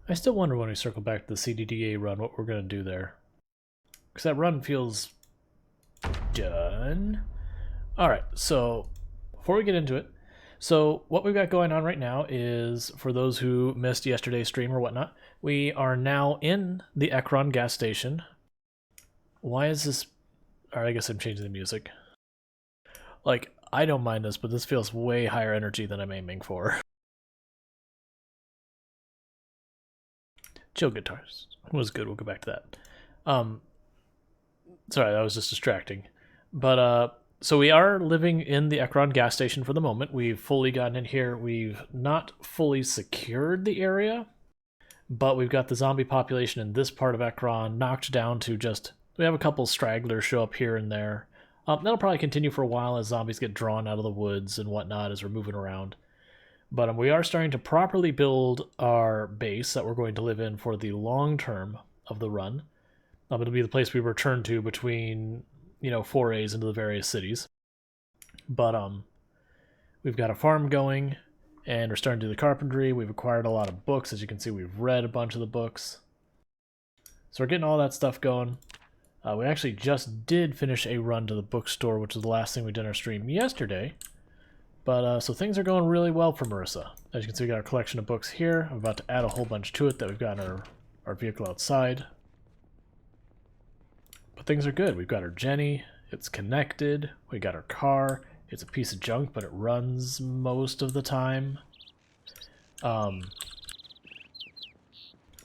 I still wonder when we circle back to the CDDA run what we're going to do there. Because that run feels done. Alright, so before we get into it, so what we've got going on right now is, for those who missed yesterday's stream or whatnot, we are now in the Ekron gas station. Why is this... Alright, I guess I'm changing the music. Like, I don't mind this, but this feels way higher energy than I'm aiming for. Chill guitars was good, we'll go back to that. Sorry, that was just distracting. But, so we are living in the Ekron gas station for the moment. We've fully gotten in here. We've not fully secured the area, but we've got the zombie population in this part of Ekron knocked down to just... We have a couple stragglers show up here and there. That'll probably continue for a while as zombies get drawn out of the woods and whatnot as we're moving around. But we are starting to properly build our base that we're going to live in for the long term of the run. It'll be the place we return to between, forays into the various cities. But we've got a farm going, and we're starting to do the carpentry. We've acquired a lot of books. As you can see, we've read a bunch of the books. So we're getting all that stuff going. We actually just did finish a run to the bookstore, which was the last thing we did on our stream yesterday. But, so things are going really well for Marisa. As you can see, we got our collection of books here. I'm about to add a whole bunch to it that we've got in our vehicle outside. But things are good. We've got our Jenny. It's connected. We got our car. It's a piece of junk, but it runs most of the time.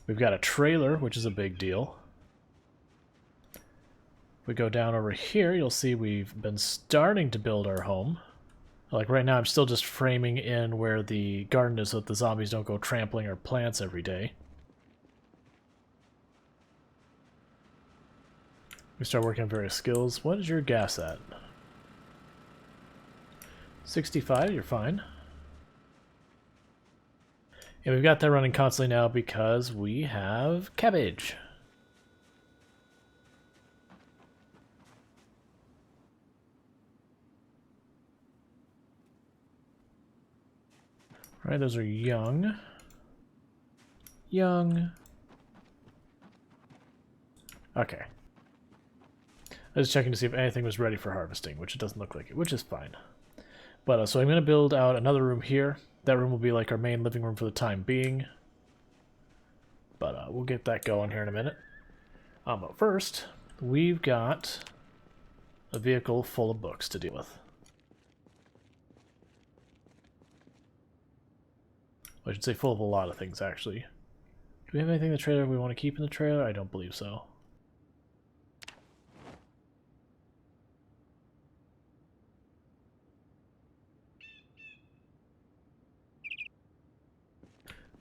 We've got a trailer, which is a big deal. If we go down over here, you'll see we've been starting to build our home. Like right now, I'm still just framing in where the garden is so that the zombies don't go trampling our plants every day. We start working on various skills. What is your gas at? 65, you're fine. And we've got that running constantly now because we have cabbage. Alright, those are young. Young. Okay. I was checking to see if anything was ready for harvesting, which it doesn't look like it, which is fine. But so I'm going to build out another room here. That room will be like our main living room for the time being. But we'll get that going here in a minute. But first, we've got a vehicle full of books to deal with. I should say full of a lot of things, actually. Do we have anything in the trailer we want to keep in the trailer? I don't believe so.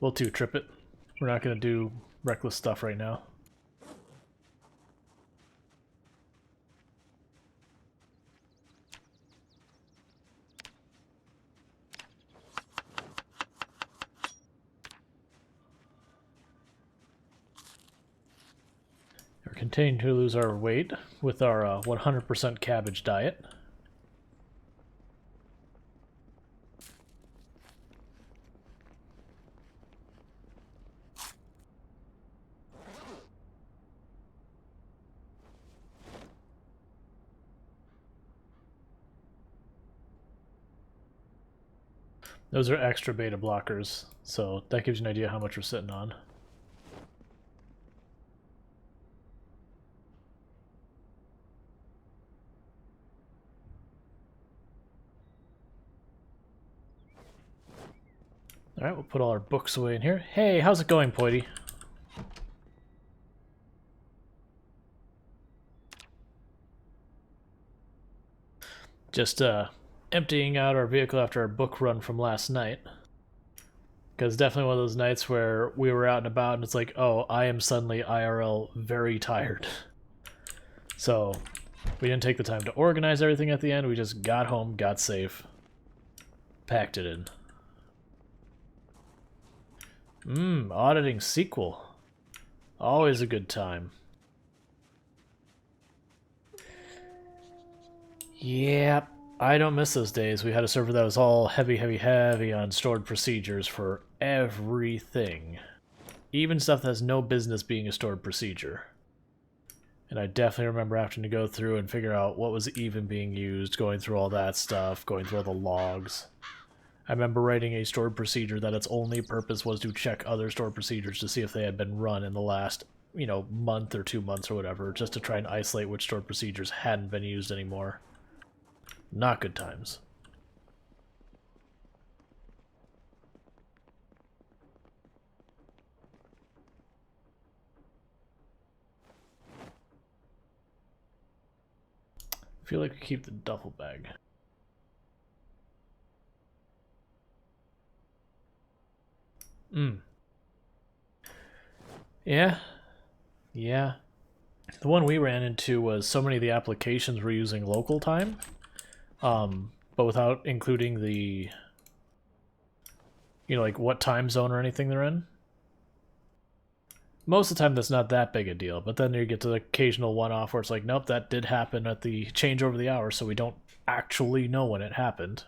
We'll two-trip it. We're not going to do reckless stuff right now. We're continuing to lose our weight with our 100% cabbage diet. Those are extra beta blockers, so that gives you an idea how much we're sitting on. Alright, we'll put all our books away in here. Hey, how's it going, Poity? Just, emptying out our vehicle after our book run from last night. Because definitely one of those nights where we were out and about and it's like, oh, I am suddenly IRL very tired. So, we didn't take the time to organize everything at the end, we just got home, got safe, packed it in. Auditing sequel. Always a good time. Yep, I don't miss those days. We had a server that was all heavy on stored procedures for everything. Even stuff that has no business being a stored procedure. And I definitely remember having to go through and figure out what was even being used, going through all that stuff, going through all the logs. I remember writing a stored procedure that its only purpose was to check other stored procedures to see if they had been run in the last, month or 2 months or whatever, just to try and isolate which stored procedures hadn't been used anymore. Not good times. I feel like we keep the duffel bag. Yeah. Yeah. The one we ran into was so many of the applications were using local time, but without including the, like what time zone or anything they're in. Most of the time that's not that big a deal, but then you get to the occasional one-off where it's like, nope, that did happen at the change over the hour, so we don't actually know when it happened.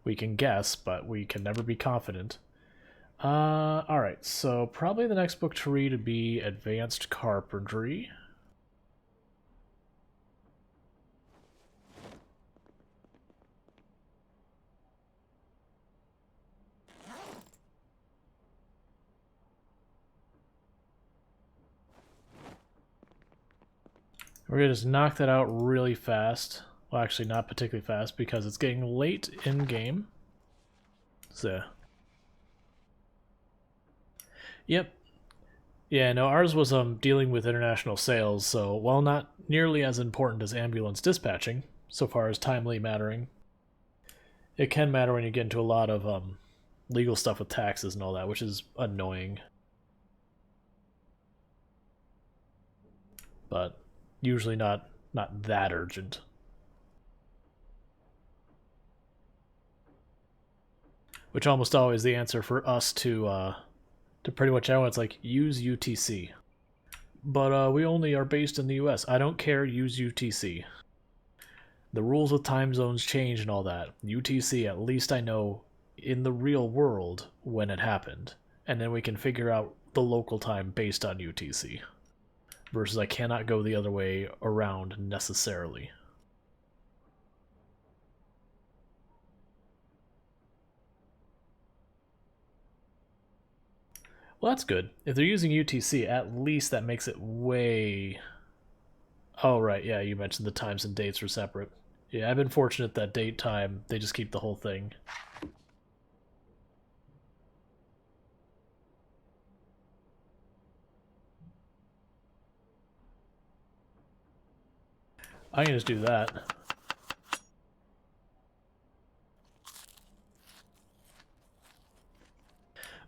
We can guess, but we can never be confident. Alright, so probably the next book to read would be Advanced Carpentry. We're going to just knock that out really fast. Well, actually, not particularly fast, because it's getting late in-game. So. Yep. Yeah, no, ours was dealing with international sales, so while not nearly as important as ambulance dispatching, so far as timely mattering, it can matter when you get into a lot of legal stuff with taxes and all that, which is annoying. But usually not that urgent. Which almost always the answer for us to pretty much everyone, it's like, use UTC. But we only are based in the US. I don't care, use UTC. The rules with time zones change and all that. UTC, at least I know in the real world when it happened. And then we can figure out the local time based on UTC. Versus I cannot go the other way around necessarily. Well, that's good. If they're using UTC, at least that makes it way... Oh, right, yeah, you mentioned the times and dates were separate. Yeah, I've been fortunate that date time, they just keep the whole thing. I can just do that.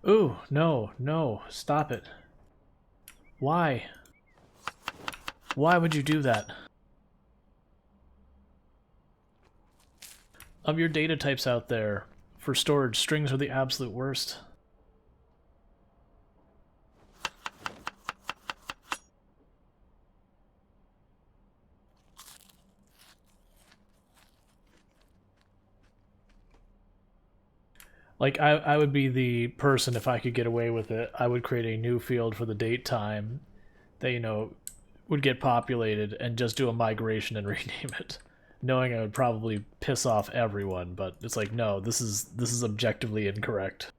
Ooh, no, stop it. Why? Why would you do that? Of your data types out there, for storage, strings are the absolute worst. Like, I would be the person, if I could get away with it, I would create a new field for the date time that, would get populated and just do a migration and rename it. Knowing I would probably piss off everyone, but it's like, no, this is objectively incorrect.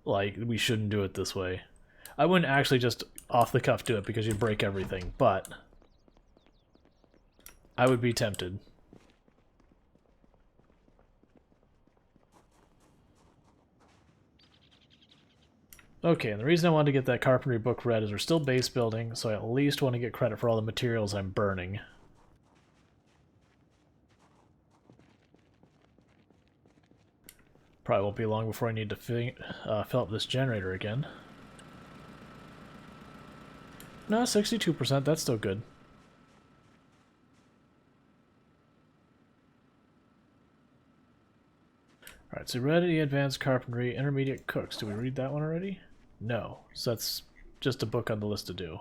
Like, we shouldn't do it this way. I wouldn't actually just off the cuff do it because you'd break everything, but I would be tempted. Okay, and the reason I wanted to get that carpentry book read is we're still base building, so I at least want to get credit for all the materials I'm burning. Probably won't be long before I need to fill up this generator again. No, 62%, that's still good. Alright, so ready, advanced carpentry, intermediate cooks. Did we read that one already? No, so that's just a book on the list to do.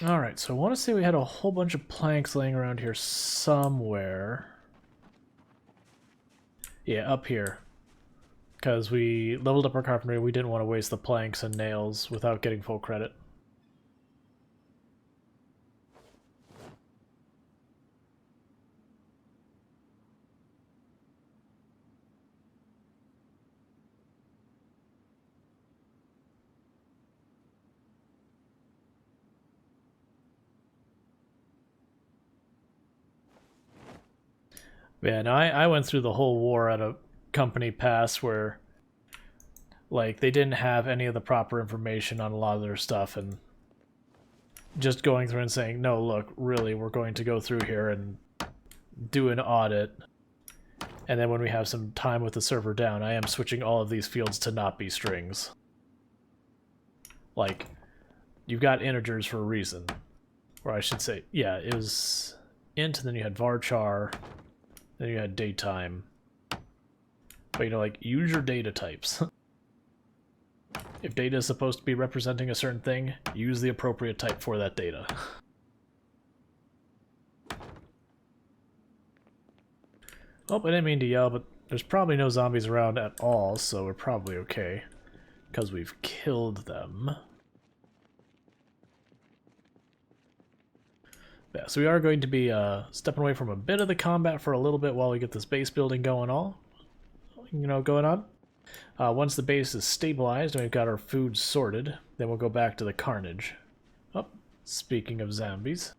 Alright, so I want to say we had a whole bunch of planks laying around here somewhere. Yeah, up here. Because we leveled up our carpentry, we didn't want to waste the planks and nails without getting full credit. Yeah, no, I went through the whole war at a company pass where, like, they didn't have any of the proper information on a lot of their stuff, and just going through and saying, no, look, really, we're going to go through here and do an audit, and then when we have some time with the server down, I am switching all of these fields to not be strings. Like, you've got integers for a reason. Or I should say, yeah, it was int, and then you had varchar, then you had datetime. But, you know, like, use your data types. If data is supposed to be representing a certain thing, use the appropriate type for that data. Oh, I didn't mean to yell, but there's probably no zombies around at all, so we're probably okay. Because we've killed them. Yeah, so we are going to be stepping away from a bit of the combat for a little bit while we get this base building going on. Once the base is stabilized and we've got our food sorted, then we'll go back to the carnage. Oh, speaking of zombies.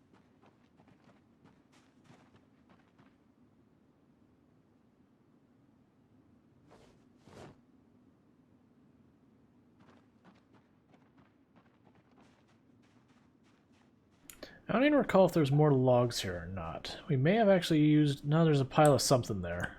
I don't even recall if there's more logs here or not. We may have actually used... No, there's a pile of something there.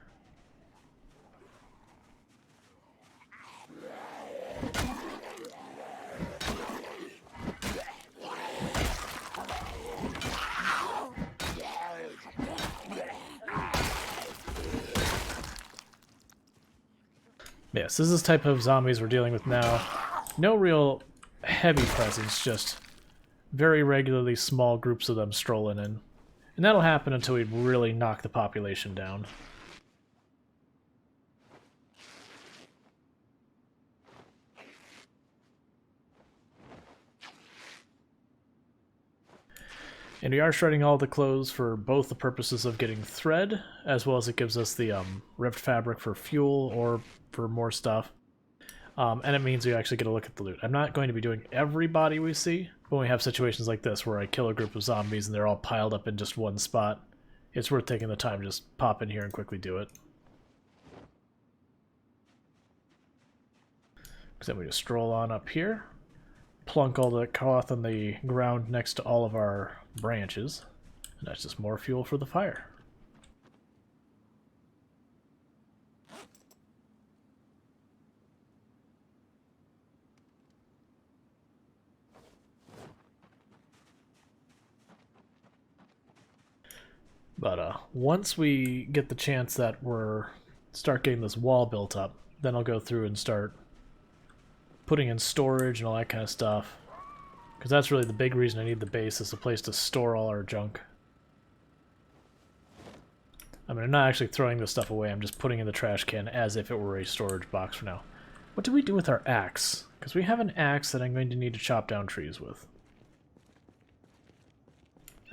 Yes, this is the type of zombies we're dealing with now. No real heavy presence, just very regularly small groups of them strolling in. And that'll happen until we really knock the population down. And we are shredding all the clothes for both the purposes of getting thread, as well as it gives us the ripped fabric for fuel or for more stuff. And it means we actually get a look at the loot. I'm not going to be doing every body we see, but when we have situations like this where I kill a group of zombies and they're all piled up in just one spot, it's worth taking the time to just pop in here and quickly do it. Because then we just stroll on up here, plunk all the cloth on the ground next to all of our branches, and that's just more fuel for the fire. But once we get the chance that start getting this wall built up, then I'll go through and start putting in storage and all that kind of stuff. Because that's really the big reason I need the base, is a place to store all our junk. I mean, I'm not actually throwing this stuff away, I'm just putting in the trash can as if it were a storage box for now. What do we do with our axe? Because we have an axe that I'm going to need to chop down trees with.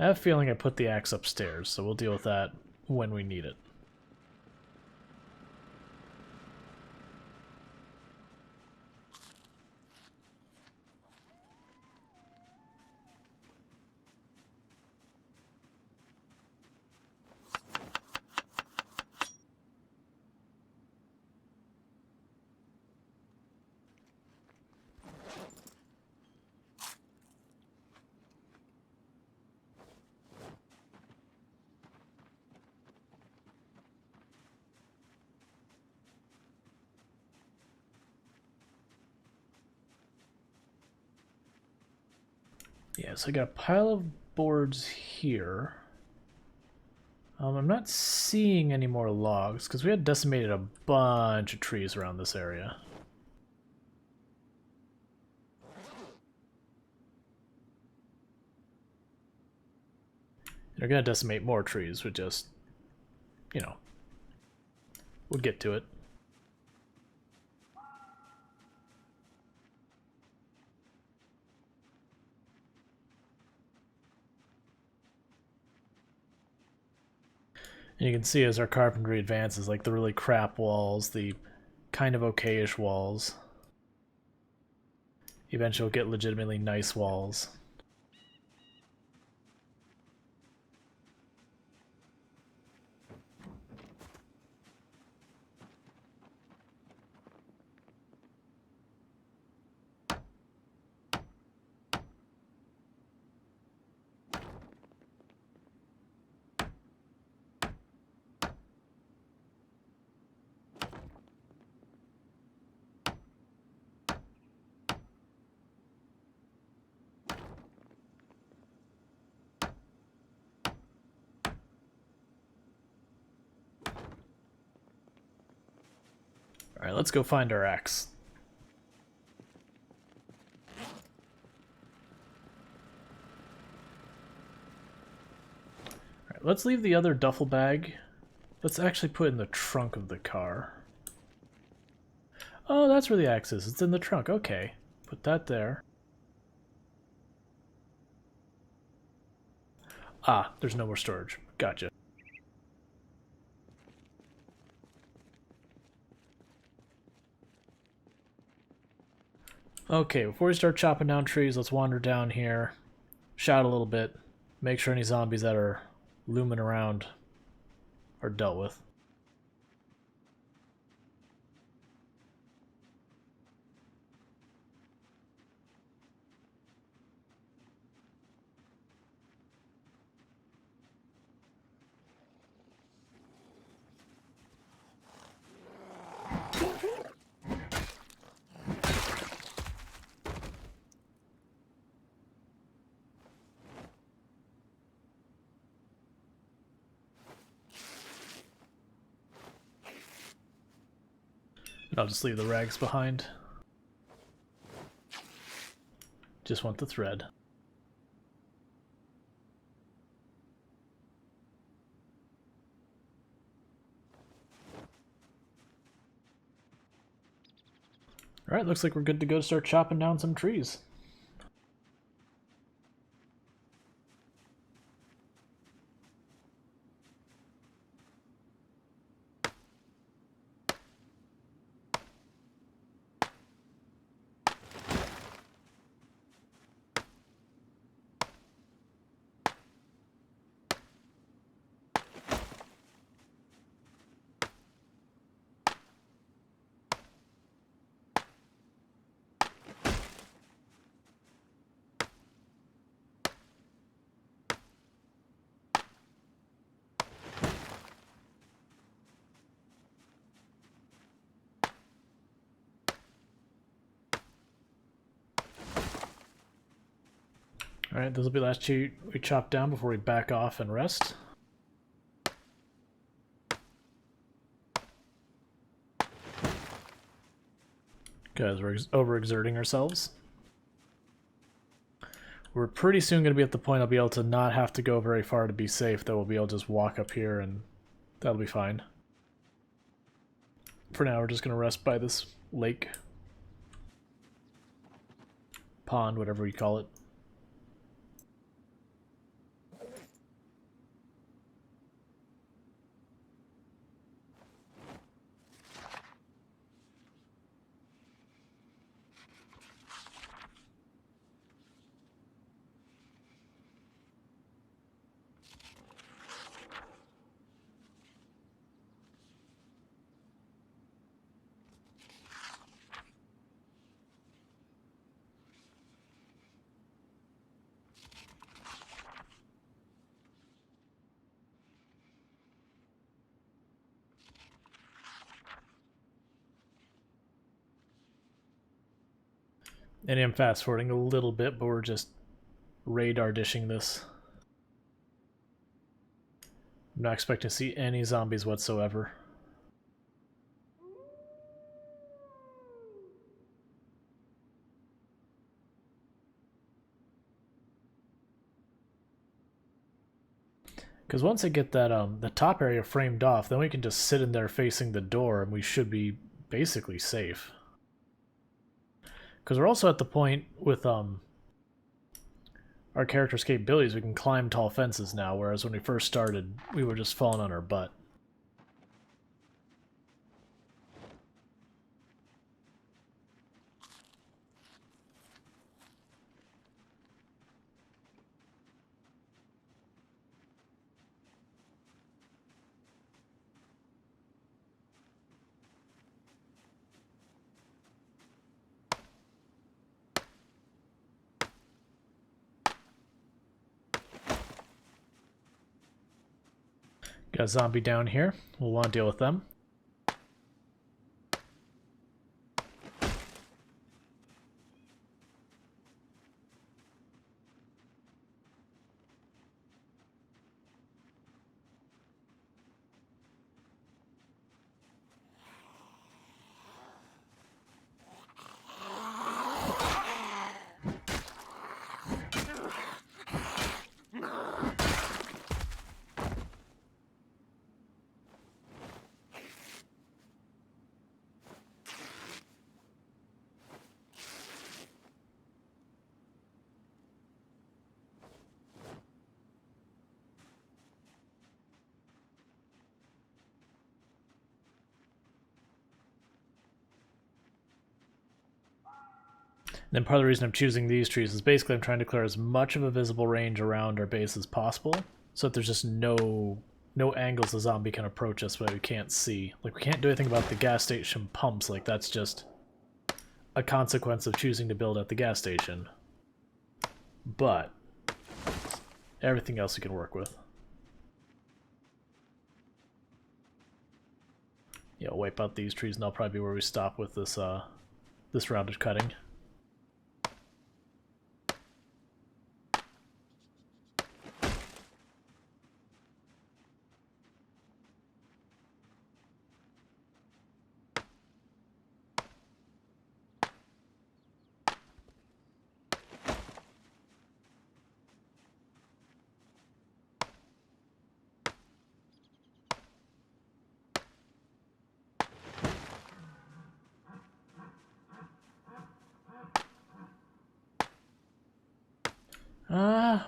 I have a feeling I put the axe upstairs, so we'll deal with that when we need it. Yeah, so I got a pile of boards here. I'm not seeing any more logs, because we had decimated a bunch of trees around this area. They're gonna decimate more trees, we just, you know, we'll get to it. And you can see as our carpentry advances, like the really crap walls, the kind of okayish walls. Eventually we'll get legitimately nice walls. Alright, let's go find our axe. Alright, let's leave the other duffel bag. Let's actually put it in the trunk of the car. Oh, that's where the axe is. It's in the trunk. Okay. Put that there. Ah, there's no more storage. Gotcha. Okay, before we start chopping down trees, let's wander down here, shout a little bit, make sure any zombies that are looming around are dealt with. I'll just leave the rags behind. Just want the thread. Alright, looks like we're good to go to start chopping down some trees. Alright, those will be the last two we chop down before we back off and rest. Guys, we're overexerting ourselves. We're pretty soon going to be at the point I'll be able to not have to go very far to be safe, that we'll be able to just walk up here and that'll be fine. For now, we're just going to rest by this lake. Pond, whatever you call it. And I'm fast forwarding a little bit, but we're just radar dishing this. I'm not expecting to see any zombies whatsoever. Because once I get that the top area framed off, then we can just sit in there facing the door, and we should be basically safe. Because we're also at the point with our character's capabilities, we can climb tall fences now, whereas when we first started, we were just falling on our butt. Got a zombie down here. We'll want to deal with them. And then part of the reason I'm choosing these trees is basically I'm trying to clear as much of a visible range around our base as possible, so that there's just no angles the zombie can approach us that we can't see. Like, we can't do anything about the gas station pumps, like that's just a consequence of choosing to build at the gas station. But everything else we can work with. Yeah, I'll wipe out these trees and that'll probably be where we stop with this this round of cutting.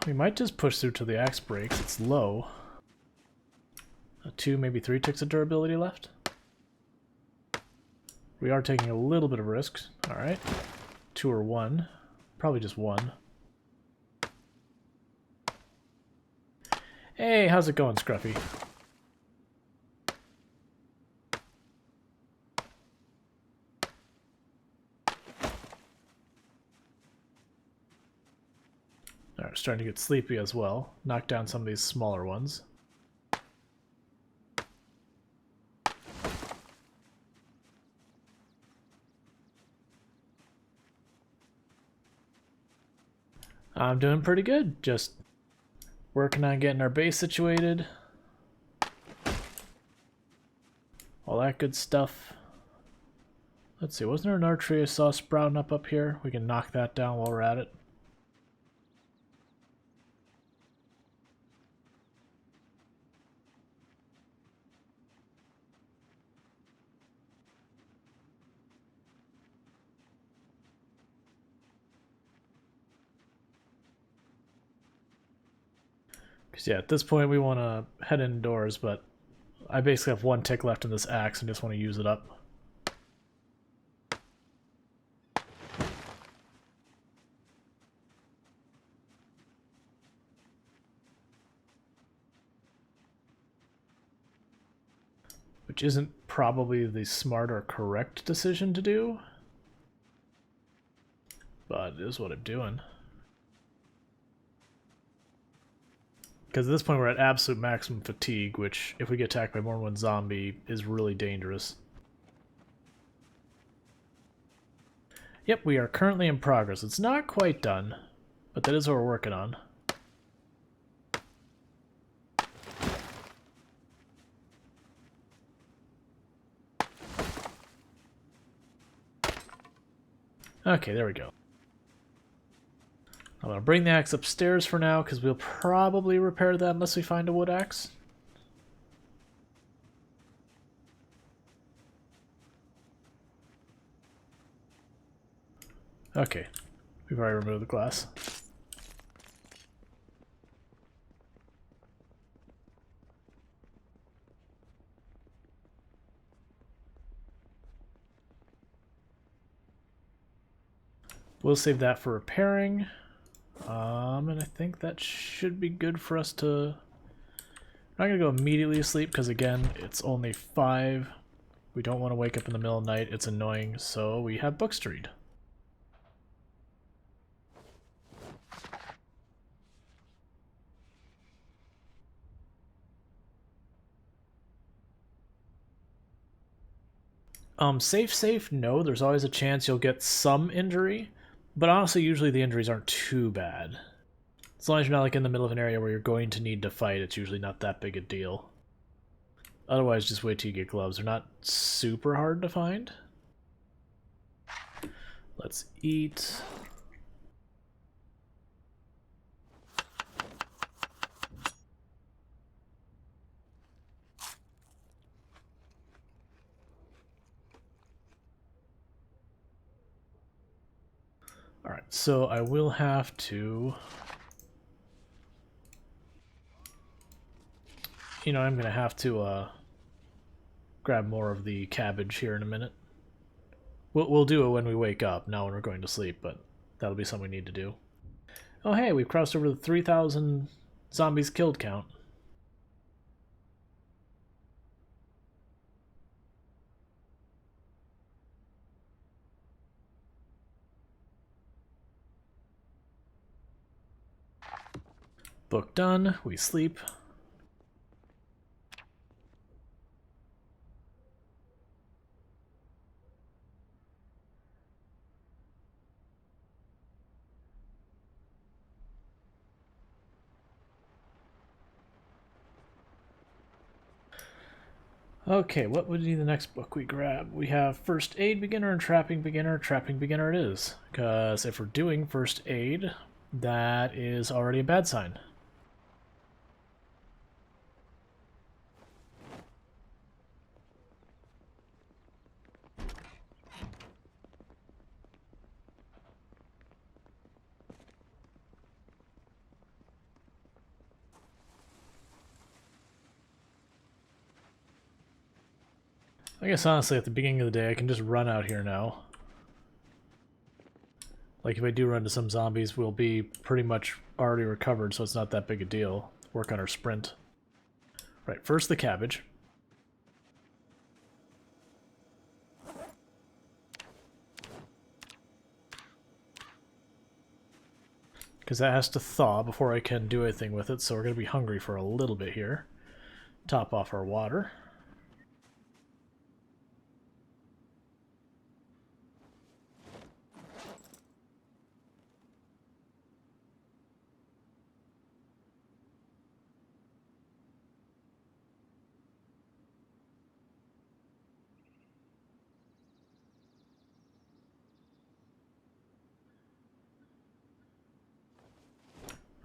We might just push through till the axe breaks. It's low. 2, maybe 3 ticks of durability left. We are taking a little bit of risk. Alright. 2 or 1. Probably just 1. Hey, how's it going, Scruffy? Alright, starting to get sleepy as well. Knock down some of these smaller ones. I'm doing pretty good. Just working on getting our base situated. All that good stuff. Let's see, wasn't there another tree I saw sprouting up here? We can knock that down while we're at it. Because yeah, at this point we want to head indoors, but I basically have 1 tick left in this axe and just want to use it up. Which isn't probably the smart or correct decision to do, but it is what I'm doing. Because at this point we're at absolute maximum fatigue, which, if we get attacked by more than 1 zombie, is really dangerous. Yep, we are currently in progress. It's not quite done, but that is what we're working on. Okay, there we go. Now I'm gonna bring the axe upstairs for now because we'll probably repair that unless we find a wood axe. Okay, we've already removed the glass. We'll save that for repairing. And I think that should be good for us to... I'm not going to go immediately to sleep because, again, it's only 5. We don't want to wake up in the middle of the night. It's annoying, so we have books to read. Safe, no. There's always a chance you'll get some injury, but honestly, usually the injuries aren't too bad. As long as you're not like in the middle of an area where you're going to need to fight, it's usually not that big a deal. Otherwise, just wait till you get gloves. They're not super hard to find. Let's eat. Alright, so I will have to... You know, I'm going to have to grab more of the cabbage here in a minute. We'll do it when we wake up, not when we're going to sleep, but that'll be something we need to do. Oh hey, we've crossed over the 3,000 zombies killed count. Book done, we sleep. Okay, what would be the next book we grab? We have First Aid Beginner and Trapping Beginner. Trapping Beginner it is. Because if we're doing First Aid, that is already a bad sign. I guess honestly at the beginning of the day I can just run out here now. Like if I do run to some zombies, we'll be pretty much already recovered, so it's not that big a deal. Work on our sprint. Right, first the cabbage. Because that has to thaw before I can do anything with it, so we're going to be hungry for a little bit here. Top off our water.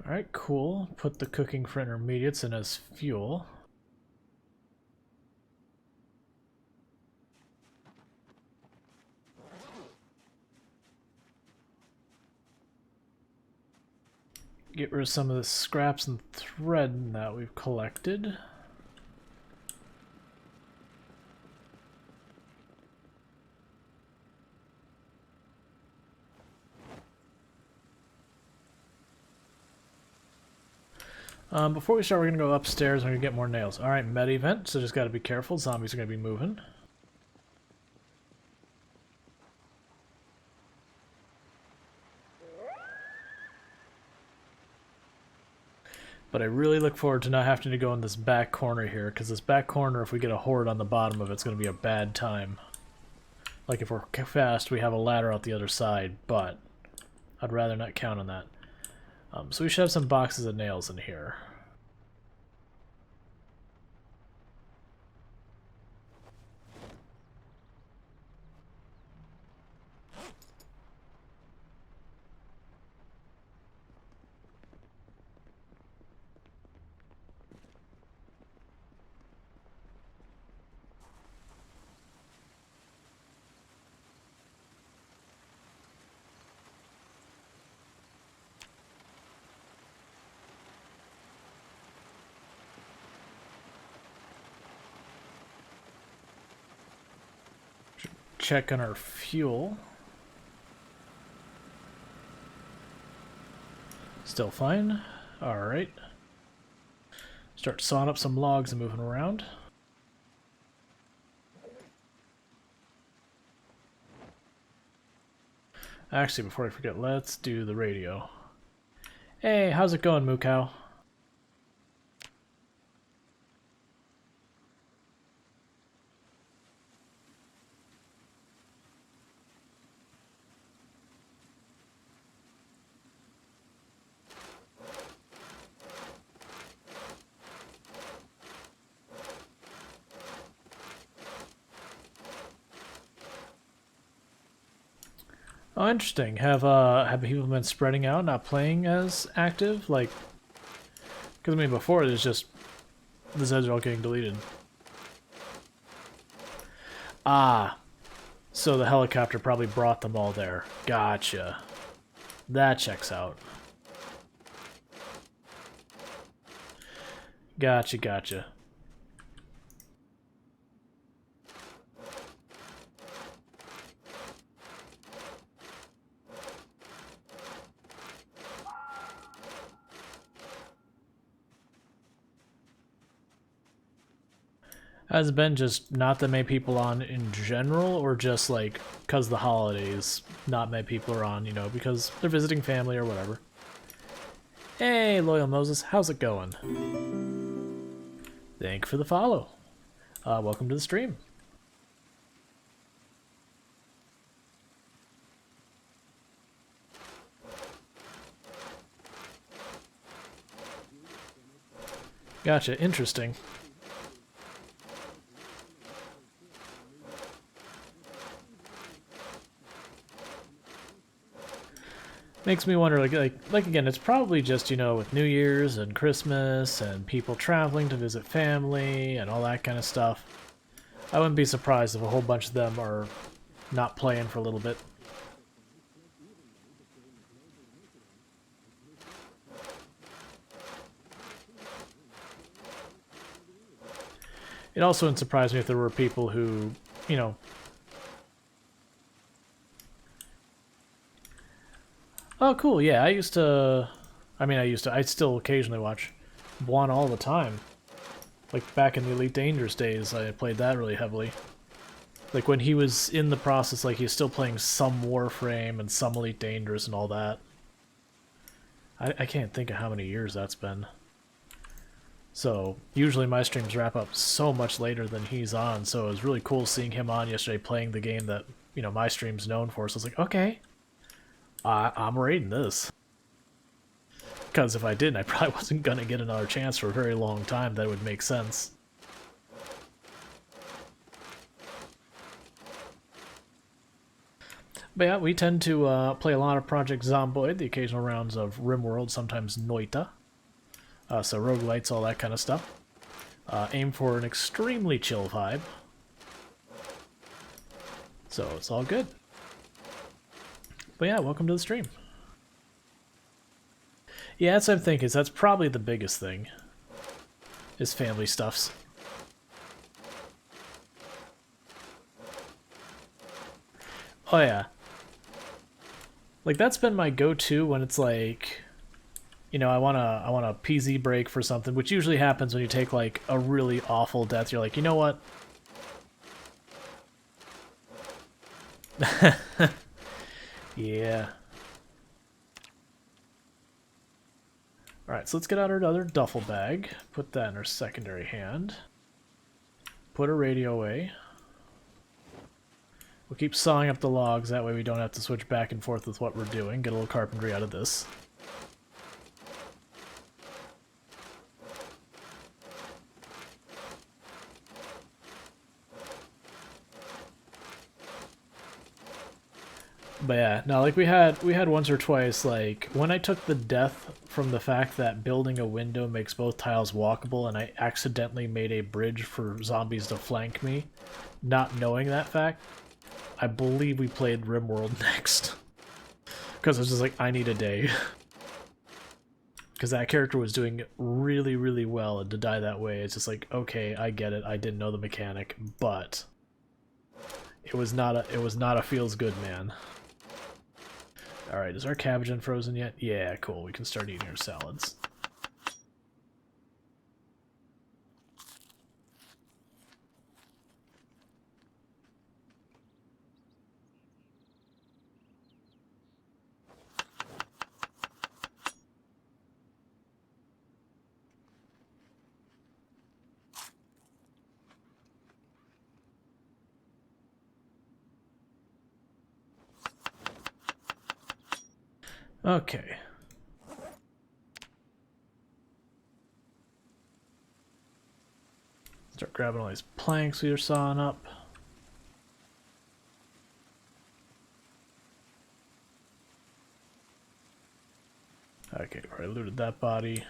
Alright, cool. Put the cooking for intermediates in as fuel. Get rid of some of the scraps and thread that we've collected. Before we start, we're going to go upstairs and we're going to get more nails. Alright, med event, so just got to be careful. Zombies are going to be moving. But I really look forward to not having to go in this back corner here, because this back corner, if we get a horde on the bottom of it, it's going to be a bad time. Like if we're fast, we have a ladder out the other side, but I'd rather not count on that. So we should have some boxes of nails in here. check on our fuel. Still fine. Alright. Start sawing up some logs and moving around. Actually, before I forget, let's do the radio. Hey, how's it going, Moo Cow? Oh, interesting. Have people been spreading out, not playing as active? Like, because I mean, before it was just the Zeds are all getting deleted. Ah, so the helicopter probably brought them all there. Gotcha. That checks out. Gotcha, gotcha. Has it been just not that many people on in general, or just like because the holidays, not many people are on, you know, because they're visiting family or whatever? Hey, Loyal Moses, how's it going? Thank you for the follow. Welcome to the stream. Gotcha, interesting. Makes me wonder, like again, it's probably just, you know, with New Year's and Christmas and people traveling to visit family and all that kind of stuff. I wouldn't be surprised if a whole bunch of them are not playing for a little bit. It also wouldn't surprise me if there were people who, you know... Oh, cool, yeah, I still occasionally watch Buon all the time. Like, back in the Elite Dangerous days, I played that really heavily. Like, when he was in the process, like, he was still playing some Warframe and some Elite Dangerous and all that. I can't think of how many years that's been. So, usually my streams wrap up so much later than he's on, so it was really cool seeing him on yesterday playing the game that, you know, my stream's known for, so I was like, okay, I'm raiding this. Because if I didn't, I probably wasn't going to get another chance for a very long time. That would make sense. But yeah, we tend to play a lot of Project Zomboid, the occasional rounds of RimWorld, sometimes Noita. So roguelites, all that kind of stuff. Aim for an extremely chill vibe. So it's all good. But yeah, welcome to the stream. Yeah, that's what I'm thinking. That's probably the biggest thing. Is family stuffs. Oh yeah. Like that's been my go-to when it's like, you know, I want a PZ break for something, which usually happens when you take like a really awful death. You're like, you know what? Yeah. Alright, so let's get out our other duffel bag. Put that in our secondary hand. Put our radio away. We'll keep sawing up the logs, that way we don't have to switch back and forth with what we're doing. Get a little carpentry out of this. But yeah, no, like we had once or twice, like, when I took the death from the fact that building a window makes both tiles walkable, and I accidentally made a bridge for zombies to flank me, not knowing that fact, I believe we played RimWorld next. Because I was just like, I need a day. Because that character was doing really, really well, and to die that way, it's just like, okay, I get it, I didn't know the mechanic, but... It was not a feels good, man. All right, is our cabbage unfrozen yet? Yeah, cool. We can start eating our salads. Okay. Start grabbing all these planks we were sawing up. Okay, I looted that body.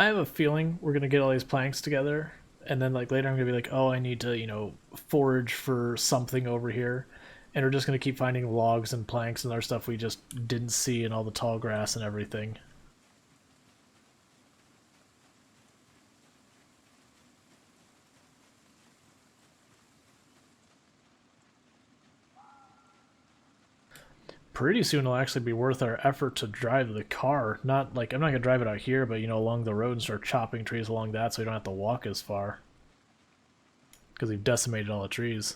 I have a feeling we're gonna get all these planks together, and then like later I'm gonna be like, oh, I need to, you know, forage for something over here, and we're just gonna keep finding logs and planks and other stuff we just didn't see in all the tall grass and everything. Pretty soon it'll actually be worth our effort to drive the car. Not like, I'm not gonna drive it out here, but you know, along the road and start chopping trees along that so we don't have to walk as far. Because we've decimated all the trees.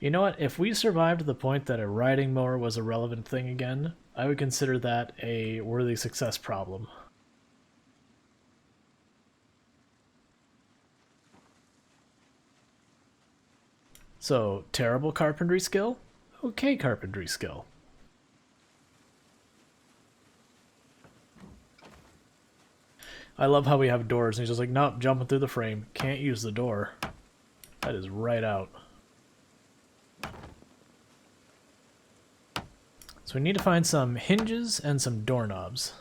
You know what? If we survived to the point that a riding mower was a relevant thing again, I would consider that a worthy success problem. So, terrible carpentry skill? Okay, carpentry skill. I love how we have doors, and he's just like, nope, jumping through the frame. Can't use the door. That is right out. So we need to find some hinges and some doorknobs.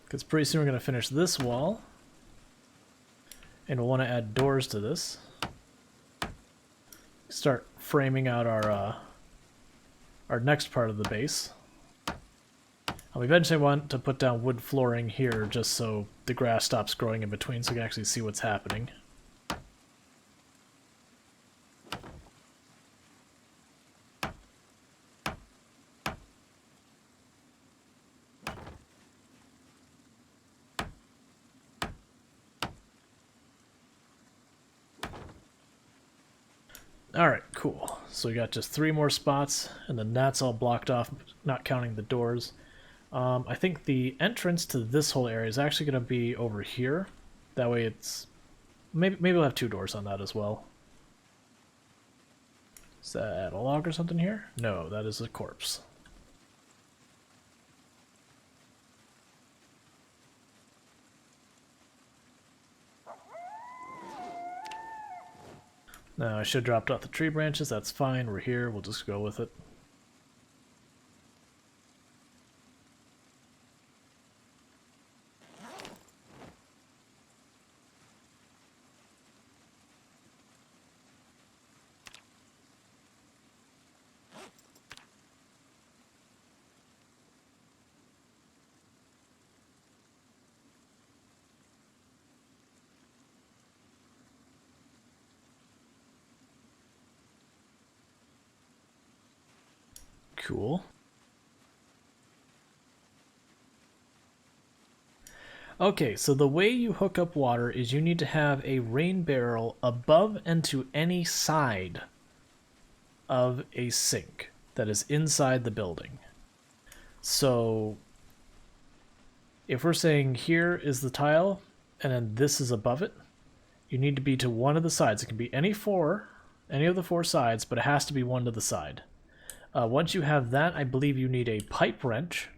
Because pretty soon we're going to finish this wall. And we'll want to add doors to this. Start framing out our next part of the base. We eventually want to put down wood flooring here just so the grass stops growing in between so we can actually see what's happening. Alright, cool. So we got just 3 more spots, and then that's all blocked off, not counting the doors. I think the entrance to this whole area is actually going to be over here. That way it's... Maybe we'll have 2 doors on that as well. Is that a log or something here? No, that is a corpse. Now, I should have dropped off the tree branches. That's fine. We're here. We'll just go with it. Cool. Okay, so the way you hook up water is you need to have a rain barrel above and to any side of a sink that is inside the building. So if we're saying here is the tile and then this is above it, you need to be to one of the sides. It can be any of the 4 sides, but it has to be one to the side. Once you have that, I believe you need a pipe wrench,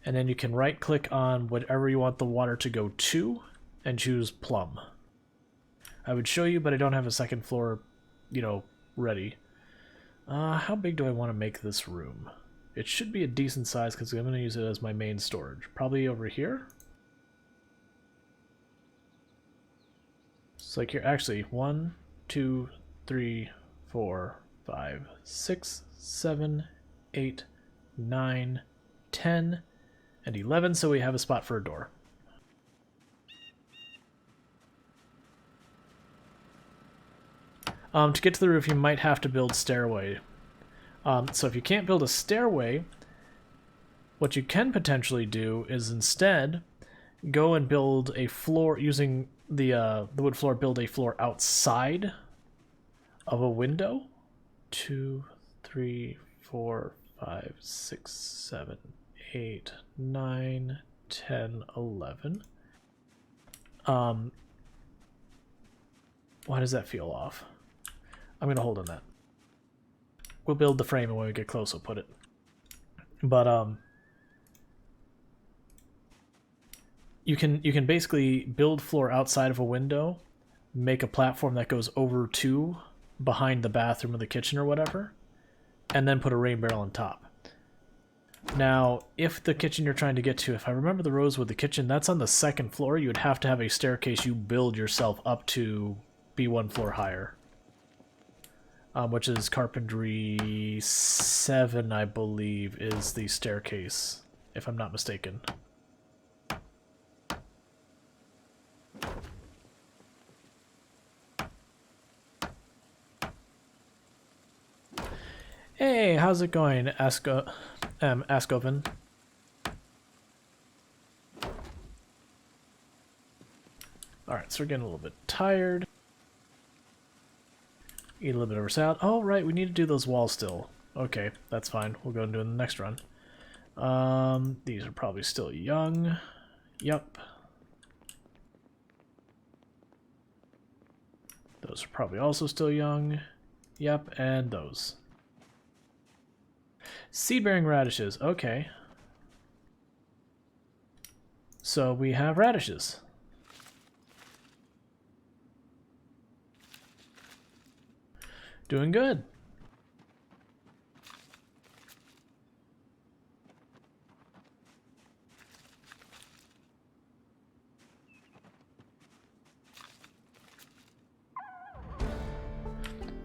and then you can right-click on whatever you want the water to go to, and choose plumb. I would show you, but I don't have a second floor ready. How big do I want to make this room? It should be a decent size because I'm going to use it as my main storage. Probably over here? It's like here. Actually, 1, 2, 3, 4, 5, 6, 7, 8, 9, 10, and 11, so we have a spot for a door. To get to the roof, you might have to build stairway. So if you can't build a stairway, what you can potentially do is instead go and build a floor using the wood floor. Build a floor outside of a window. 2, 3, 4, 5, 6, 7, 8, 9, 10, 11. Why does that feel off? I'm going to hold on that. We'll build the frame, and when we get close, we'll put it. But you can basically build floor outside of a window, make a platform that goes over to behind the bathroom or the kitchen or whatever, and then put a rain barrel on top. Now, if the kitchen you're trying to get to, if I remember the Rosewood, the kitchen, that's on the second floor, you would have to have a staircase you build yourself up to be one floor higher. Which is Carpentry 7, I believe, is the staircase, if I'm not mistaken. Hey, how's it going, Askoven? Alright, so we're getting a little bit tired. Eat a little bit of our salad. Oh, right, we need to do those walls still. Okay, that's fine. We'll go and do it in the next run. These are probably still young. Yep. Those are probably also still young. Yep, and those. Seed-bearing radishes. Okay. So we have radishes. Doing good.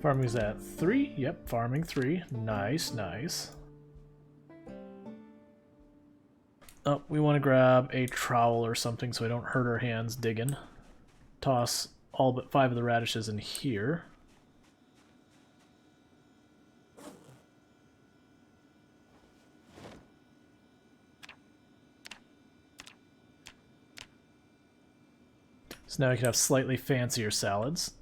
Farming is at 3. Yep, farming 3. Nice, nice. Oh, we want to grab a trowel or something so we don't hurt our hands digging. Toss all but 5 of the radishes in here. So now we can have slightly fancier salads.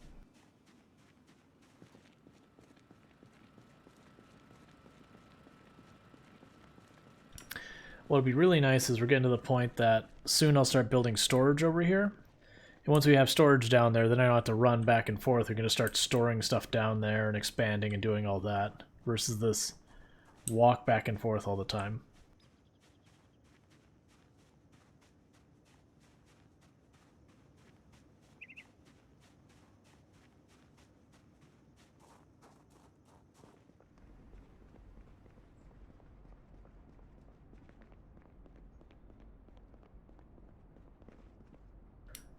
What'll be really nice is we're getting to the point that soon I'll start building storage over here. And once we have storage down there, then I don't have to run back and forth. We're going to start storing stuff down there and expanding and doing all that, versus this walk back and forth all the time.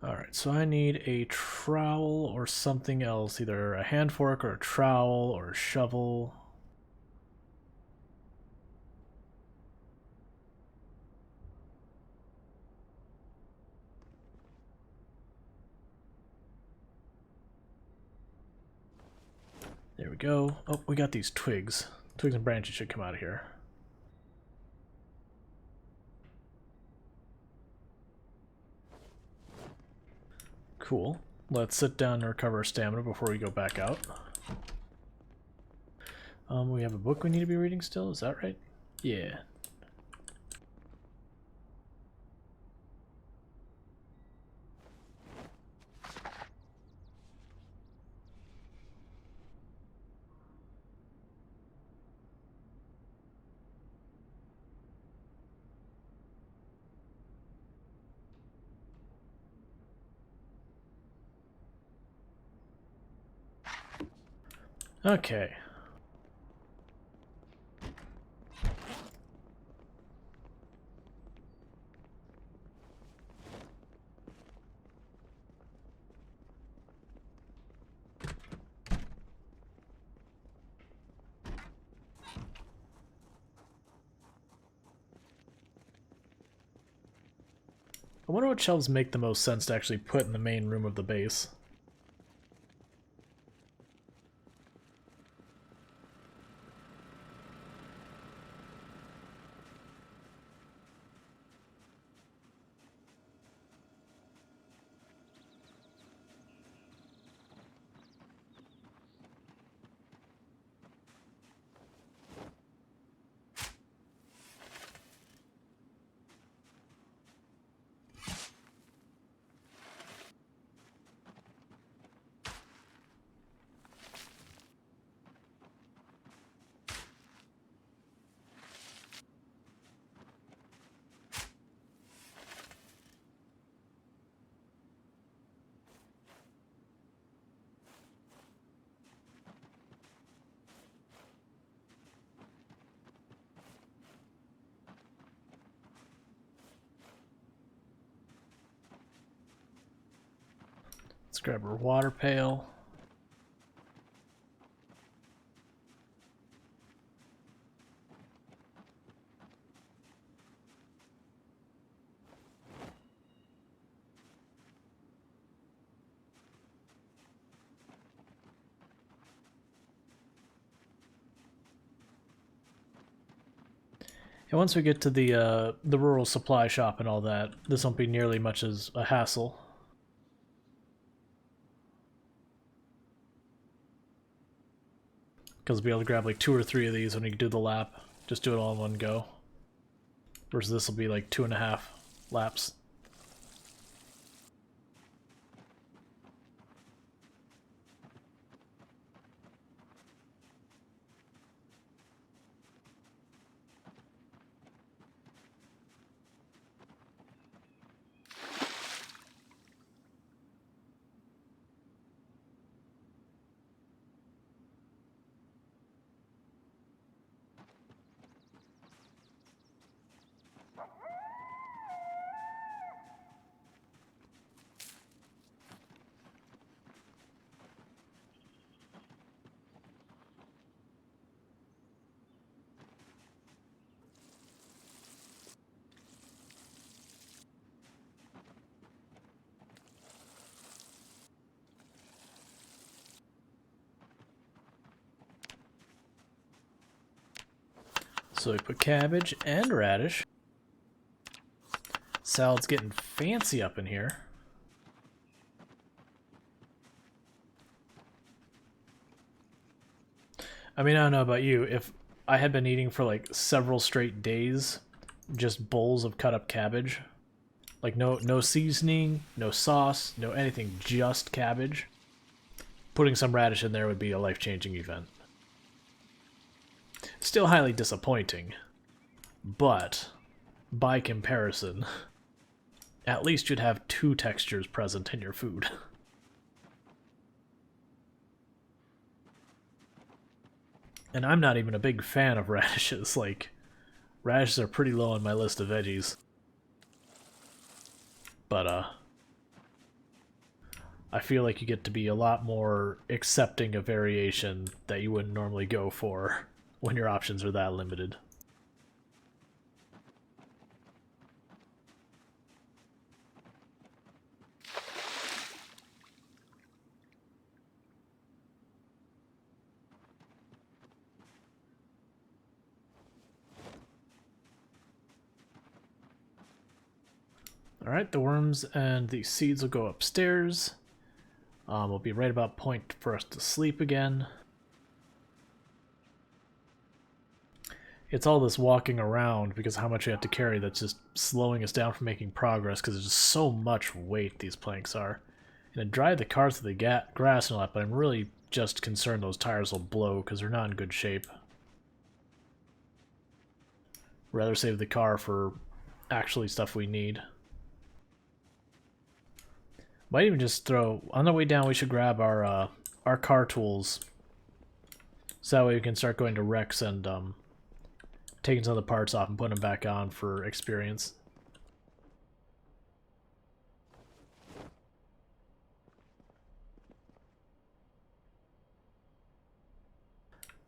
Alright, so I need a trowel or something else, either a hand fork or a trowel or a shovel. There we go. Oh, we got these twigs. Twigs and branches should come out of here. Cool. Let's sit down and recover our stamina before we go back out. We have a book we need to be reading still, is that right? Yeah. Okay. I wonder what shelves make the most sense to actually put in the main room of the base. Let's grab our water pail. And once we get to the rural supply shop and all that, this won't be nearly much as a hassle. Because we'll be able to grab like 2 or 3 of these when we do the lap. Just do it all in one go. Versus this will be like 2.5 laps. So we put cabbage and radish. Salad's getting fancy up in here. I mean, I don't know about you. If I had been eating for like several straight days, just bowls of cut up cabbage, like no seasoning, no sauce, no anything, just cabbage, putting some radish in there would be a life-changing event. Still highly disappointing, but by comparison, at least you'd have 2 textures present in your food. And I'm not even a big fan of radishes. Like, radishes are pretty low on my list of veggies. But, I feel like you get to be a lot more accepting of variation that you wouldn't normally go for when your options are that limited. Alright, the worms and the seeds will go upstairs. Will be right about point for us to sleep again. It's all this walking around because how much we have to carry that's just slowing us down from making progress because there's just so much weight these planks are. And it drive the cars through the grass and all that, but I'm really just concerned those tires will blow because they're not in good shape. Rather save the car for actually stuff we need. Might even just throw... On the way down, we should grab our car tools So that way we can start going to Rex and taking some of the parts off and putting them back on for experience.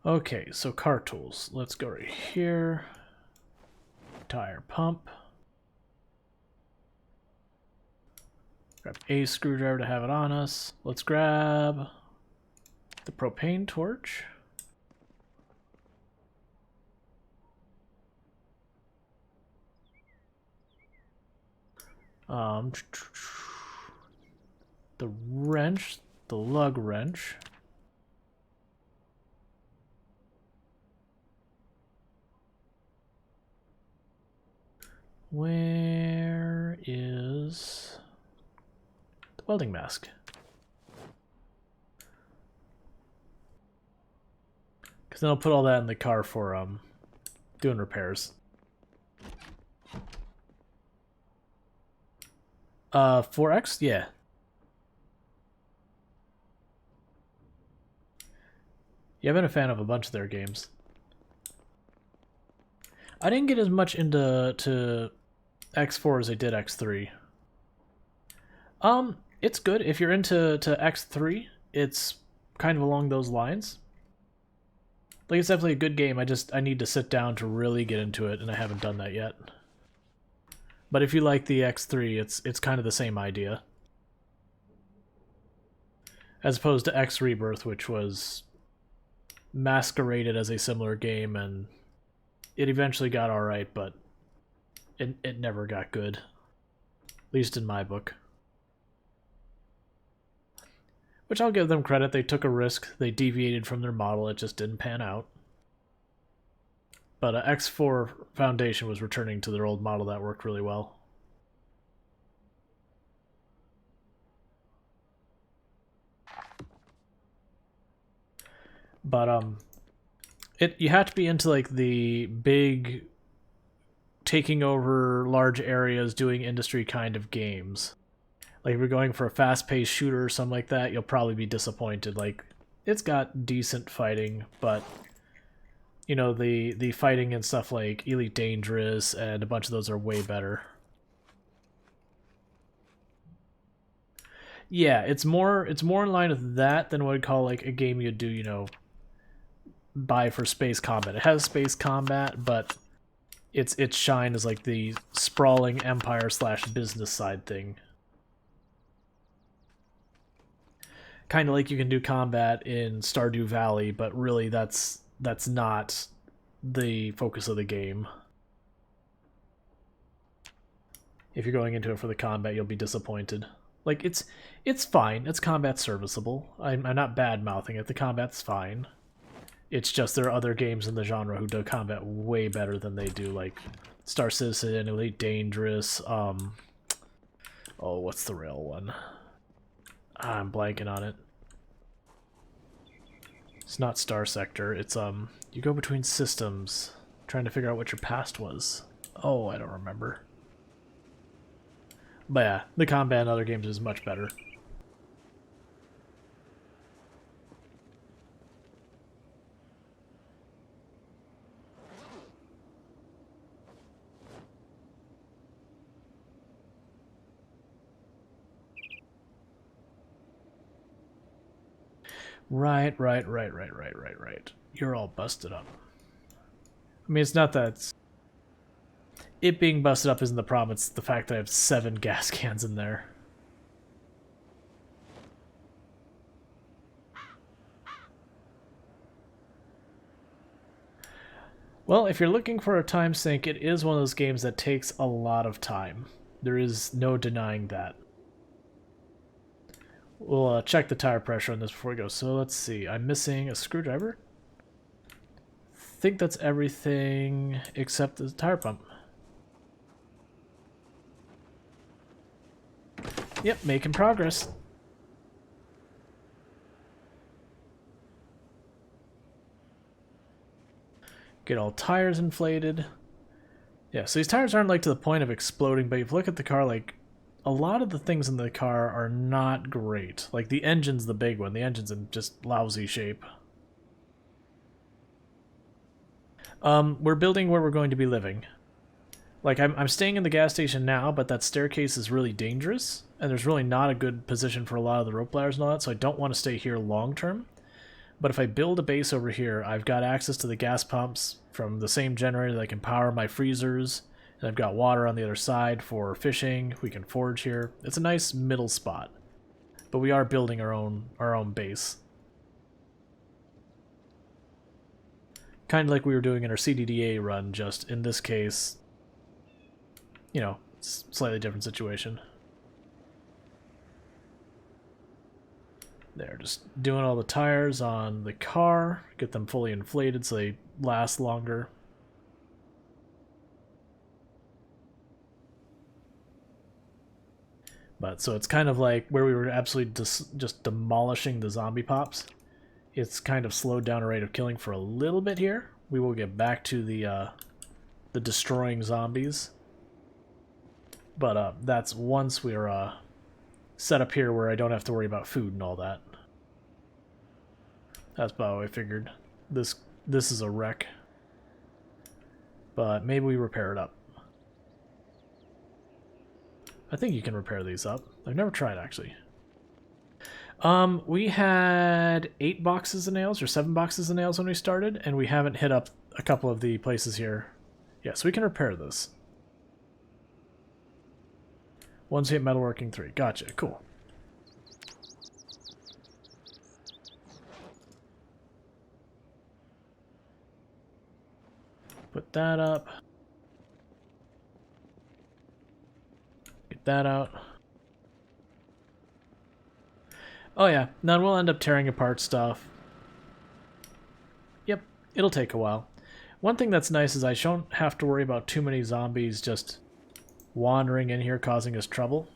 Okay, so car tools. Let's go right here. Tire pump. Grab a screwdriver to have it on us. Let's grab the propane torch. The wrench, the lug wrench. Where is the welding mask? Because then I'll put all that in the car for doing repairs. 4X? Yeah. Yeah, I've been a fan of a bunch of their games. I didn't get as much into X4 as I did X3. It's good. If you're into X3, it's kind of along those lines. Like, it's definitely a good game. I need to sit down to really get into it, and I haven't done that yet. But if you like the X3, it's kind of the same idea. As opposed to X Rebirth, which was masqueraded as a similar game, and it eventually got alright, but it never got good. At least in my book. Which I'll give them credit, they took a risk, they deviated from their model, it just didn't pan out. But X4 Foundation was returning to their old model that worked really well. But you have to be into like the big taking over large areas, doing industry kind of games. Like if you're going for a fast-paced shooter or something like that, you'll probably be disappointed. Like, it's got decent fighting, but you know, the fighting and stuff like Elite Dangerous and a bunch of those are way better. Yeah, it's more in line with that than what I'd call like a game you'd do, you know, buy for space combat. It has space combat, but its shine is like the sprawling empire / business side thing. Kind of like you can do combat in Stardew Valley, but really that's not the focus of the game. If you're going into it for the combat, you'll be disappointed. Like, it's fine. It's combat serviceable. I'm not bad-mouthing it. The combat's fine. It's just there are other games in the genre who do combat way better than they do, like Star Citizen, Elite Dangerous, oh, what's the rail one? I'm blanking on it. It's not Star Sector, it's, you go between systems, trying to figure out what your past was. Oh, I don't remember. But yeah, the combat in other games is much better. Right. You're all busted up. I mean, it's not that it being busted up isn't the problem, it's the fact that I have 7 gas cans in there. Well, if you're looking for a time sink, it is one of those games that takes a lot of time. There is no denying that. We'll check the tire pressure on this before we go. So let's see. I'm missing a screwdriver. I think that's everything except the tire pump. Yep, making progress. Get all tires inflated. Yeah, so these tires aren't like to the point of exploding, but if you look at the car, like, a lot of the things in the car are not great. Like, the engine's the big one. The engine's in just lousy shape. We're building where we're going to be living. Like, I'm staying in the gas station now, but that staircase is really dangerous, and there's really not a good position for a lot of the rope ladders and all that, so I don't want to stay here long term. But if I build a base over here, I've got access to the gas pumps from the same generator that can power my freezers, and I've got water on the other side for fishing. We can forage here. It's a nice middle spot. But we are building our own base. Kind of like we were doing in our CDDA run, just in this case, you know, slightly different situation. There, just doing all the tires on the car, get them fully inflated so they last longer. But so it's kind of like where we were absolutely just demolishing the zombie pops. It's kind of slowed down our rate of killing for a little bit here. We will get back to the destroying zombies. But that's once we're set up here where I don't have to worry about food and all that. That's about what I figured. This is a wreck. But maybe we repair it up. I think you can repair these up. I've never tried, actually. We had 8 boxes of nails, or 7 boxes of nails when we started, and we haven't hit up a couple of the places here. Yeah, so we can repair this. 1 metalworking 3. Gotcha, cool. Put that up. Get that out. Oh yeah, then we'll end up tearing apart stuff. Yep, it'll take a while. One thing that's nice is I don't have to worry about too many zombies just wandering in here causing us trouble,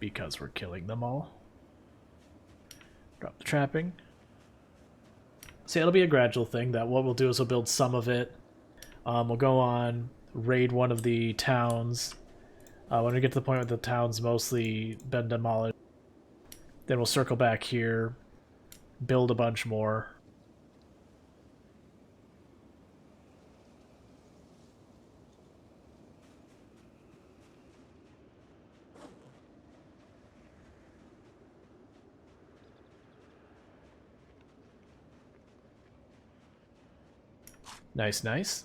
because we're killing them all. Drop the trapping. So it'll be a gradual thing, that what we'll do is we'll build some of it. We'll go on, raid one of the towns. When we get to the point where the town's mostly been demolished, then we'll circle back here, build a bunch more. Nice, nice.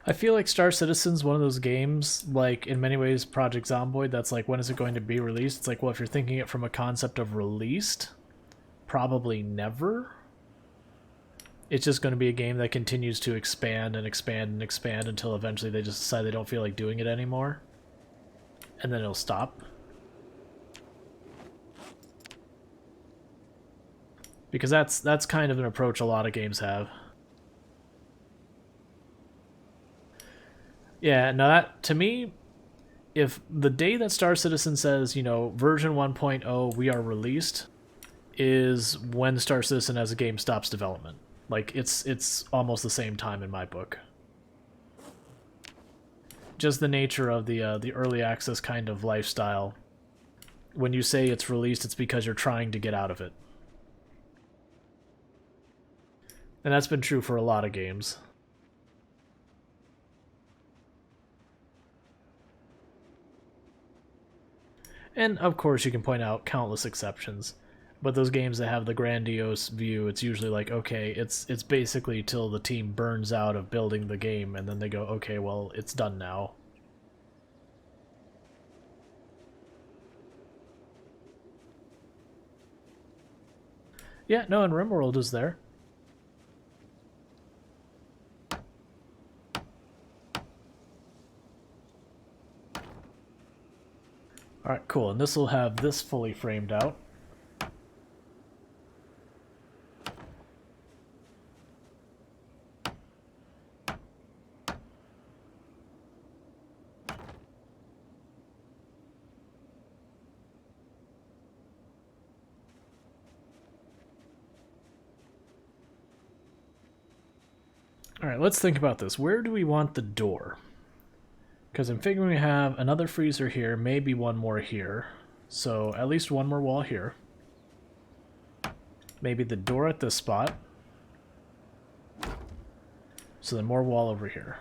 I feel like Star Citizen's one of those games, like, in many ways, Project Zomboid, that's like, when is it going to be released? It's like, well, if you're thinking it from a concept of released, probably never. It's just going to be a game that continues to expand and expand and expand until eventually they just decide they don't feel like doing it anymore. And then it'll stop. Because that's kind of an approach a lot of games have. Yeah, now that, to me, if the day that Star Citizen says, you know, version 1.0, we are released, is when Star Citizen as a game stops development. Like, it's almost the same time in my book. Just the nature of the early access kind of lifestyle. When you say it's released, it's because you're trying to get out of it. And that's been true for a lot of games. And, of course, you can point out countless exceptions. But those games that have the grandiose view, it's usually like, okay, it's basically till the team burns out of building the game, and then they go, okay, well, it's done now. Yeah, no, and RimWorld is there. Alright, cool, and this will have this fully framed out. Alright, let's think about this. Where do we want the door? Because I'm figuring we have another freezer here, maybe one more here. So at least one more wall here. Maybe the door at this spot. So then more wall over here.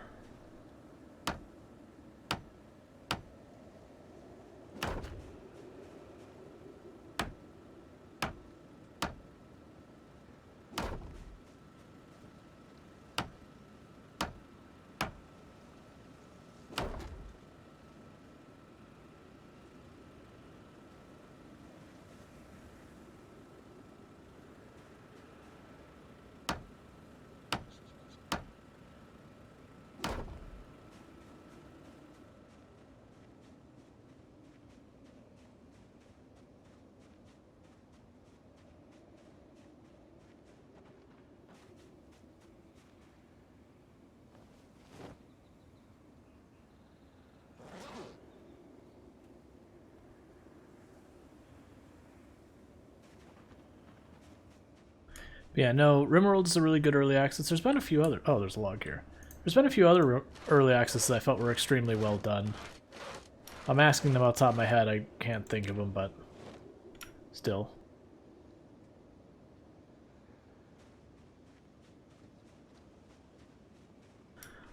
Yeah, no, Rimworld is a really good early access. There's been a few other... Oh, there's a log here. There's been a few other early accesses I felt were extremely well done. I'm asking them off the top of my head. I can't think of them, but still.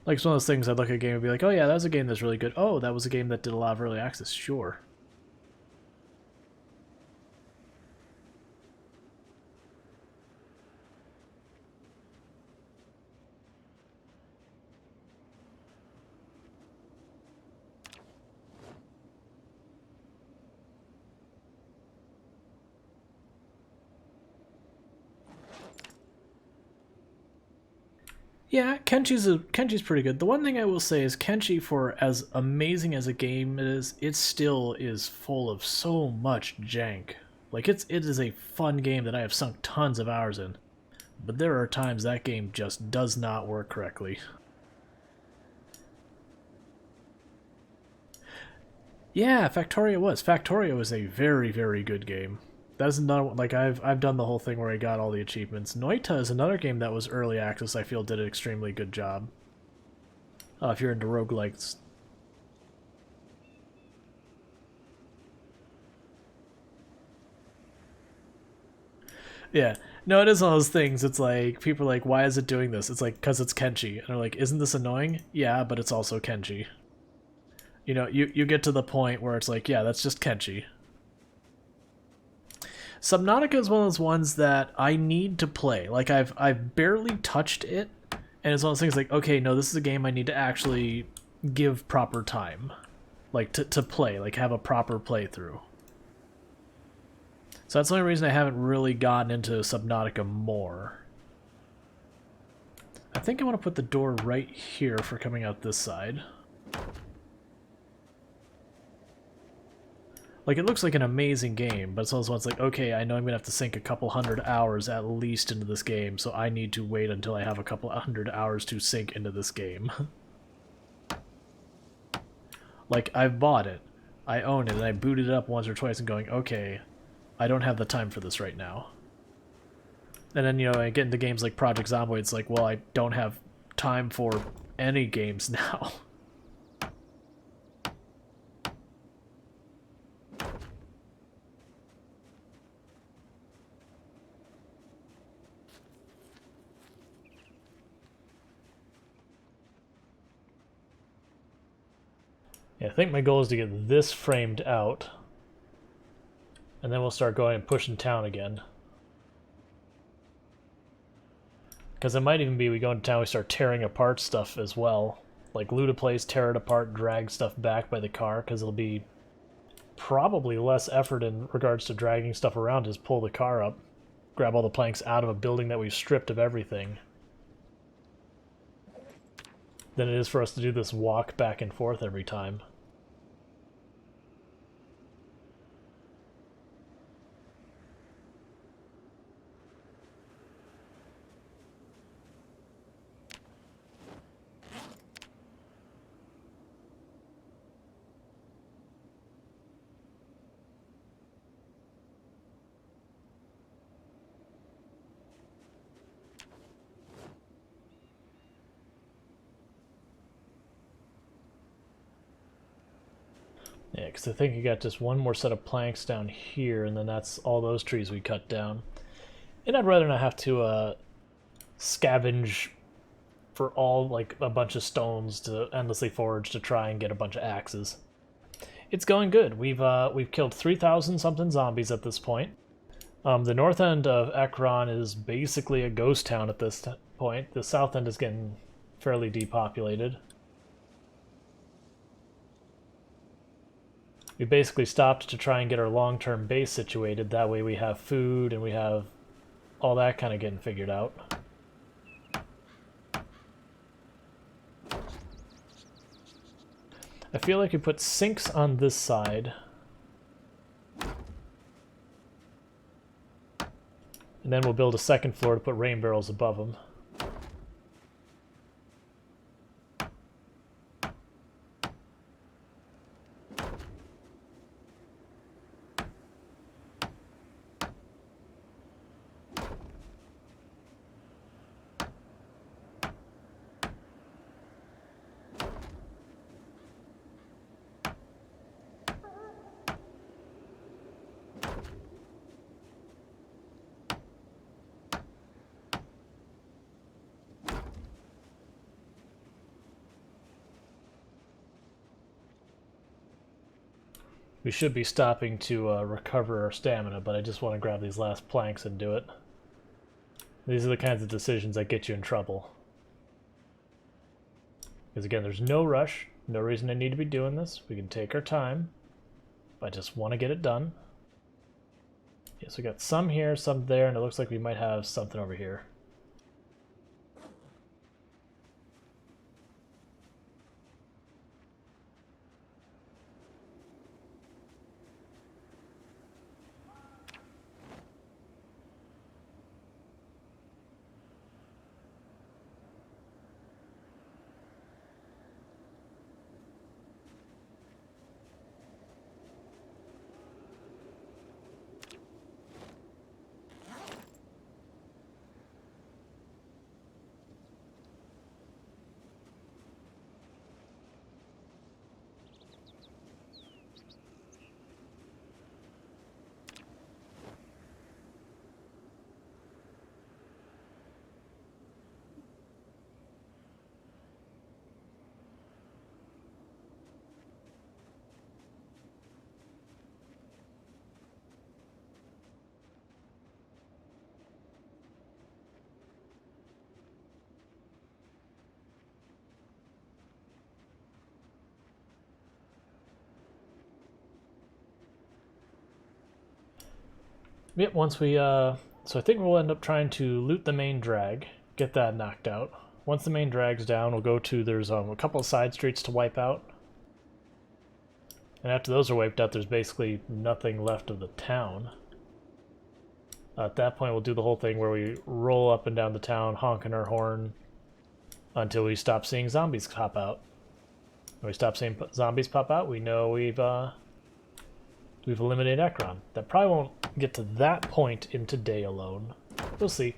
Like, it's one of those things I'd look at a game and be like, oh yeah, that was a game that's really good. Oh, that was a game that did a lot of early access. Sure. Yeah, Kenchi's pretty good. The one thing I will say is Kenchi, for as amazing as a game it still is full of so much jank. Like, it is a fun game that I have sunk tons of hours in, but there are times that game just does not work correctly. Yeah, Factorio was. Factorio is a very, very good game. That's not like I've done the whole thing where I got all the achievements. Noita is another game that was early access. I feel did an extremely good job. If you're into roguelikes. Yeah. No, it is one of those things. It's like, people are like, why is it doing this? It's like, because it's Kenchi. And they're like, isn't this annoying? Yeah, but it's also Kenchi. You know, you get to the point where it's like, yeah, that's just Kenchi. Subnautica is one of those ones that I need to play. Like, I've barely touched it, and it's one of those things like, okay, no, this is a game I need to actually give proper time. Like, to play, like, have a proper playthrough. So that's the only reason I haven't really gotten into Subnautica more. I think I want to put the door right here for coming out this side. Like, it looks like an amazing game, but it's also it's like, okay, I know I'm going to have to sink a couple hundred hours at least into this game, so I need to wait until I have a couple hundred hours to sink into this game. Like, I've bought it, I own it, and I booted it up once or twice and going, okay, I don't have the time for this right now. And then, you know, I get into games like Project Zomboid, it's like, well, I don't have time for any games now. Yeah, I think my goal is to get this framed out, and then we'll start going and pushing town again. Because it might even be we go into town, we start tearing apart stuff as well. Like, loot a place, tear it apart, drag stuff back by the car, because it'll be probably less effort in regards to dragging stuff around, just pull the car up, grab all the planks out of a building that we've stripped of everything, than it is for us to do this walk back and forth every time. because I think you got just one more set of planks down here, and then that's all those trees we cut down. And I'd rather not have to scavenge for all, like, a bunch of stones to endlessly forage to try and get a bunch of axes. It's going good. We've killed 3,000 something zombies at this point. The north end of Ekron is basically a ghost town at this point. The south end is getting fairly depopulated. We basically stopped to try and get our long-term base situated. That way we have food and we have all that kind of getting figured out. I feel like we put sinks on this side. And then we'll build a second floor to put rain barrels above them. We should be stopping to recover our stamina, but I just want to grab these last planks and do it. These are the kinds of decisions that get you in trouble. Because again, there's no rush, no reason I need to be doing this. We can take our time. I just want to get it done. Yes, we got some here, some there, and it looks like we might have something over here. Yep, once we, so I think we'll end up trying to loot the main drag, get that knocked out. Once the main drag's down, we'll go to, there's a couple of side streets to wipe out. And after those are wiped out, there's basically nothing left of the town. At that point, we'll do the whole thing where we roll up and down the town, honking our horn, until we stop seeing zombies pop out. When we stop seeing zombies pop out, we know we've eliminated Ekron. That probably won't get to that point in today alone. We'll see.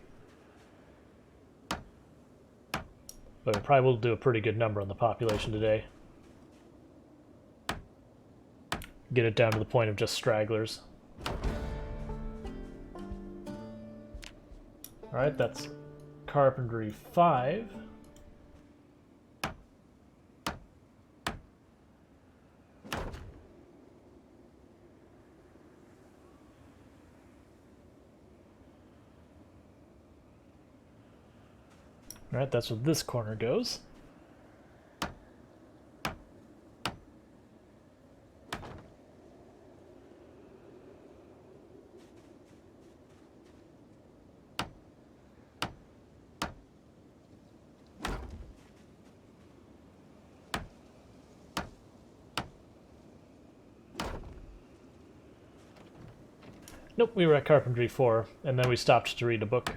But we probably will do a pretty good number on the population today. Get it down to the point of just stragglers. Alright, that's Carpentry 5. Alright, that's where this corner goes. Nope, we were at Carpentry 4, and then we stopped to read a book.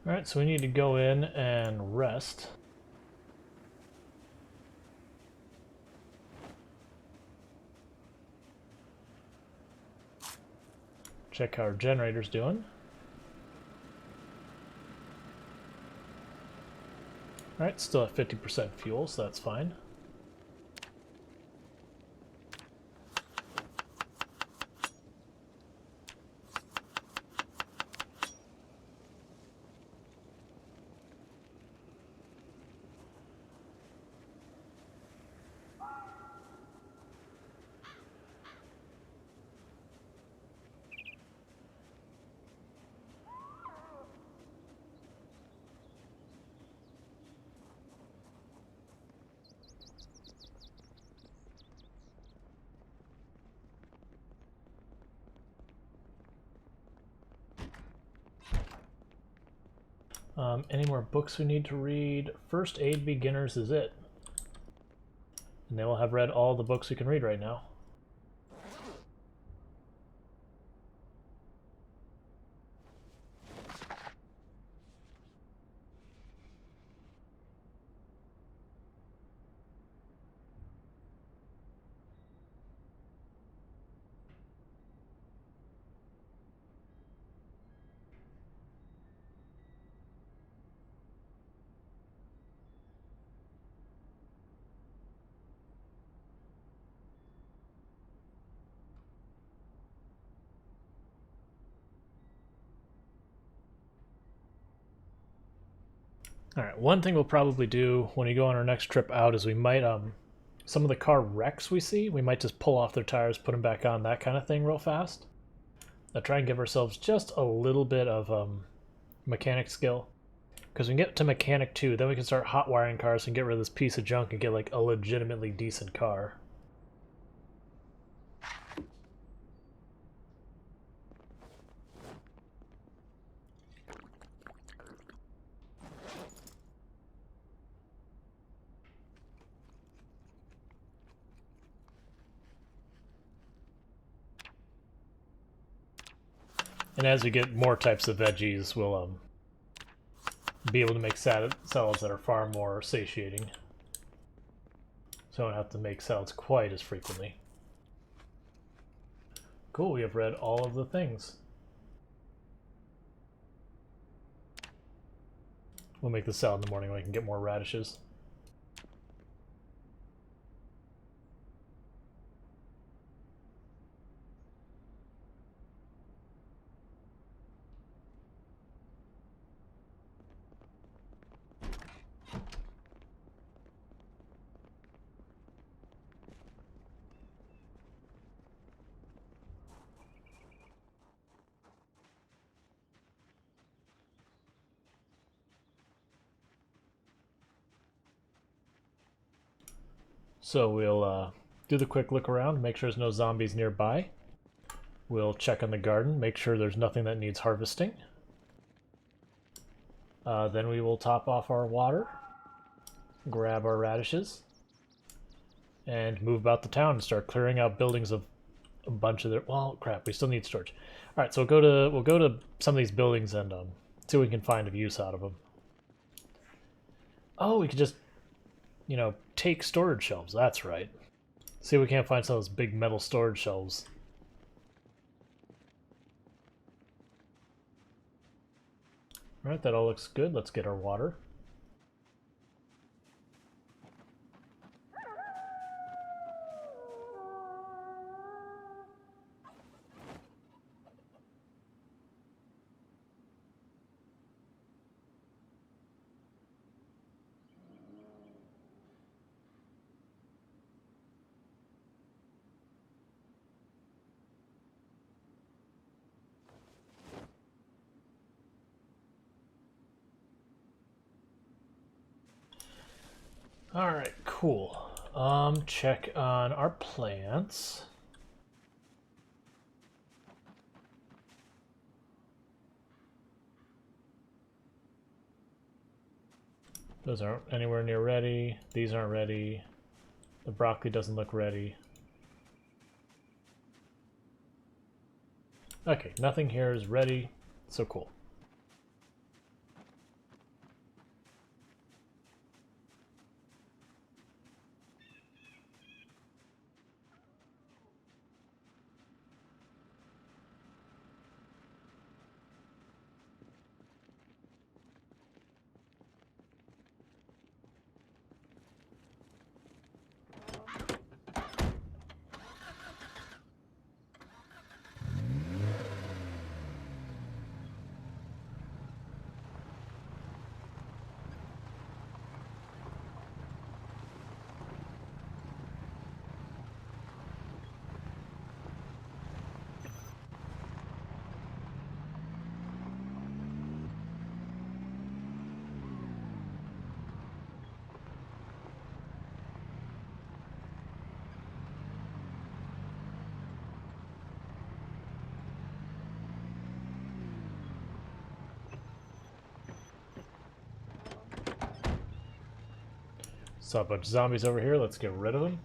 Alright, so we need to go in and rest. Check how our generator's doing. Alright, still at 50% fuel, so that's fine. Any more books we need to read? First Aid Beginners is it. And they will have read all the books we can read right now. Alright, one thing we'll probably do when we go on our next trip out is we might, some of the car wrecks we see, we might just pull off their tires, put them back on, that kind of thing real fast. Now try and give ourselves just a little bit of mechanic skill. Because we can get to mechanic 2, then we can start hot wiring cars and get rid of this piece of junk and get like a legitimately decent car. And as we get more types of veggies, we'll be able to make salads that are far more satiating. So I don't have to make salads quite as frequently. Cool, we have read all of the things. We'll make the salad in the morning when we can get more radishes. So we'll do the quick look around, make sure there's no zombies nearby. We'll check on the garden, make sure there's nothing that needs harvesting. Then we will top off our water, grab our radishes, and move about the town and start clearing out buildings of a bunch of their... Well, crap, we still need storage. All right, so we'll go to some of these buildings and see what we can find of use out of them. Oh, we could just, you know, take storage shelves. That's right. See if we can't find some of those big metal storage shelves. All right, that all looks good. Let's get our water. All right, cool. Check on our plants. Those aren't anywhere near ready. These aren't ready. The broccoli doesn't look ready. Okay, nothing here is ready, so cool. Saw a bunch of zombies over here. Let's get rid of them.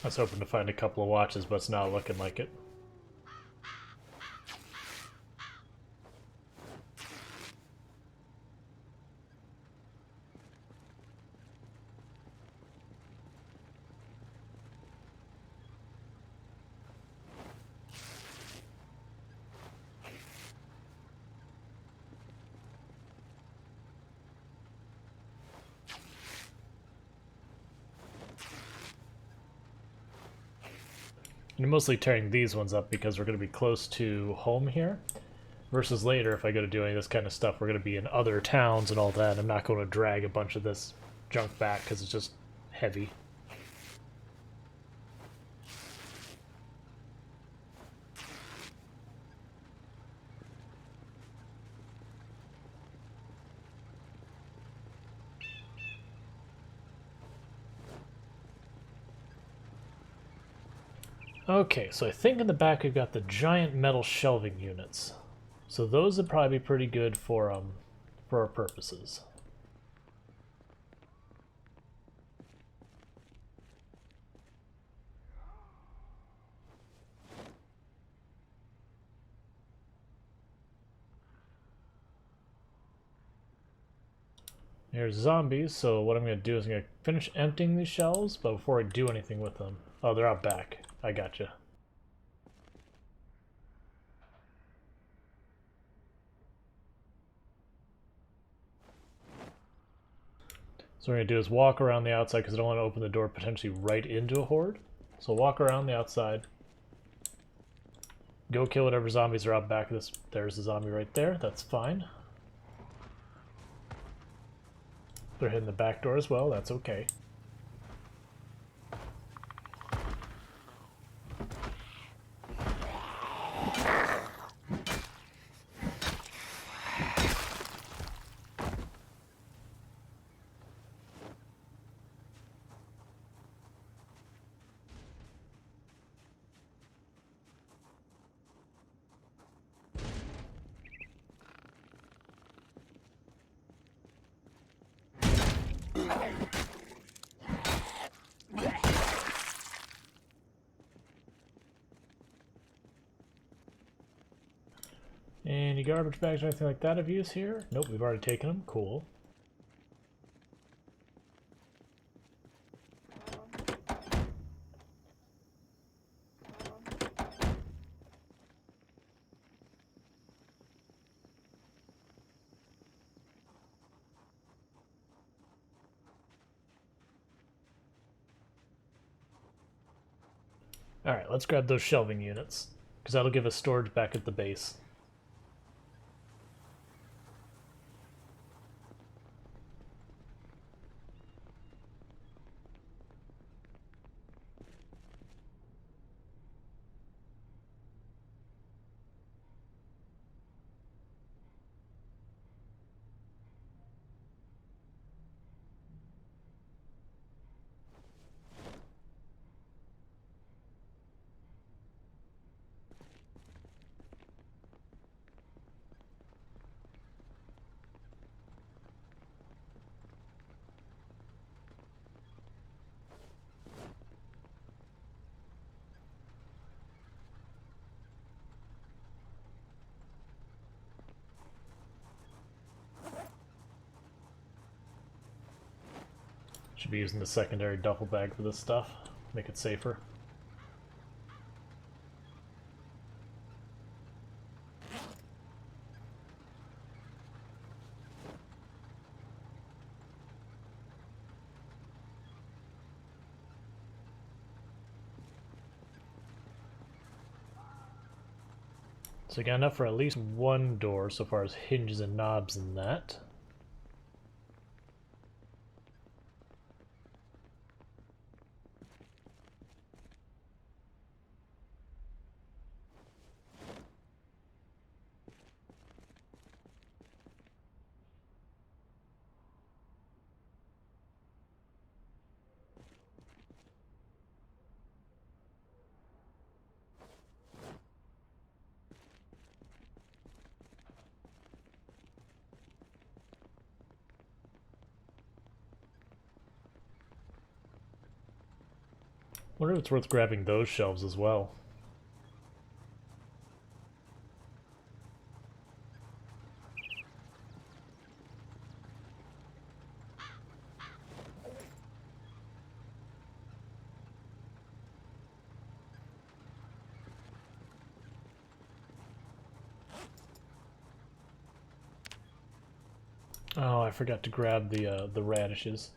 I was hoping to find a couple of watches, but it's not looking like it. I'm mostly tearing these ones up because we're going to be close to home here. Versus later, if I go to do any of this kind of stuff, we're going to be in other towns and all that. I'm not going to drag a bunch of this junk back because it's just heavy. Okay, so I think in the back we've got the giant metal shelving units. So those would probably be pretty good for our purposes. Here's zombies, so what I'm going to do is I'm going to finish emptying these shelves, but before I do anything with them... Oh, they're out back. I gotcha. So what we're going to do is walk around the outside because I don't want to open the door potentially right into a horde. So walk around the outside. Go kill whatever zombies are out back of this. There's a zombie right there. That's fine. They're hitting the back door as well. That's okay. Any garbage bags or anything like that of use here? Nope, we've already taken them. Cool. Alright, let's grab those shelving units, because that'll give us storage back at the base. Should be using the secondary duffel bag for this stuff. Make it safer. So we got enough for at least one door so far as hinges and knobs and that. Wonder if it's worth grabbing those shelves as well. Oh, I forgot to grab the radishes.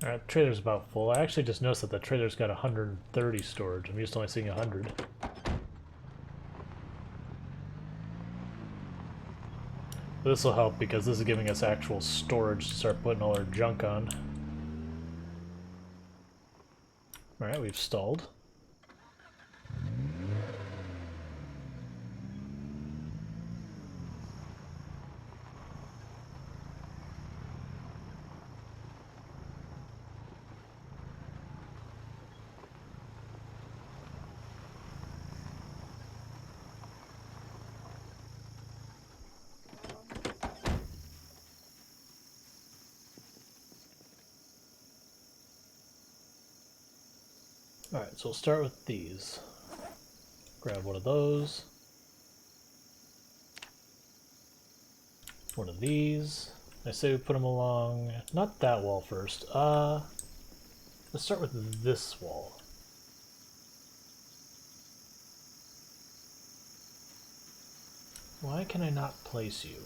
Alright, trailer's about full. I actually just noticed that the trailer's got 130 storage. I'm used to only seeing 100. This will help because this is giving us actual storage to start putting all our junk on. Alright, we've stalled. Alright, so we'll start with these. Grab one of those. One of these. I say we put them along, not that wall first. Let's start with this wall. Why can I not place you?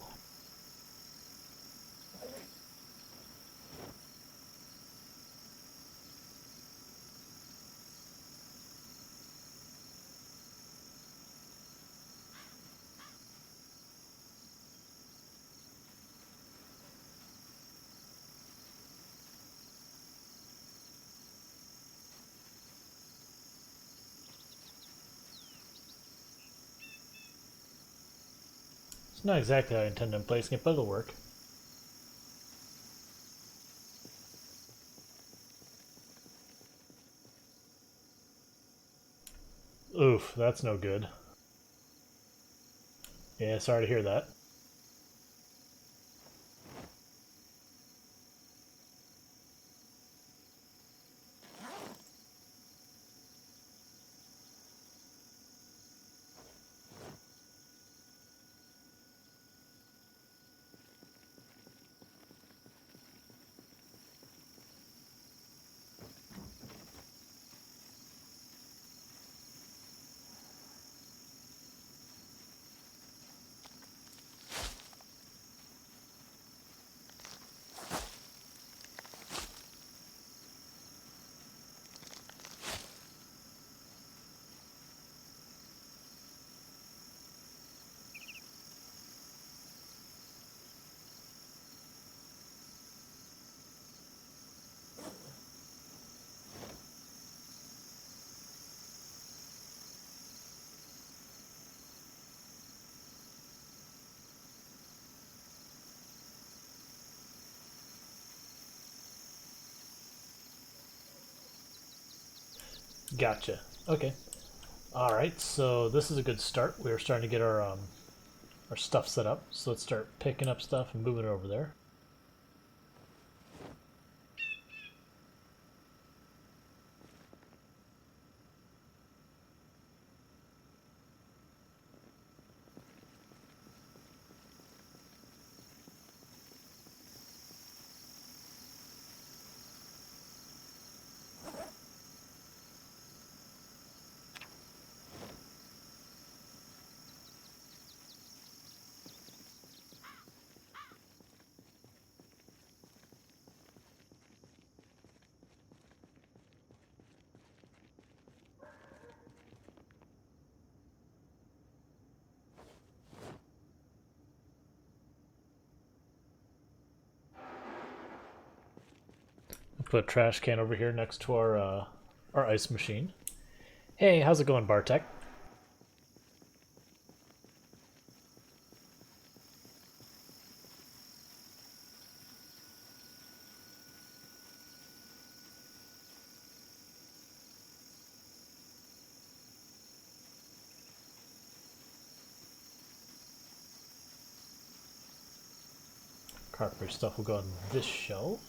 Not exactly how I intend on placing it, but it'll work. Oof, that's no good. Yeah, sorry to hear that. Gotcha. Okay. All right. So this is a good start. We're starting to get our stuff set up. So let's start picking up stuff and moving it over there. Put a trash can over here next to our ice machine. Hey, how's it going, Bartek? Carpentry stuff will go on this shelf.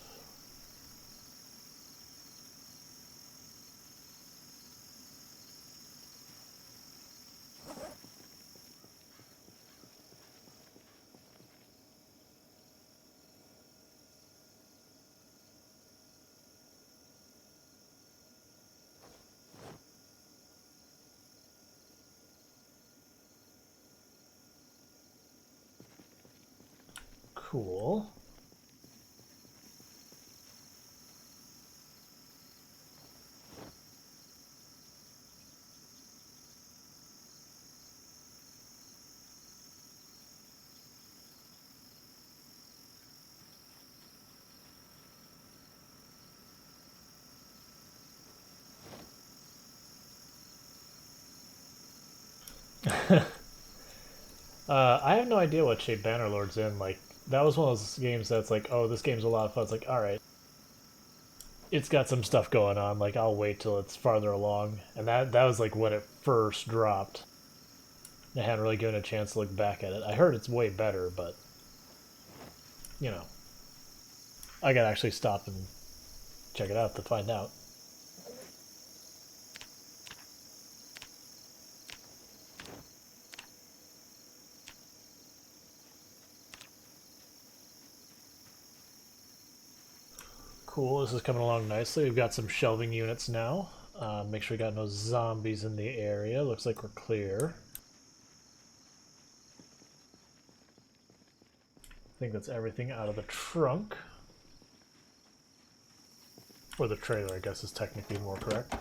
Cool. I have no idea what shape Bannerlord's in. Like, that was one of those games that's like, oh, this game's a lot of fun. It's like, alright, it's got some stuff going on. Like, I'll wait till it's farther along. And that was like when it first dropped. I hadn't really given a chance to look back at it. I heard it's way better, but, you know, I gotta actually stop and check it out to find out. Cool, this is coming along nicely. We've got some shelving units now. Make sure we got no zombies in the area. Looks like we're clear. I think that's everything out of the trunk. Or the trailer, I guess, is technically more correct.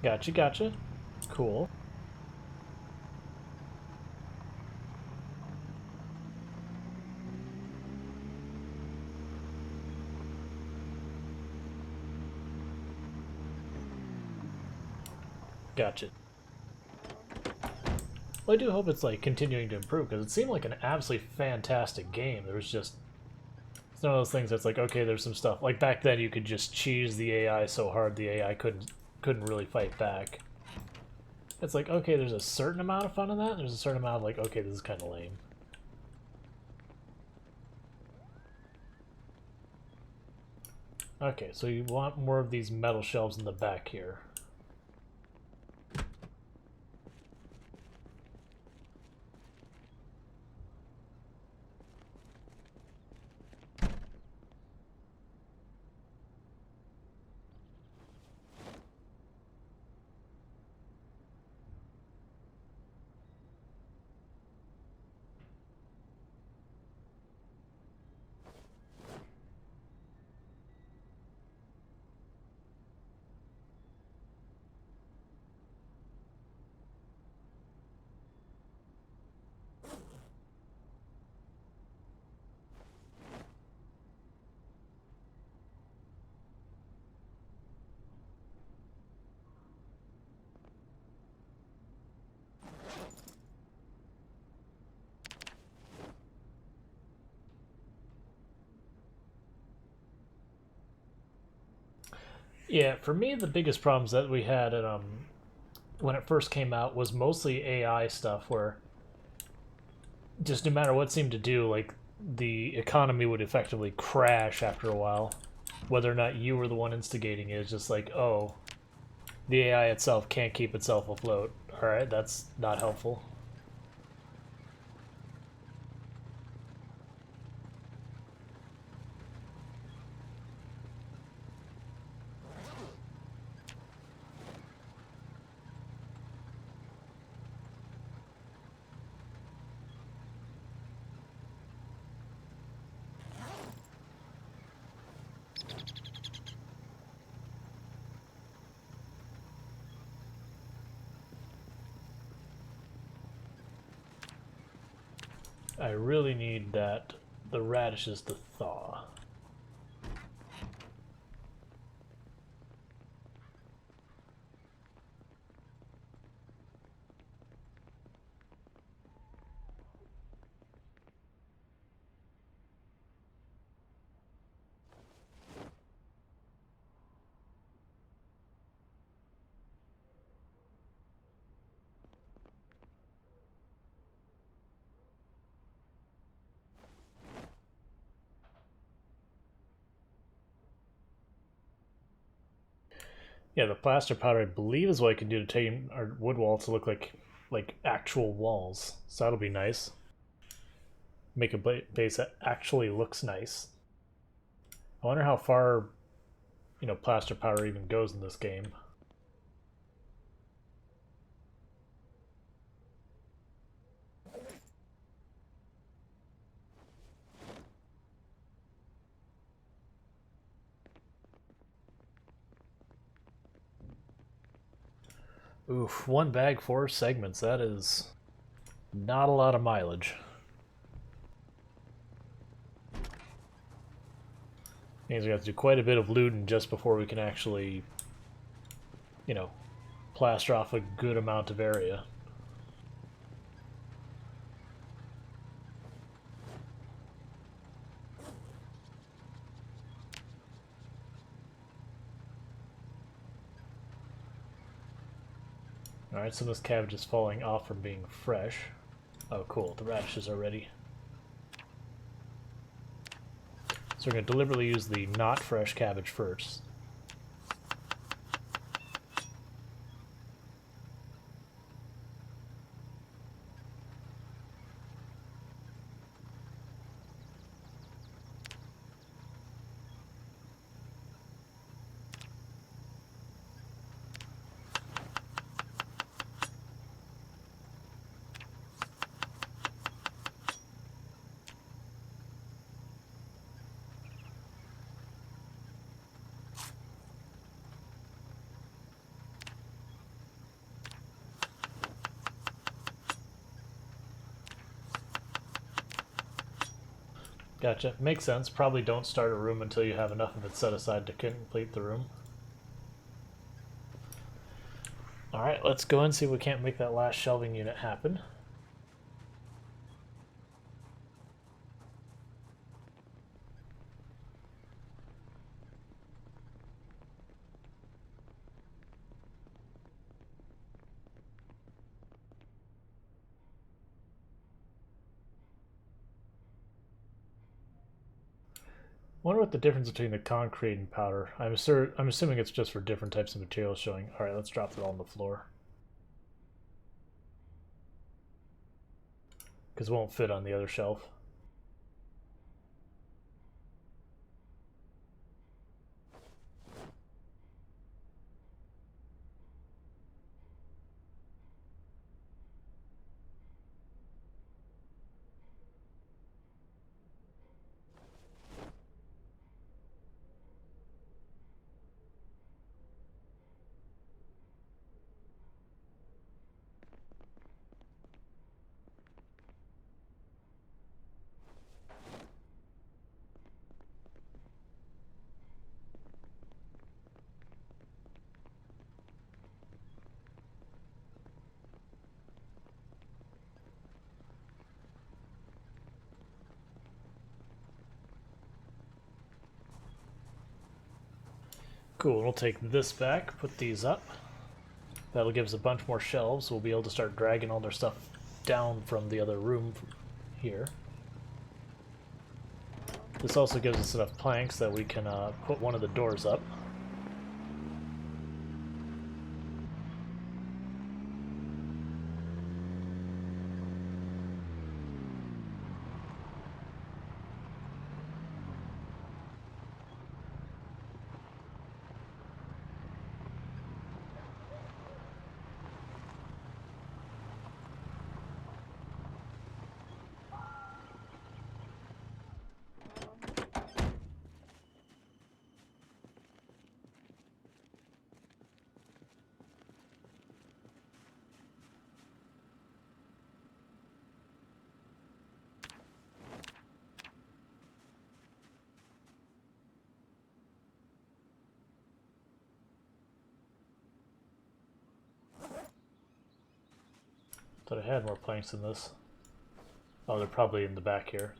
Gotcha, gotcha. Cool. Gotcha. Well, I do hope it's like continuing to improve because it seemed like an absolutely fantastic game. There was just it's one of those things that's like, okay, there's some stuff like back then you could just cheese the AI so hard the AI couldn't really fight back. It's like, okay, there's a certain amount of fun in that. And there's a certain amount of like, okay, this is kind of lame. Okay, so you want more of these metal shelves in the back here. Yeah, for me, the biggest problems that we had at when it first came out was mostly AI stuff, where just no matter what seemed to do, like the economy would effectively crash after a while. Whether or not you were the one instigating it, it's just like, oh, the AI itself can't keep itself afloat. All right, that's not helpful. I really need the radishes to thaw. Yeah, the plaster powder, I believe, is what I can do to take our wood walls to look like actual walls. So that'll be nice. Make a base that actually looks nice. I wonder how far, plaster powder even goes in this game. Oof, one bag, 4 segments. That is not a lot of mileage. Means we have to do quite a bit of looting just before we can actually, you know, plaster off a good amount of area. Alright, some of this cabbage is falling off from being fresh. Oh, cool. The radishes are ready. So we're going to deliberately use the not fresh cabbage first. Gotcha. Makes sense. Probably don't start a room until you have enough of it set aside to complete the room. Alright, let's go and see if we can't make that last shelving unit happen. Wonder what the difference between the concrete and powder. I'm assuming it's just for different types of materials showing. All right, let's drop it all on the floor because it won't fit on the other shelf. Cool, we'll take this back, put these up. That'll give us a bunch more shelves. We'll be able to start dragging all their stuff down from the other room here. This also gives us enough planks that we can put one of the doors up. Thought I had more planks than this. Oh, they're probably in the back here.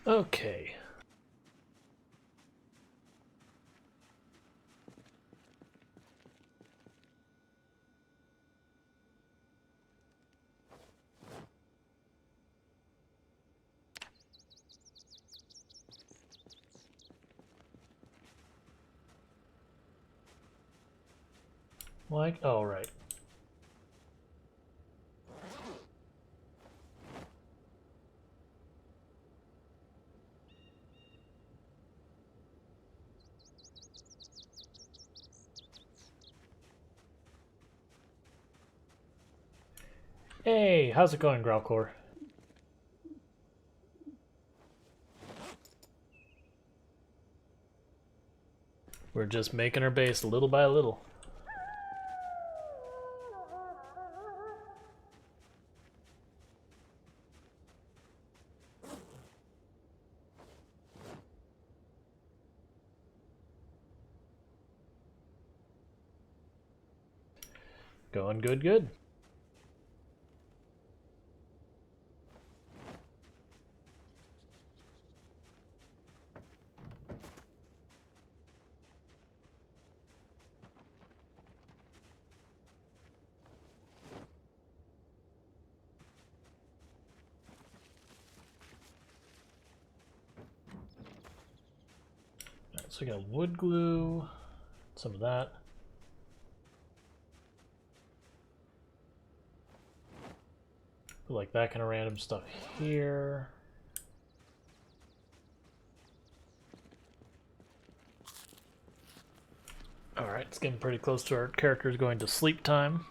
Okay. Like, oh, right. Hey, how's it going, Growlcore? We're just making our base little by little. Going good, good. So we got wood glue, some of that. Put like that kind of random stuff here. Alright, it's getting pretty close to our characters going to sleep time.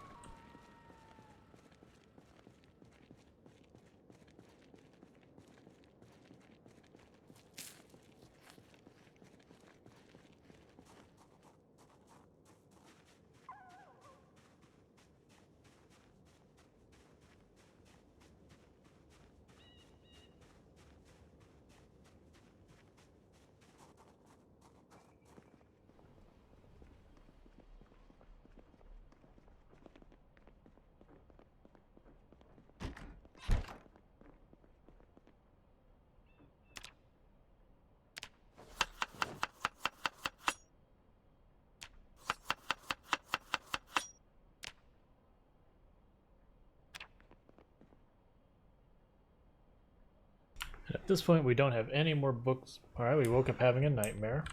At this point, we don't have any more books. Alright, we woke up having a nightmare.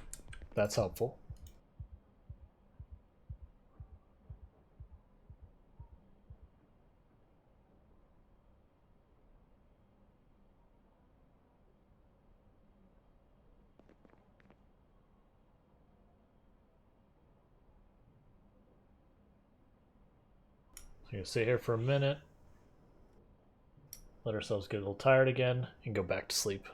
That's helpful. So you stay here for a minute, let ourselves get a little tired again, and go back to sleep.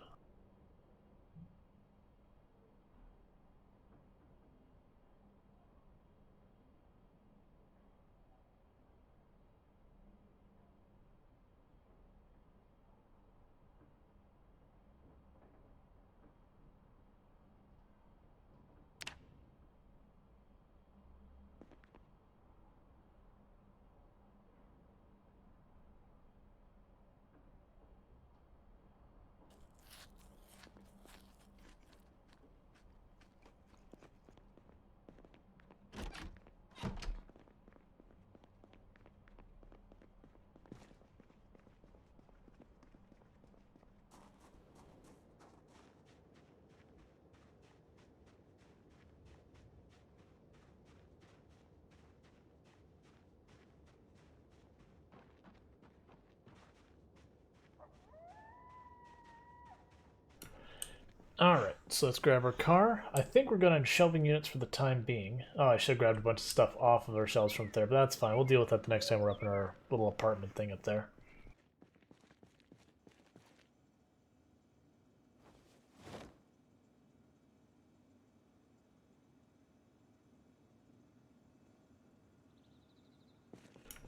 Alright, so let's grab our car. I think we're good on shelving units for the time being. Oh, I should have grabbed a bunch of stuff off of our shelves from there, but that's fine. We'll deal with that the next time we're up in our little apartment thing up there.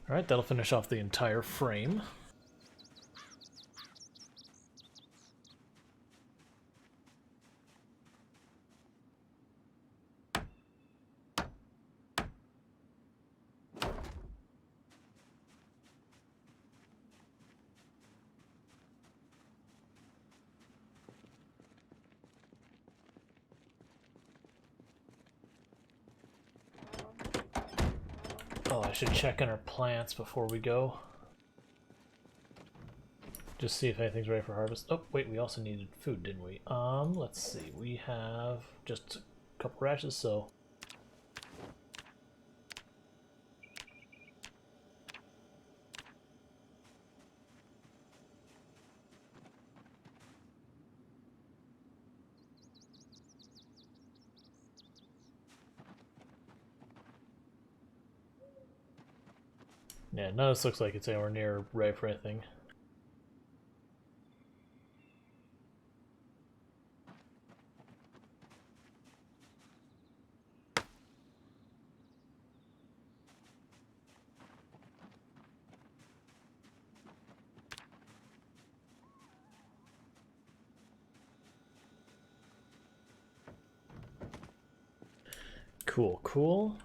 Alright, that'll finish off the entire frame. Oh, I should check on our plants before we go. Just see if anything's ready for harvest. Oh, wait, we also needed food, didn't we? Let's see. We have just a couple rashes, so... Yeah, none of this looks like it's anywhere near right for anything. Cool, cool.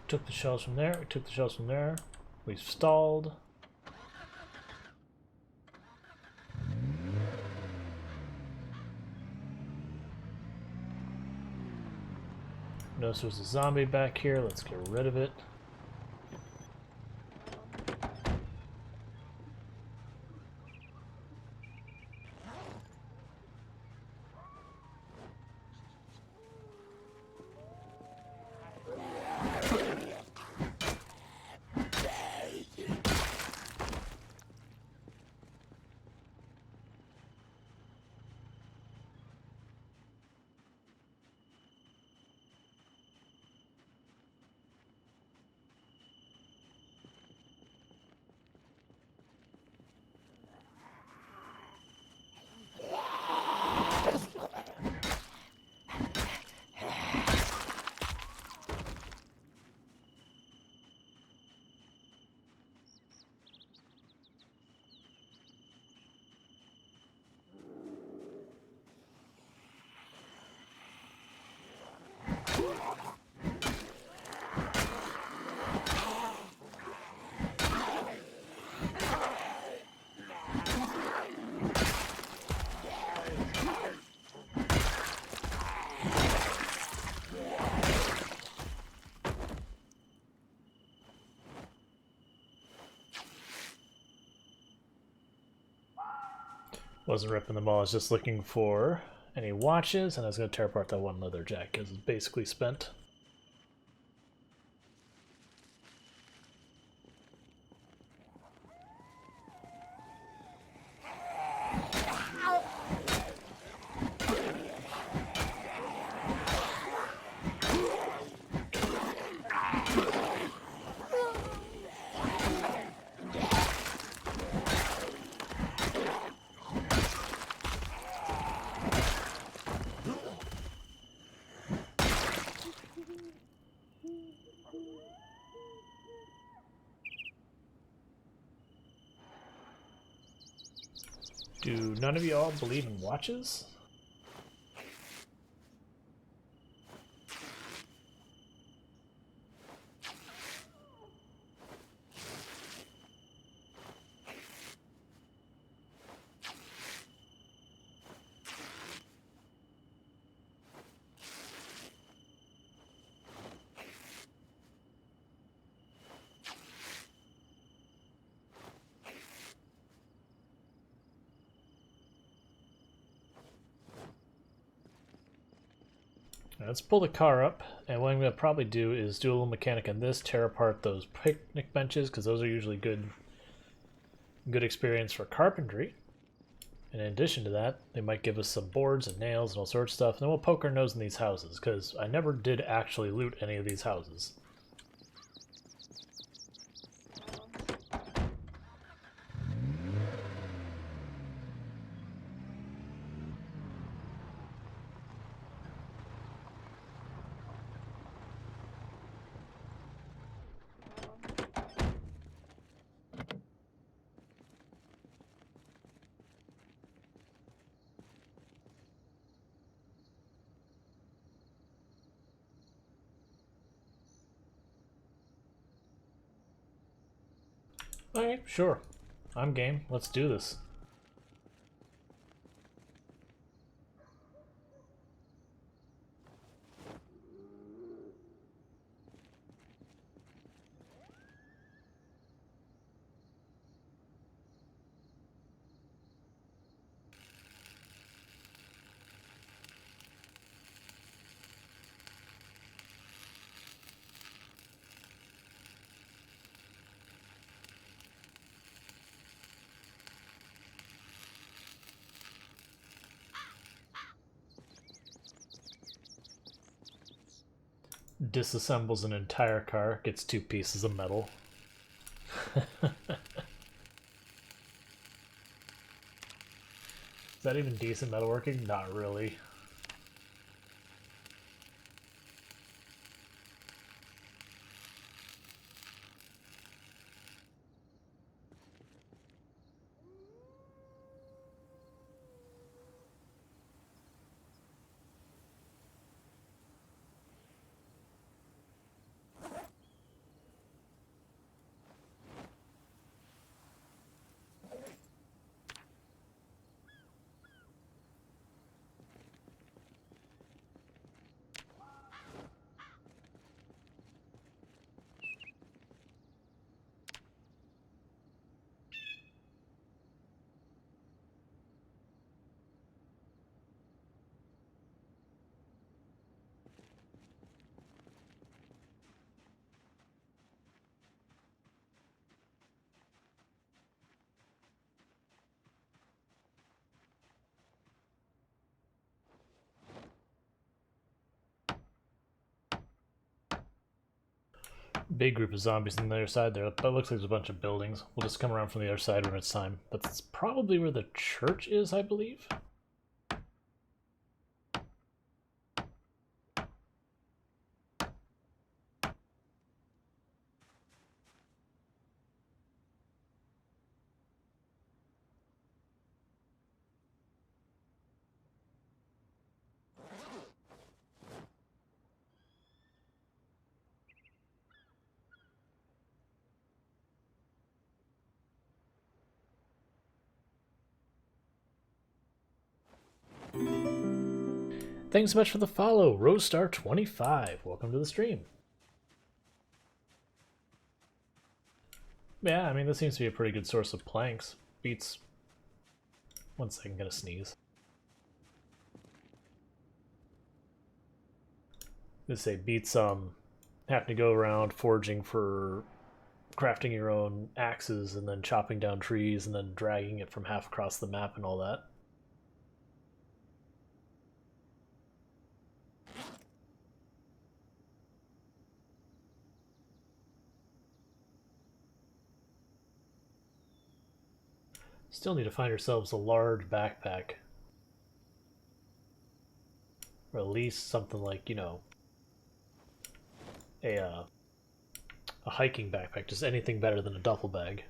Took the shells from there, we took the shells from there. We've stalled. Notice there's a zombie back here, let's get rid of it. Wasn't ripping them all, I was just looking for any watches, and I was going to tear apart that one leather jacket because it's basically spent. Do none of you all believe in watches? Let's pull the car up, and what I'm going to probably do is do a little mechanic on this, tear apart those picnic benches, because those are usually good experience for carpentry. And in addition to that, they might give us some boards and nails and all sorts of stuff, and then we'll poke our nose in these houses, because I never did actually loot any of these houses. Okay, sure. I'm game. Let's do this. disassembles an entire car, gets 2 pieces of metal. Is that even decent metalworking? Not really. Big group of zombies on the other side there, but it looks like there's a bunch of buildings. We'll just come around from the other side when it's time. That's probably where the church is, I believe. Thanks so much for the follow, Rosestar25. Welcome to the stream. Yeah, I mean, this seems to be a pretty good source of planks. Beats... One second, gonna sneeze. Beats having to go around foraging for crafting your own axes and then chopping down trees and then dragging it from half across the map and all that. Still need to find ourselves a large backpack. Or at least something like, you know, a hiking backpack. Just anything better than a duffel bag.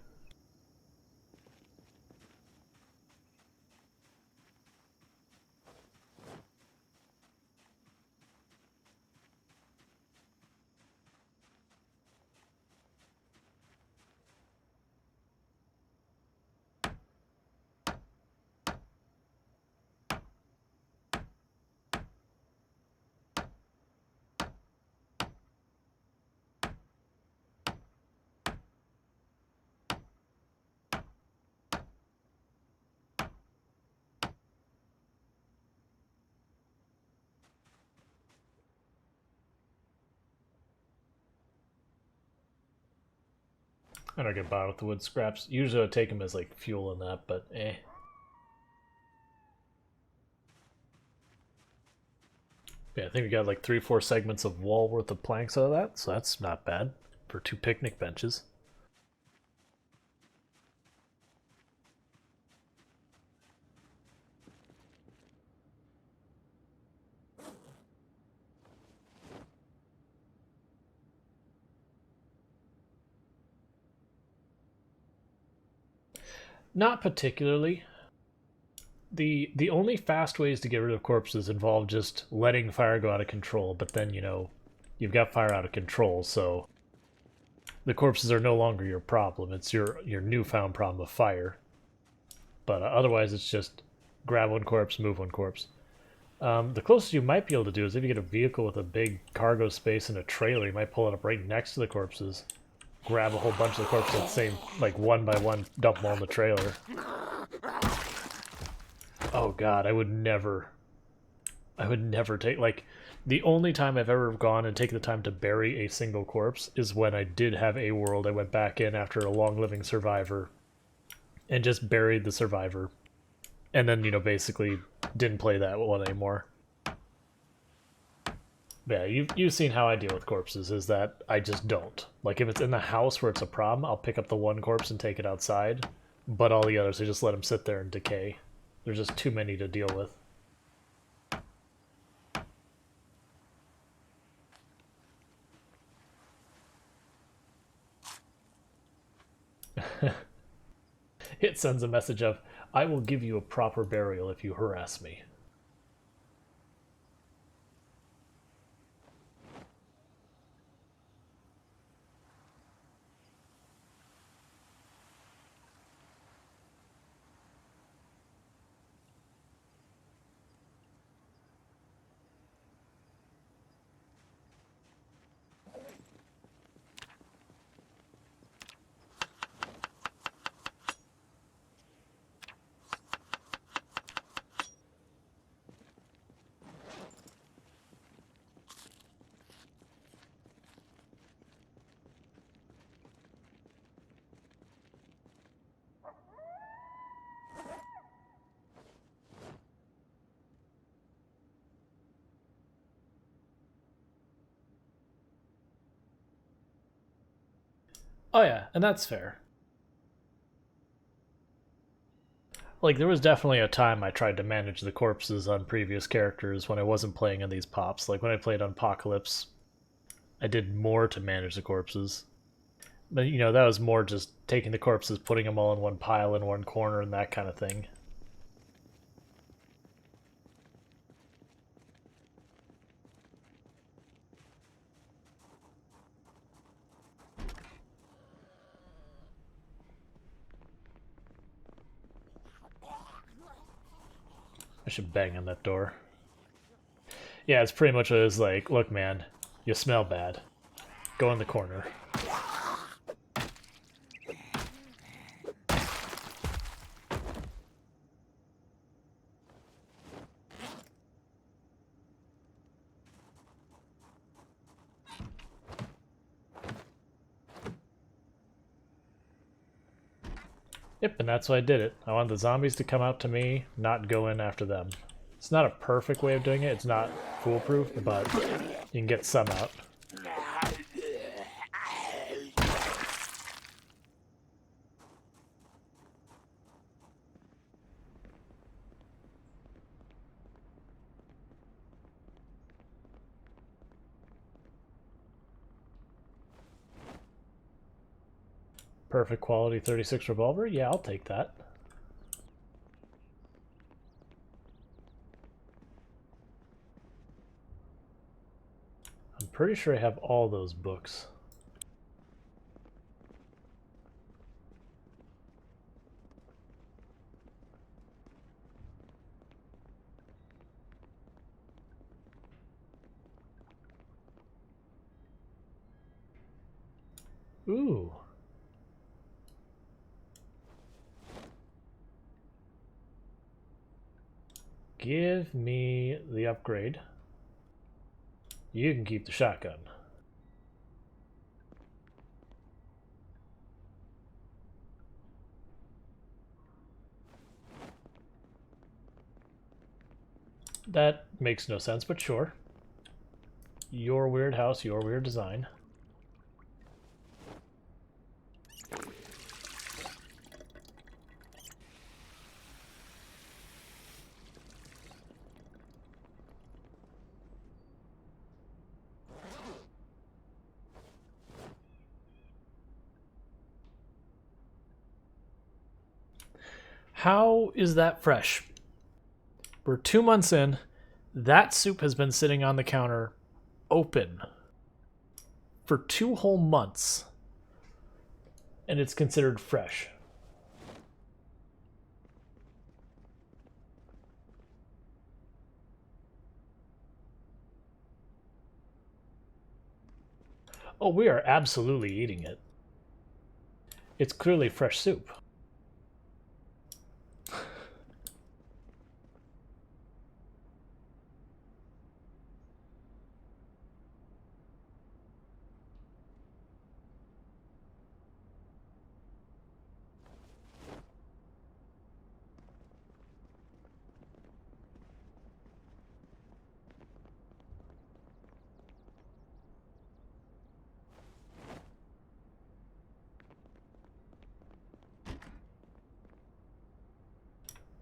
I don't get by with the wood scraps. Usually I take them as like fuel and that, but eh. Yeah, I think we got like 3-4 segments of wall worth of planks out of that, so that's not bad for 2 picnic benches. Not particularly. The only fast ways to get rid of corpses involve just letting fire go out of control, but then, you know, you've got fire out of control, so the corpses are no longer your problem. It's your newfound problem of fire. But otherwise, it's just grab one corpse, move one corpse. The closest you might be able to do is if you get a vehicle with a big cargo space and a trailer, you might pull it up right next to the corpses, grab a whole bunch of the corpses at the same, like one by one, dump them all in the trailer. Oh god, I would never take, like, the only time I've ever gone and taken the time to bury a single corpse is when I did have a world. I went back in after a long-living survivor and just buried the survivor. And then, you know, basically didn't play that one anymore. Yeah, you've seen how I deal with corpses. Is that I just don't. Like if it's in the house where it's a problem, I'll pick up the one corpse and take it outside. But all the others, I just let them sit there and decay. There's just too many to deal with. It sends a message of, "I will give you a proper burial if you harass me." Oh yeah, and that's fair. Like there was definitely a time I tried to manage the corpses on previous characters when I wasn't playing on these pops. Like when I played on Apocalypse, I did more to manage the corpses. But that was more just taking the corpses, putting them all in one pile in one corner, and that kind of thing. I should bang on that door. Yeah, it's pretty much what it was like. Look, man, you smell bad. Go in the corner. Yep, and that's why I did it. I wanted the zombies to come out to me, not go in after them. It's not a perfect way of doing it. It's not foolproof, but you can get some out. Perfect quality 36 revolver? Yeah, I'll take that. I'm pretty sure I have all those books. Ooh. Give me the upgrade. You can keep the shotgun. That makes no sense, but sure. Your weird house, your weird design. How is that fresh? We're 2 months in. That soup has been sitting on the counter open for 2 whole months, and it's considered fresh. Oh, we are absolutely eating it. It's clearly fresh soup.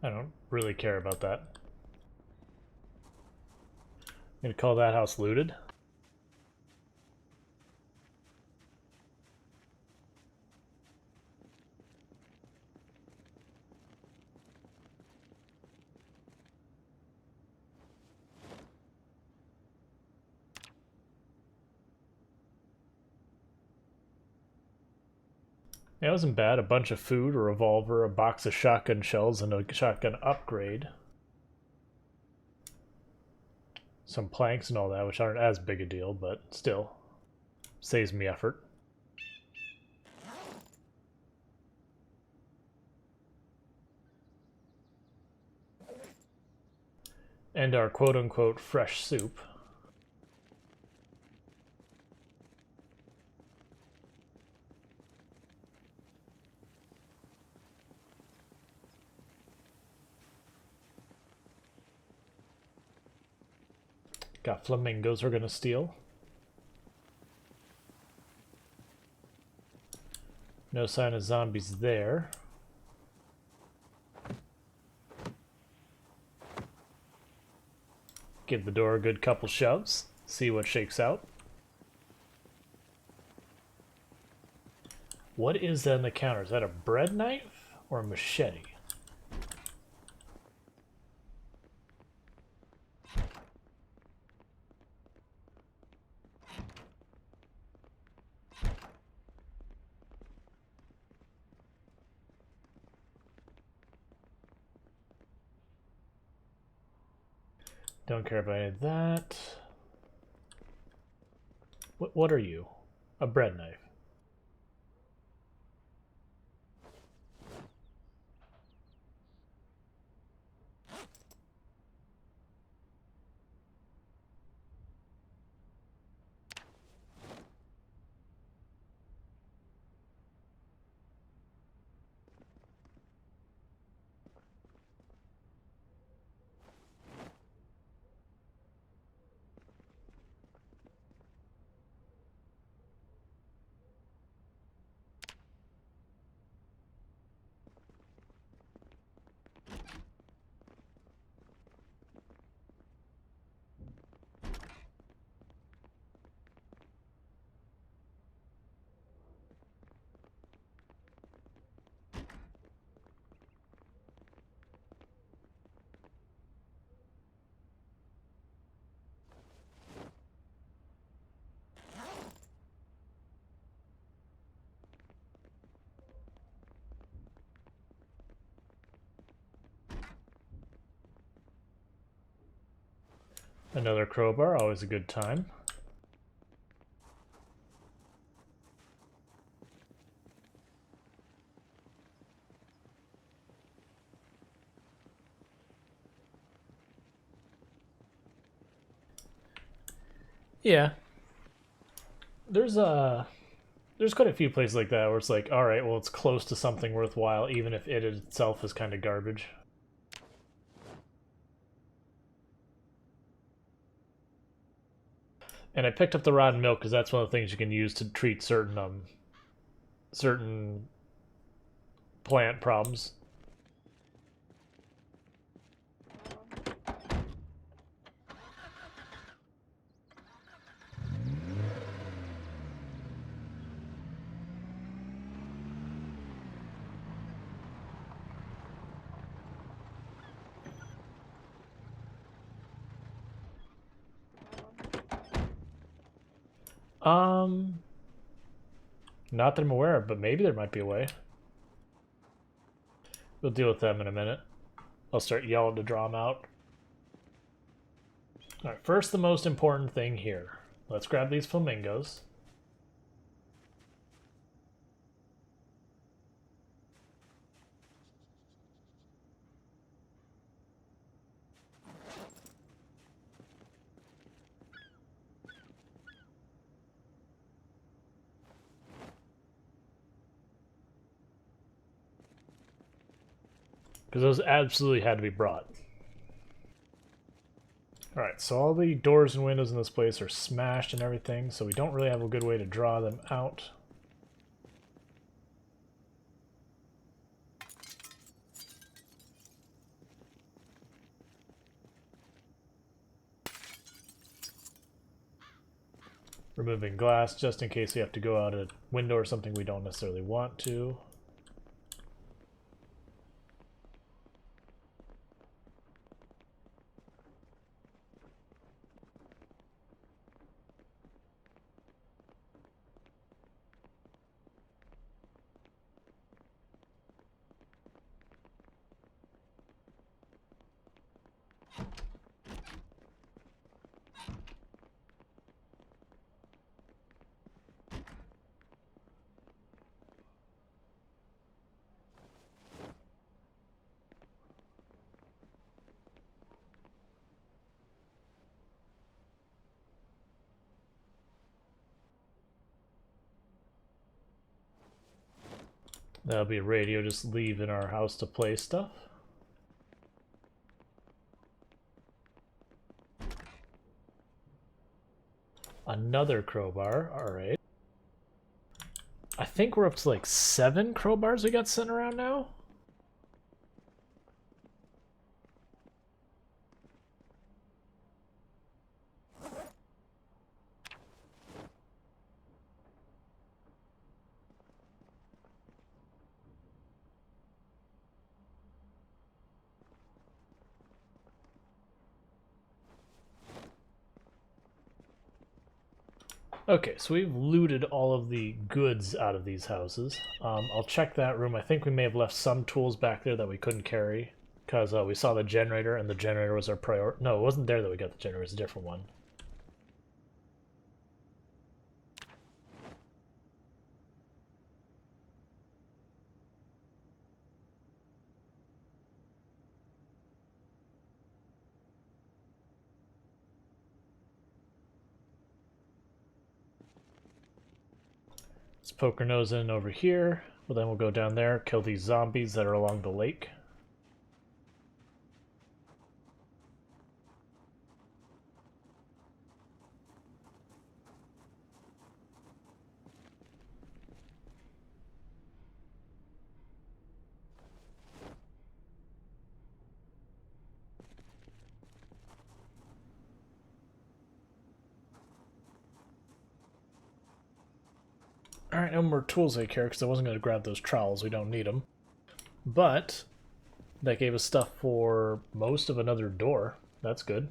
I don't really care about that. I'm gonna call that house looted. Yeah, it wasn't bad. A bunch of food, a revolver, a box of shotgun shells, and a shotgun upgrade. Some planks and all that, which aren't as big a deal, but still saves me effort. And our quote-unquote fresh soup. Got flamingos we're gonna steal. No sign of zombies there. Give the door a good couple shoves. See what shakes out. What is that on the counter? Is that a bread knife or a machete? Don't care about any of that. What are you? A bread knife. Another crowbar, always a good time. Yeah. There's quite a few places like that where it's like, alright, well it's close to something worthwhile even if it itself is kind of garbage. And I picked up the rotten milk because that's one of the things you can use to treat certain plant problems. Not that I'm aware of, but maybe there might be a way. We'll deal with them in a minute. I'll start yelling to draw them out. Alright, first the most important thing here. Let's grab these flamingos. Because those absolutely had to be brought. Alright, so all the doors and windows in this place are smashed and everything, so we don't really have a good way to draw them out. Removing glass just in case we have to go out a window or something we don't necessarily want to. That'll be a radio, just leave in our house to play stuff. Another crowbar, alright. I think we're up to like 7 crowbars we got sent around now. Okay, so we've looted all of the goods out of these houses. I'll check that room. I think we may have left some tools back there that we couldn't carry because we saw the generator, and the generator was our priority. No, it wasn't there that we got the generator. It was a different one. Let's poke our nose in over here. Well, then we'll go down there, kill these zombies that are along the lake. Alright, no more tools I care because I wasn't going to grab those trowels. We don't need them. But that gave us stuff for most of another door. That's good.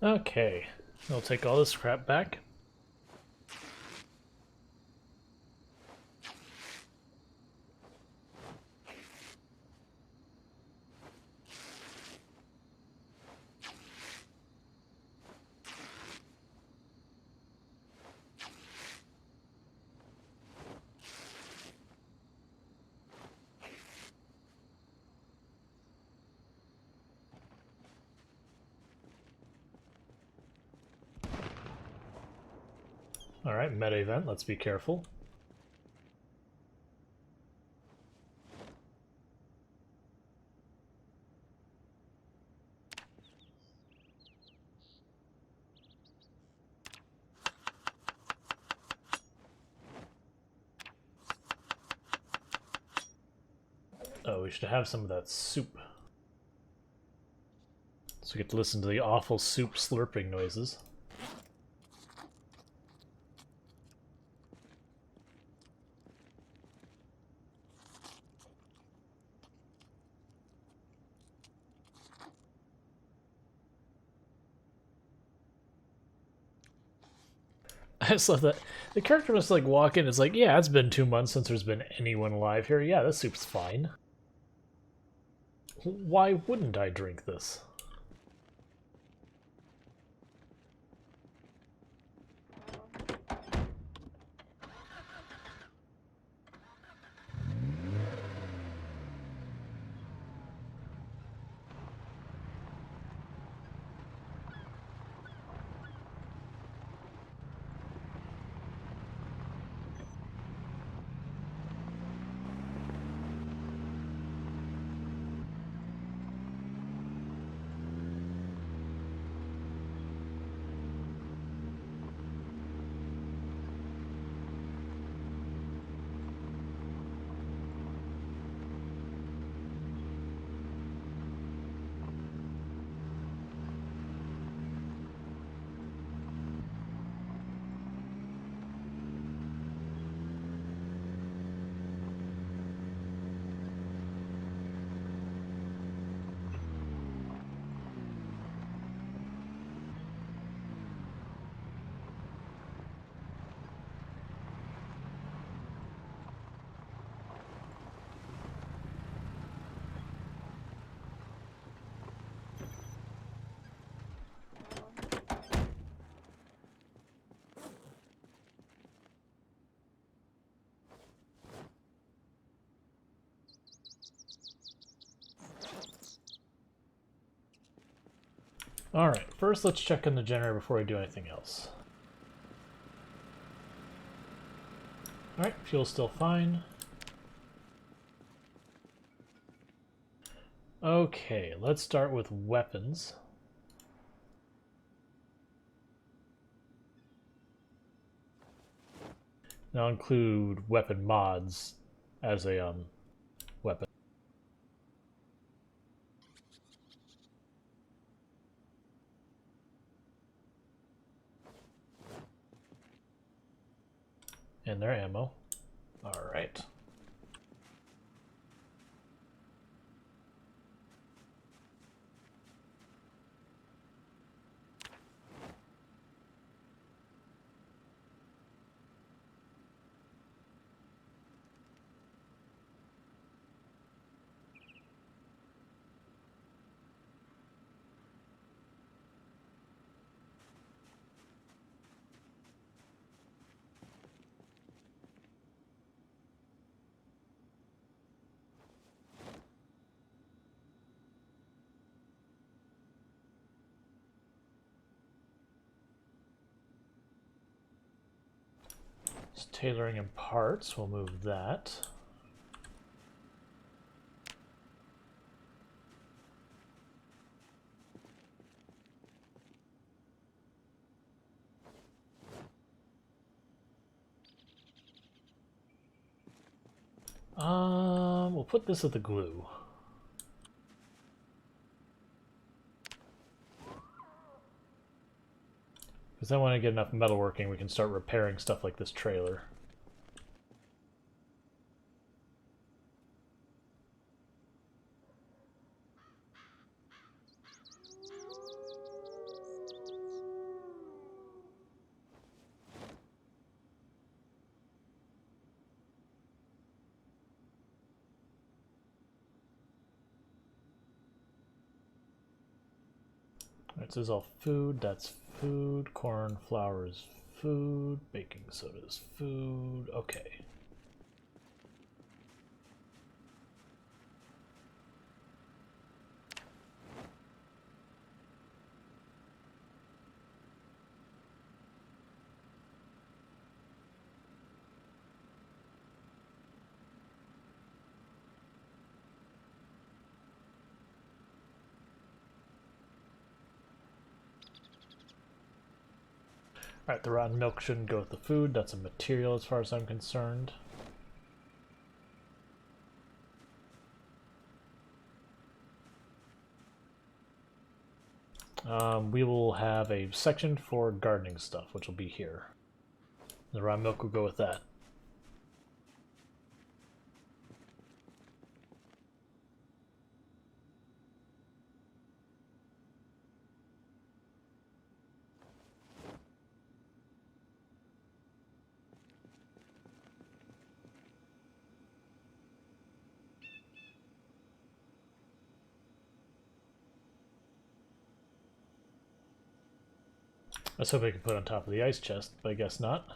Okay, I'll take all this crap back. Alright, meta event, let's be careful. We should have some of that soup. So we get to listen to the awful soup slurping noises. I just love that. The character must like walk in, it's like, yeah, it's been 2 months since there's been anyone alive here. Yeah, this soup's fine. Why wouldn't I drink this? Alright, first let's check in the generator before we do anything else. Alright, fuel's still fine. Okay, let's start with weapons. Now include weapon mods as a weapon. And their ammo. Alright. It's tailoring and parts, we'll move that. We'll put this at the glue. Because then when I get enough metalworking, we can start repairing stuff like this trailer. Alright, so this is all food, that's food, corn, flour is food, baking soda is food, okay. Alright, the rotten milk shouldn't go with the food. That's a material as far as I'm concerned. We will have a section for gardening stuff, which will be here. The raw milk will go with that. I was hoping I could put it on top of the ice chest, but I guess not.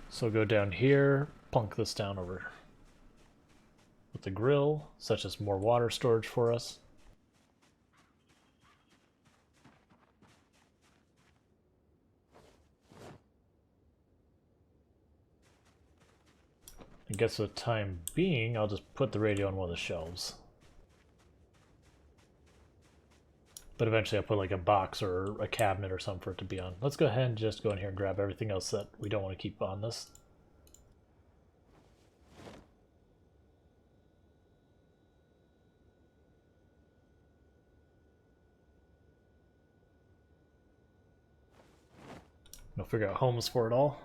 So go down here, plunk this down over with the grill, such as more water storage for us. I guess for the time being, I'll just put the radio on one of the shelves. But eventually I'll put like a box or a cabinet or something for it to be on. Let's go ahead and just go in here and grab everything else that we don't want to keep on this. We'll figure out homes for it all.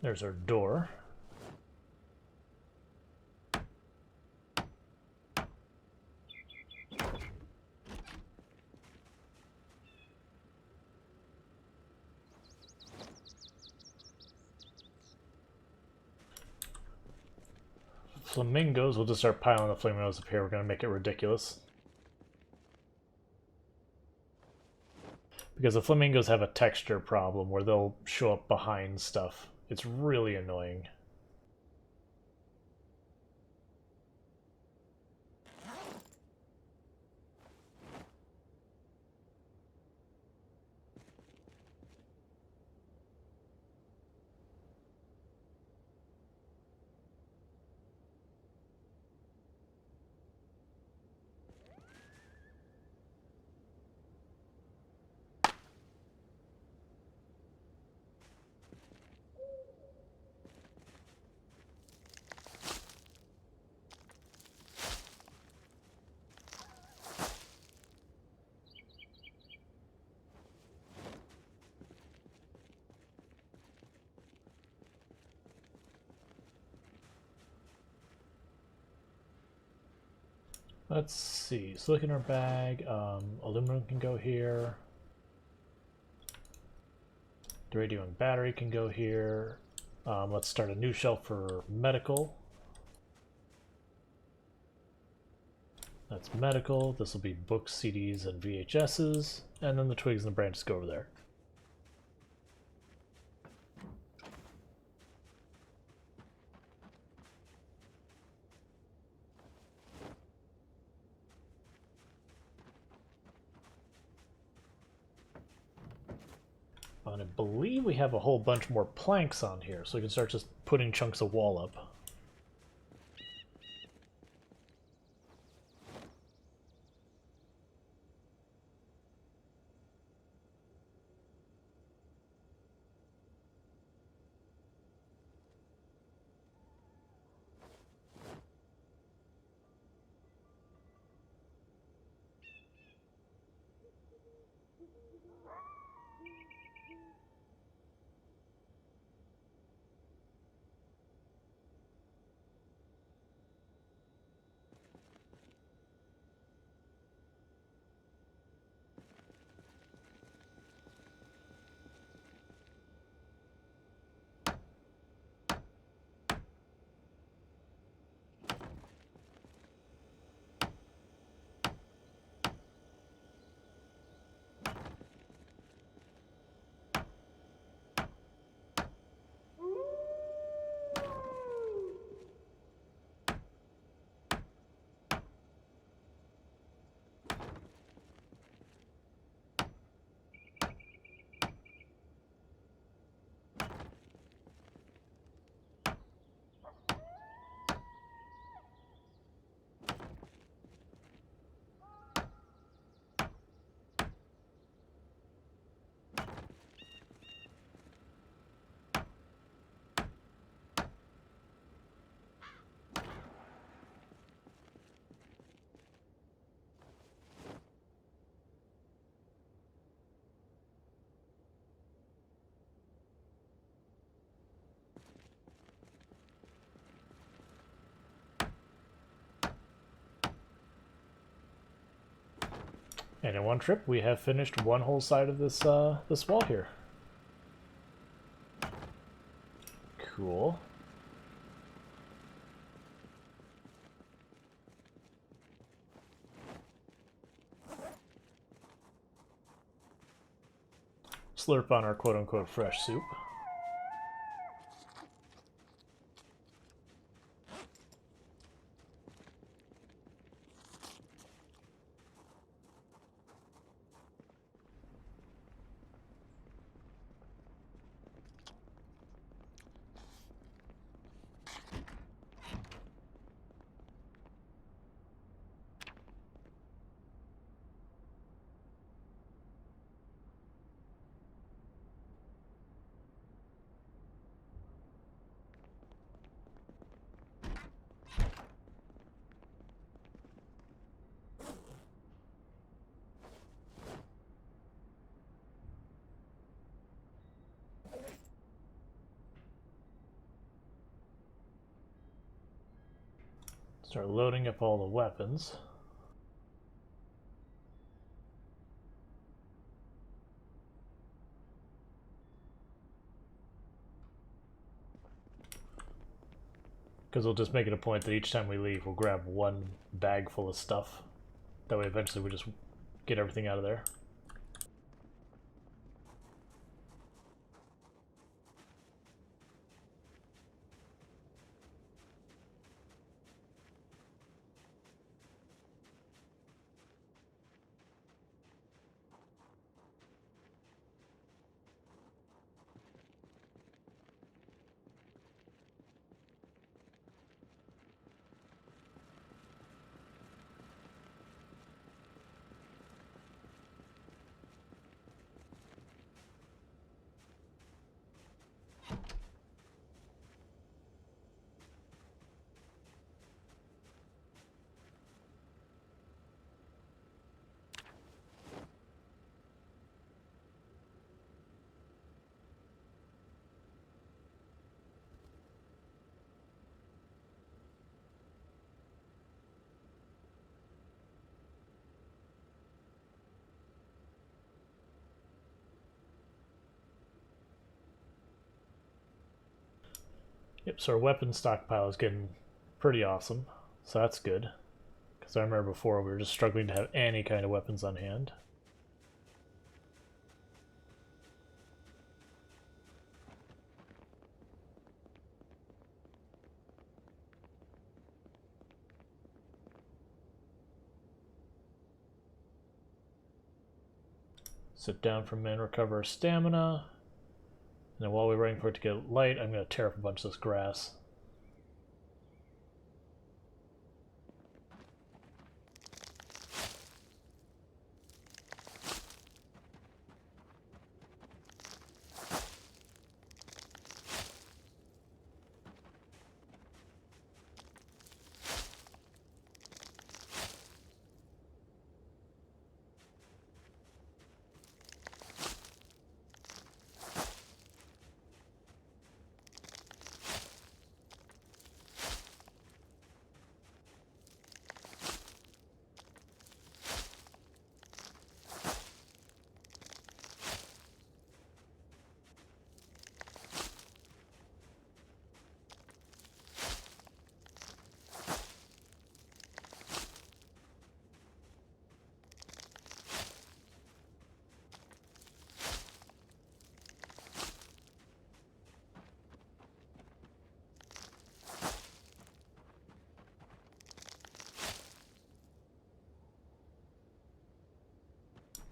There's our door. Flamingos, we'll just start piling the flamingos up here. We're going to make it ridiculous. Because the flamingos have a texture problem where they'll show up behind stuff. It's really annoying. Let's see. So look in our bag. Aluminum can go here. The radio and battery can go here. Let's start a new shelf for medical. That's medical. This will be books, CDs, and VHSs. And then the twigs and the branches go over there. And I believe we have a whole bunch more planks on here, so we can start just putting chunks of wall up. And in one trip, we have finished one whole side of this this wall here. Cool. Slurp on our quote-unquote fresh soup. Start loading up all the weapons. Because we'll just make it a point that each time we leave, we'll grab one bag full of stuff. That way eventually we just get everything out of there. Yep, so our weapon stockpile is getting pretty awesome, so that's good. Because I remember before we were just struggling to have any kind of weapons on hand. Sit down for a minute, recover our stamina. And then while we're waiting for it to get light, I'm going to tear up a bunch of this grass.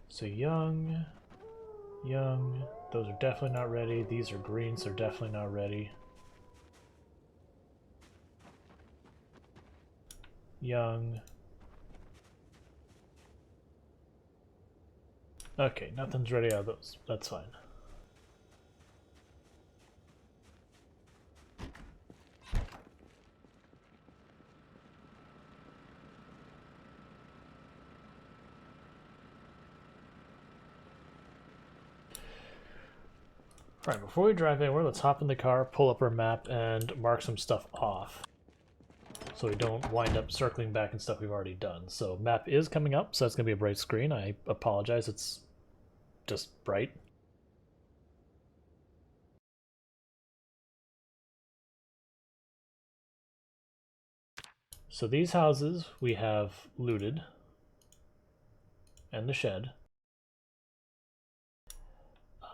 So young, those are definitely not ready. These are greens, they're definitely not ready. Young. Okay, nothing's ready out of those. That's fine. Alright, before we drive anywhere, let's hop in the car, pull up our map, and mark some stuff off. so we don't wind up circling back and stuff we've already done. So map is coming up, so that's going to be a bright screen. I apologize, it's just bright. So these houses we have looted, and the shed.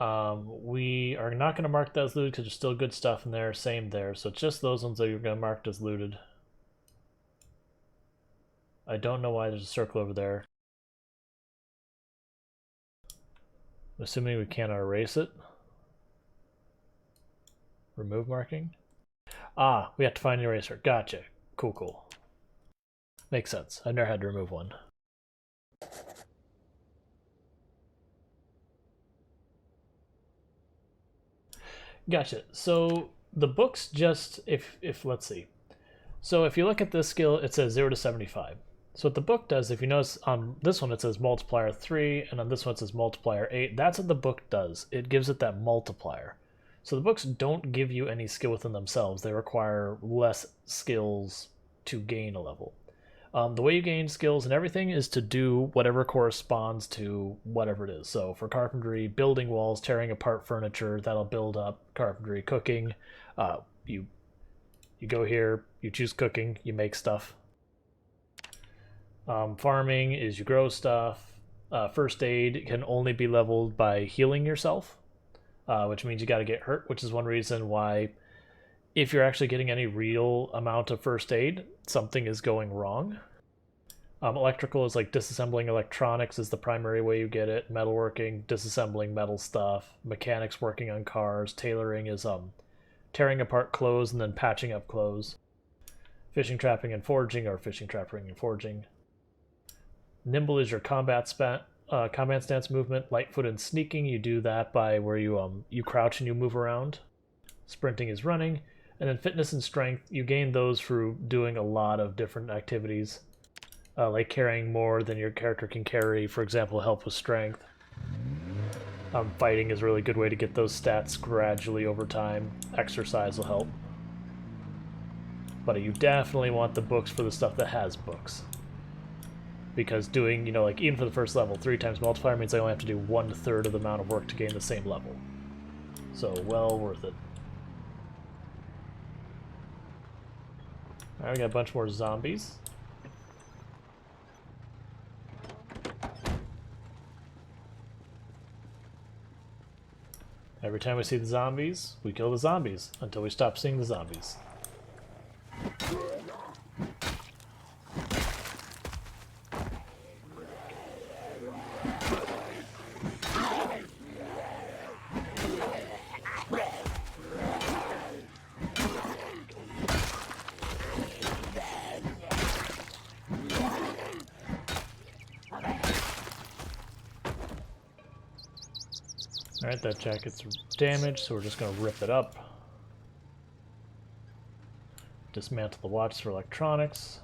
We are not going to mark that as looted because there's still good stuff in there. Same there. So it's just those ones that you're going to mark as looted. I don't know why there's a circle over there. I'm assuming we cannot erase it. Remove marking. Ah, we have to find an eraser. Gotcha. Cool, cool. Makes sense. I've never had to remove one. Gotcha. So the books just, if let's see. So if you look at this skill, it says 0 to 75. So what the book does, if you notice on this one it says multiplier 3, and on this one it says multiplier 8, that's what the book does. It gives it that multiplier. So the books don't give you any skill within themselves. They require less skills to gain a level. The way you gain skills and everything is to do whatever corresponds to whatever it is. So for carpentry, building walls, tearing apart furniture, that'll build up carpentry. Cooking, you go here, you choose cooking, you make stuff. Farming is you grow stuff. First aid can only be leveled by healing yourself, which means you got to get hurt, which is one reason why if you're actually getting any real amount of first aid, something is going wrong. Electrical is like disassembling electronics is the primary way you get it. Metalworking, disassembling metal stuff. Mechanics working on cars. Tailoring is tearing apart clothes and then patching up clothes. Fishing, trapping, and foraging, or fishing, trapping, and foraging. Nimble is your combat stance movement. Lightfoot and sneaking, you do that by where you crouch and you move around. Sprinting is running. And then fitness and strength, you gain those through doing a lot of different activities. Like carrying more than your character can carry, for example, help with strength. Fighting is a really good way to get those stats gradually over time. Exercise will help. But you definitely want the books for the stuff that has books. Because doing, like even for the first level, 3 times multiplier means I only have to do 1/3 of the amount of work to gain the same level. So, well worth it. Alright, we got a bunch more zombies. Every time we see the zombies, we kill the zombies until we stop seeing the zombies. Alright, that jacket's damaged, so we're just going to rip it up. Dismantle the watch for electronics.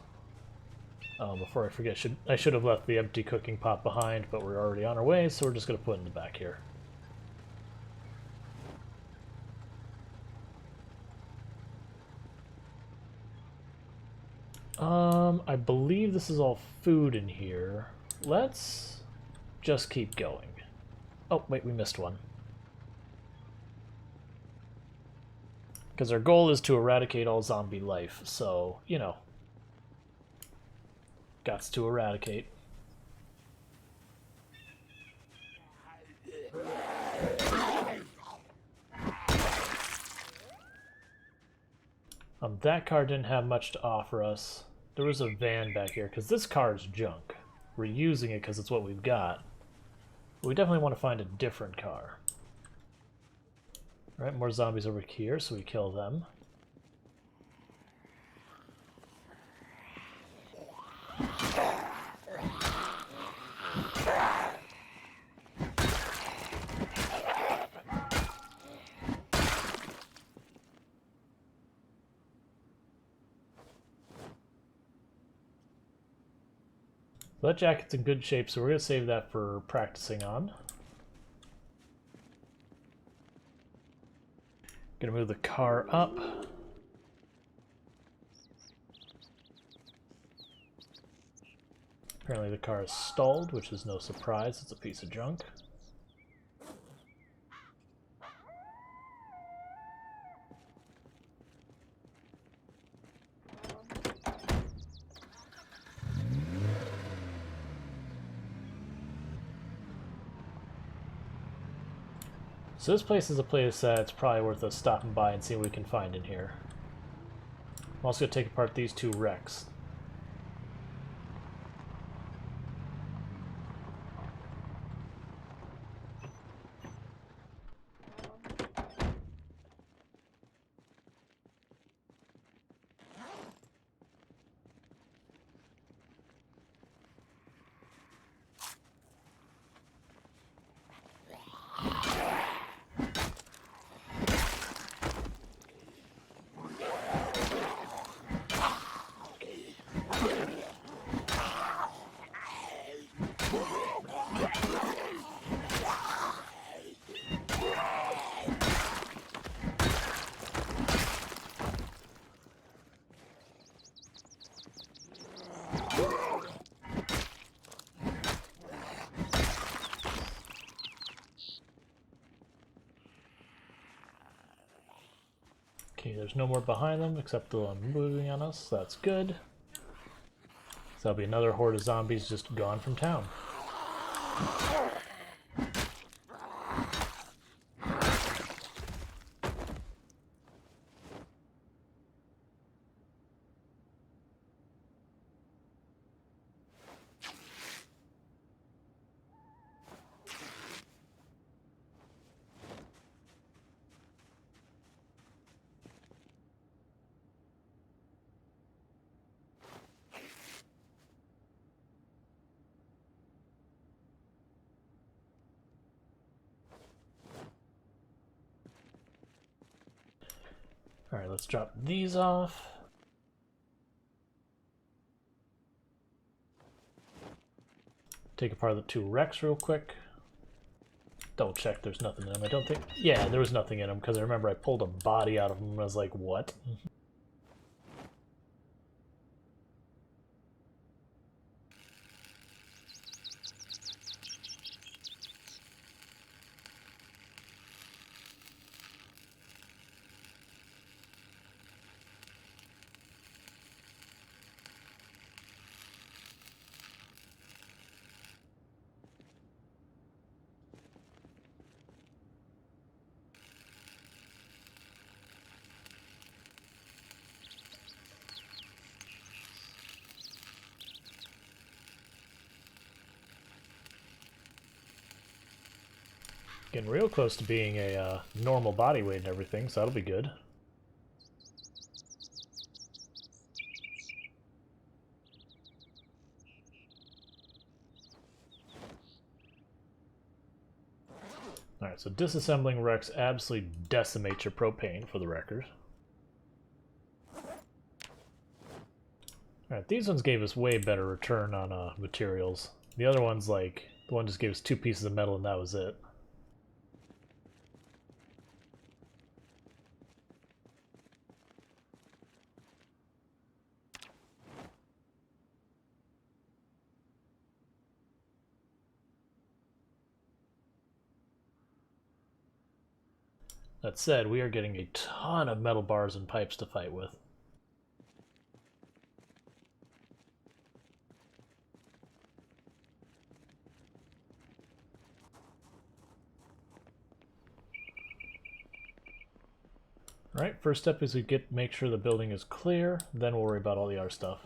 Before I forget, I should have left the empty cooking pot behind, but we're already on our way, so we're just going to put it in the back here. I believe this is all food in here. Let's just keep going. Oh, wait, we missed one. Because our goal is to eradicate all zombie life, so, gots to eradicate. That car didn't have much to offer us. There was a van back here, because this car is junk. We're using it because it's what we've got. But we definitely want to find a different car. Alright, more zombies over here, so we kill them. That jacket's in good shape, so we're going to save that for practicing on. Gonna move the car up. Apparently the car is stalled, which is no surprise. It's a piece of junk. So this place is a place that's probably worth us stopping by and seeing what we can find in here. I'm also going to take apart these two wrecks. Okay, there's no more behind them except the one moving on us. So that's good. So that'll be another horde of zombies just gone from town. Alright, let's drop these off. Take apart the two wrecks real quick. Double check there's nothing in them. I don't think... Yeah, there was nothing in them because I remember I pulled a body out of them and I was like, what? Getting real close to being a normal body weight and everything, so that'll be good. Alright, so disassembling wrecks absolutely decimates your propane, for the record. Alright, these ones gave us way better return on materials. The other ones, like, the one just gave us 2 pieces of metal and that was it. That said, we are getting a ton of metal bars and pipes to fight with. Alright, first step is to make sure the building is clear, then we'll worry about all the other stuff.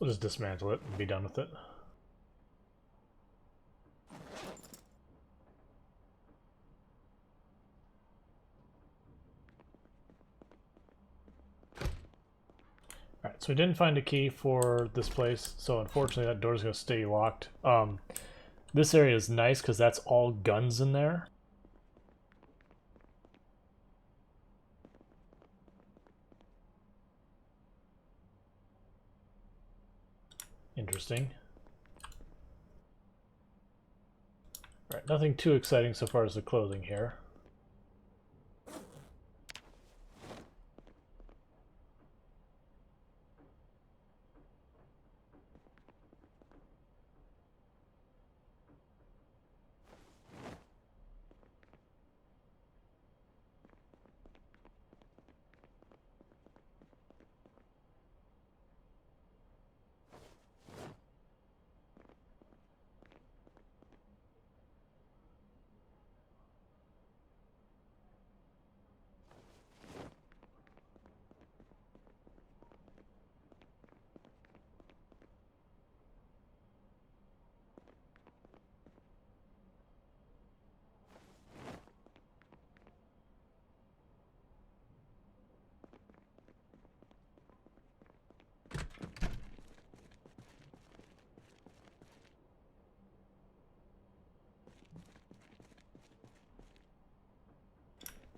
We'll just dismantle it and be done with it. Alright, so we didn't find a key for this place, so unfortunately that door's going to stay locked. This area is nice because that's all guns in there. Interesting. Alright, nothing too exciting so far as the clothing here.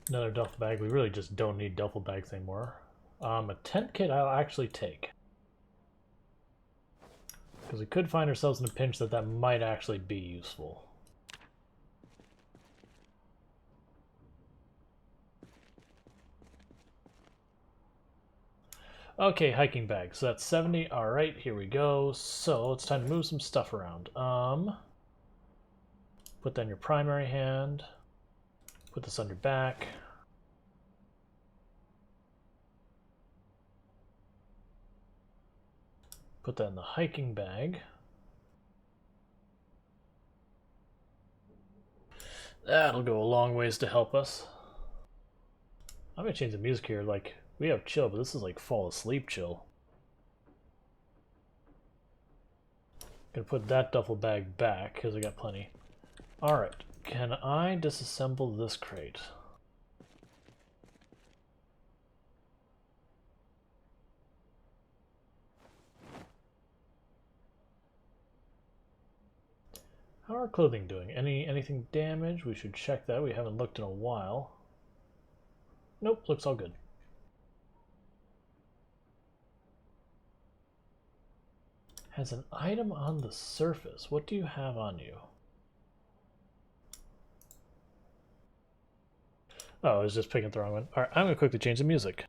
Another duffel bag. We really just don't need duffel bags anymore. A tent kit I'll actually take. Because we could find ourselves in a pinch that might actually be useful. Okay, hiking bag. So that's 70. Alright, here we go. So it's time to move some stuff around. Put that in your primary hand. Put this on your back. Put that in the hiking bag. That'll go a long ways to help us. I'm gonna change the music here. Like, we have chill, but this is like fall asleep chill. Gonna put that duffel bag back because I got plenty. Alright, can I disassemble this crate? How are our clothing doing? Anything damaged? We should check that. We haven't looked in a while. Nope, looks all good. Has an item on the surface. What do you have on you? Oh, I was just picking the wrong one. Alright, I'm gonna quickly change the music.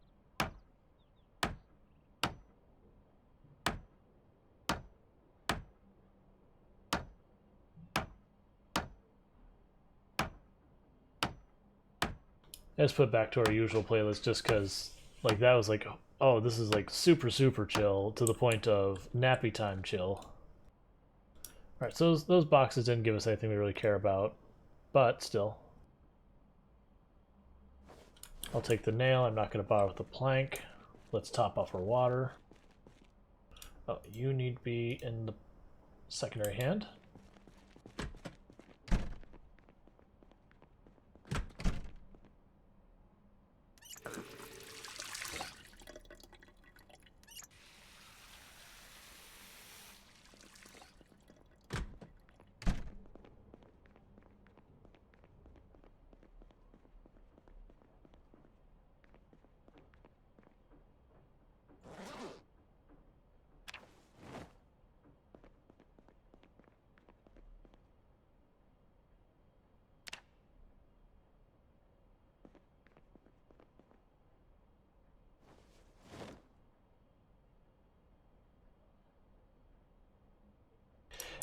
Let's put it back to our usual playlist just because, like, that was like, oh, this is like super, super chill to the point of nappy time chill. Alright, so those boxes didn't give us anything we really care about, but still. I'll take the nail. I'm not going to bother with the plank. Let's top off our water. Oh, you need to be in the secondary hand.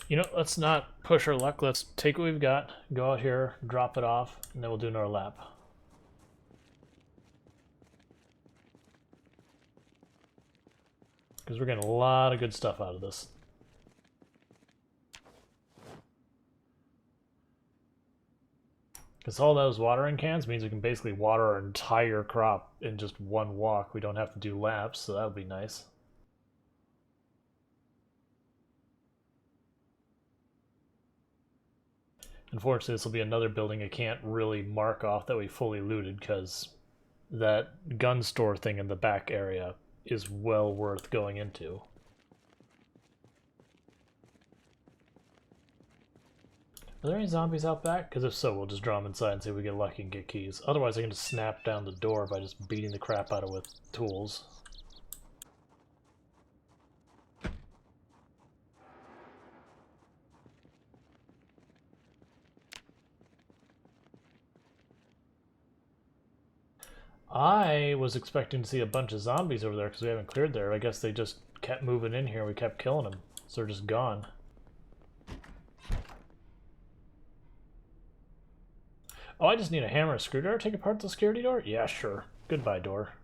You know, let's not push our luck. Let's take what we've got, go out here, drop it off, and then we'll do another lap. Because we're getting a lot of good stuff out of this. Because all those watering cans means we can basically water our entire crop in just one walk. We don't have to do laps, so that would be nice. Unfortunately, this will be another building I can't really mark off that we fully looted because that gun store thing in the back area is well worth going into. Are there any zombies out back? Because if so, we'll just draw them inside and see if we get lucky and get keys. Otherwise, I can just snap down the door by just beating the crap out of it with tools. I was expecting to see a bunch of zombies over there because we haven't cleared there. I guess they just kept moving in here. We kept killing them, so they're just gone. Oh, I just need a hammer and a screwdriver to take apart the security door? Yeah, sure. Goodbye, door.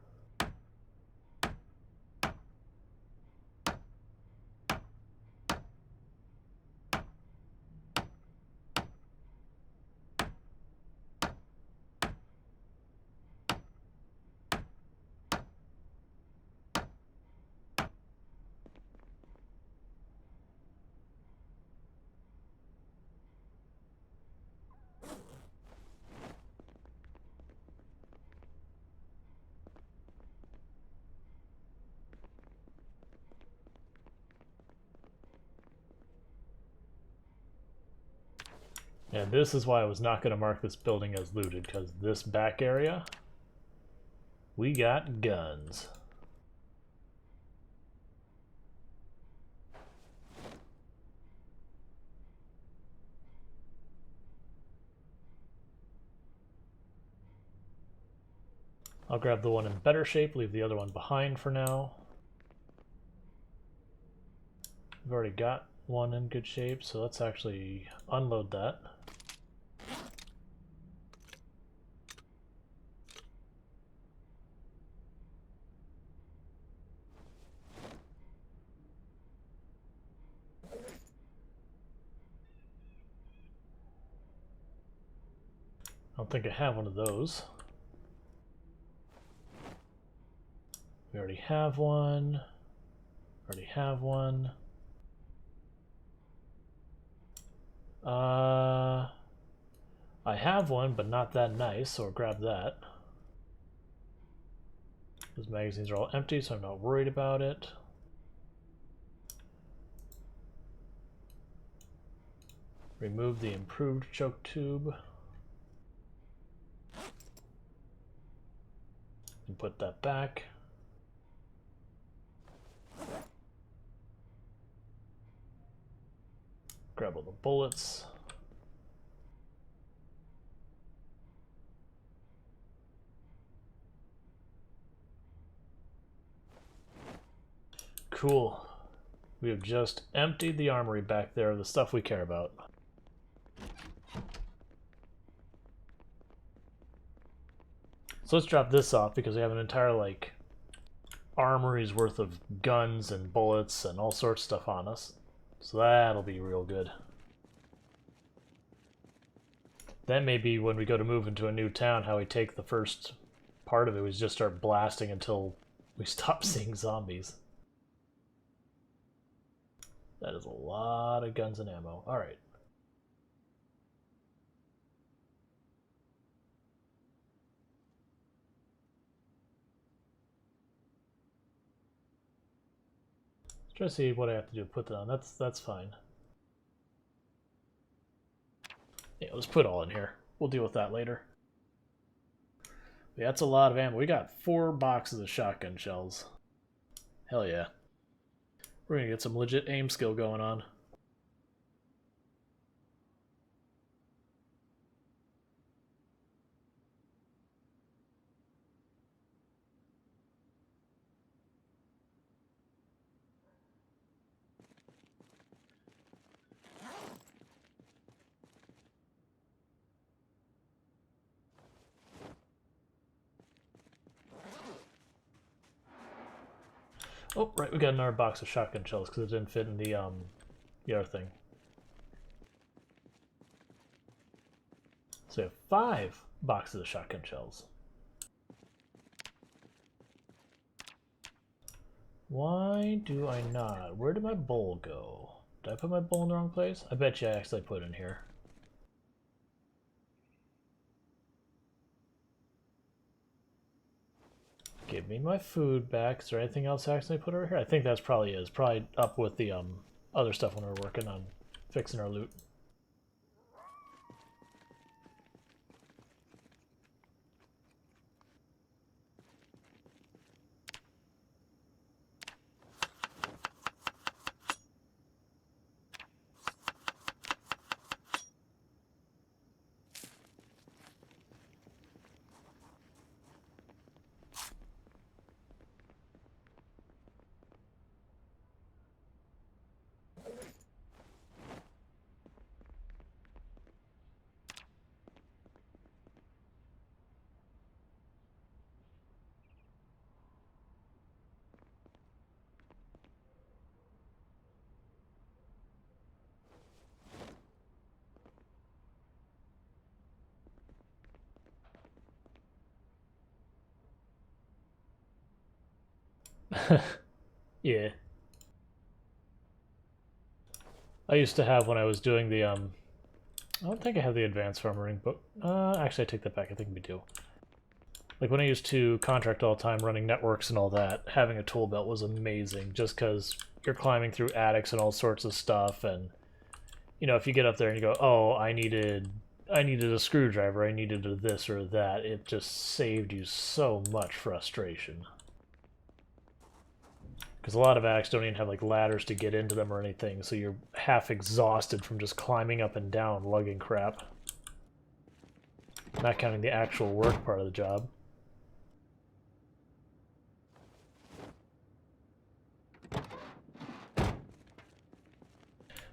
And this is why I was not going to mark this building as looted, because this back area, we got guns. I'll grab the one in better shape, leave the other one behind for now. We've already got one in good shape, so let's actually unload that. I don't think I have one of those. We already have one. Already have one. I have one, but not that nice, so I'll grab that. Those magazines are all empty, so I'm not worried about it. Remove the improved choke tube. And put that back. Grab all the bullets. Cool. We have just emptied the armory back there of the stuff we care about. So let's drop this off because we have an entire, like, armory's worth of guns and bullets and all sorts of stuff on us. So that'll be real good. That may be when we go to move into a new town, how we take the first part of it, we just start blasting until we stop seeing zombies. That is a lot of guns and ammo. Alright. Let's try to see what I have to do to put that on. That's fine. Yeah, let's put it all in here. We'll deal with that later. Yeah, that's a lot of ammo. We got 4 boxes of shotgun shells. Hell yeah. We're gonna get some legit aim skill going on. Oh, right, we got another box of shotgun shells because it didn't fit in the other thing. So we have 5 boxes of shotgun shells. Why do I not? Where did my bowl go? Did I put my bowl in the wrong place? I bet you I actually put it in here. Give me my food back. Is there anything else I accidentally put over here? I think that's probably is. Probably up with the other stuff when we're working on fixing our loot. Yeah. I used to have when I was doing the I don't think I have the advanced farming, but actually I take that back. I think we do. Like when I used to contract all the time running networks and all that, having a tool belt was amazing just because you're climbing through attics and all sorts of stuff, and you know, if you get up there and you go, oh, I needed a screwdriver, I needed a this or that, it just saved you so much frustration. Because a lot of attics don't even have like ladders to get into them or anything, so you're half exhausted from just climbing up and down, lugging crap. Not counting the actual work part of the job.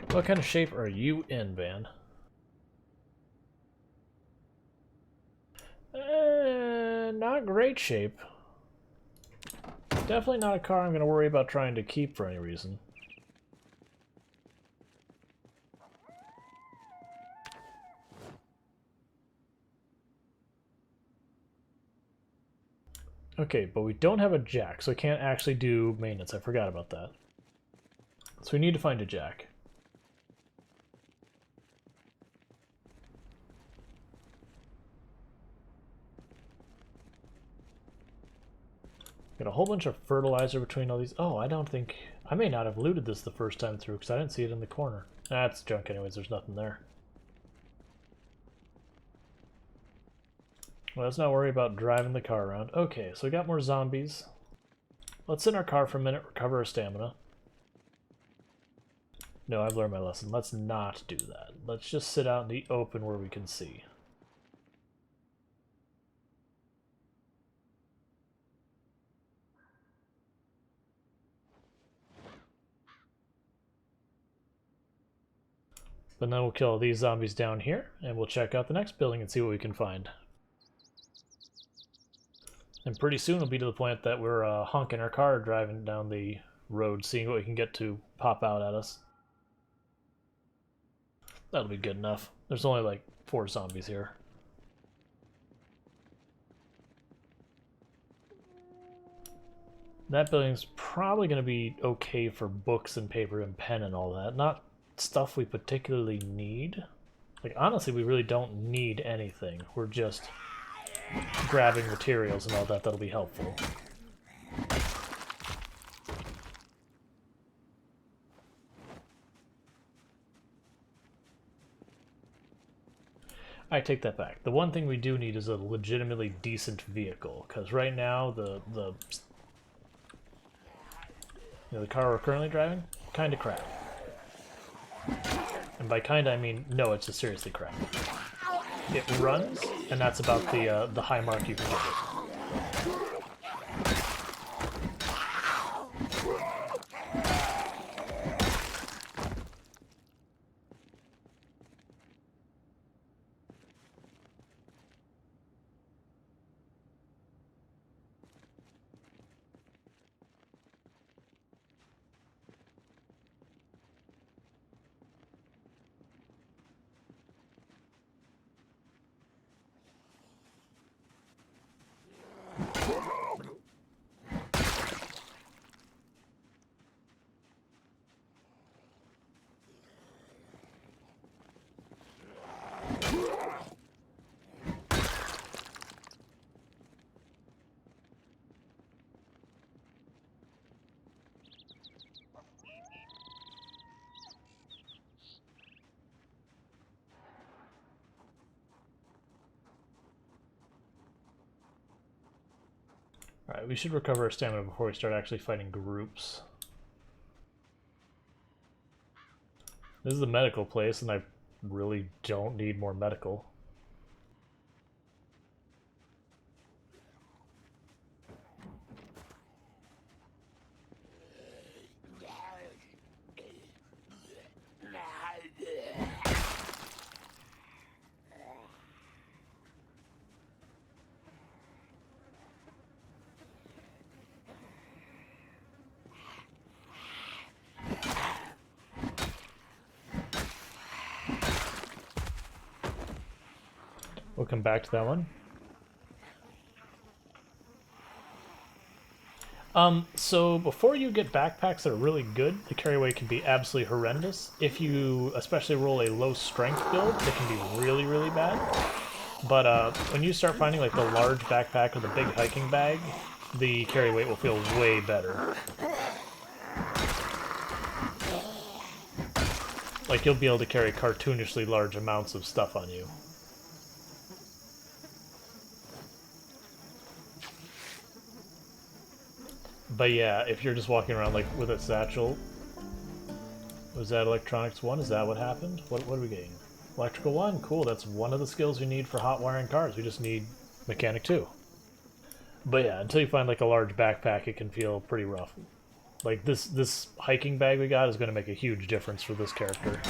What kind of shape are you in, Van? Not great shape. Definitely not a car I'm going to worry about trying to keep for any reason. Okay, but we don't have a jack, so I can't actually do maintenance. I forgot about that. So we need to find a jack. Got a whole bunch of fertilizer between all these. Oh, I don't think... I may not have looted this the first time through because I didn't see it in the corner. That's junk anyways, there's nothing there. Well, let's not worry about driving the car around. Okay, so we got more zombies. Let's sit in our car for a minute, recover our stamina. No, I've learned my lesson. Let's not do that. Let's just sit out in the open where we can see. But then we'll kill these zombies down here, and we'll check out the next building and see what we can find. And pretty soon we'll be to the point that we're honking our car driving down the road, seeing what we can get to pop out at us. That'll be good enough. There's only like 4 zombies here. That building's probably going to be okay for books and paper and pen and all that. Not stuff we particularly need. Like, honestly, we really don't need anything. We're just grabbing materials and all that that'll be helpful. I take that back. The one thing we do need is a legitimately decent vehicle, because right now the car we're currently driving, kind of crap. And by kind I mean no, it's just seriously crap. It runs, and that's about the high mark you can give it. Alright, we should recover our stamina before we start actually fighting groups. This is the medical place, and I really don't need more medical. We'll come back to that one. So before you get backpacks that are really good, the carry weight can be absolutely horrendous. If you especially roll a low strength build, it can be really, really bad. But when you start finding like the large backpack or the big hiking bag, the carry weight will feel way better. Like you'll be able to carry cartoonishly large amounts of stuff on you. But yeah, if you're just walking around like with a satchel, was that electronics 1? Is that what happened? What are we getting? Electrical 1, cool. That's one of the skills we need for hot wiring cars. We just need mechanic 2. But yeah, until you find like a large backpack, it can feel pretty rough. Like this hiking bag we got is going to make a huge difference for this character.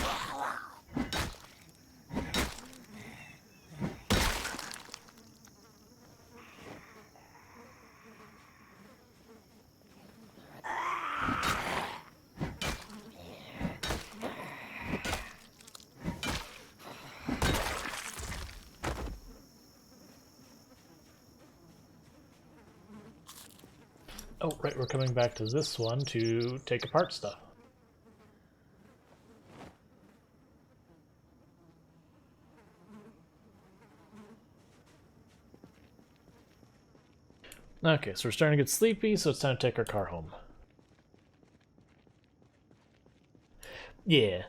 Oh, right, we're coming back to this one to take apart stuff. Okay, so we're starting to get sleepy, so it's time to take our car home. Yeah.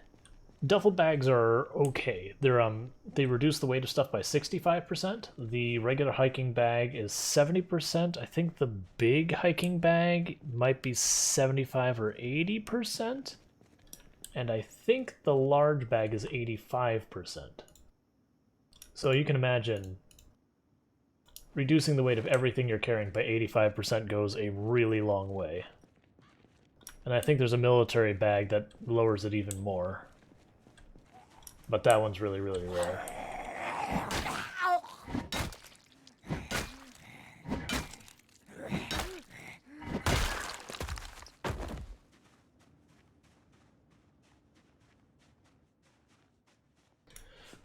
Duffel bags are okay. They reduce the weight of stuff by 65%. The regular hiking bag is 70%. I think the big hiking bag might be 75 or 80%. And I think the large bag is 85%. So you can imagine reducing the weight of everything you're carrying by 85% goes a really long way. And I think there's a military bag that lowers it even more. But that one's really, really rare.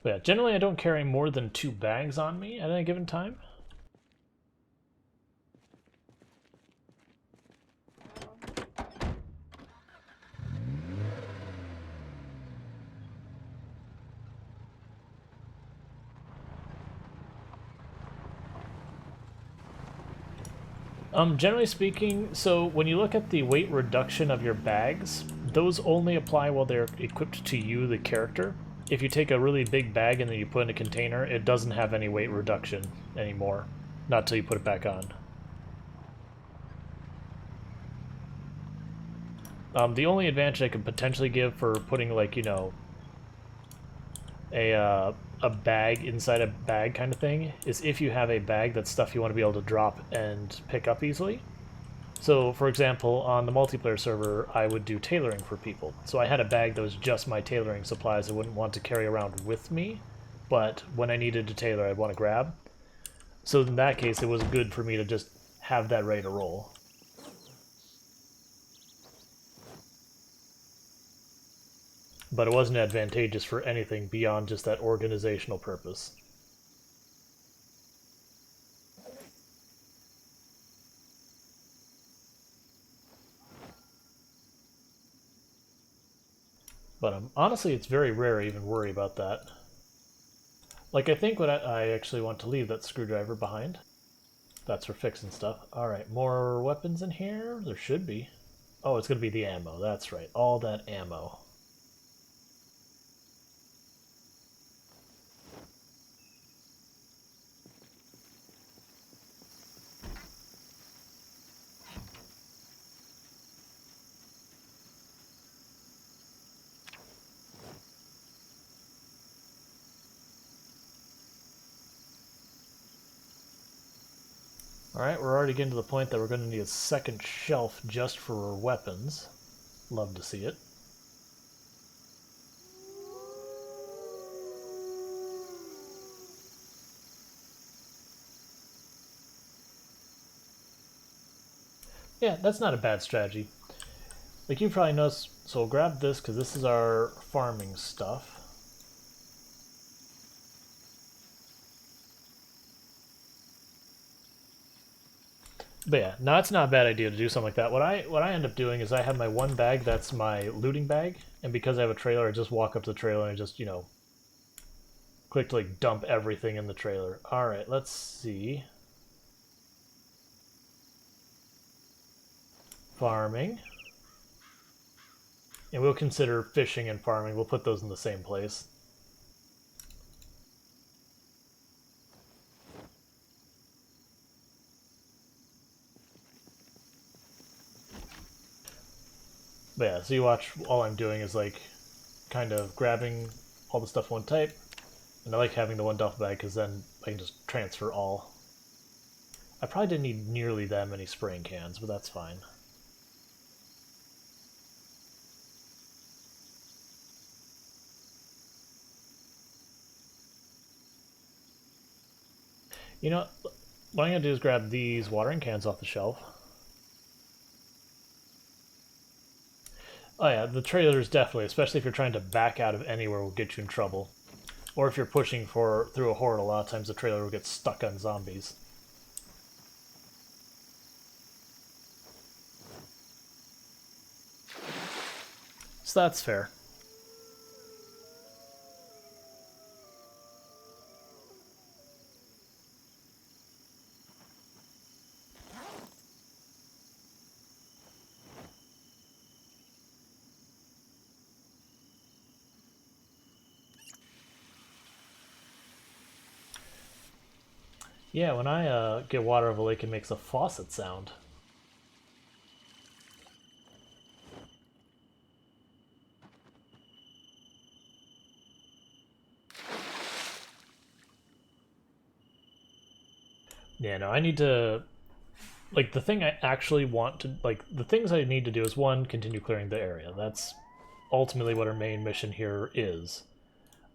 But yeah, generally I don't carry more than 2 bags on me at any given time. Generally speaking, so when you look at the weight reduction of your bags, those only apply while they're equipped to you, the character. If you take a really big bag and then you put in a container, it doesn't have any weight reduction anymore. Not till you put it back on. The only advantage I could potentially give for putting, like, you know, a bag inside a bag kind of thing is if you have a bag that's stuff you want to be able to drop and pick up easily. So, for example, on the multiplayer server, I would do tailoring for people. So I had a bag that was just my tailoring supplies I wouldn't want to carry around with me, but when I needed to tailor, I'd want to grab. So in that case, it was good for me to just have that ready to roll. But it wasn't advantageous for anything beyond just that organizational purpose. But honestly, it's very rare I even worry about that. Like, I think what I actually want to leave that screwdriver behind. That's for fixing stuff. Alright, more weapons in here? There should be. Oh, it's going to be the ammo. That's right. All that ammo. Alright, we're already getting to the point that we're going to need a second shelf just for weapons. Love to see it. Yeah, that's not a bad strategy. Like you probably noticed, so we'll grab this because this is our farming stuff. But yeah, no, it's not a bad idea to do something like that. What I end up doing is I have my one bag that's my looting bag, and because I have a trailer, I just walk up to the trailer and I just, you know, quick to like dump everything in the trailer. Alright, let's see. Farming. And we'll consider fishing and farming. We'll put those in the same place. But yeah, so you watch, all I'm doing is like kind of grabbing all the stuff one type. And I like having the one duffel bag because then I can just transfer all. I probably didn't need nearly that many spraying cans, but that's fine. You know, what I'm going to do is grab these watering cans off the shelf. Oh yeah, the trailers definitely, especially if you're trying to back out of anywhere, will get you in trouble. Or if you're pushing through a horde, a lot of times the trailer will get stuck on zombies. So that's fair. Yeah, when I get water over a lake, it makes a faucet sound. Yeah, no, I need to... Like, the thing I actually want to... Like, the things I need to do is, one, continue clearing the area. That's ultimately what our main mission here is.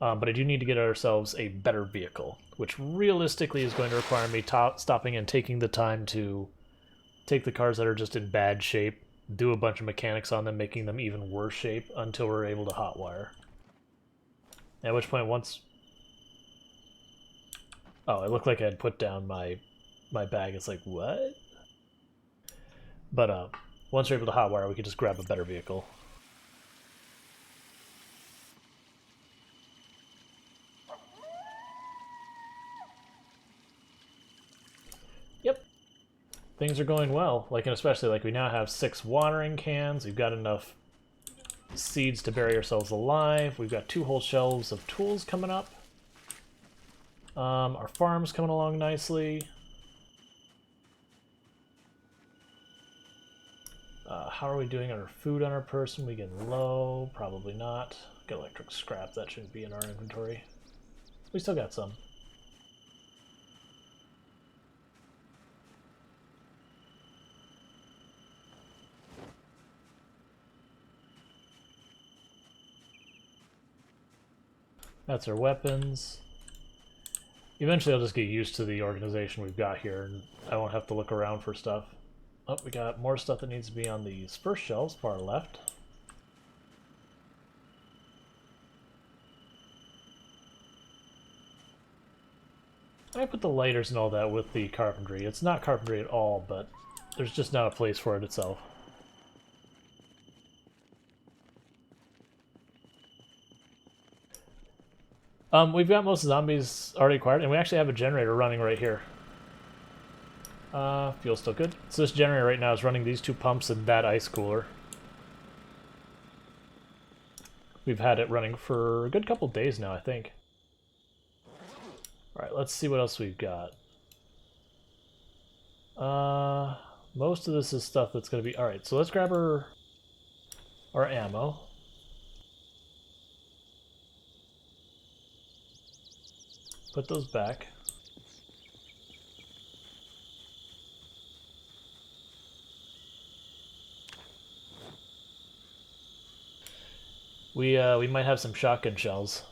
But I do need to get ourselves a better vehicle, which realistically is going to require me stopping and taking the time to take the cars that are just in bad shape, do a bunch of mechanics on them, making them even worse shape until we're able to hotwire. At which point, once... Oh, it looked like I had put down my bag. It's like, what? But once we're able to hotwire, we can just grab a better vehicle. Yep. Things are going well. Like, and especially, like, we now have 6 watering cans. We've got enough seeds to bury ourselves alive. We've got 2 whole shelves of tools coming up. Our farm's coming along nicely. How are we doing on our food on our person? We getting low? Probably not. Got electric scrap. That shouldn't be in our inventory. We still got some. That's our weapons. Eventually I'll just get used to the organization we've got here, and I won't have to look around for stuff. Oh, we got more stuff that needs to be on these first shelves, far left. I put the lighters and all that with the carpentry. It's not carpentry at all, but there's just not a place for it itself. We've got most zombies already acquired, and we actually have a generator running right here. Fuel's still good. So this generator right now is running these 2 pumps and that ice cooler. We've had it running for a good couple days now, I think. Alright, let's see what else we've got. Most of this is stuff that's going to be... Alright, so let's grab our ammo. Put those back. We might have some shotgun shells.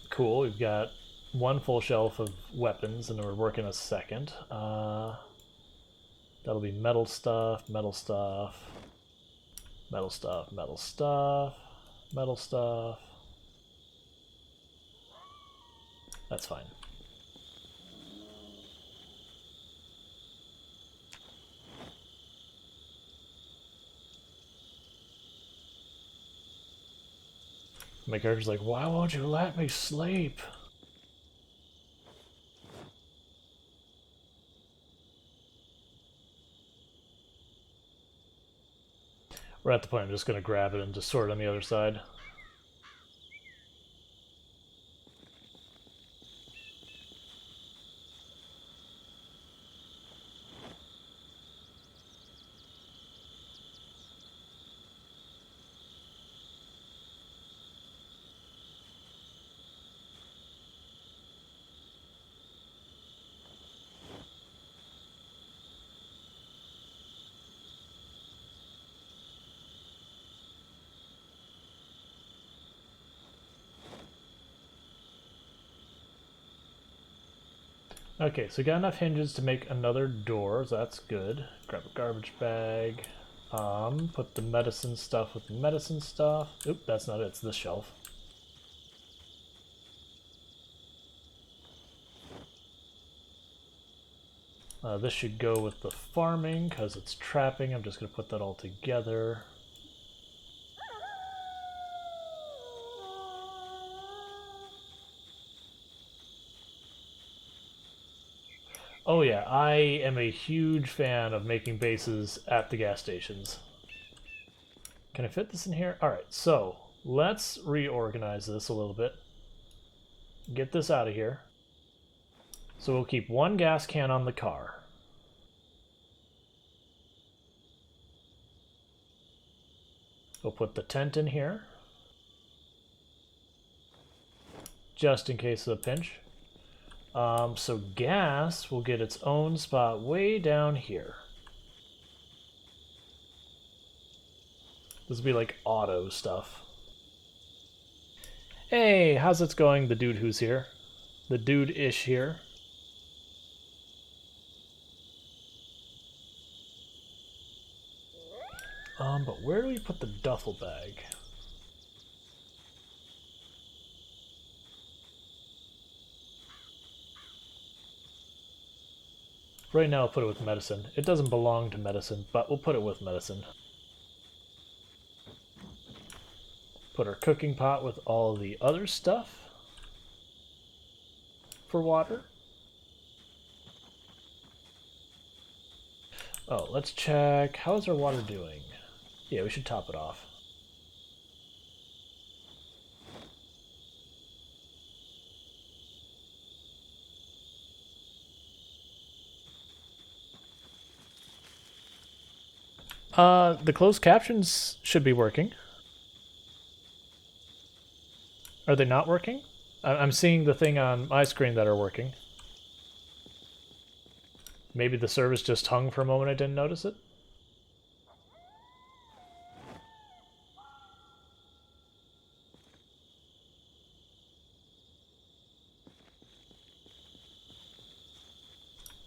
Cool. We've got one full shelf of weapons, and we're working a second. That'll be metal stuff, metal stuff, metal stuff, metal stuff, metal stuff. That's fine. My character's like, why won't you let me sleep? We're at the point I'm just going to grab it and just sort it on the other side. Okay, so we got enough hinges to make another door, so that's good. Grab a garbage bag. Put the medicine stuff with the medicine stuff. Oop, that's not it, it's this shelf. This should go with the farming, because it's trapping. I'm just going to put that all together. Oh yeah, I am a huge fan of making bases at the gas stations. Can I fit this in here? Alright, so let's reorganize this a little bit. Get this out of here. So we'll keep one gas can on the car. We'll put the tent in here. Just in case of a pinch. So gas will get its own spot way down here. This will be like auto stuff. Hey, how's it going, the dude who's here? The dude-ish here. But where do we put the duffel bag? Right now I'll put it with medicine. It doesn't belong to medicine, but we'll put it with medicine. Put our cooking pot with all the other stuff for water. Oh, let's check. How's our water doing? Yeah, we should top it off. The closed captions should be working. Are they not working? I'm seeing the thing on my screen that are working. Maybe the service just hung for a moment, I didn't notice it.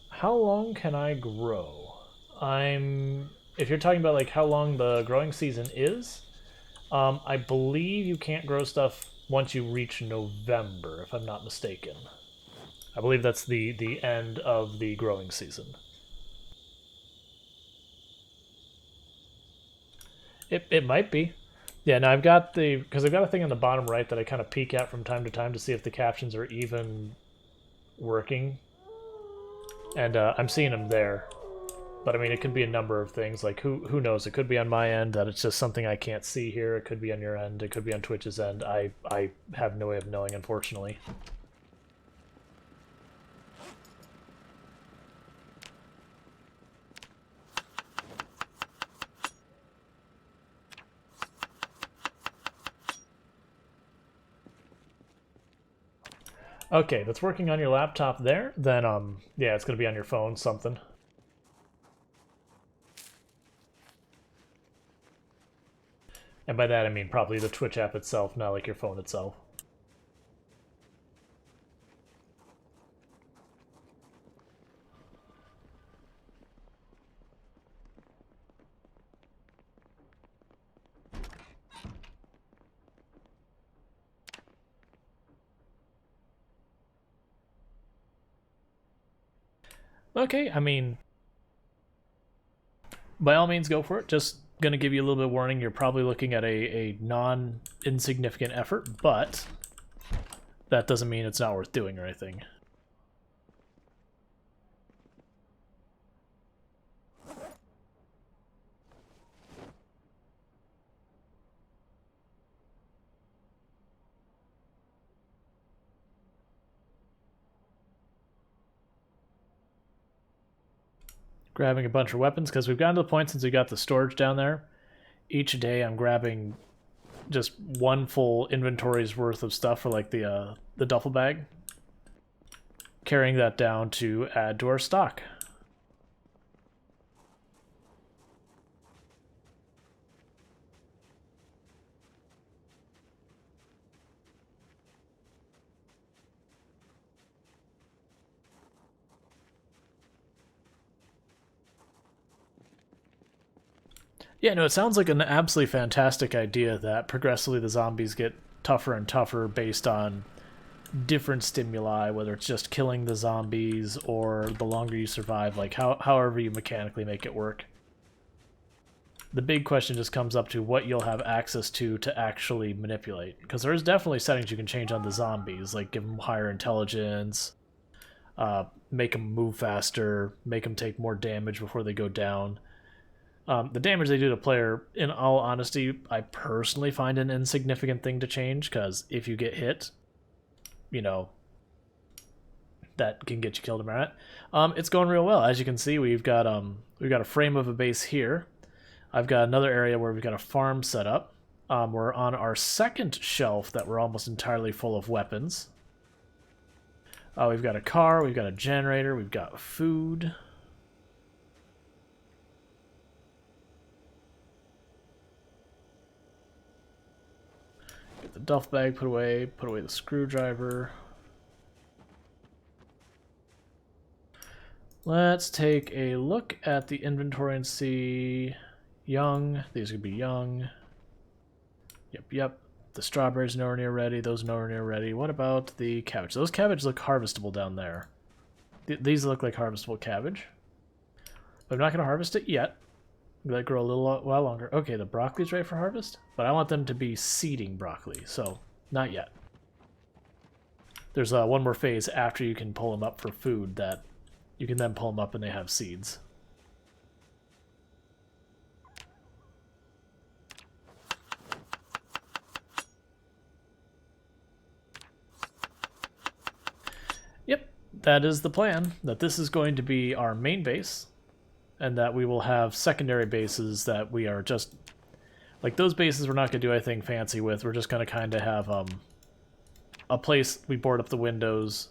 How long can I grow? If you're talking about like how long the growing season is, I believe you can't grow stuff once you reach November, if I'm not mistaken. I believe that's the end of the growing season. It might be. Yeah, now I've got because I've got a thing on the bottom right that I kind of peek at from time to time to see if the captions are even working. And I'm seeing them there. But I mean, it could be a number of things. Like, who knows? It could be on my end that it's just something I can't see here. It could be on your end. It could be on Twitch's end. I have no way of knowing, unfortunately. Okay, that's working on your laptop there. Then, yeah, it's gonna be on your phone, something. And by that I mean probably the Twitch app itself, not like your phone itself. Okay, I mean, by all means, go for it. Just going to give you a little bit of warning. You're probably looking at a non-insignificant effort, but that doesn't mean it's not worth doing or anything. Grabbing a bunch of weapons, because we've gotten to the point since we got the storage down there. Each day I'm grabbing just one full inventory's worth of stuff for like the duffel bag. Carrying that down to add to our stock. Yeah, no, it sounds like an absolutely fantastic idea that progressively the zombies get tougher and tougher based on different stimuli, whether it's just killing the zombies or the longer you survive, like however you mechanically make it work. The big question just comes up to what you'll have access to actually manipulate, because there's definitely settings you can change on the zombies, like give them higher intelligence, make them move faster, make them take more damage before they go down. The damage they do to player, in all honesty, I personally find an insignificant thing to change, because if you get hit, you know, that can get you killed in a minute. It's going real well. As you can see, we've got a frame of a base here. I've got another area where we've got a farm set up. We're on our second shelf that we're almost entirely full of weapons. We've got a car, we've got a generator, we've got food. Get the duff bag put away the screwdriver. Let's take a look at the inventory and see. Young, these could be young. Yep. The strawberries nowhere near ready, those nowhere near ready. What about the cabbage? Those cabbage look harvestable down there. These look like harvestable cabbage. But I'm not going to harvest it yet. Let it grow a little while longer. Okay, the broccoli's ready for harvest, but I want them to be seeding broccoli, so not yet. There's one more phase after you can pull them up for food that you can then pull them up and they have seeds. Yep, that is the plan, that this is going to be our main base, and that we will have secondary bases that we are just... Like, those bases we're not going to do anything fancy with. We're just going to kind of have a place we board up the windows.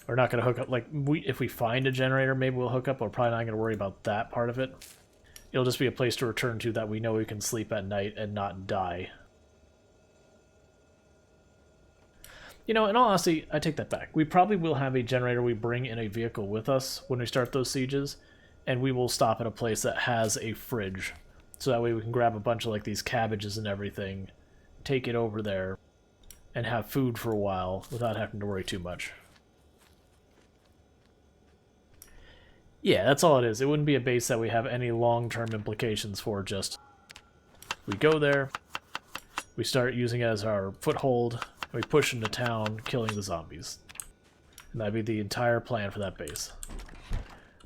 We're not going to hook up... Like, if we find a generator, maybe we'll hook up. We're probably not going to worry about that part of it. It'll just be a place to return to that we know we can sleep at night and not die. You know, in all honesty, I take that back. We probably will have a generator we bring in a vehicle with us when we start those sieges, and we will stop at a place that has a fridge. So that way we can grab a bunch of like these cabbages and everything, take it over there, and have food for a while without having to worry too much. Yeah, that's all it is. It wouldn't be a base that we have any long-term implications for, just we go there, we start using it as our foothold, and we push into town, killing the zombies. And that'd be the entire plan for that base.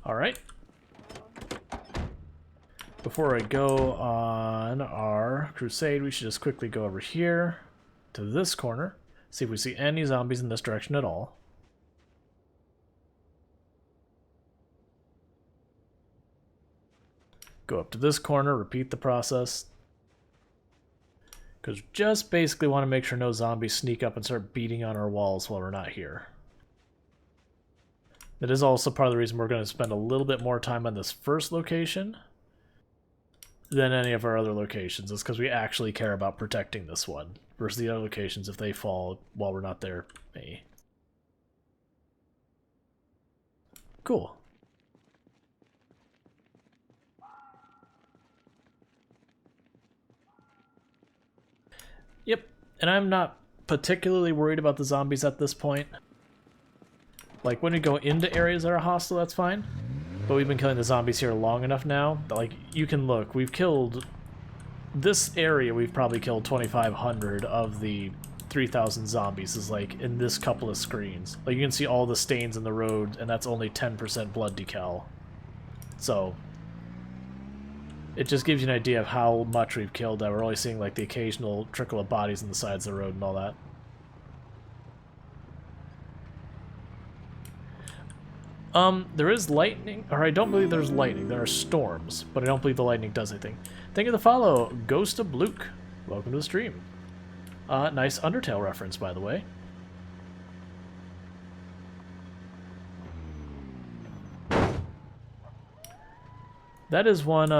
Alright. Before I go on our crusade, we should just quickly go over here to this corner, see if we see any zombies in this direction at all. Go up to this corner, repeat the process. Because we just basically want to make sure no zombies sneak up and start beating on our walls while we're not here. That is also part of the reason we're going to spend a little bit more time on this first location than any of our other locations. It's because we actually care about protecting this one versus the other locations. If they fall while we're not there, hey. Cool. Yep, and I'm not particularly worried about the zombies at this point. Like, when we go into areas that are hostile, that's fine. But we've been killing the zombies here long enough now that, like, you can look. We've killed... This area, we've probably killed 2,500 of the 3,000 zombies, is, like, in this couple of screens. Like, you can see all the stains in the road, and that's only 10% blood decal. So... It just gives you an idea of how much we've killed, that we're only seeing, like, the occasional trickle of bodies on the sides of the road and all that. There is lightning, or I don't believe there's lightning. There are storms, but I don't believe the lightning does anything. Thank you for the follow, Ghost of Luke. Welcome to the stream. Nice Undertale reference, by the way. That is one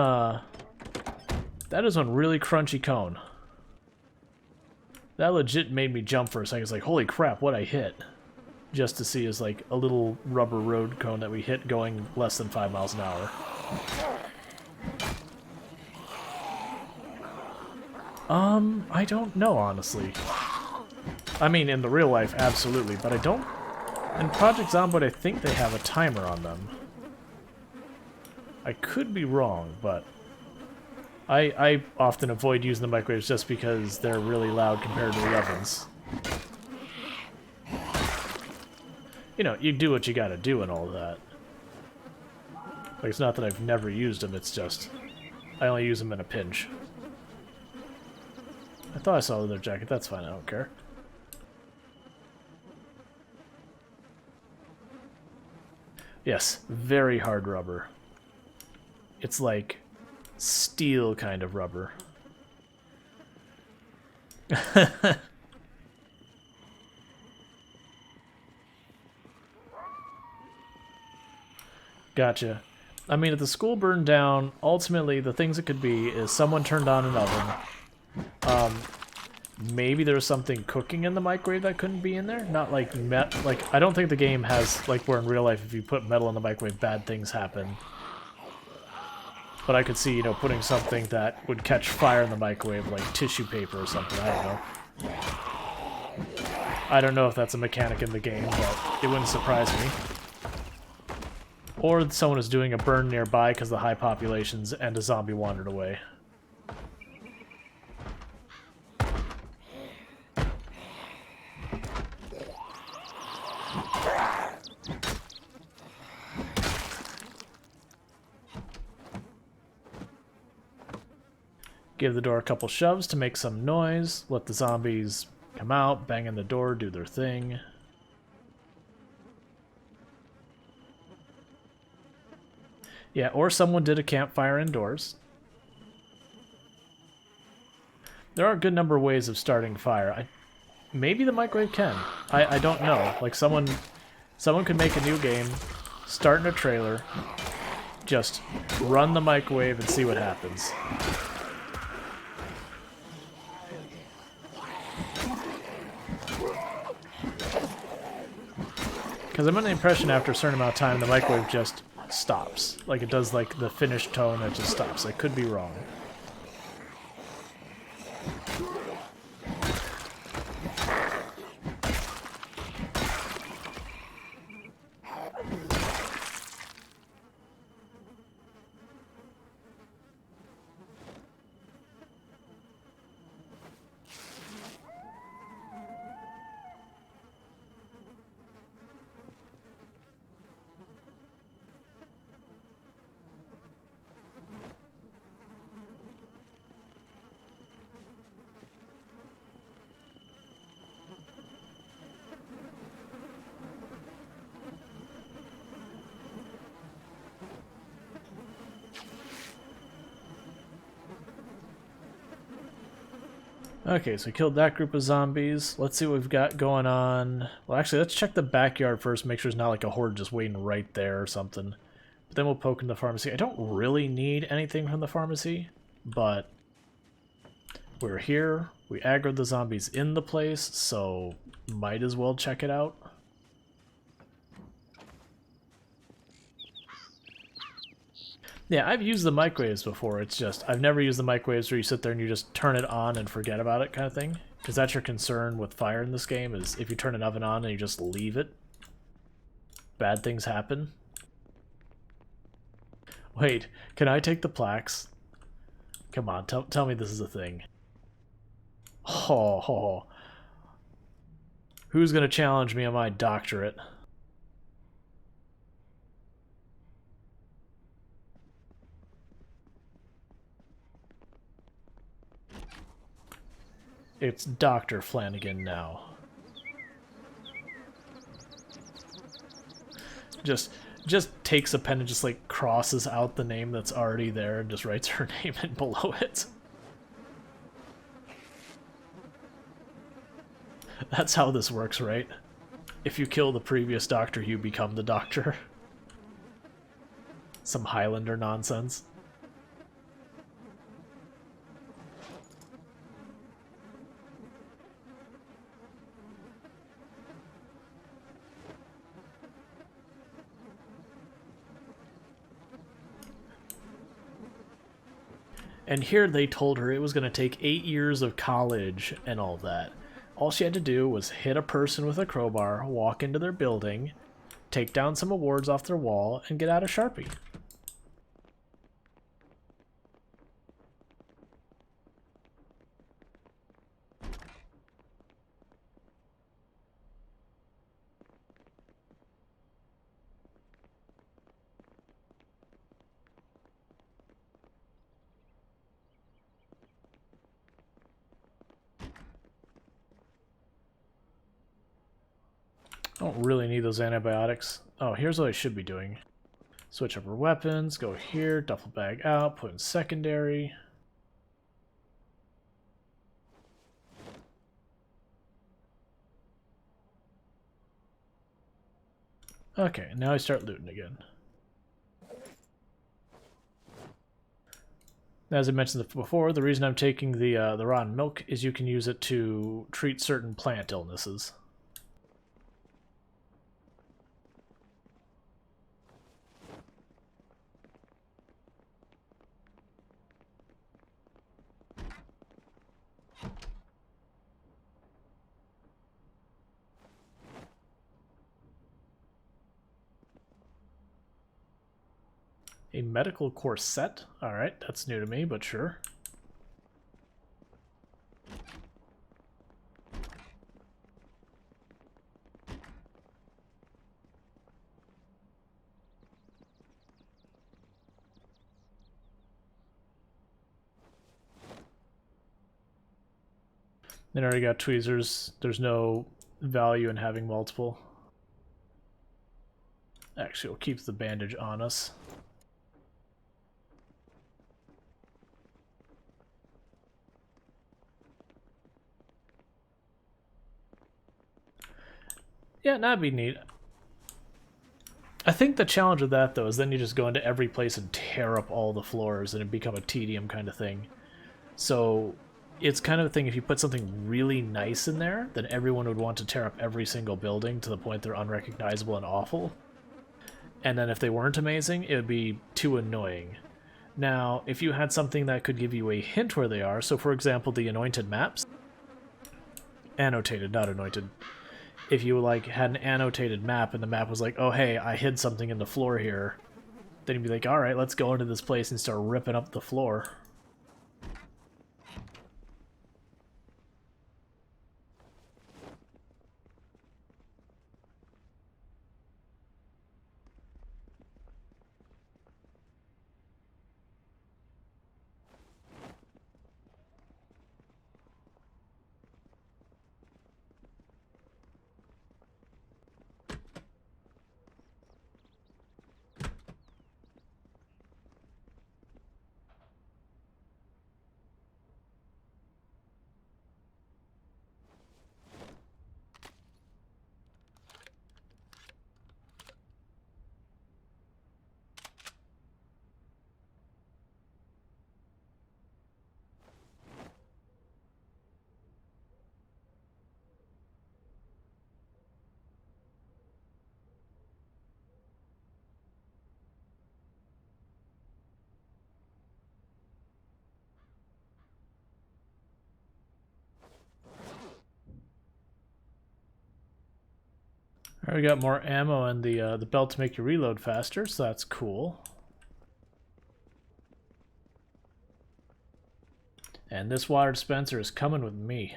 really crunchy cone. That legit made me jump for a second. It's like, holy crap, what I hit. Just to see is like a little rubber road cone that we hit going less than 5 miles an hour. I don't know, honestly. I mean, in the real life, absolutely, but I don't... In Project Zomboid, I think they have a timer on them. I could be wrong, but... I often avoid using the microwaves just because they're really loud compared to the ovens. You know, you do what you gotta do and all of that. Like, it's not that I've never used them, it's just... I only use them in a pinch. I thought I saw a leather jacket, that's fine, I don't care. Yes, very hard rubber. It's like steel kind of rubber. Gotcha. I mean, if the school burned down, ultimately the things it could be is someone turned on an oven. Maybe there was something cooking in the microwave that couldn't be in there. Not like like I don't think the game has like where in real life if you put metal in the microwave, bad things happen. But I could see, you know, putting something that would catch fire in the microwave, like tissue paper or something. I don't know. I don't know if that's a mechanic in the game, but it wouldn't surprise me. Or someone is doing a burn nearby because of the high populations and a zombie wandered away. Give the door a couple shoves to make some noise. Let the zombies come out, bang in the door, do their thing. Yeah, or someone did a campfire indoors. There are a good number of ways of starting fire. Maybe the microwave can. I don't know. Like someone could make a new game, start in a trailer, just run the microwave and see what happens. Because I'm under the impression after a certain amount of time the microwave just stops. Like it does like the finished tone, it just stops. I could be wrong. Okay, so we killed that group of zombies. Let's see what we've got going on. Well, actually, let's check the backyard first, make sure it's not like a horde just waiting right there or something. But then we'll poke in the pharmacy. I don't really need anything from the pharmacy, but we're here. We aggroed the zombies in the place, so might as well check it out. Yeah, I've used the microwaves before. It's just, I've never used the microwaves where you sit there and you just turn it on and forget about it kind of thing. Because that's your concern with fire in this game, is if you turn an oven on and you just leave it, bad things happen. Wait, can I take the plaques? Come on, tell me this is a thing. Oh. Who's gonna challenge me on my doctorate? It's Dr. Flanagan now. Just takes a pen and just like crosses out the name that's already there and just writes her name in below it. That's how this works, right? If you kill the previous doctor, you become the doctor. Some Highlander nonsense. And here they told her it was going to take 8 years of college and all that. All she had to do was hit a person with a crowbar, walk into their building, take down some awards off their wall, and get out a Sharpie. I don't really need those antibiotics. Oh, here's what I should be doing. Switch up our weapons, go here, duffel bag out, put in secondary. Okay, now I start looting again. As I mentioned before, the reason I'm taking the rotten milk is you can use it to treat certain plant illnesses. A medical corset? Alright, that's new to me, but sure. Then I already got tweezers. There's no value in having multiple. Actually, we'll keep the bandage on us. Yeah, that'd be neat. I think the challenge with that, though, is then you just go into every place and tear up all the floors, and it become a tedium kind of thing. So it's kind of a thing, if you put something really nice in there, then everyone would want to tear up every single building to the point they're unrecognizable and awful. And then if they weren't amazing, it would be too annoying. Now, if you had something that could give you a hint where they are, so for example, the anointed maps, annotated, not anointed. If you like had an annotated map and the map was like, oh hey, I hid something in the floor here, then you'd be like, alright, let's go into this place and start ripping up the floor. We got more ammo and the belt to make you reload faster, so that's cool. And this water dispenser is coming with me.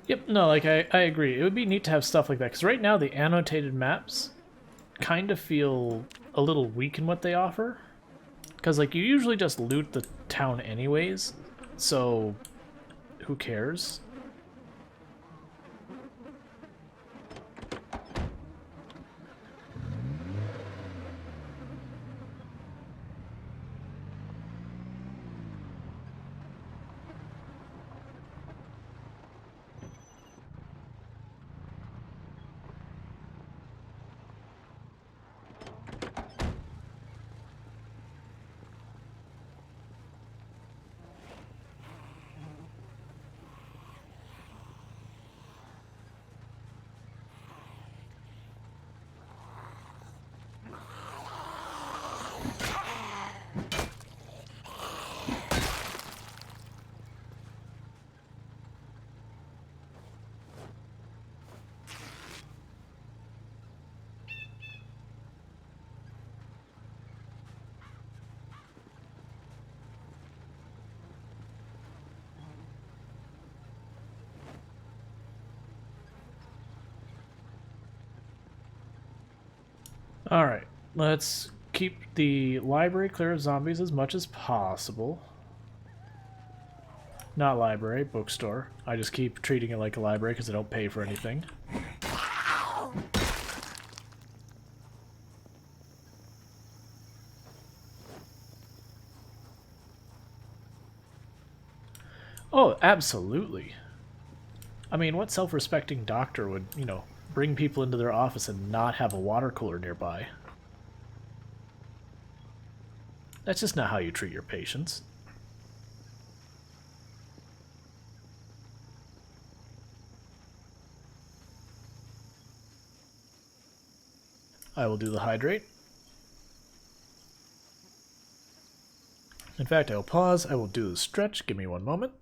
Yep, no, like, I agree. It would be neat to have stuff like that, because right now the annotated maps kind of feel a little weak in what they offer. Because, like, you usually just loot the town anyways, so who cares? Alright, let's keep the library clear of zombies as much as possible. Not library, bookstore. I just keep treating it like a library because I don't pay for anything. Oh, absolutely. I mean, what self-respecting doctor would, you know, bring people into their office and not have a water cooler nearby? That's just not how you treat your patients. I will do the hydrate. In fact, I will pause. I will do the stretch. Give me one moment.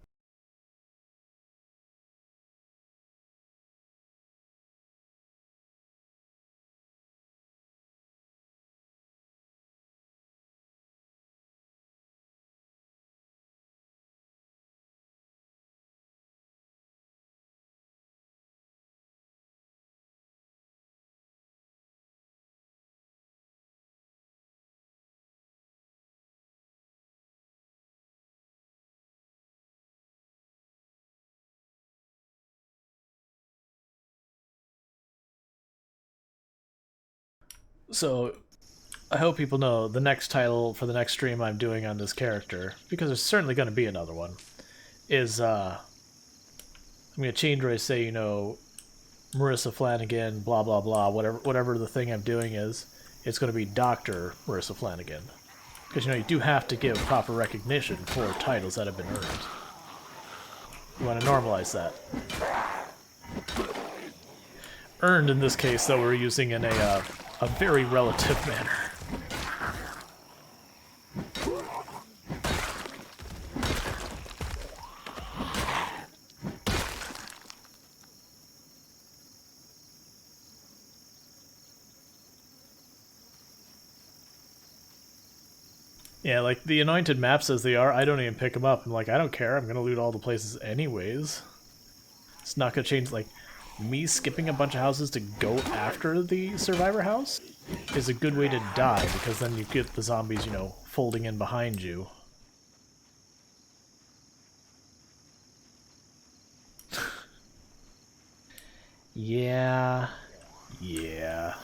So, I hope people know the next title for the next stream I'm doing on this character, because there's certainly going to be another one, is, I'm going to change where I say, you know, Marisa Flanagan, blah, blah, blah, whatever the thing I'm doing is. It's going to be Dr. Marisa Flanagan. Because, you know, you do have to give proper recognition for titles that have been earned. You want to normalize that. Earned, in this case, though, we're using in a very relative manner. Yeah, like, the anointed maps as they are, I don't even pick them up. I'm like, I don't care, I'm gonna loot all the places anyways. It's not gonna change, like, me skipping a bunch of houses to go after the survivor house is a good way to die, because then you get the zombies, you know, folding in behind you. Yeah. Yeah.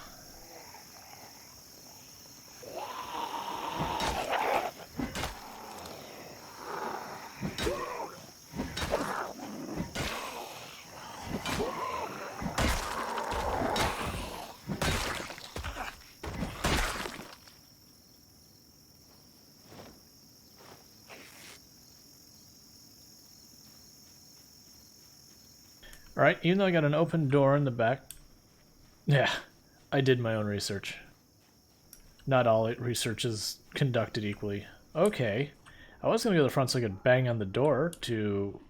Alright, even though I got an open door in the back... Yeah, I did my own research. Not all research is conducted equally. Okay. I was going to go to the front so I could bang on the door to...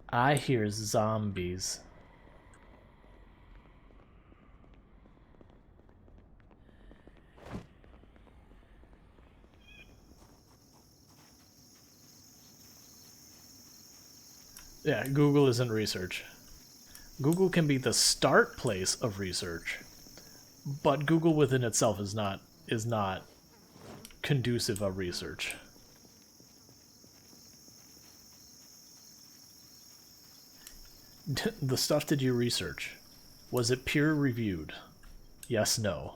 I hear zombies. Yeah, Google isn't research. Google can be the start place of research, but Google within itself is not conducive of research. The stuff did you research? Was it peer reviewed? Yes, no.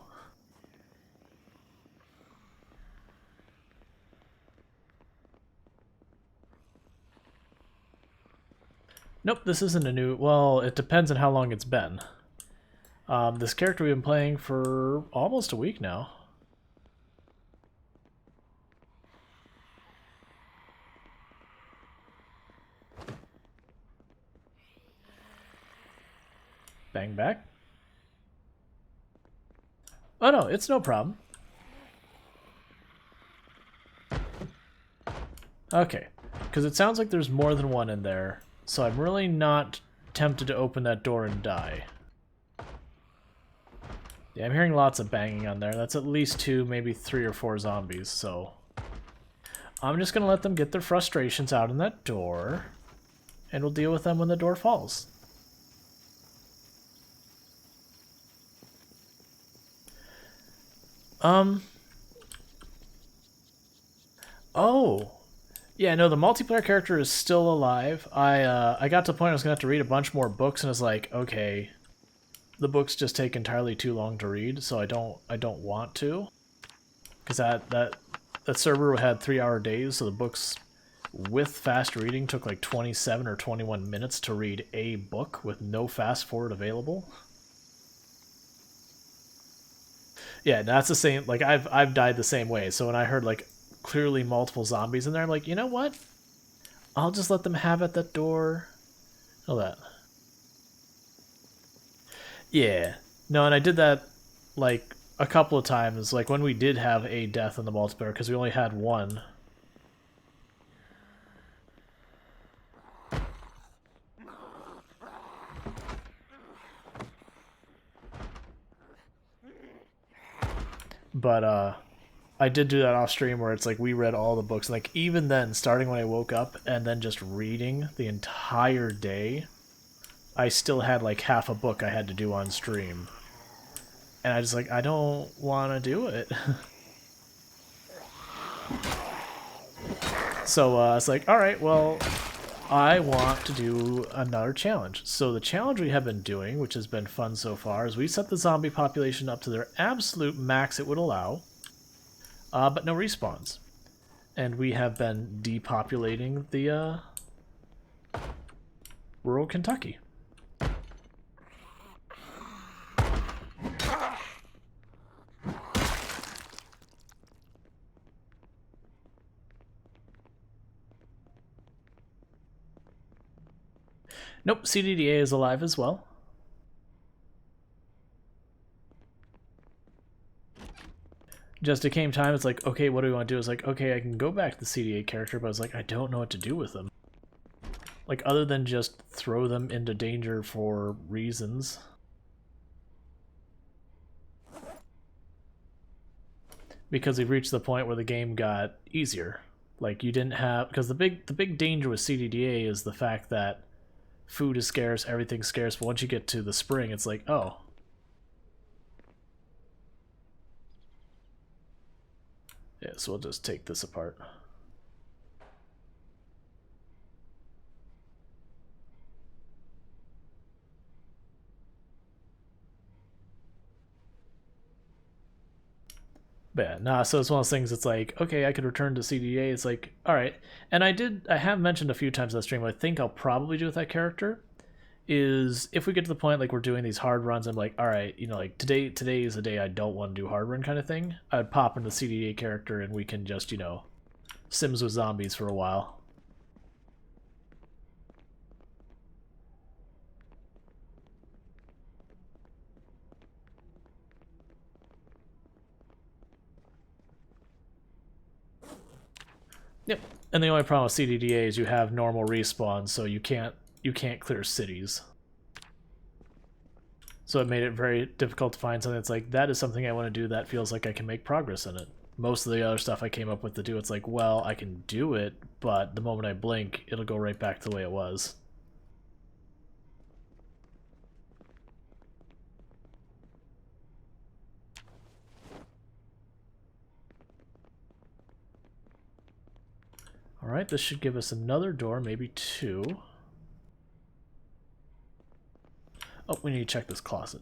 Nope, this isn't a new... Well, it depends on how long it's been. This character we've been playing for almost a week now. Bang back. Oh no, it's no problem. Okay, because it sounds like there's more than one in there, so I'm really not tempted to open that door and die. Yeah, I'm hearing lots of banging on there. That's at least 2, maybe 3 or 4 zombies, so... I'm just gonna let them get their frustrations out in that door, and we'll deal with them when the door falls. Oh! Yeah, no, the multiplayer character is still alive. I got to the point I was gonna have to read a bunch more books, and it's like, okay, the books just take entirely too long to read, so I don't want to, because that server had 3-hour days, so the books with fast reading took like 27 or 21 minutes to read a book with no fast forward available. Yeah, that's the same. Like I've died the same way. So when I heard like clearly multiple zombies in there, I'm like, you know what? I'll just let them have at that door. All that. Yeah. No, and I did that like a couple of times. Like when we did have a death in the multiplayer, because we only had one. But I did do that off stream where it's like we read all the books. Like even then, starting when I woke up and then just reading the entire day, I still had like half a book I had to do on stream. And I just like, I don't want to do it. So I was like, alright, well, I want to do another challenge. So the challenge we have been doing, which has been fun so far, is we set the zombie population up to their absolute max it would allow, but no respawns. And we have been depopulating the rural Kentucky. Nope, CDDA is alive as well. Just it came time, it's like, okay, what do we want to do? It's like, okay, I can go back to the CDA character, but I was like, I don't know what to do with them. Like, other than just throw them into danger for reasons. Because we've reached the point where the game got easier. Like, you didn't have... Because the big danger with CDDA is the fact that food is scarce, everything's scarce, but once you get to the spring, it's like, oh. Yeah, so we'll just take this apart. But yeah, nah, so it's one of those things, it's like, okay, I could return to CDA, it's like, alright. And I have mentioned a few times on stream, what I think I'll probably do with that character is, if we get to the point, like, we're doing these hard runs, I'm like, alright, you know, like, today is the day I don't want to do hard run kind of thing, I'd pop in the CDA character and we can just, you know, Sims with zombies for a while. Yep. And the only problem with CDDA is you have normal respawns, so you can't clear cities. So it made it very difficult to find something that's like, that is something I want to do that feels like I can make progress in it. Most of the other stuff I came up with to do, it's like, well, I can do it, but the moment I blink, it'll go right back to the way it was. Alright, this should give us another door, maybe two. Oh, we need to check this closet.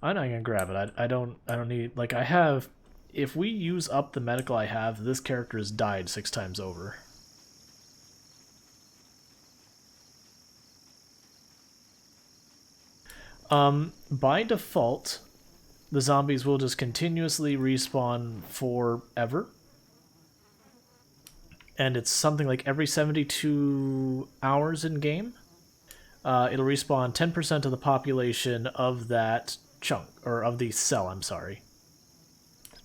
I'm not gonna grab it. I don't need, like, I have, if we use up the medical I have, this character has died 6 times over. By default, the zombies will just continuously respawn forever. And it's something like every 72 hours in game. It'll respawn 10% of the population of that chunk, or of the cell, I'm sorry.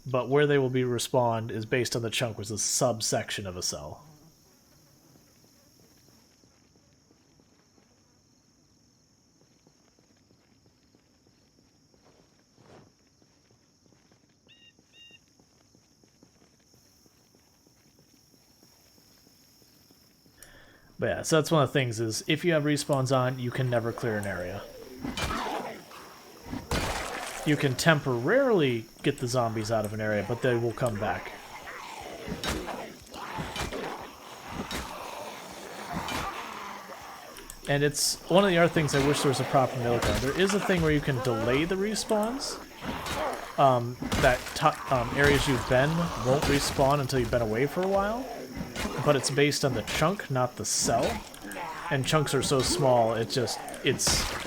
But where they will be respawned is based on the chunk, which is a subsection of a cell. But yeah, so that's one of the things is, if you have respawns on, you can never clear an area. You can temporarily get the zombies out of an area, but they will come back. And it's one of the other things I wish there was a proper middle ground. There is a thing where you can delay the respawns. Areas you've been won't respawn until you've been away for a while. But it's based on the chunk, not the cell. And chunks are so small, it's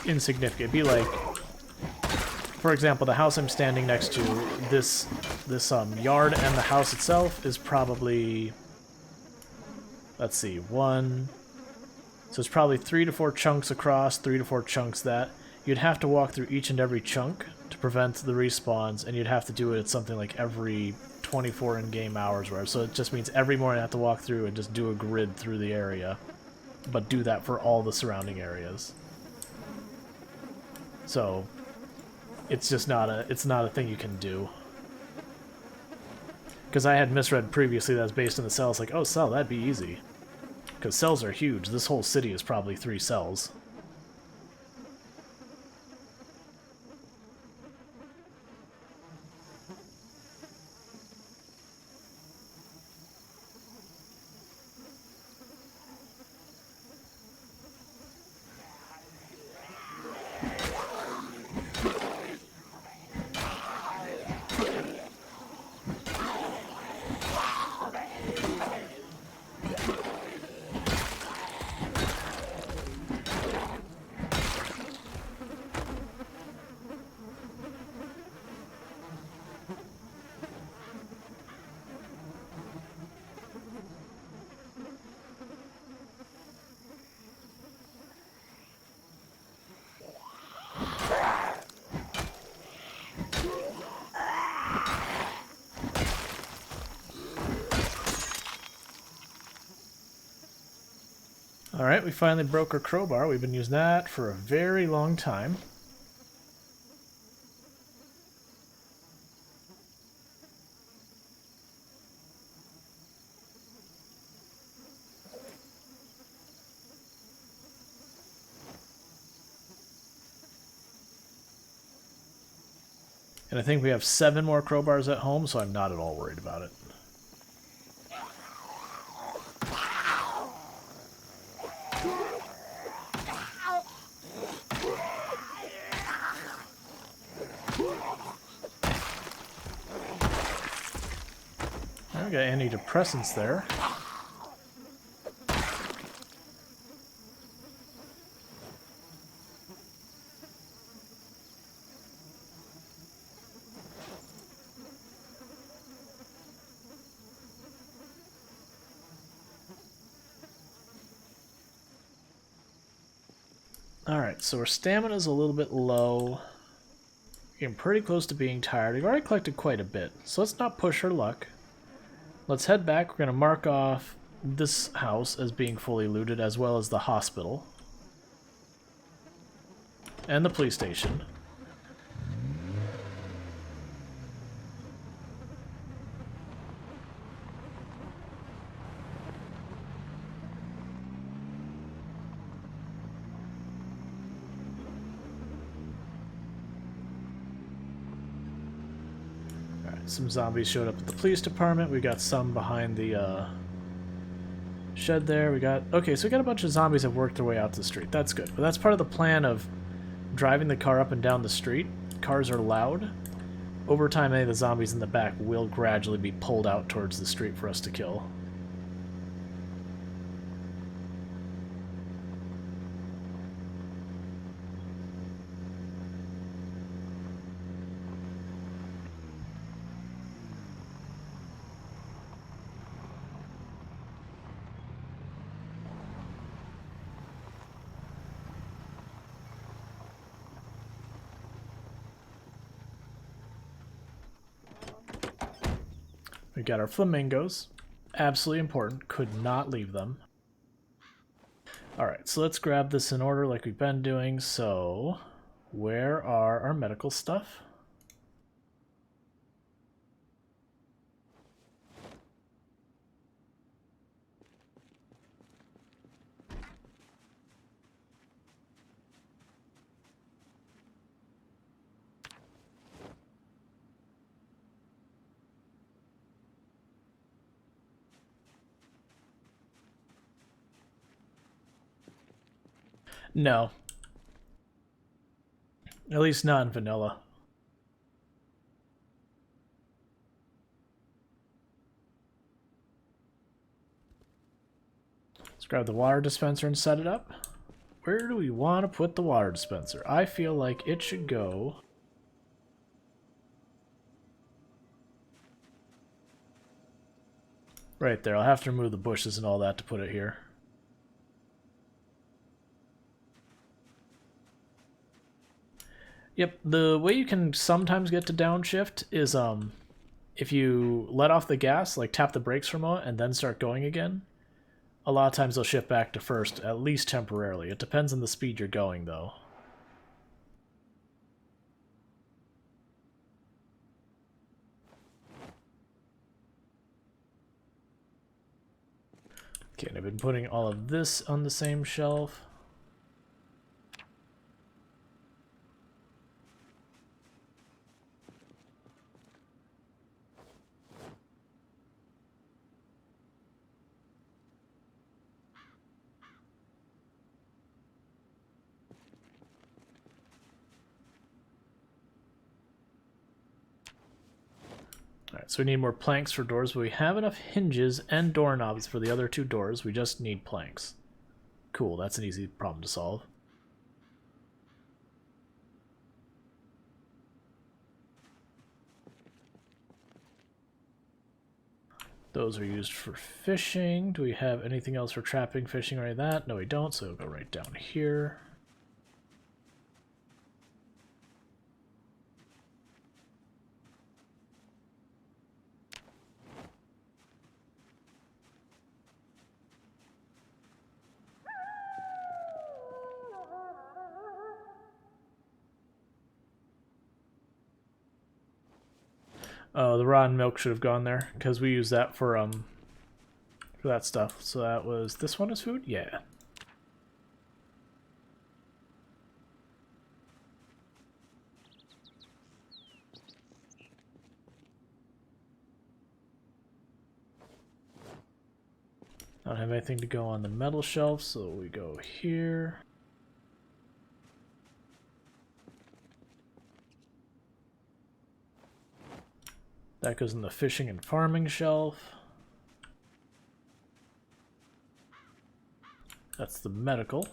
insignificant. It'd be like, for example, the house I'm standing next to, this yard and the house itself is probably, let's see, one. So it's probably 3 to 4 chunks across, 3 to 4 chunks that. You'd have to walk through each and every chunk to prevent the respawns, and you'd have to do it at something like every 24 in-game hours, where so it just means every morning I have to walk through and just do a grid through the area, but do that for all the surrounding areas. So it's just not a thing you can do. Because I had misread previously that was based on the cells, like, oh, cell, that'd be easy. Because cells are huge. This whole city is probably 3 cells. Alright, we finally broke our crowbar. We've been using that for a very long time. And I think we have 7 more crowbars at home, so I'm not at all worried about it. We got antidepressants there. Alright, so our stamina's a little bit low. Getting pretty close to being tired. We've already collected quite a bit, so let's not push her luck. Let's head back. We're going to mark off this house as being fully looted, as well as the hospital. And the police station. Some zombies showed up at the police department. We got some behind the shed there. Okay, so we got a bunch of zombies that worked their way out to the street. That's good. But that's part of the plan of driving the car up and down the street. Cars are loud. Over time, any of the zombies in the back will gradually be pulled out towards the street for us to kill. We got our flamingos. Absolutely important. Could not leave them. Alright, so let's grab this in order like we've been doing. So, where are our medical stuff? No. At least not in vanilla. Let's grab the water dispenser and set it up. Where do we want to put the water dispenser? I feel like it should go... right there. I'll have to remove the bushes and all that to put it here. Yep, the way you can sometimes get to downshift is if you let off the gas, like tap the brakes for a moment and then start going again, a lot of times they'll shift back to first, at least temporarily. It depends on the speed you're going, though. Okay, and I've been putting all of this on the same shelf. Alright, so we need more planks for doors, but we have enough hinges and doorknobs for the other two doors. We just need planks. Cool, that's an easy problem to solve. Those are used for fishing. Do we have anything else for trapping, fishing, or any of that? No, we don't, so we'll go right down here. Oh, the rotten milk should have gone there, because we use that for that stuff. So that was... this one is food? Yeah. I don't have anything to go on the metal shelf, so we go here. That goes in the fishing and farming shelf. That's the medical.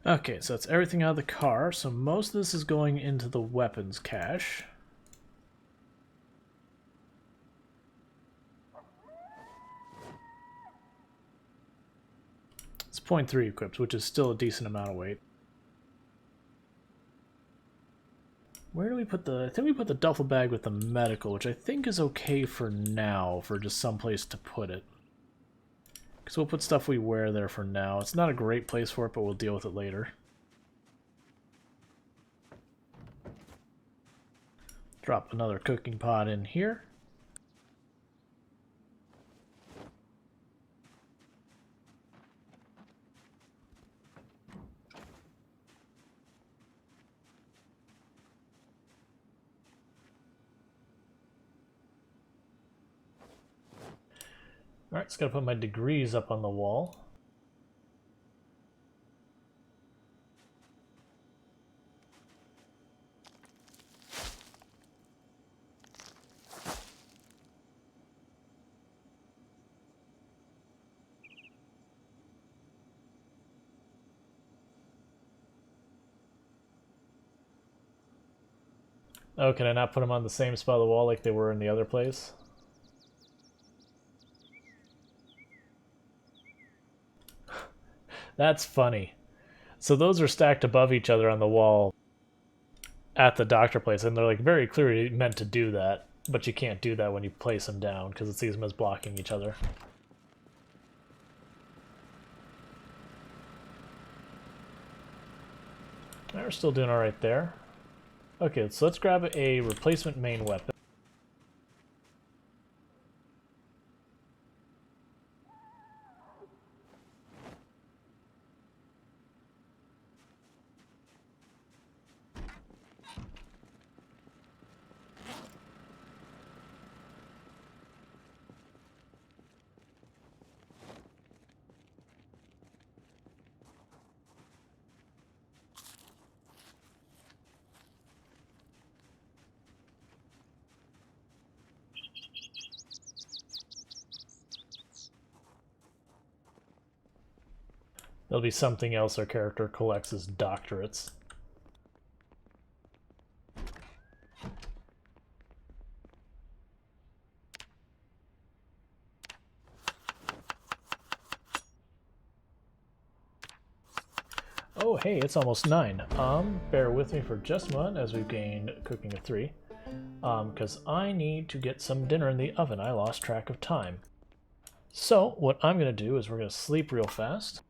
Okay, so that's everything out of the car. So most of this is going into the weapons cache. It's 0.3 equipped, which is still a decent amount of weight. Where do we put the... I think we put the duffel bag with the medical, which I think is okay for now, for just some place to put it. Because we'll put stuff we wear there for now. It's not a great place for it, but we'll deal with it later. Drop another cooking pot in here. Alright, just gotta put my degrees up on the wall. Oh, can I not put them on the same spot of the wall like they were in the other place? That's funny. So those are stacked above each other on the wall at the doctor place, and they're like very clearly meant to do that, but you can't do that when you place them down because it sees them as blocking each other. We're still doing all right there. Okay, so let's grab a replacement main weapon. There'll be something else our character collects as doctorates. Oh, hey, it's almost 9. Bear with me for just a moment as we've gained cooking of 3. Because I need to get some dinner in the oven. I lost track of time. So, what I'm going to do is we're going to sleep real fast.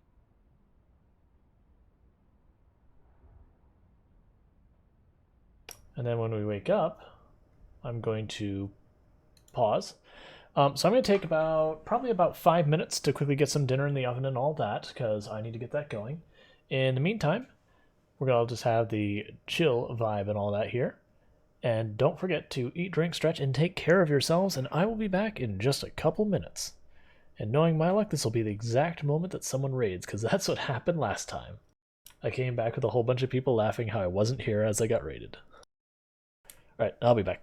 And then when we wake up, I'm going to pause. So I'm going to take probably about 5 minutes to quickly get some dinner in the oven and all that, because I need to get that going. In the meantime, we're going to just have the chill vibe and all that here. And don't forget to eat, drink, stretch, and take care of yourselves, and I will be back in just a couple minutes. And knowing my luck, this will be the exact moment that someone raids, because that's what happened last time. I came back with a whole bunch of people laughing how I wasn't here as I got raided. Alright, I'll be back.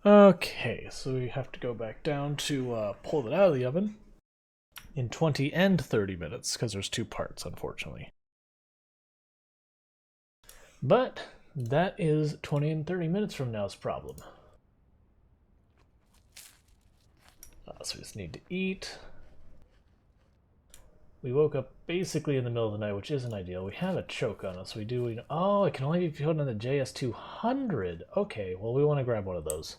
Okay, so we have to go back down to pull it out of the oven in 20 and 30 minutes, because there's two parts, unfortunately. But that is 20 and 30 minutes from now's problem. So we just need to eat. We woke up basically in the middle of the night, which isn't ideal. We have a choke on us. We do. Oh, it can only be put on the JS200. Okay, well, we want to grab one of those.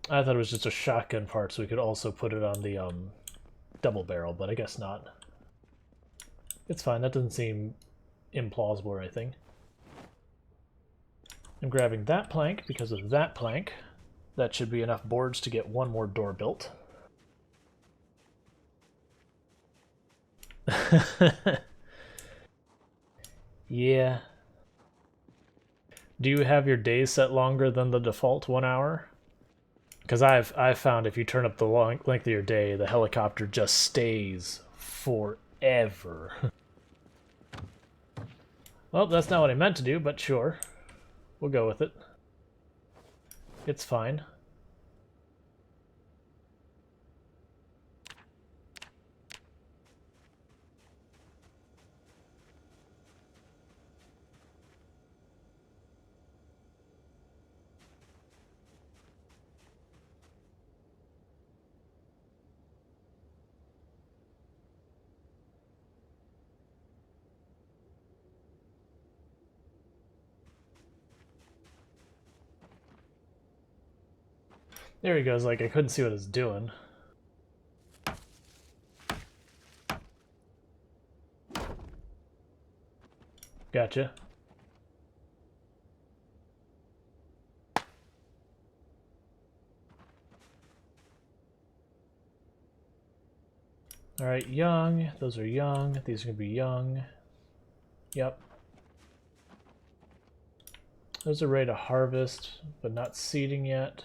I thought it was just a shotgun part, so we could also put it on the double barrel, but I guess not. It's fine. That doesn't seem implausible or anything. I'm grabbing that plank because of that plank. That should be enough boards to get one more door built. Yeah. Do you have your days set longer than the default 1 hour? Because I've found if you turn up the length of your day, the helicopter just stays forever. Well, that's not what I meant to do, but sure. We'll go with it. It's fine. There he goes, like I couldn't see what it's doing. Gotcha. Alright, young. Those are young. These are going to be young. Yep. Those are ready to harvest, but not seeding yet.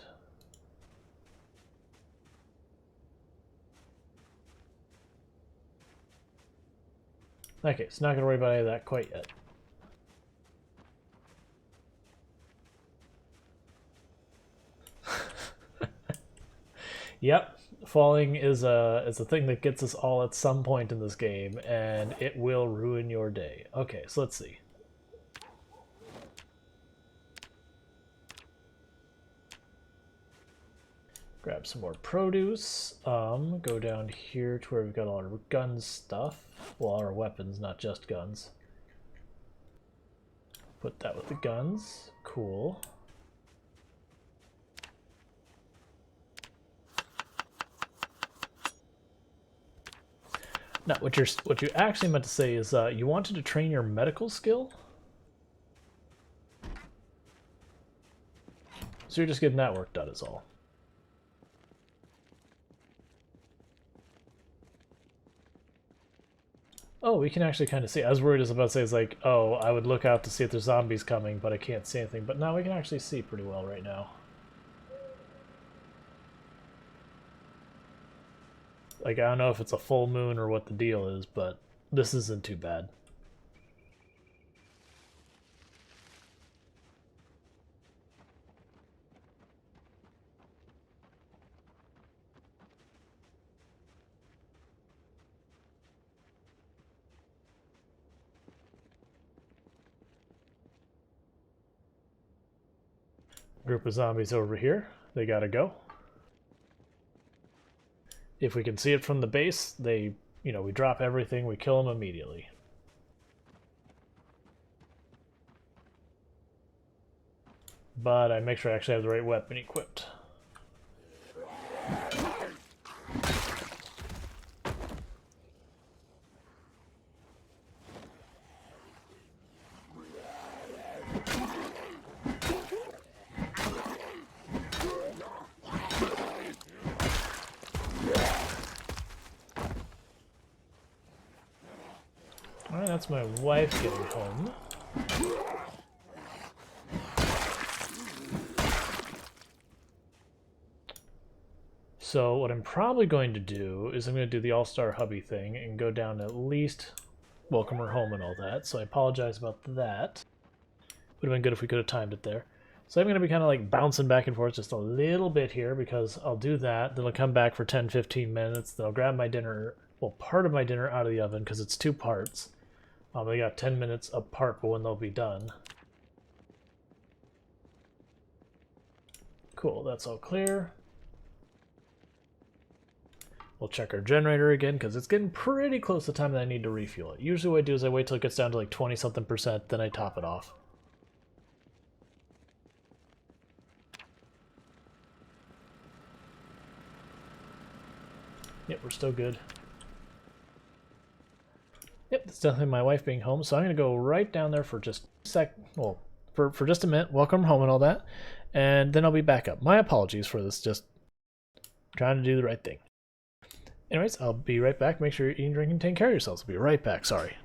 Okay, so not going to worry about any of that quite yet. Yep, falling is a thing that gets us all at some point in this game, and it will ruin your day. Okay, so let's see. Grab some more produce. Go down here to where we've got all our gun stuff. Well, our weapons, not just guns. Put that with the guns. Cool. Now, what you actually meant to say is you wanted to train your medical skill? So you're just getting that work done is all. Oh, we can actually kind of see. I was worried as about to say, it's like, oh, I would look out to see if there's zombies coming, but I can't see anything. But now we can actually see pretty well right now. Like, I don't know if it's a full moon or what the deal is, but this isn't too bad. Group of zombies over here. They gotta go. If we can see it from the base, we drop everything, we kill them immediately. But I make sure I actually have the right weapon equipped. Alright, that's my wife getting home. So what I'm probably going to do is I'm going to do the All-Star Hubby thing and go down at least welcome her home and all that. So I apologize about that. Would have been good if we could have timed it there. So I'm going to be kind of like bouncing back and forth just a little bit here because I'll do that. Then I'll come back for 10-15 minutes. Then I'll grab my dinner, well, part of my dinner out of the oven because it's 2 parts. They got 10 minutes apart for when they'll be done. Cool, that's all clear. We'll check our generator again because it's getting pretty close to the time that I need to refuel it. Usually what I do is I wait till it gets down to like 20-something%, then I top it off. Yep, we're still good. Yep, that's definitely my wife being home, so I'm going to go right down there for just a sec. Well, for just a minute, welcome home and all that, and then I'll be back up. My apologies for this, just trying to do the right thing. Anyways, I'll be right back. Make sure you're eating, drinking, taking care of yourselves. I'll be right back. Sorry.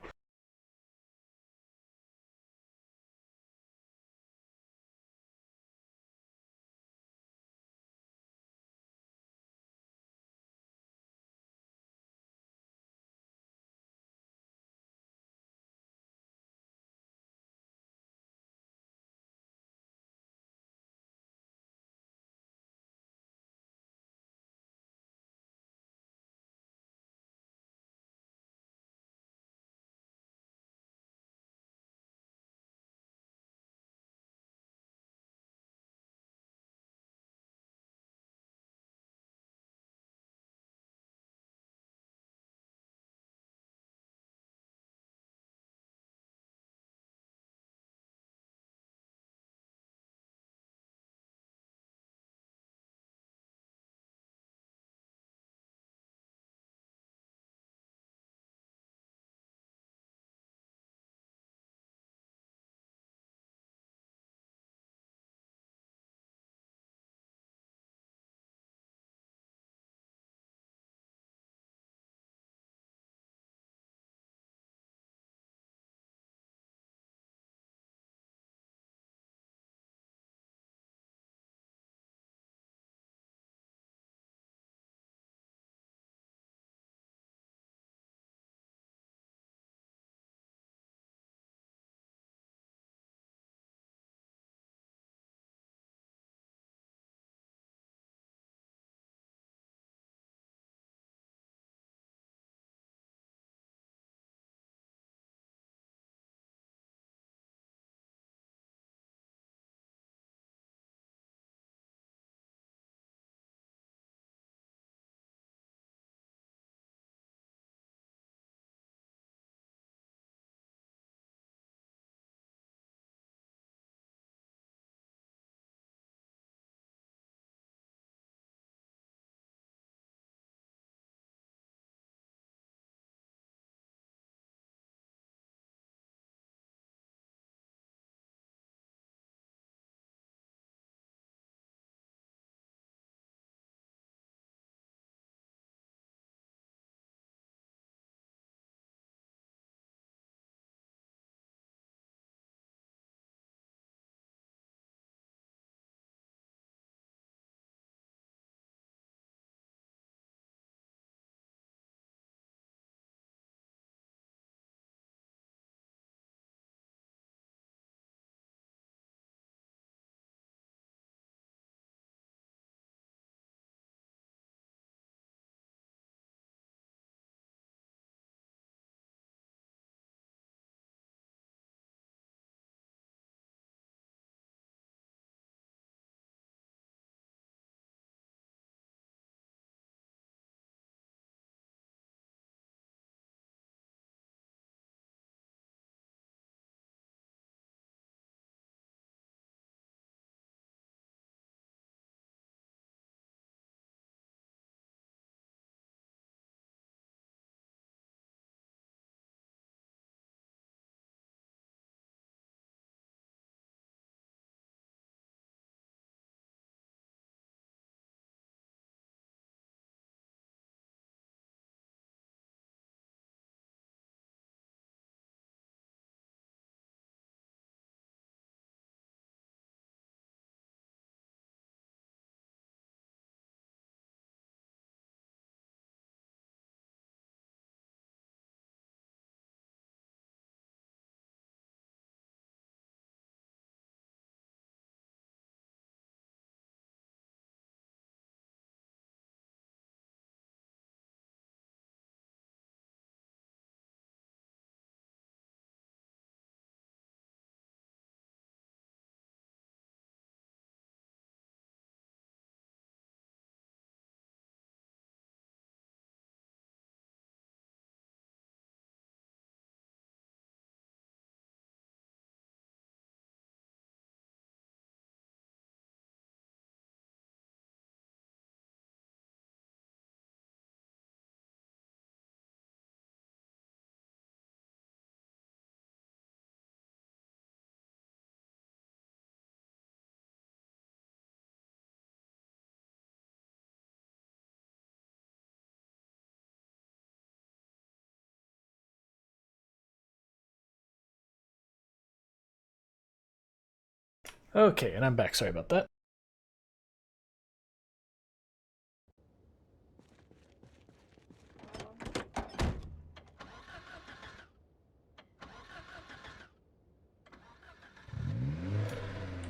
Okay, and I'm back. Sorry about that.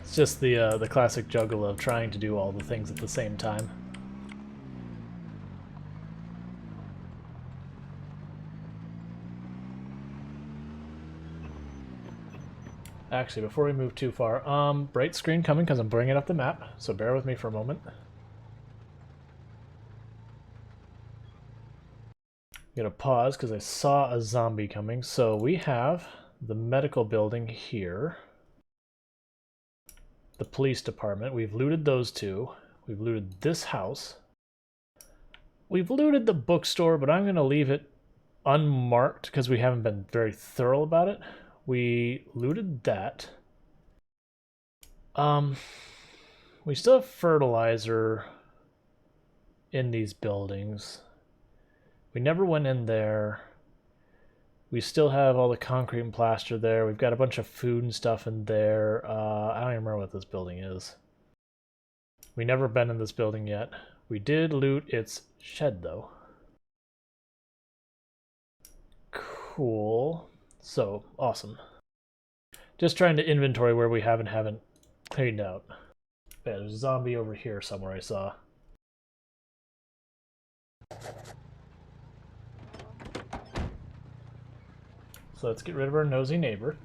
It's just the classic juggle of trying to do all the things at the same time. Actually, before we move too far, bright screen coming because I'm bringing up the map, so bear with me for a moment. I'm gonna pause because I saw a zombie coming. So we have the medical building here, the police department. We've looted those two. We've looted this house. We've looted the bookstore, but I'm gonna leave it unmarked because we haven't been very thorough about it. We looted that. We still have fertilizer in these buildings. We never went in there. We still have all the concrete and plaster there. We've got a bunch of food and stuff in there. I don't even remember what this building is. We never been in this building yet. We did loot its shed though. Cool. So, awesome. Just trying to inventory where we haven't cleaned out. Yeah, there's a zombie over here somewhere I saw. So let's get rid of our nosy neighbor.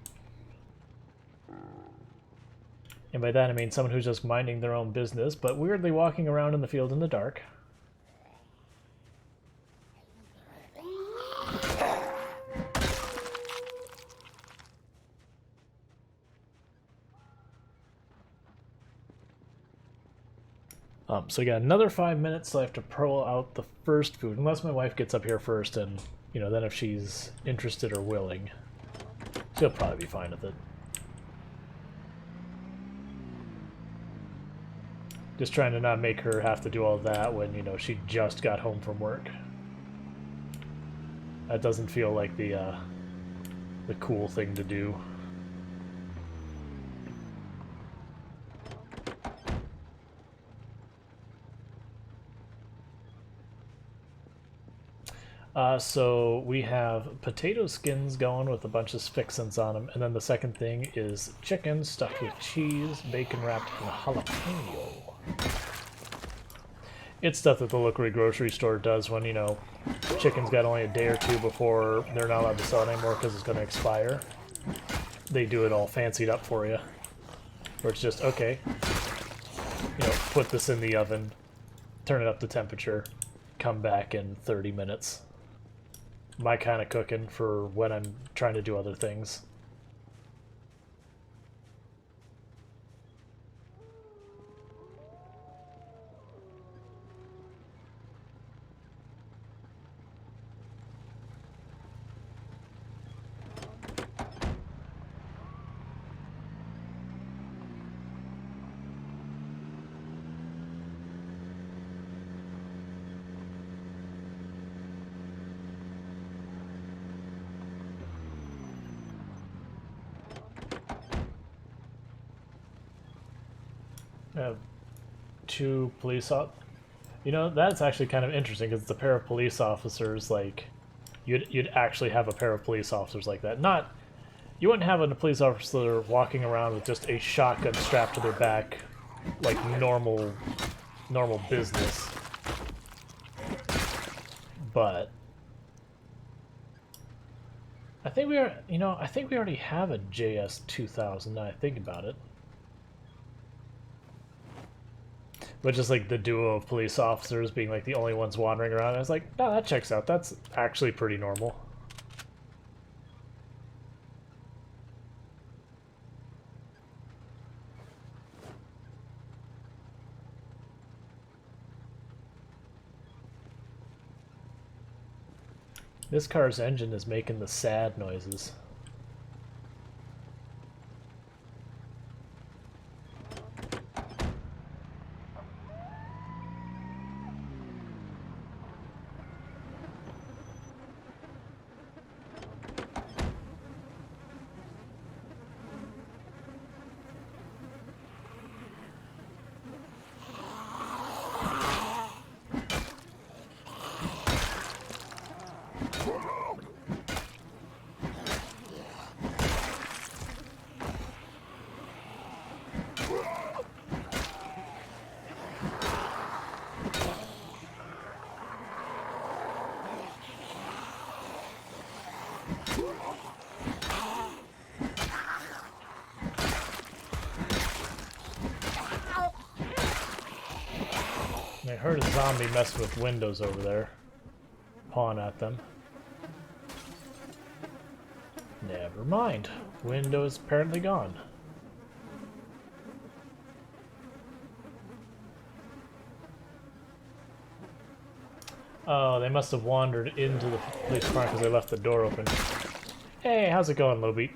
And by that I mean someone who's just minding their own business, but weirdly walking around in the field in the dark. So we got another 5 minutes, so I have to pull out the first food, unless my wife gets up here first, and, you know, then if she's interested or willing, she'll probably be fine with it. Just trying to not make her have to do all that when, you know, she just got home from work. That doesn't feel like the cool thing to do. So we have potato skins going with a bunch of fixins on them, and then the second thing is chicken stuffed with cheese, bacon wrapped in jalapeno. It's stuff that the local grocery store does when, you know, chicken's got only a day or two before they're not allowed to sell it anymore because it's going to expire. They do it all fancied up for you. Where it's just, okay, you know, put this in the oven, turn it up to temperature, come back in 30 minutes. My kind of cooking for when I'm trying to do other things. I have two police op. You know, that's actually kind of interesting because it's a pair of police officers. Like, you'd actually have a pair of police officers like that. Not, you wouldn't have a police officer walking around with just a shotgun strapped to their back, like normal business. But I think we are, you know, I think we already have a JS 2000. Now I think about it. But just like the duo of police officers being like the only ones wandering around, I was like, no, that checks out. That's actually pretty normal. This car's engine is making the sad noises. I heard a zombie messing with windows over there. Pawing at them. Never mind. Window is apparently gone. Oh, they must have wandered into the police car because they left the door open. Hey, how's it going, Lobie?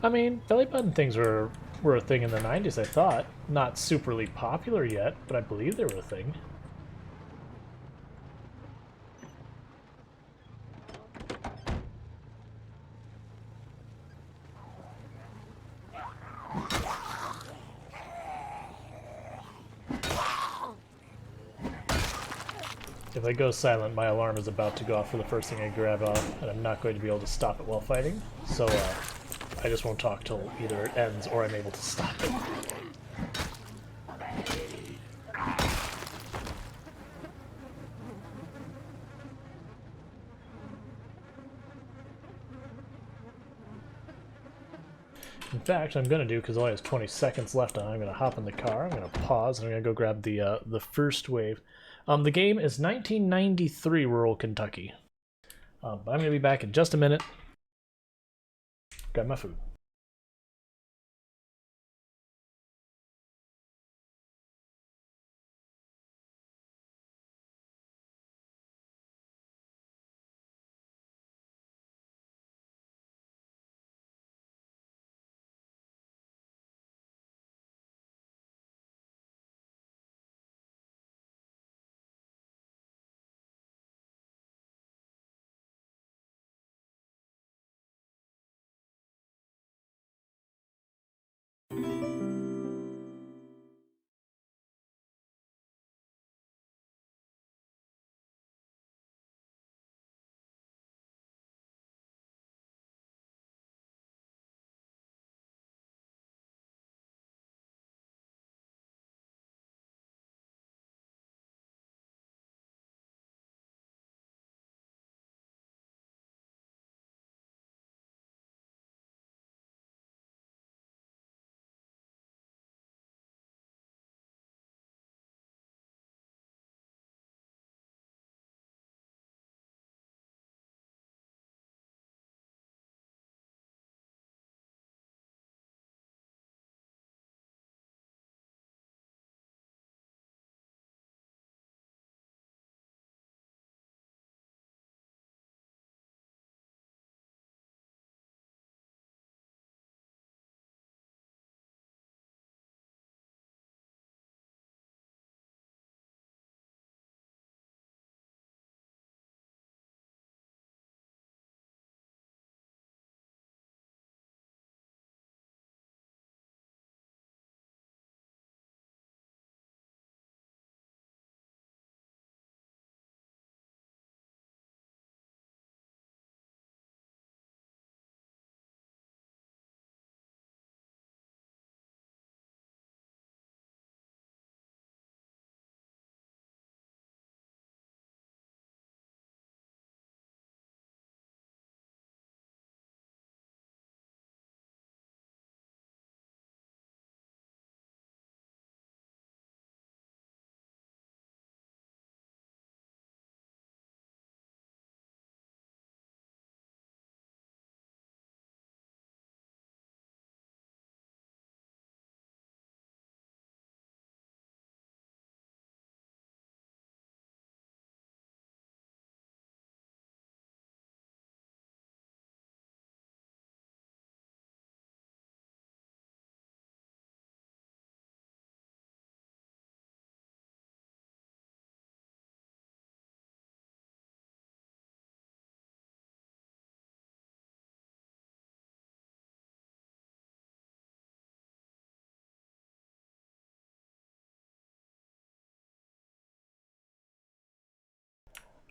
I mean, belly button things were a thing in the 90s, I thought. Not superly popular yet, but I believe they were a thing. If I go silent, my alarm is about to go off for the first thing I grab off, and I'm not going to be able to stop it while fighting, so I just won't talk till either it ends or I'm able to stop it. In fact, I'm going to do, because it only has 20 seconds left, I'm going to hop in the car, I'm going to pause, and I'm going to go grab the first wave. The game is 1993 rural Kentucky. But I'm going to be back in just a minute. Grab my food.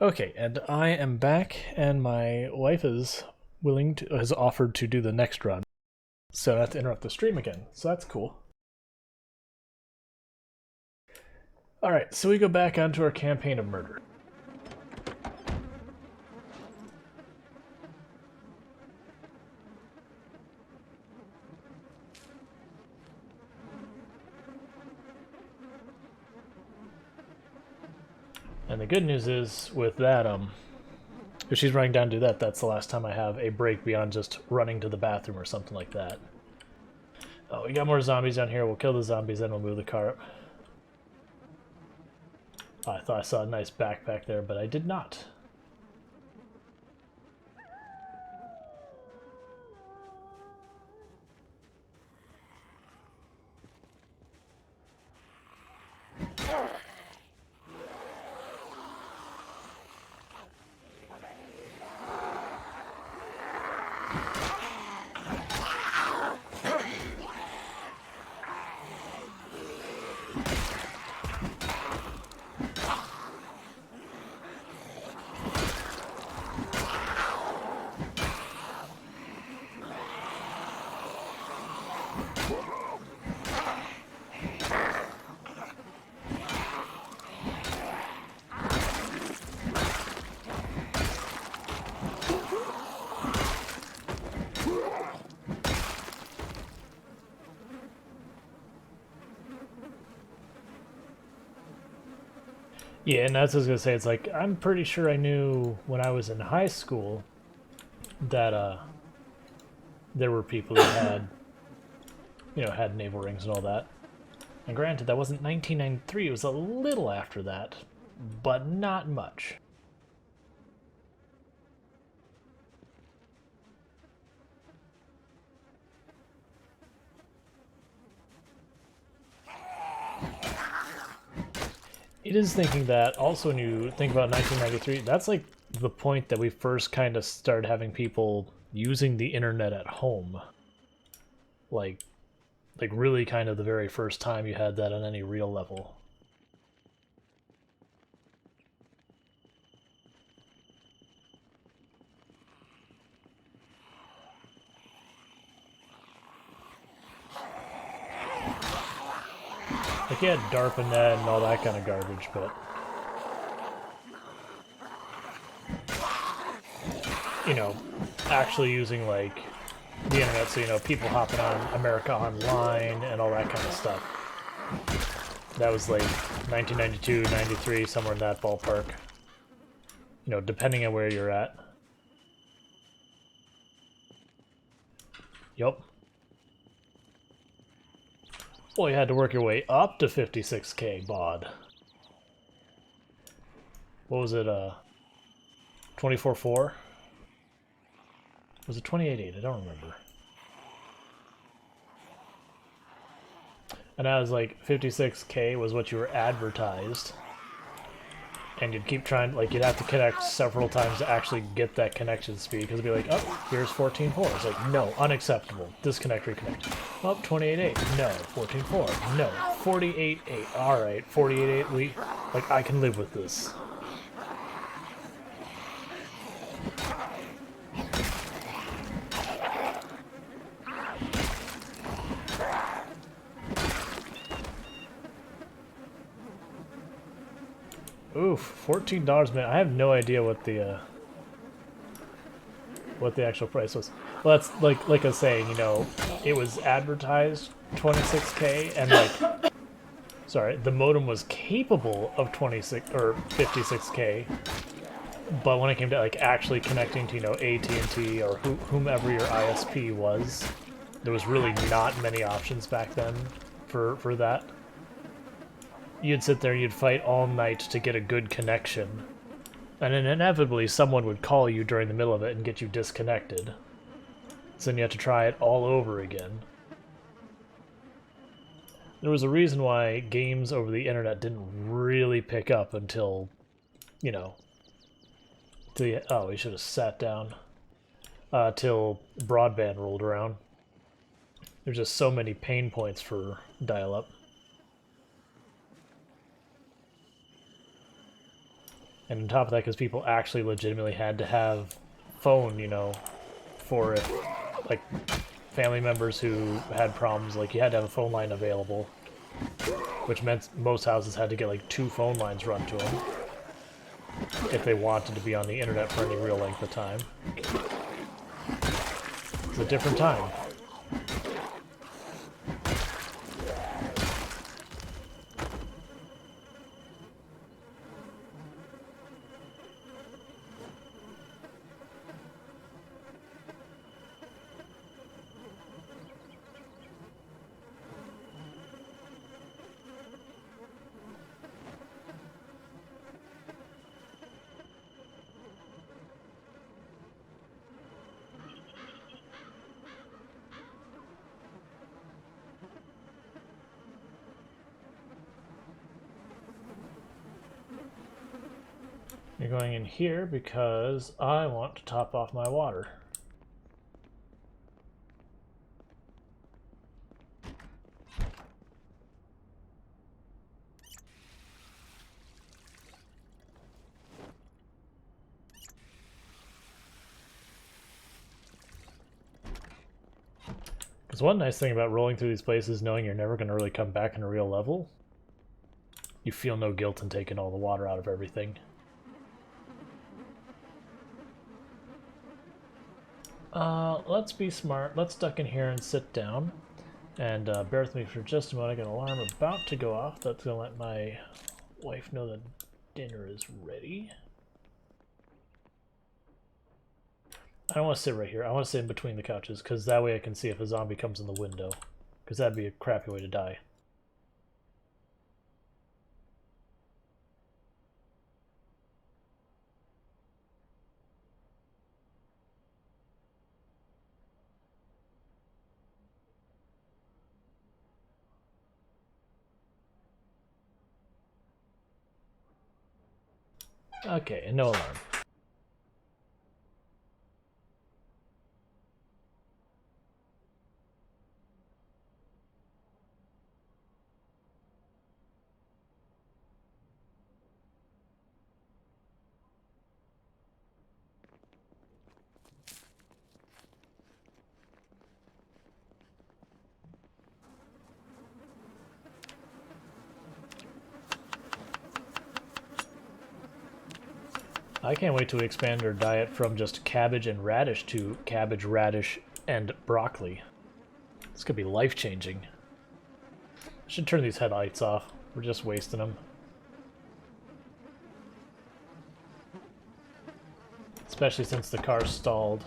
Okay, and I am back, and my wife is has offered to do the next run. So I have to interrupt the stream again. So that's cool. Alright, so we go back onto our campaign of murder. And the good news is, with that, if she's running down to do that, that's the last time I have a break beyond just running to the bathroom or something like that. Oh, we got more zombies down here. We'll kill the zombies, then we'll move the car up. Oh, I thought I saw a nice backpack there, but I did not. Yeah, and that's what I was gonna say. It's like I'm pretty sure I knew when I was in high school that there were people that had had naval rings and all that. And granted, that wasn't 1993. It was a little after that, but not much. It is thinking that also when you think about 1993, that's like the point that we first kind of started having people using the internet at home. Like really kind of the very first time you had that on any real level. Like you had DARPANET and all that kind of garbage, but actually using like the internet, so people hopping on America Online and all that kind of stuff. That was like 1992, 93, somewhere in that ballpark. Depending on where you're at. Yup. Well, you had to work your way up to 56k baud. What was it, 24.4? Was it 28.8? I don't remember. And I was like, 56k was what you were advertised. And you'd keep trying, like, you'd have to connect several times to actually get that connection speed, because it'd be like, oh, here's 14.4. It's like, no, unacceptable. Disconnect, reconnect. Oh, 28.8. No. 14.4. No. 48.8. Alright, 48.8. Like, I can live with this. Oof, $14, man. I have no idea what the actual price was. Well, that's like I was saying, it was advertised 26k, and like, sorry, the modem was capable of 26 or 56k, but when it came to like actually connecting to AT&T or whomever your ISP was, there was really not many options back then for that. You'd sit there, you'd fight all night to get a good connection, and then inevitably someone would call you during the middle of it and get you disconnected. So then you had to try it all over again. There was a reason why games over the internet didn't really pick up until, oh, we should have sat down, till broadband rolled around. There's just so many pain points for dial-up. And on top of that, because people actually legitimately had to have phone, you know, for if, like, family members who had problems, like, you had to have a phone line available, which meant most houses had to get, like, 2 phone lines run to them if they wanted to be on the internet for any real length of time. It's a different time. You're going in here because I want to top off my water. Because one nice thing about rolling through these places, knowing you're never going to really come back in a real level, you feel no guilt in taking all the water out of everything. Let's be smart. Let's duck in here and sit down. And bear with me for just a moment. I got an alarm about to go off. That's going to let my wife know that dinner is ready. I don't want to sit right here. I want to sit in between the couches, because that way I can see if a zombie comes in the window. Because that'd be a crappy way to die. Okay, and no alarm. I can't wait to expand our diet from just cabbage and radish to cabbage, radish, and broccoli. This could be life-changing. I should turn these headlights off. We're just wasting them. Especially since the car's stalled.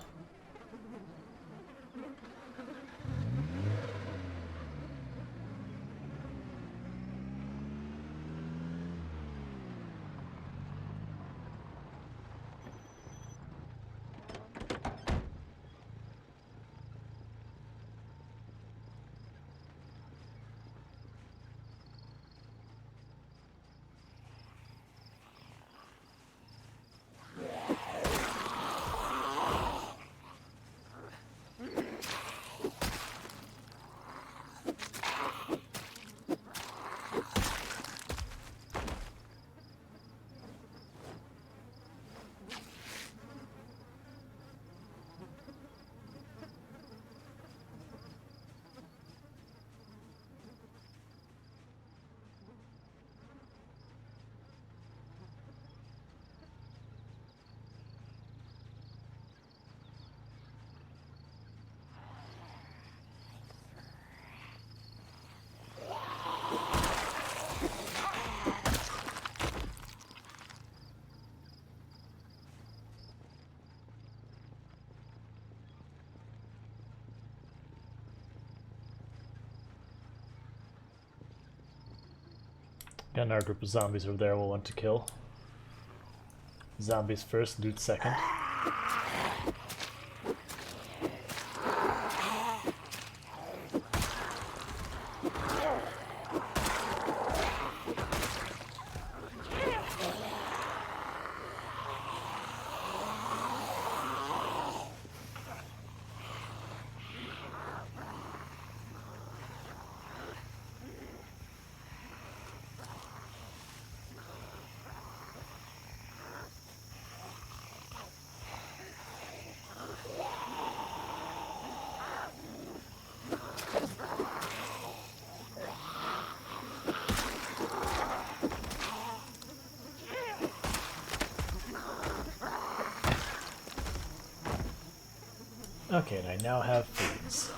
Got another group of zombies over there we'll want to kill. Zombies first, loot second. Okay, and I now have foods.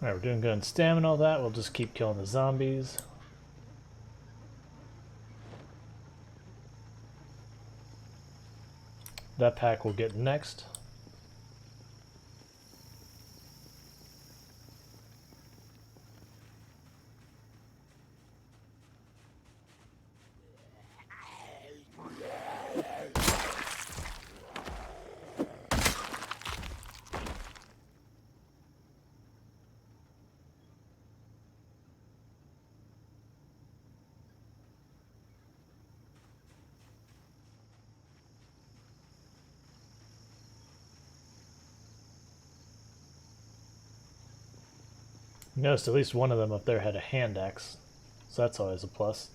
Alright, we're doing good on stamina and all that. We'll just keep killing the zombies. That pack we'll get next. Noticed at least one of them up there had a hand axe, so that's always a plus.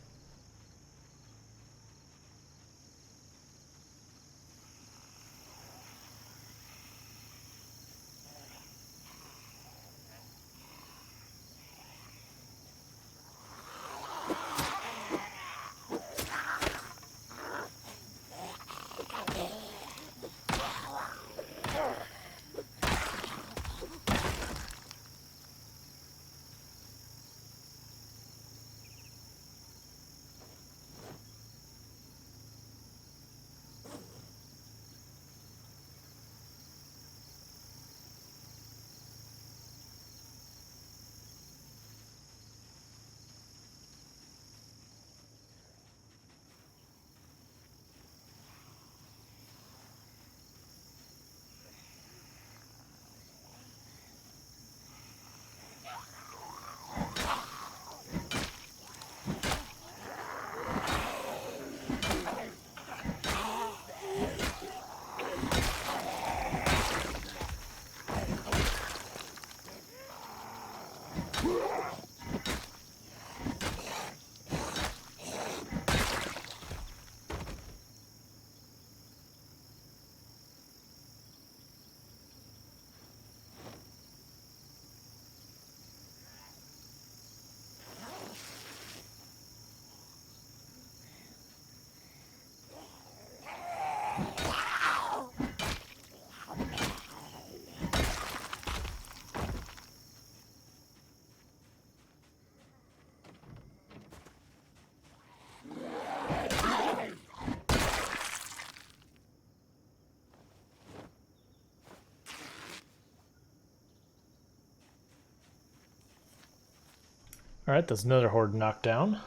Alright, that's another horde knocked down.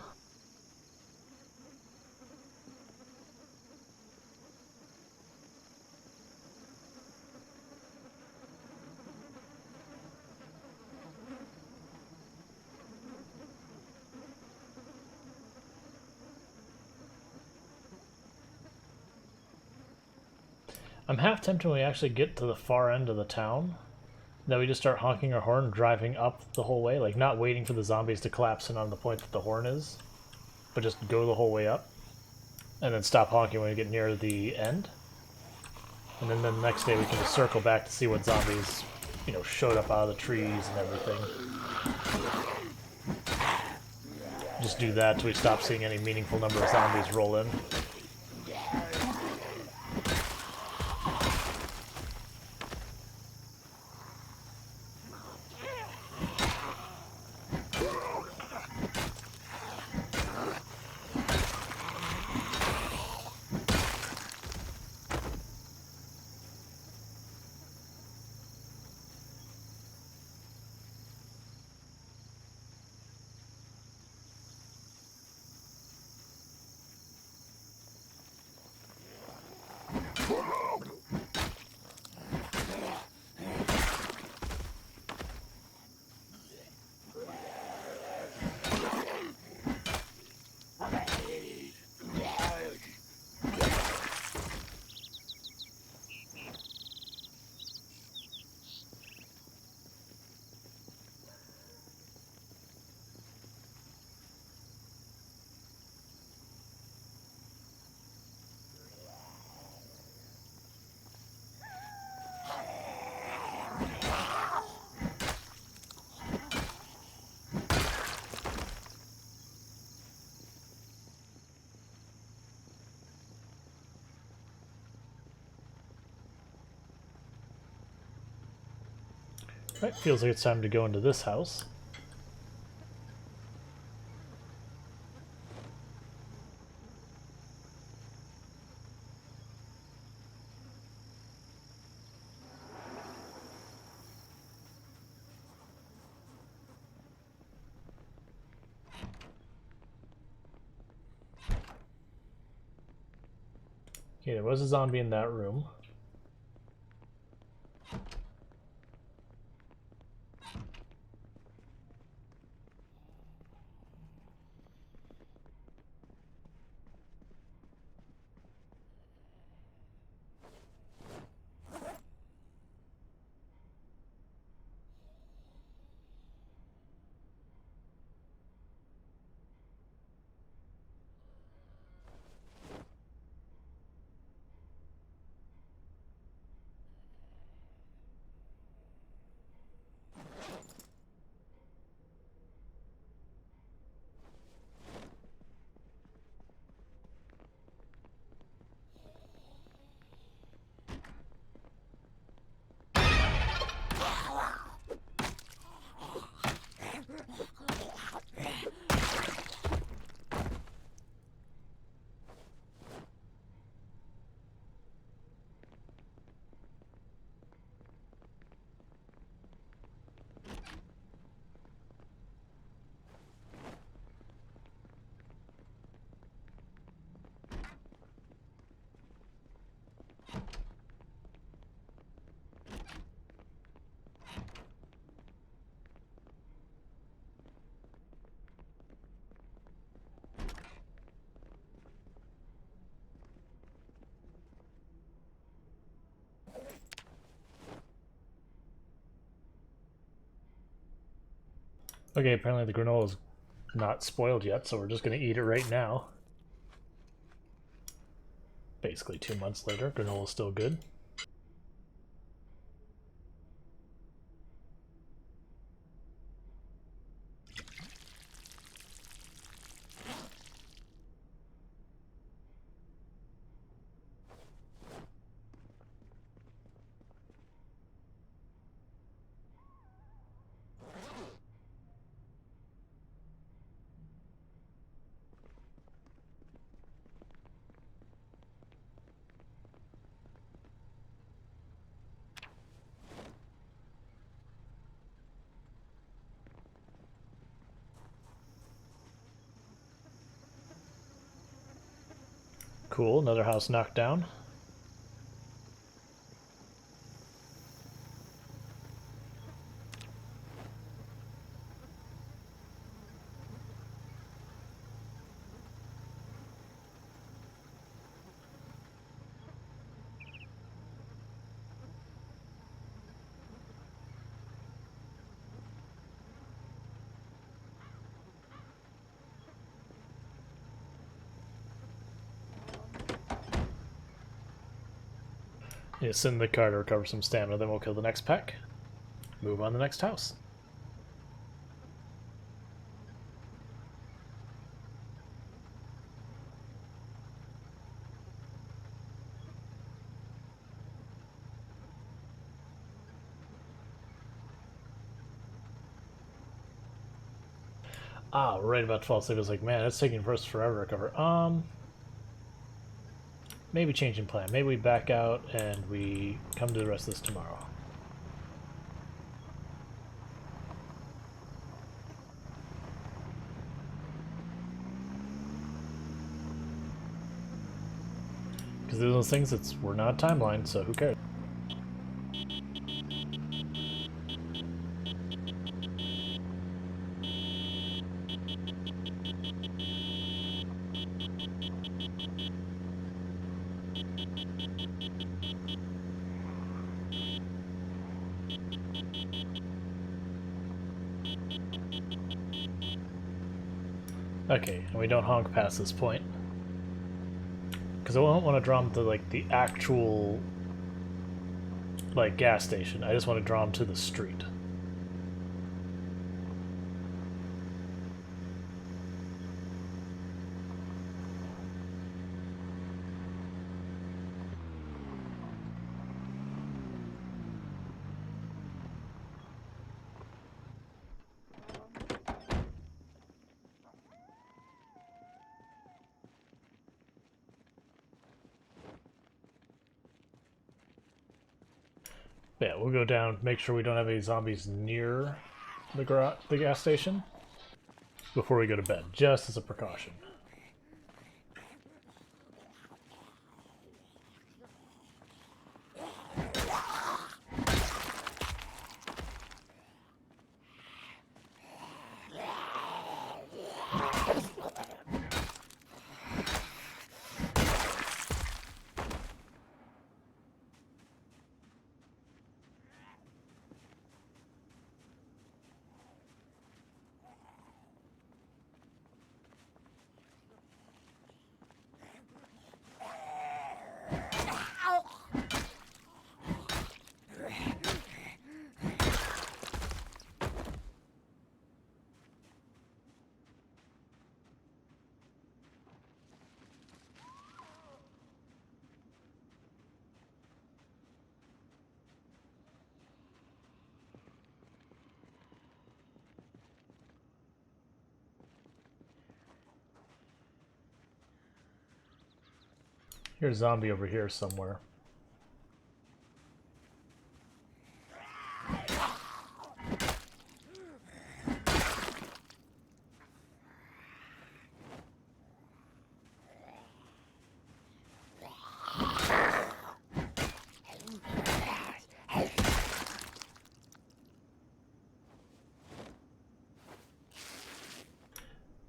I'm half tempted when we actually get to the far end of the town that we just start honking our horn, driving up the whole way, like not waiting for the zombies to collapse in on the point that the horn is, but just go the whole way up, and then stop honking when we get near the end. And then the next day we can just circle back to see what zombies, you know, showed up out of the trees and everything. Just do that till we stop seeing any meaningful number of zombies roll in. Right, feels like it's time to go into this house. Okay, there was a zombie in that room. Okay, apparently the granola's not spoiled yet, so we're just going to eat it right now. Basically 2 months later, granola's still good. Cool, another house knocked down. Yeah, send the car to recover some stamina, then we'll kill the next pack. Move on to the next house. Ah, right about to fall asleep. I was like, man, it's taking for us forever to recover. Maybe changing plan. Maybe we back out and we come to the rest of this tomorrow. Because there's those things that's we're not a timeline, so who cares? Okay, and we don't honk past this point. Because I don't want to draw them to like the actual like gas station. I just want to draw them to the street. Yeah, we'll go down, make sure we don't have any zombies near the gas station before we go to bed, just as a precaution. Here's a zombie over here somewhere.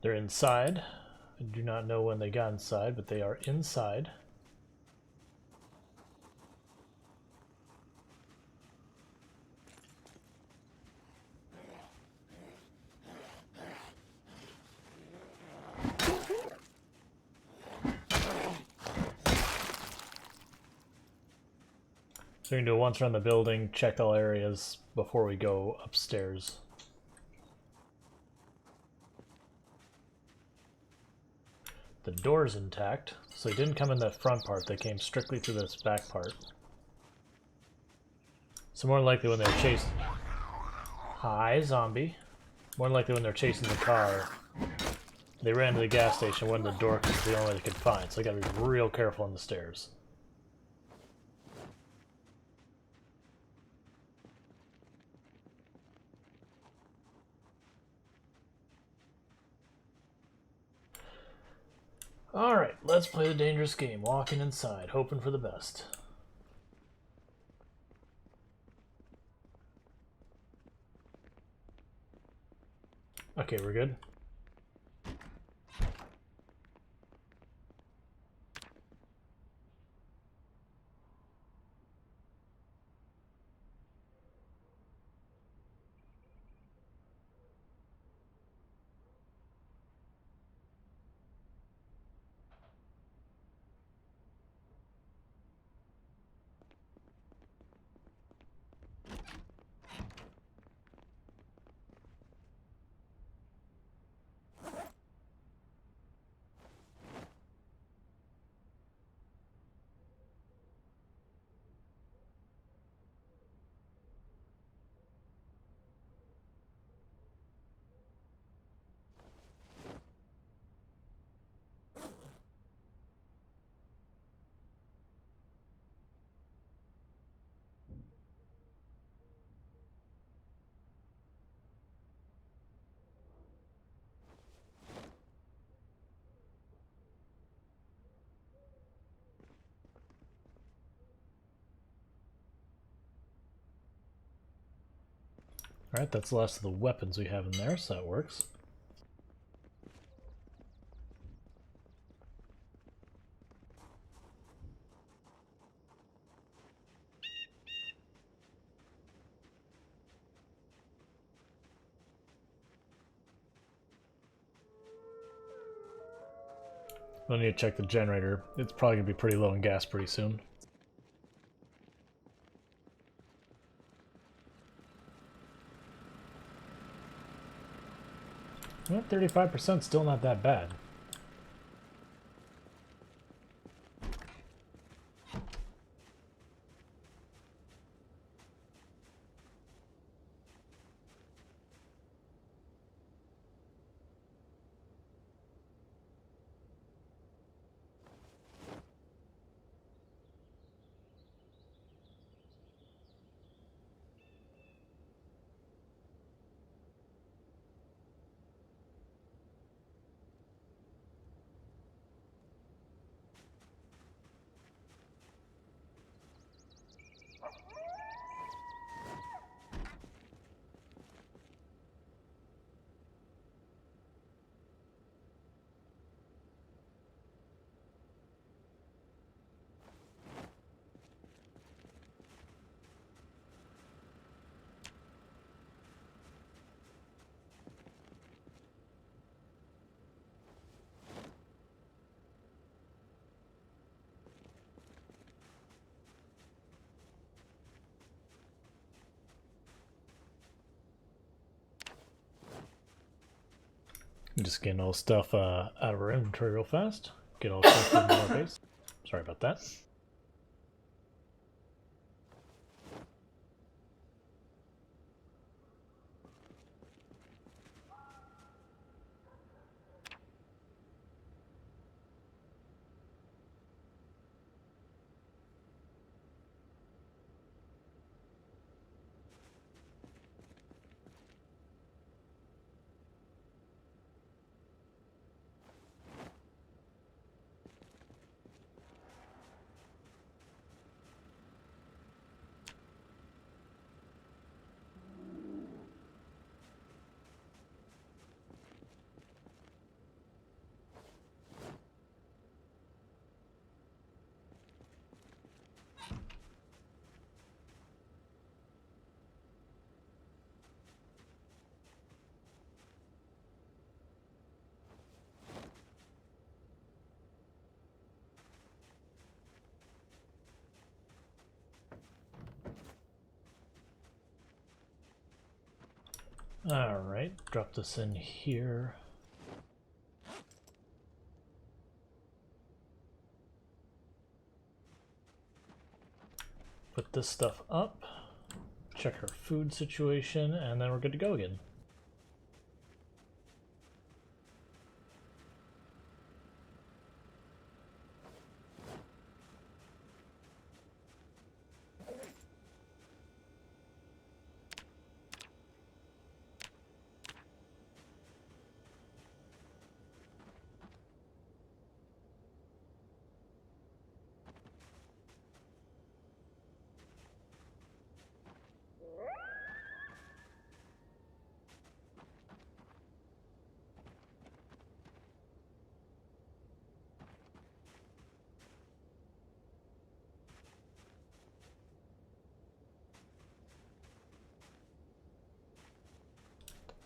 They're inside. I do not know when they got inside, but they are inside. So we can do it once around the building, check all areas before we go upstairs. The door's intact, so they didn't come in the front part, they came strictly through this back part. So more than likely when they're chasing... Hi, zombie. More than likely when they're chasing the car, they ran to the gas station when the door was the only way they could find, so they gotta be real careful on the stairs. Alright, let's play the dangerous game, walking inside, hoping for the best. Okay, we're good. Alright, that's the last of the weapons we have in there, so that works. We'll need to check the generator. It's probably going to be pretty low in gas pretty soon. Well, 35% still not that bad. Just getting all stuff out of our inventory real fast. Get all stuff in our base. Sorry about that. Alright, drop this in here. Put this stuff up, check our food situation, and then we're good to go again.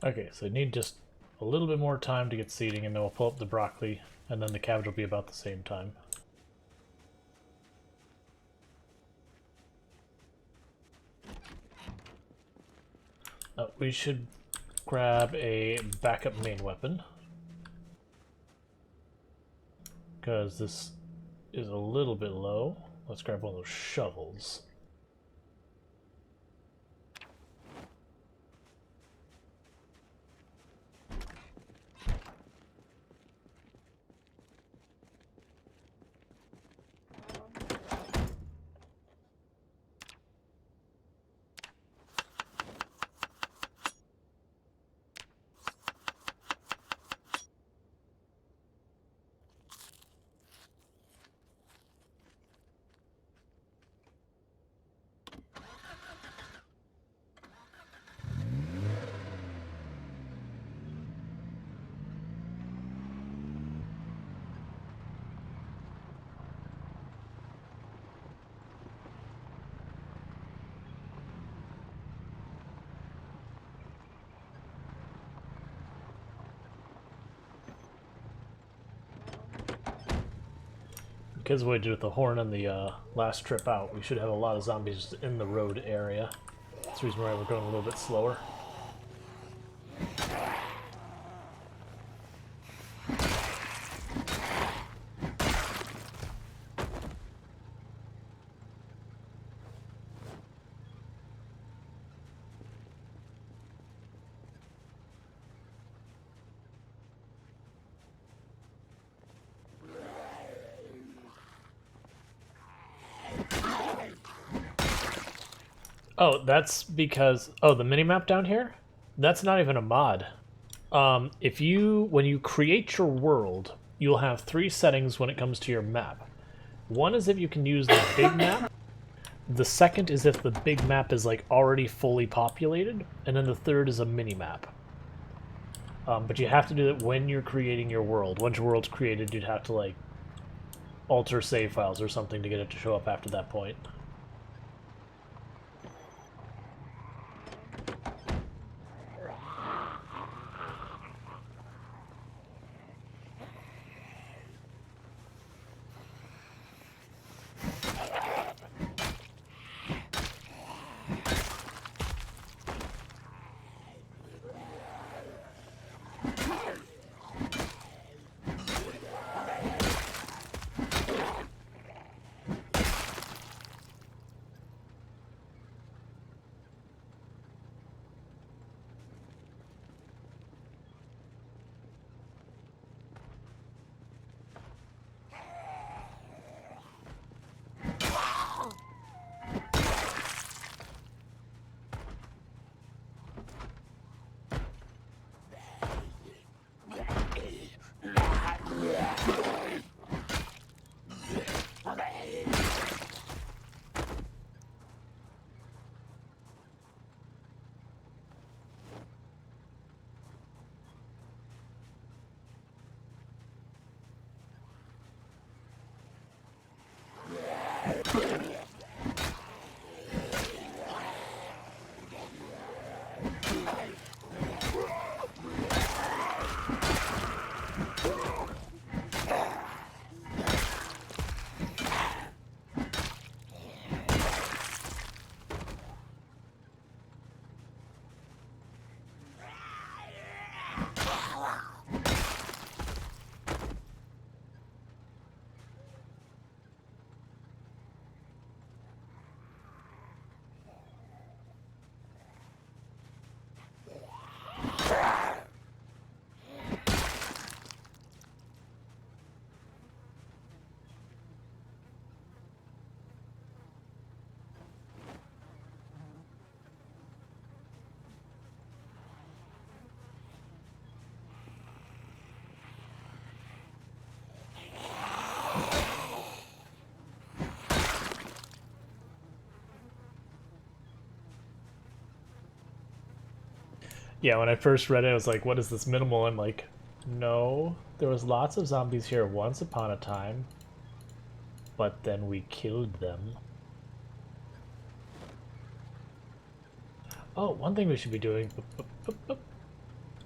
Okay, so I need just a little bit more time to get seeding, and then we'll pull up the broccoli, and then the cabbage will be about the same time. We should grab a backup main weapon, because this is a little bit low. Let's grab one of those shovels. Because of what I did with the horn on the last trip out, we should have a lot of zombies in the road area. That's the reason why we're going a little bit slower. Oh, that's because... Oh, the minimap down here? That's not even a mod. When you create your world, you'll have 3 settings when it comes to your map. One is if you can use the big map. The second is if the big map is like already fully populated. And then the third is a mini-map. But you have to do it when you're creating your world. Once your world's created, you'd have to like alter save files or something to get it to show up after that point. Yeah, when I first read it, I was like, what is this minimal? I'm like, no, there was lots of zombies here once upon a time, but then we killed them. Oh, one thing we should be doing. Boop, boop, boop, boop.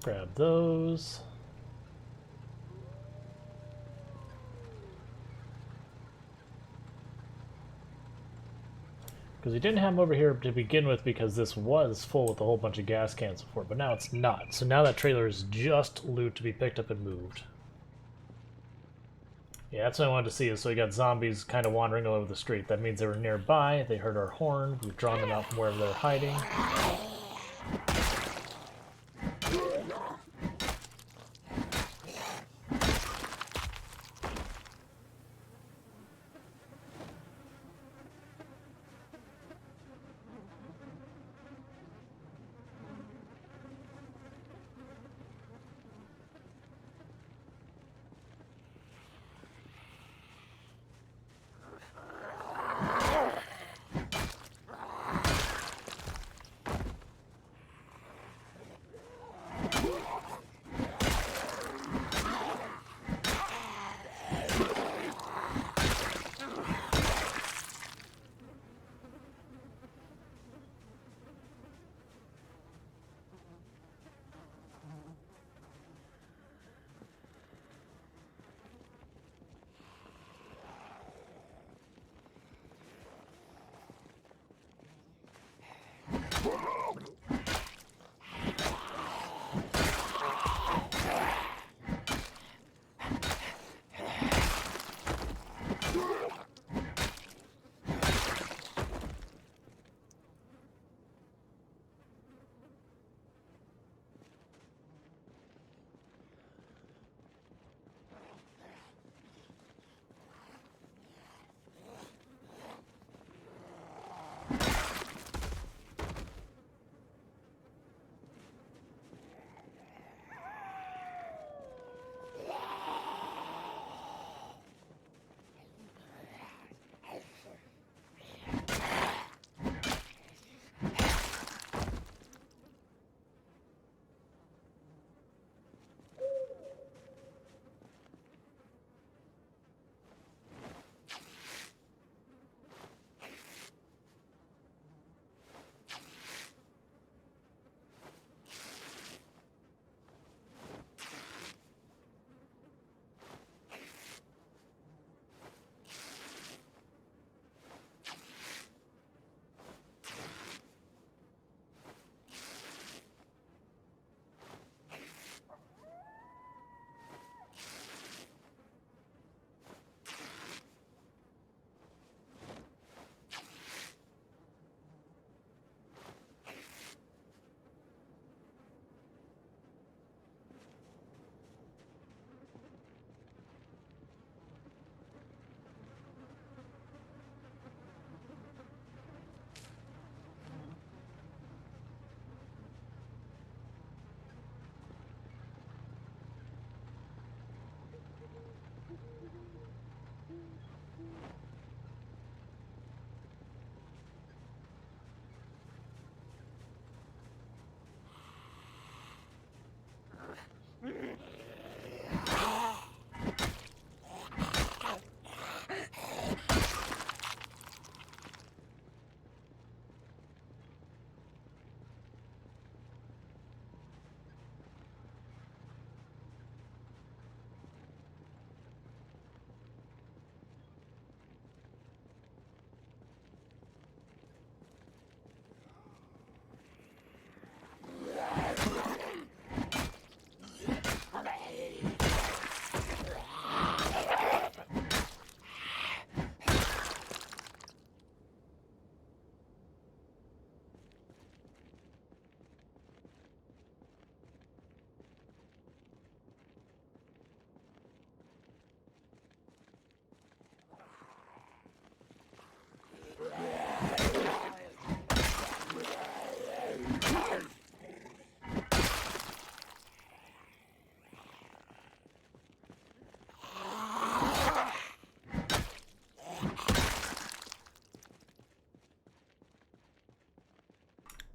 Grab those. Because we didn't have them over here to begin with because this was full with a whole bunch of gas cans before, but now it's not. So now that trailer is just loot to be picked up and moved. Yeah, that's what I wanted to see. Is so we got zombies kind of wandering all over the street. That means they were nearby. They heard our horn. We've drawn them out from wherever they're hiding.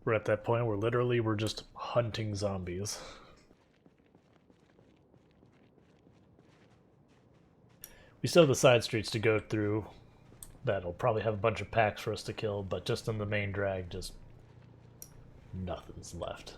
We're at that point where literally we're just hunting zombies. We still have the side streets to go through. That'll probably have a bunch of packs for us to kill, but just in the main drag, just nothing's left.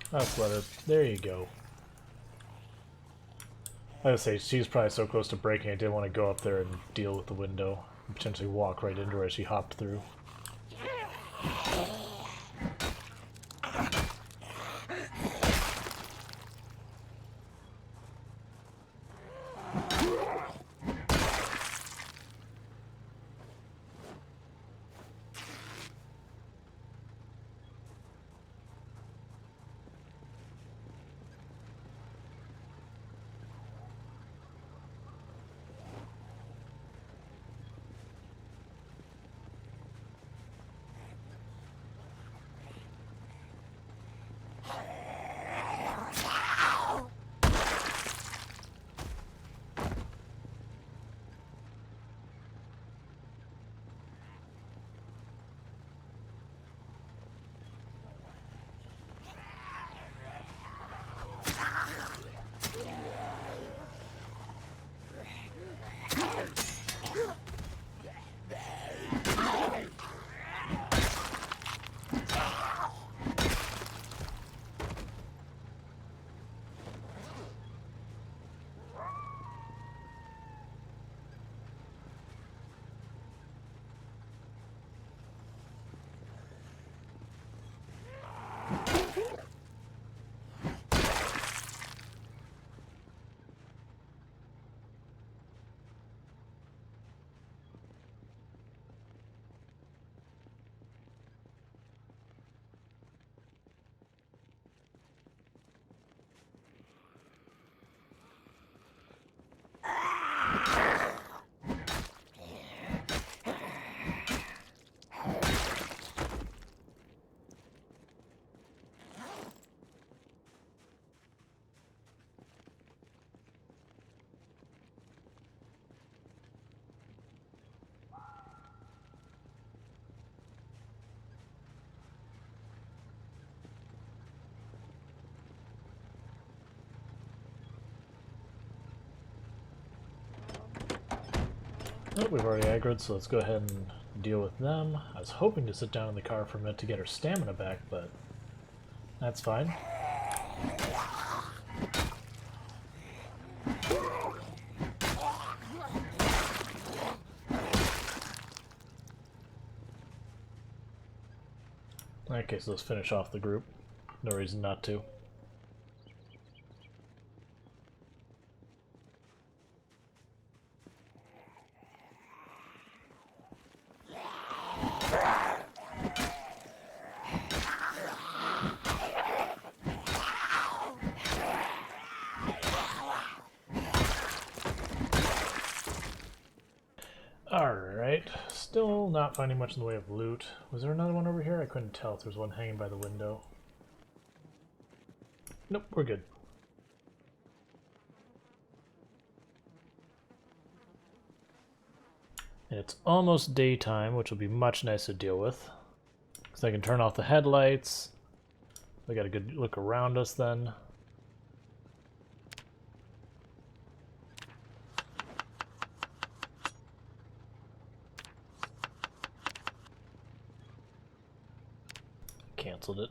That's leather. There you go. I would say she's probably so close to breaking, I didn't want to go up there and deal with the window and potentially walk right into her as she hopped through. Oh, we've already aggroed, so let's go ahead and deal with them. I was hoping to sit down in the car for a minute to get her stamina back, but that's fine. Okay, so let's finish off the group. No reason not to. not finding much in the way of loot. Was there another one over here? I couldn't tell if there was one hanging by the window. Nope, we're good. And it's almost daytime, which will be much nicer to deal with. Because I can turn off the headlights. We got a good look around us then. Canceled it.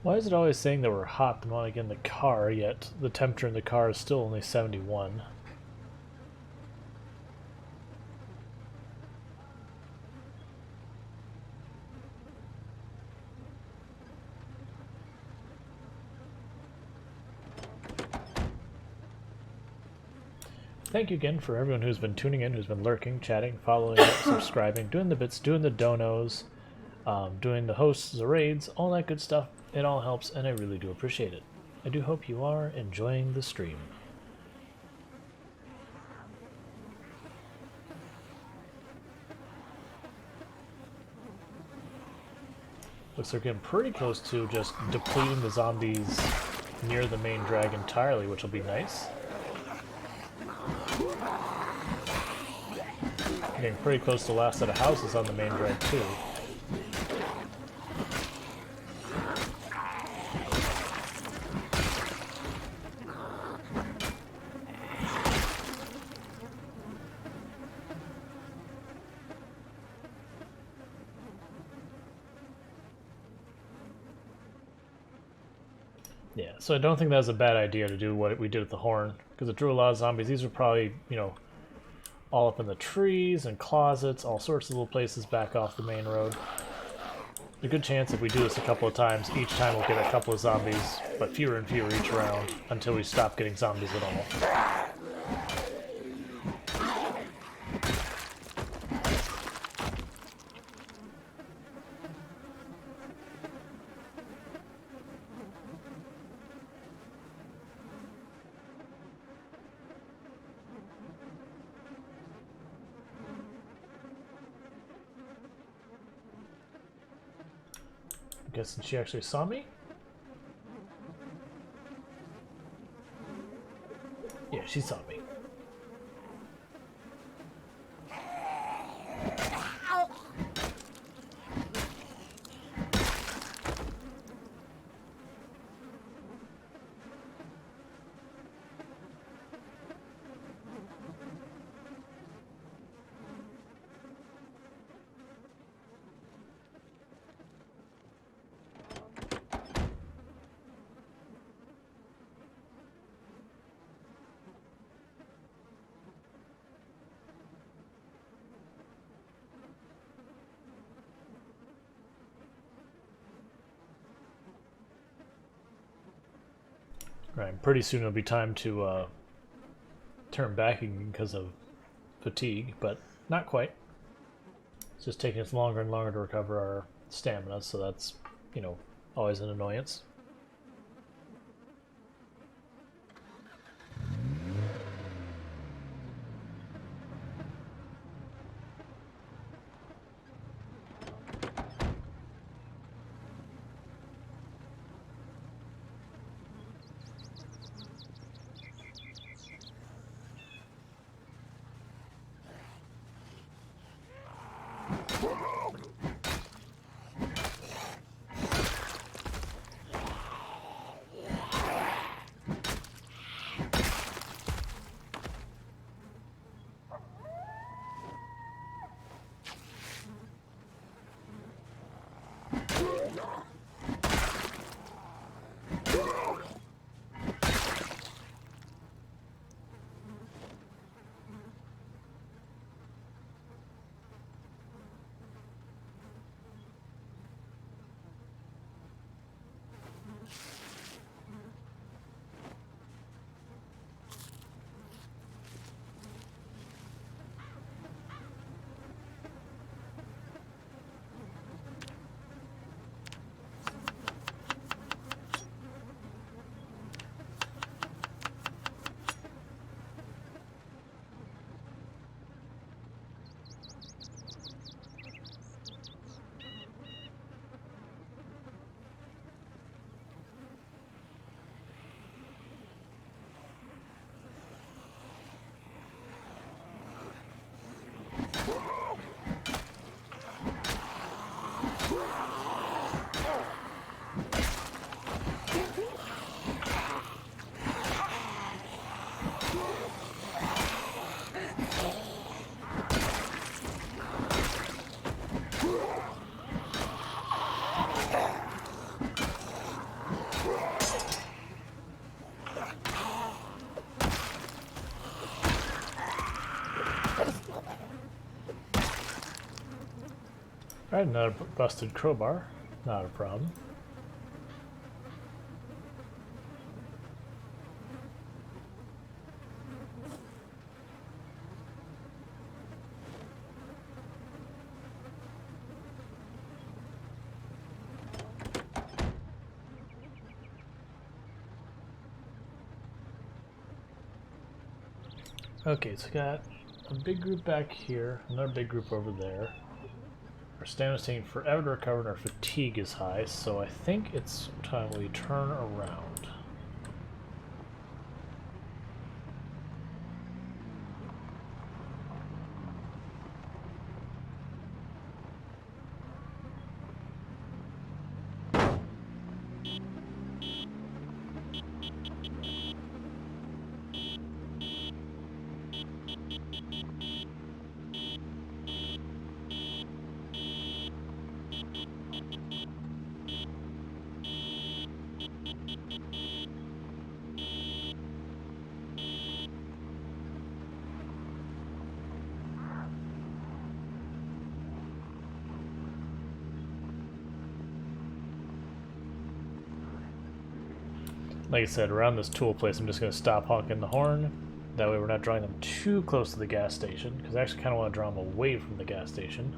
Why is it always saying that we're hot the moment I get in the car, yet the temperature in the car is still only 71? Thank you again for everyone who's been tuning in, who's been lurking, chatting, following up, subscribing, doing the bits, doing the donos, doing the hosts, the raids, all that good stuff. It all helps, and I really do appreciate it. I do hope you are enjoying the stream. Looks like we're getting pretty close to just depleting the zombies near the main drag entirely, which will be nice. Getting pretty close to the last set of houses on the main drag too. Yeah, so I don't think that was a bad idea to do what we did with the horn, because it drew a lot of zombies. These were probably, you know, all up in the trees and closets, all sorts of little places back off the main road. A good chance if we do this a couple of times, each time we'll get a couple of zombies, but fewer and fewer each round, until we stop getting zombies at all. Guessing she actually saw me? Yeah, she saw me. Right, pretty soon it'll be time to turn back again because of fatigue, but not quite. It's just taking us longer and longer to recover our stamina, so that's, you know, always an annoyance. Alright, another busted crowbar. Not a problem. Okay, so we got a big group back here, another big group over there. Our stamina's taking forever to recover and our fatigue is high, so I think it's time we turn around. Like I said, around this tool place, I'm just going to stop honking the horn. That way we're not drawing them too close to the gas station, because I actually kind of want to draw them away from the gas station.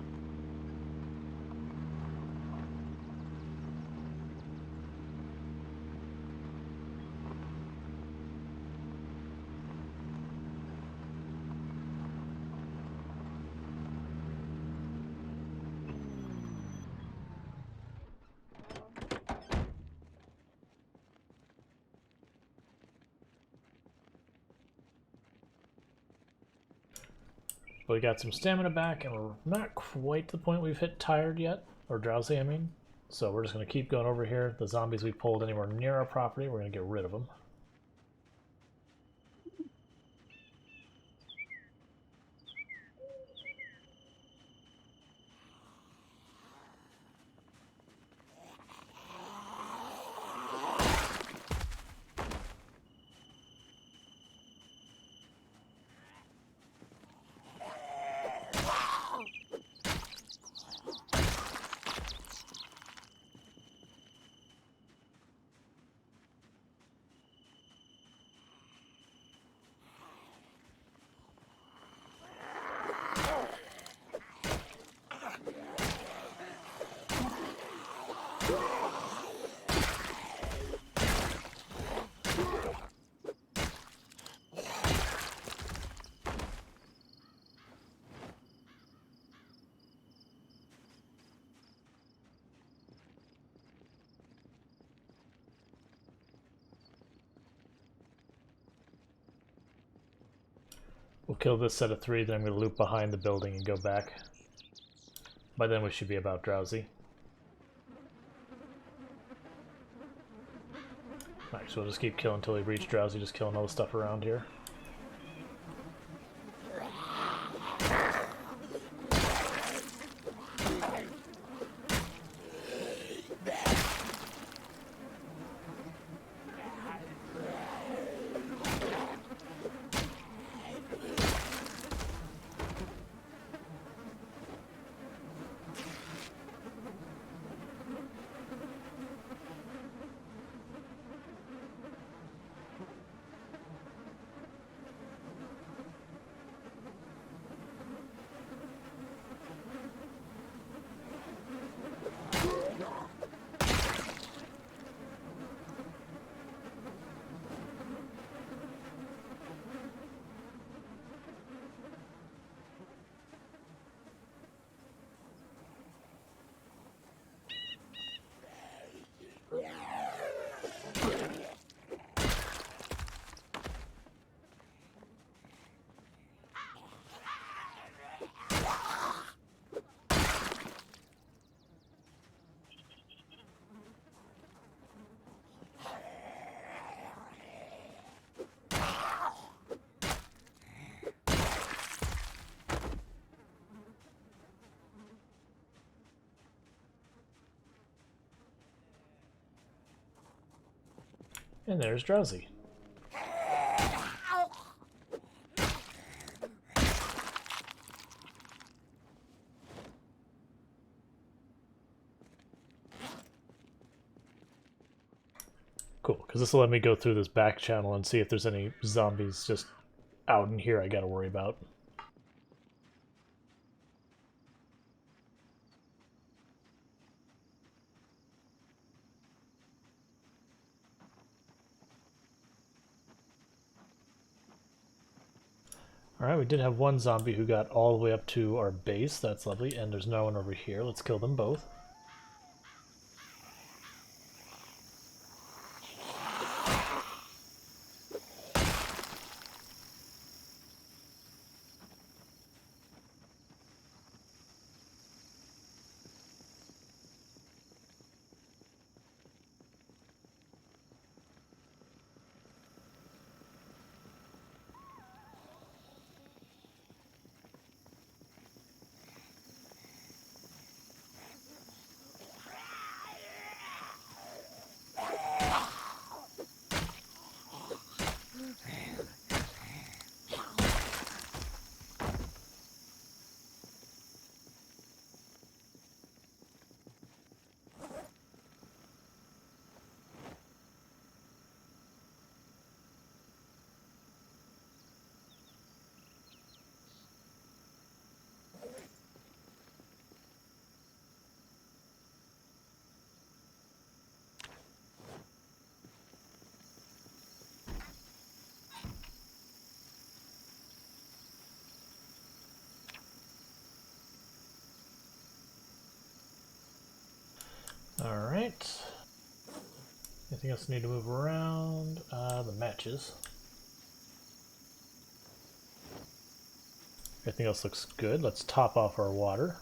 But we got some stamina back, and we're not quite to the point we've hit tired yet, or drowsy, I mean. So we're just going to keep going over here. The zombies we pulled anywhere near our property, we're going to get rid of them. We'll kill this set of 3, then I'm going to loop behind the building and go back. By then we should be about drowsy. Alright, so we'll just keep killing until we reach drowsy, just killing all the stuff around here. And there's drowsy. Cool, because this will let me go through this back channel and see if there's any zombies just out in here I gotta worry about. Alright, we did have one zombie who got all the way up to our base. That's lovely. And there's no one over here. Let's kill them both. Alright. Anything else need to move around? The matches. Everything else looks good. Let's top off our water.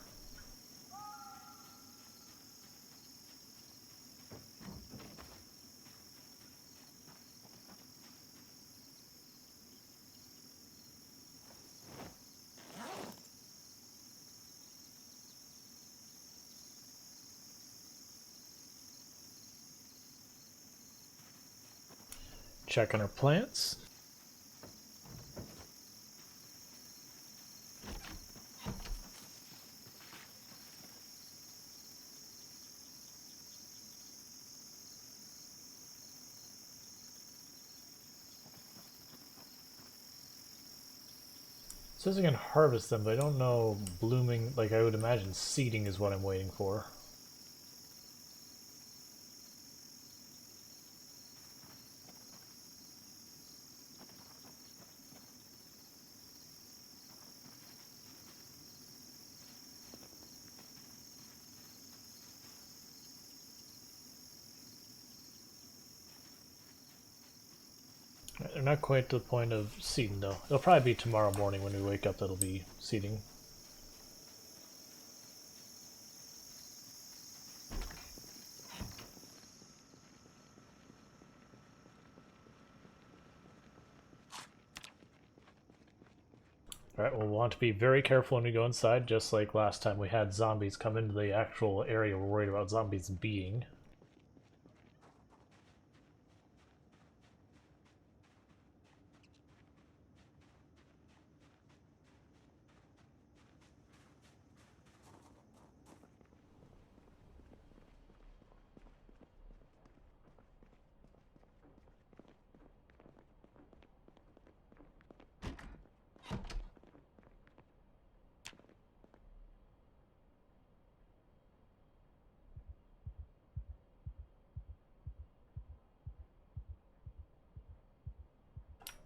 Check on our plants. It says I can harvest them, but I don't know blooming, like I would imagine seeding is what I'm waiting for. They're not quite to the point of seeding, though. It'll probably be tomorrow morning when we wake up that'll be seeding. Alright, we'll want to be very careful when we go inside, just like last time we had zombies come into the actual area we're worried about zombies being.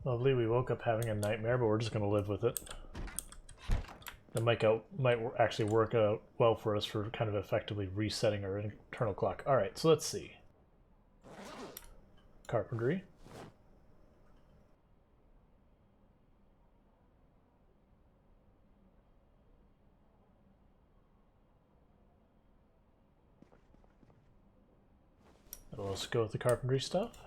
Lovely, we woke up having a nightmare, but we're just going to live with it. That might actually work out well for us for kind of effectively resetting our internal clock. Alright, so let's see. Carpentry. Let's go with the carpentry stuff.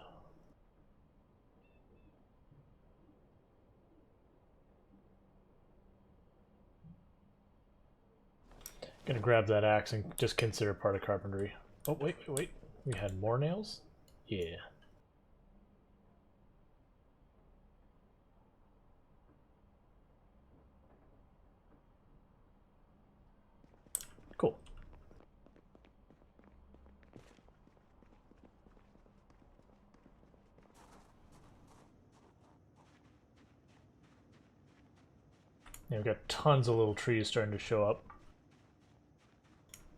Gonna grab that axe and just consider part of carpentry. Oh, wait. We had more nails? Yeah. Cool. Yeah, we've got tons of little trees starting to show up.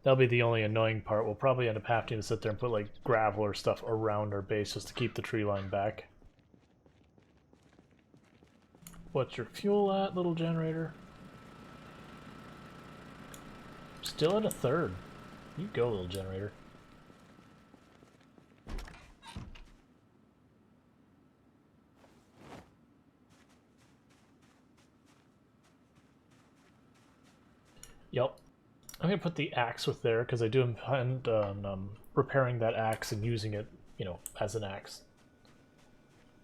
That'll be the only annoying part. We'll probably end up having to sit there and put like gravel or stuff around our base just to keep the tree line back. What's your fuel at, little generator? Still at a third. You go, little generator. Yep. I'm going to put the axe with there because I do intend on repairing that axe and using it, you know, as an axe.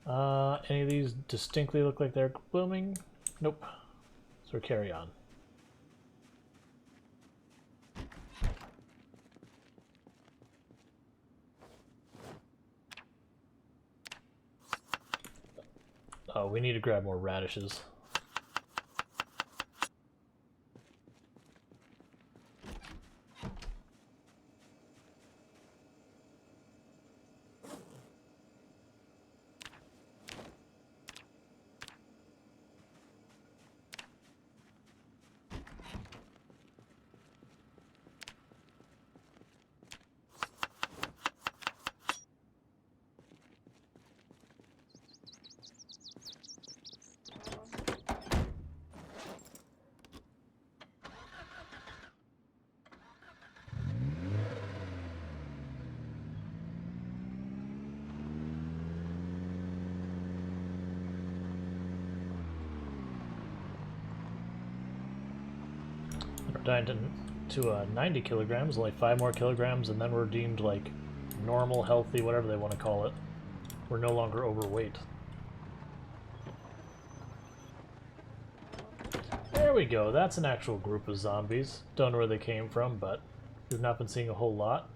Any of these distinctly look like they're blooming? Nope. So carry on. Oh, we need to grab more radishes. We're down to 90 kilograms, only 5 more kilograms, and then we're deemed like normal, healthy, whatever they want to call it. We're no longer overweight. There we go, that's an actual group of zombies. Don't know where they came from, but we've not been seeing a whole lot.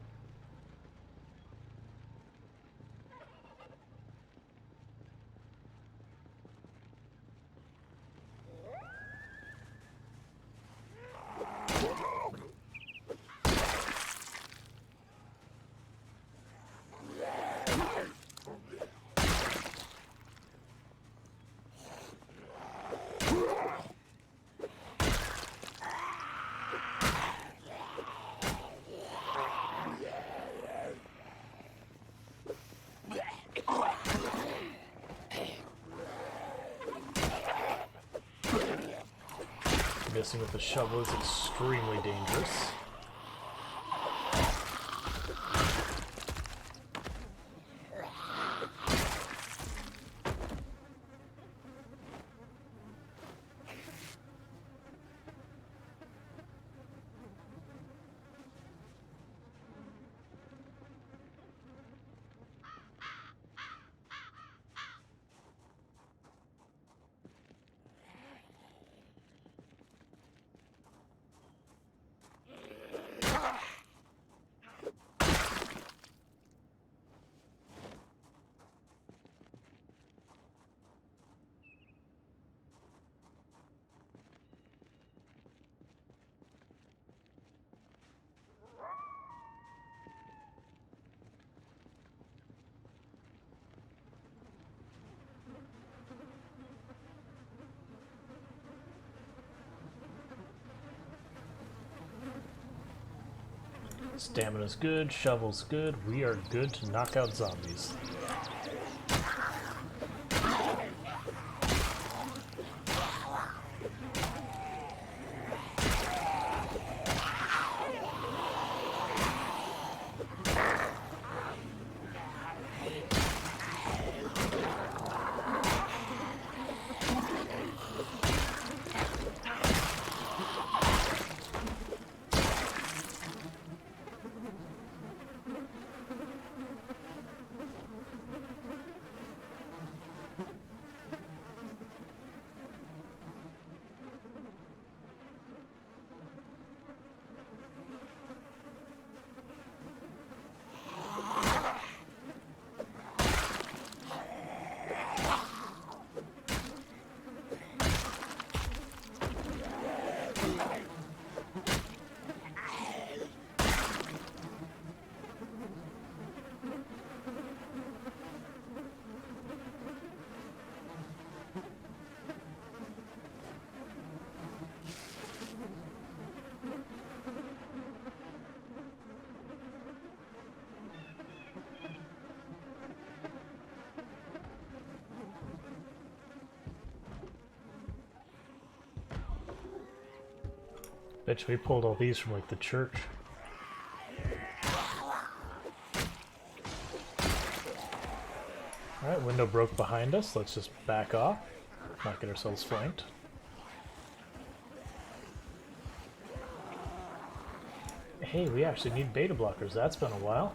Missing with the shovel is extremely dangerous. Stamina's good, shovel's good. We are good to knock out zombies. Bet we pulled all these from like the church. Alright, window broke behind us. Let's just back off. Not get ourselves flanked. Hey, we actually need beta blockers. That's been a while.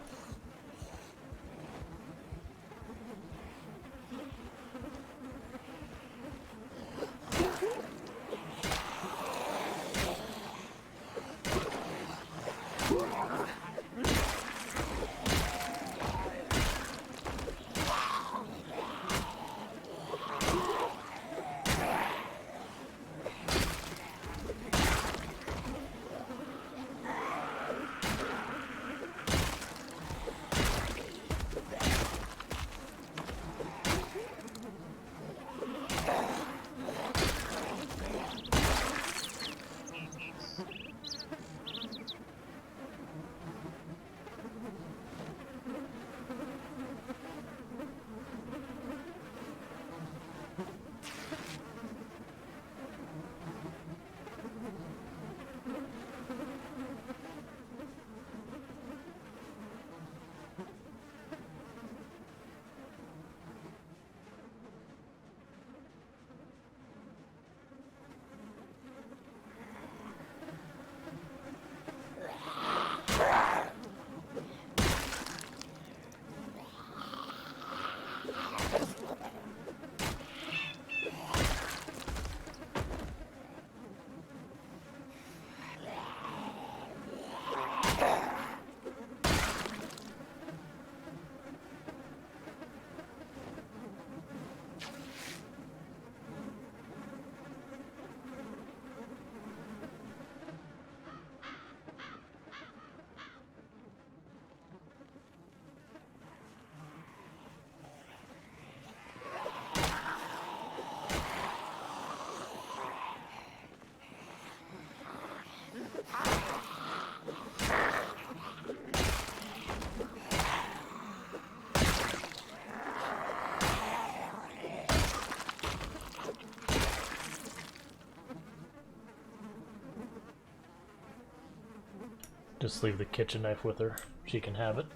Just leave the kitchen knife with her. She can have it.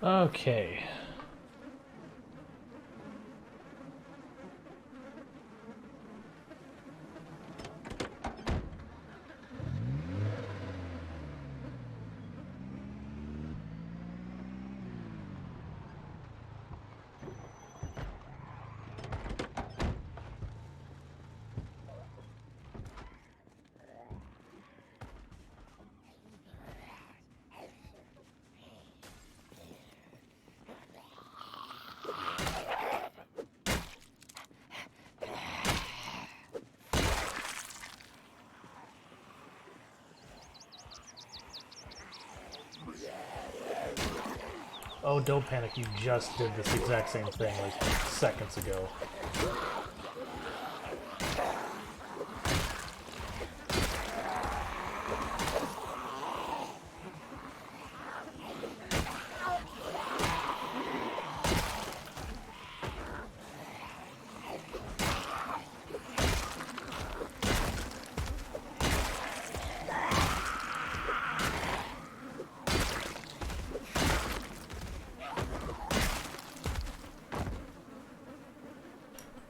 Okay. Oh, don't panic, you just did this exact same thing like seconds ago.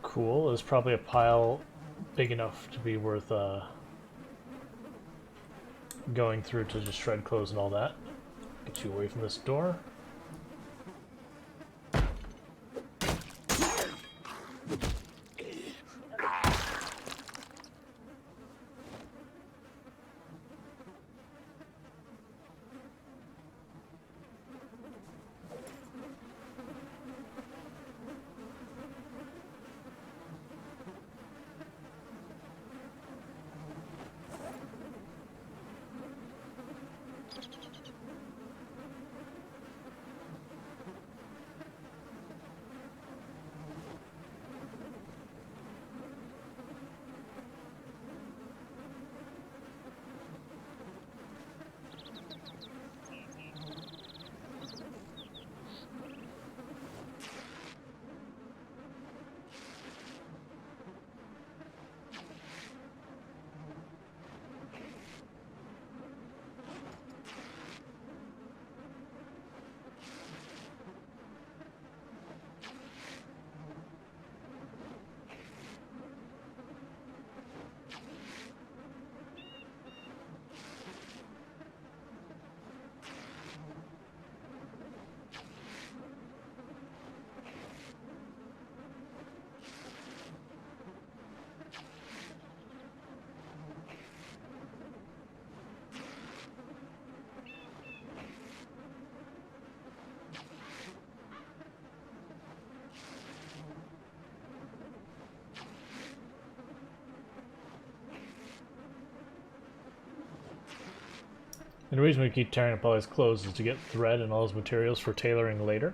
Cool, there's probably a pile big enough to be worth going through to just shred clothes and all that. Get you away from this door. And the reason we keep tearing up all his clothes is to get thread and all his materials for tailoring later.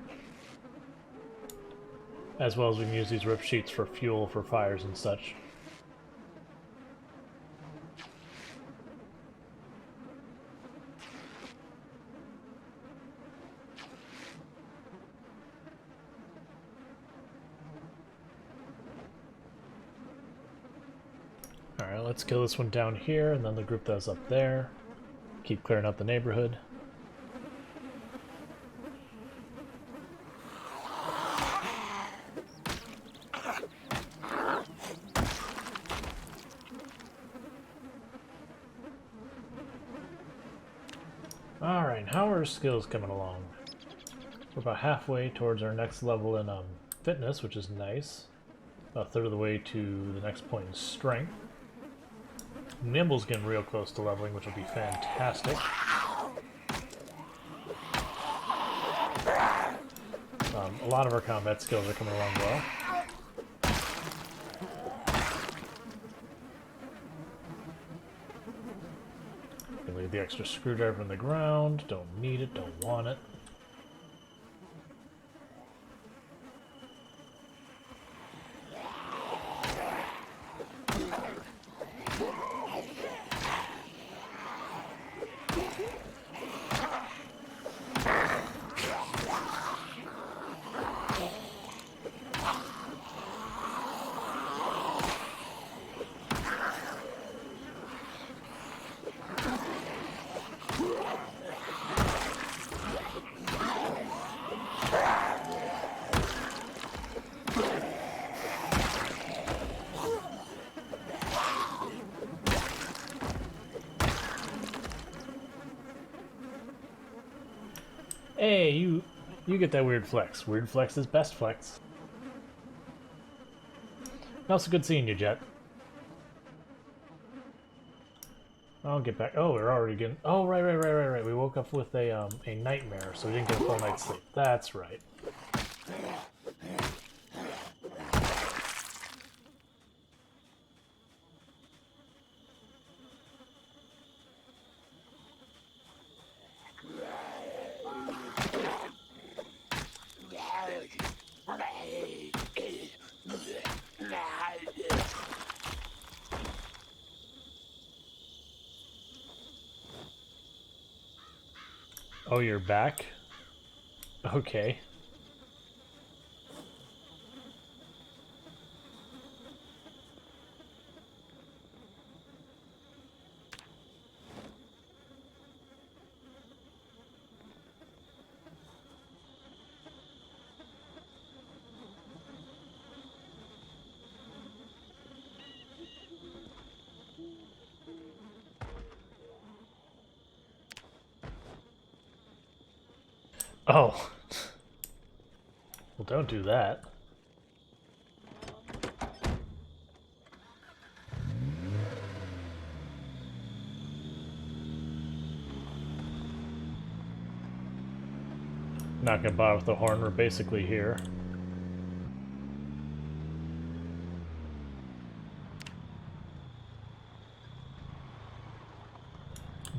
As well as we can use these rip sheets for fuel for fires and such. Alright, let's kill this one down here, and then the group that's up there. Keep clearing out the neighborhood. Alright, how are our skills coming along? We're about halfway towards our next level in fitness, which is nice. About a third of the way to the next point in strength. Nimble's getting real close to leveling, which will be fantastic. A lot of our combat skills are coming along well. Can leave the extra screwdriver in the ground. Don't need it, don't want it. Hey, you get that weird flex. Weird flex is best flex. Also good seeing you, Jet. I'll get back. Oh, we're already getting. Oh, right. We woke up with a nightmare, so we didn't get a full night's sleep. That's right. Oh, you're back? Okay. Oh. Well, don't do that. Not gonna bother with the horn, we're basically here.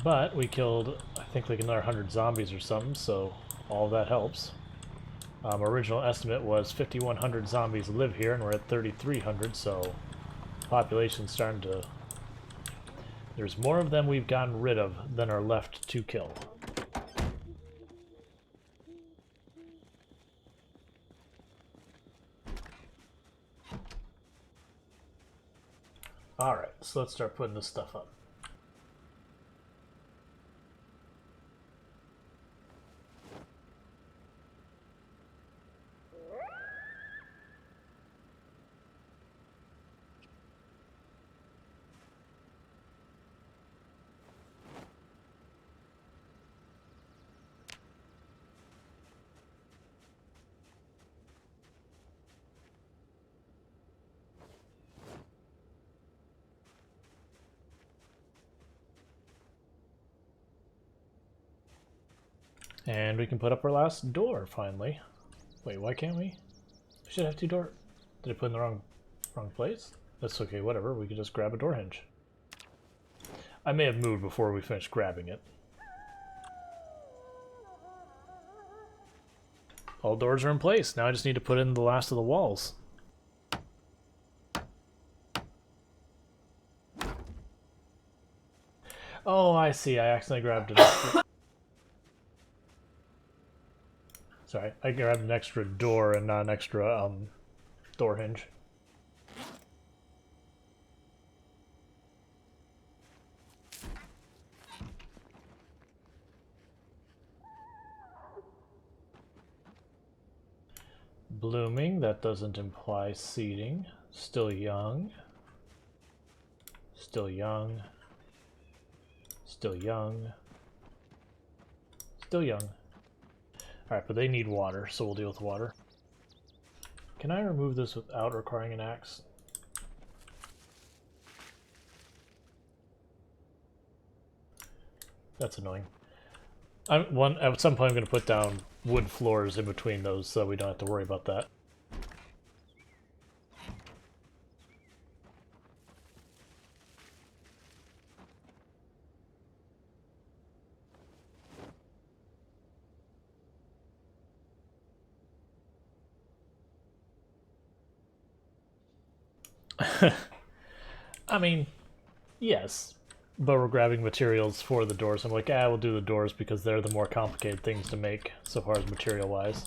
But we killed, I think, like another 100 zombies or something, so all of that helps. Original estimate was 5,100 zombies live here, and we're at 3,300, so population's starting to... There's more of them we've gotten rid of than are left to kill. Alright, so let's start putting this stuff up. And we can put up our last door, finally. Wait, why can't we? We should have two doors. Did I put in the wrong place? That's okay, whatever. We can just grab a door hinge. I may have moved before we finished grabbing it. All doors are in place. Now I just need to put in the last of the walls. Oh, I see. I accidentally grabbed it. Sorry, I grabbed an extra door and not an extra door hinge. Blooming, that doesn't imply seeding. Still young. Still young. Still young. Still young. Alright, but they need water, so we'll deal with water. Can I remove this without requiring an axe? That's annoying. At some point I'm going to put down wood floors in between those so we don't have to worry about that. I mean, yes, but we're grabbing materials for the doors. I'm like, we'll do the doors because they're the more complicated things to make so far as material-wise.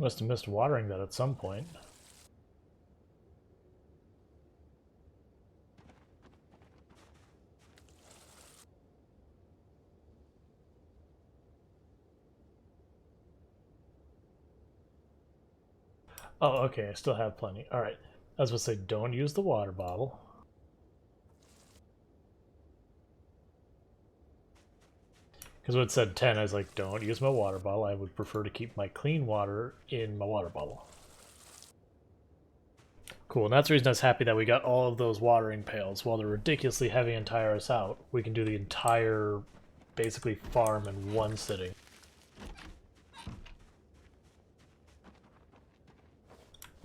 Must have missed watering that at some point. Oh, okay, I still have plenty. Alright. I was going to say, don't use the water bottle. Because when it said 10, I was like, don't use my water bottle. I would prefer to keep my clean water in my water bottle. Cool, and that's the reason I was happy that we got all of those watering pails. While they're ridiculously heavy and tire us out, we can do the entire, basically, farm in one sitting.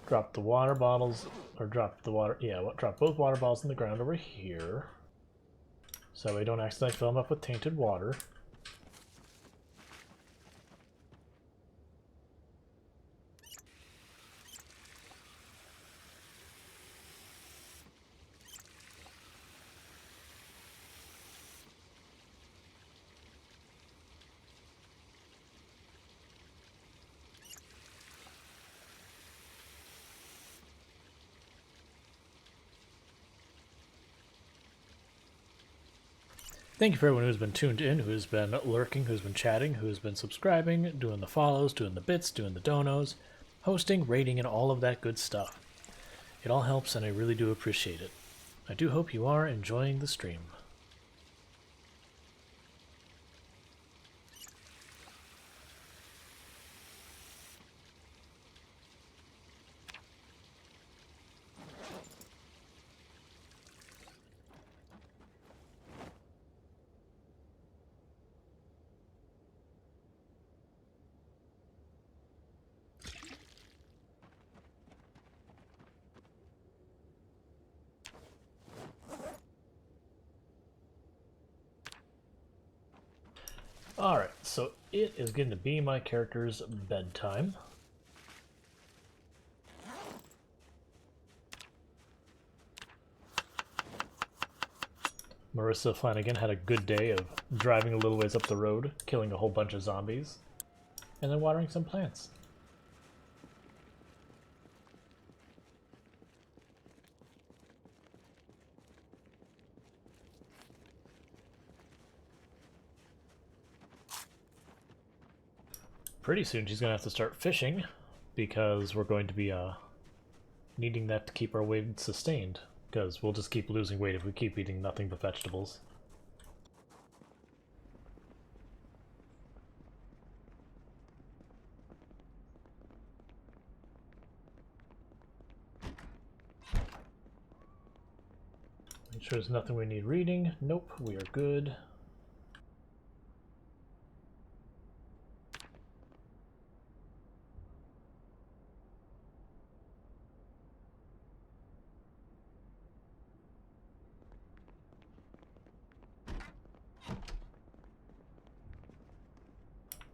Drop the water bottles, or drop the water, yeah, drop both water bottles in the ground over here. So we don't accidentally fill them up with tainted water. Thank you for everyone who's been tuned in, who's been lurking, who's been chatting, who's been subscribing, doing the follows, doing the bits, doing the donos, hosting, rating, and all of that good stuff. It all helps, and I really do appreciate it. I do hope you are enjoying the stream. Alright, so it is going to be my character's bedtime. Marisa Flanagan had a good day of driving a little ways up the road, killing a whole bunch of zombies, and then watering some plants. Pretty soon she's going to have to start fishing, because we're going to be needing that to keep our weight sustained, because we'll just keep losing weight if we keep eating nothing but vegetables. Make sure there's nothing we need reading. Nope, we are good.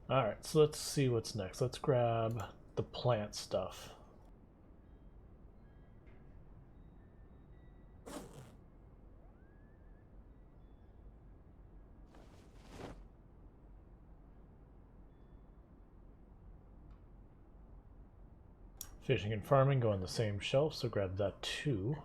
Alright, so let's see what's next. Let's grab the plant stuff. Fishing and farming go on the same shelf, so grab that too.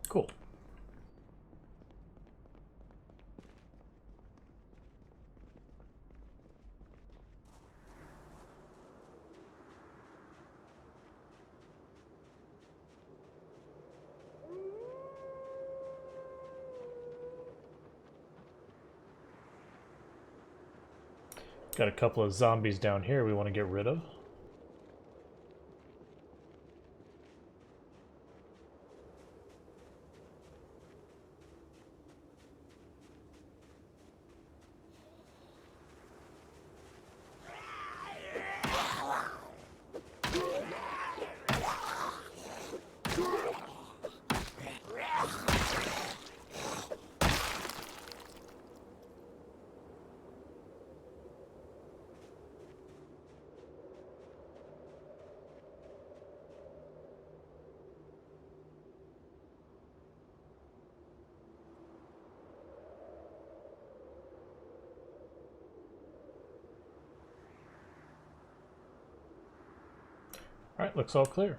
Cool. Got a couple of zombies down here we want to get rid of. Alright, looks all clear.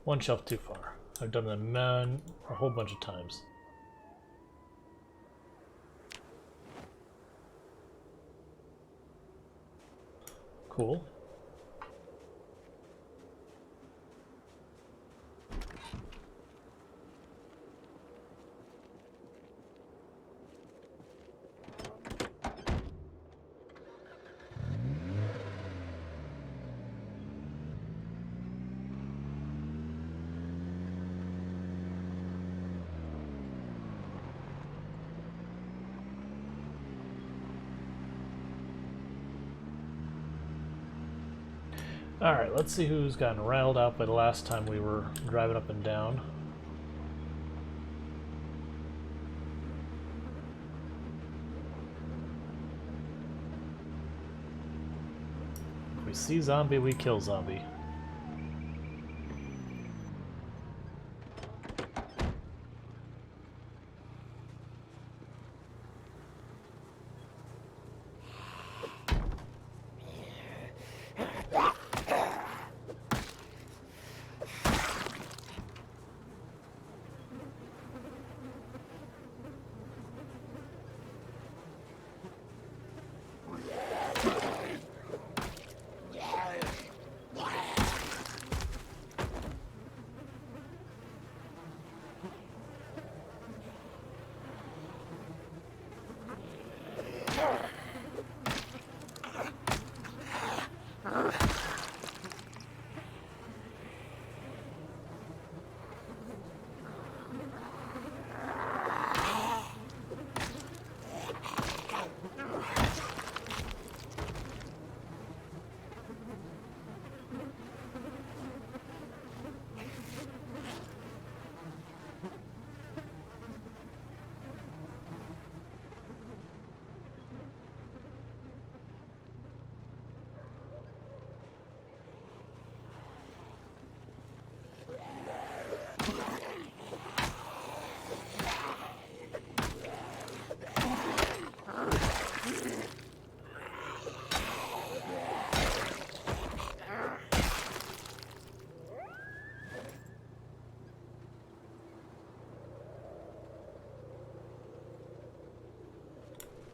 One shelf too far. I've done that a whole bunch of times. Cool. Alright, let's see who's gotten riled out by the last time we were driving up and down. If we see zombie, we kill zombie.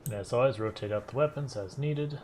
And as always, rotate out the weapons as needed.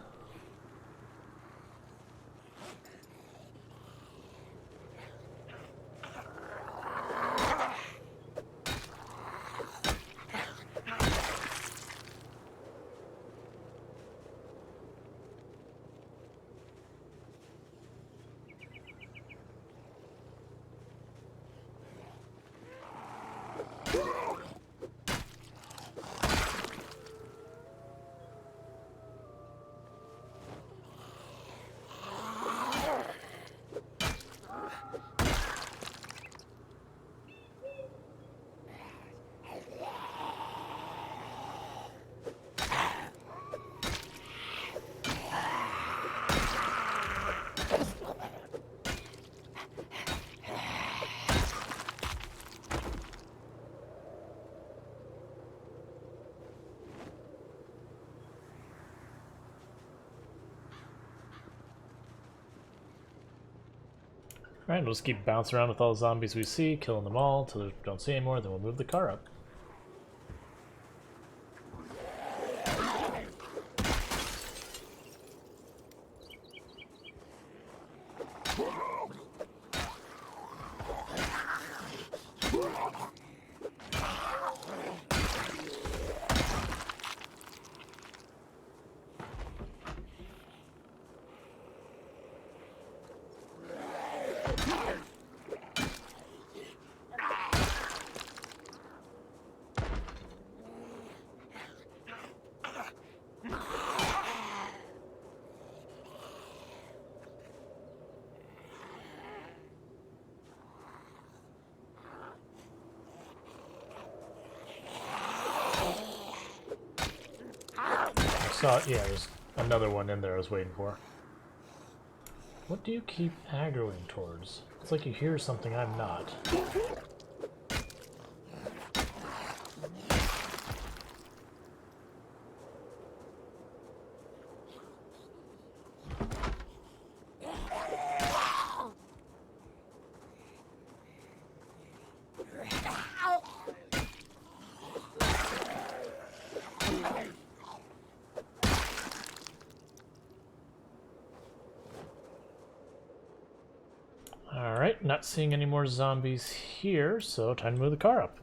Alright, we'll just keep bouncing around with all the zombies we see, killing them all until we don't see any more, then we'll move the car up. Yeah, there's another one in there I was waiting for. What do you keep aggroing towards? It's like you hear something I'm not. Alright, not seeing any more zombies here, so time to move the car up.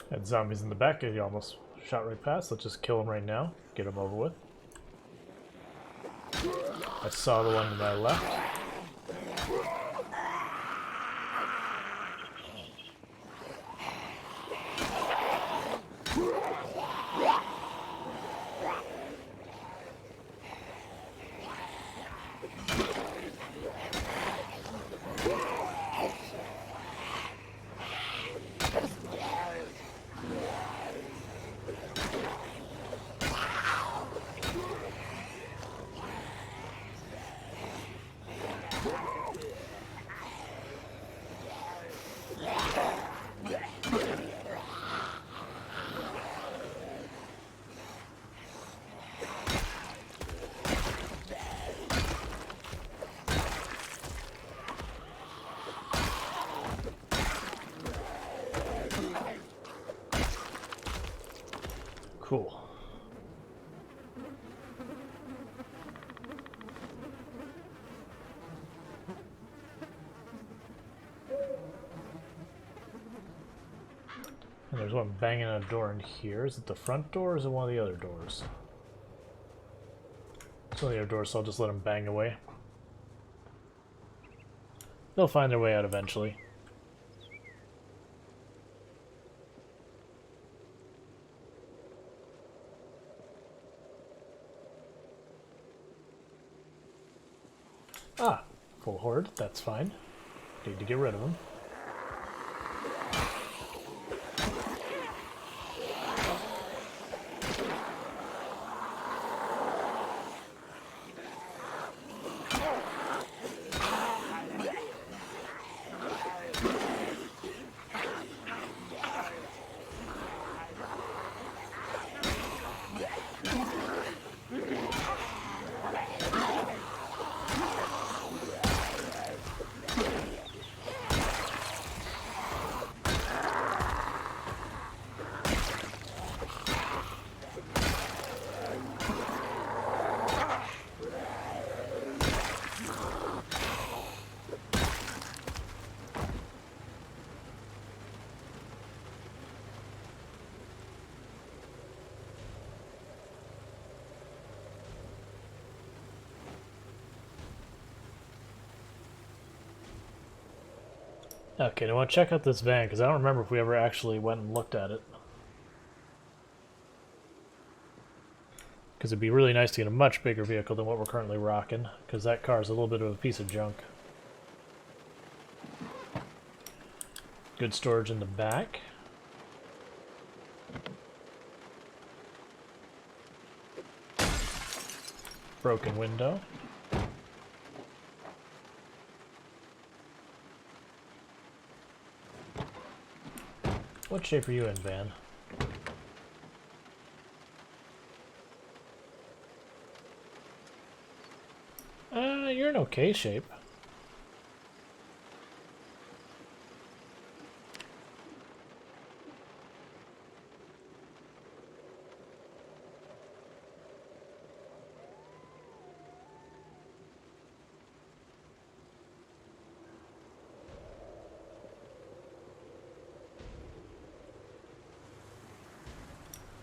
Had zombies in the back, he almost shot right past. Let's just kill him right now. Get him over with. I saw the one to my left. Cool. And there's one banging on a door in here. Is it the front door or is it one of the other doors? It's one of the other doors, so I'll just let them bang away. They'll find their way out eventually. Ah, full horde, that's fine. Need to get rid of them. Okay, I want to check out this van, because I don't remember if we ever actually went and looked at it. Because it'd be really nice to get a much bigger vehicle than what we're currently rocking, because that car is a little bit of a piece of junk. Good storage in the back. Broken window. What shape are you in, van? You're in okay shape.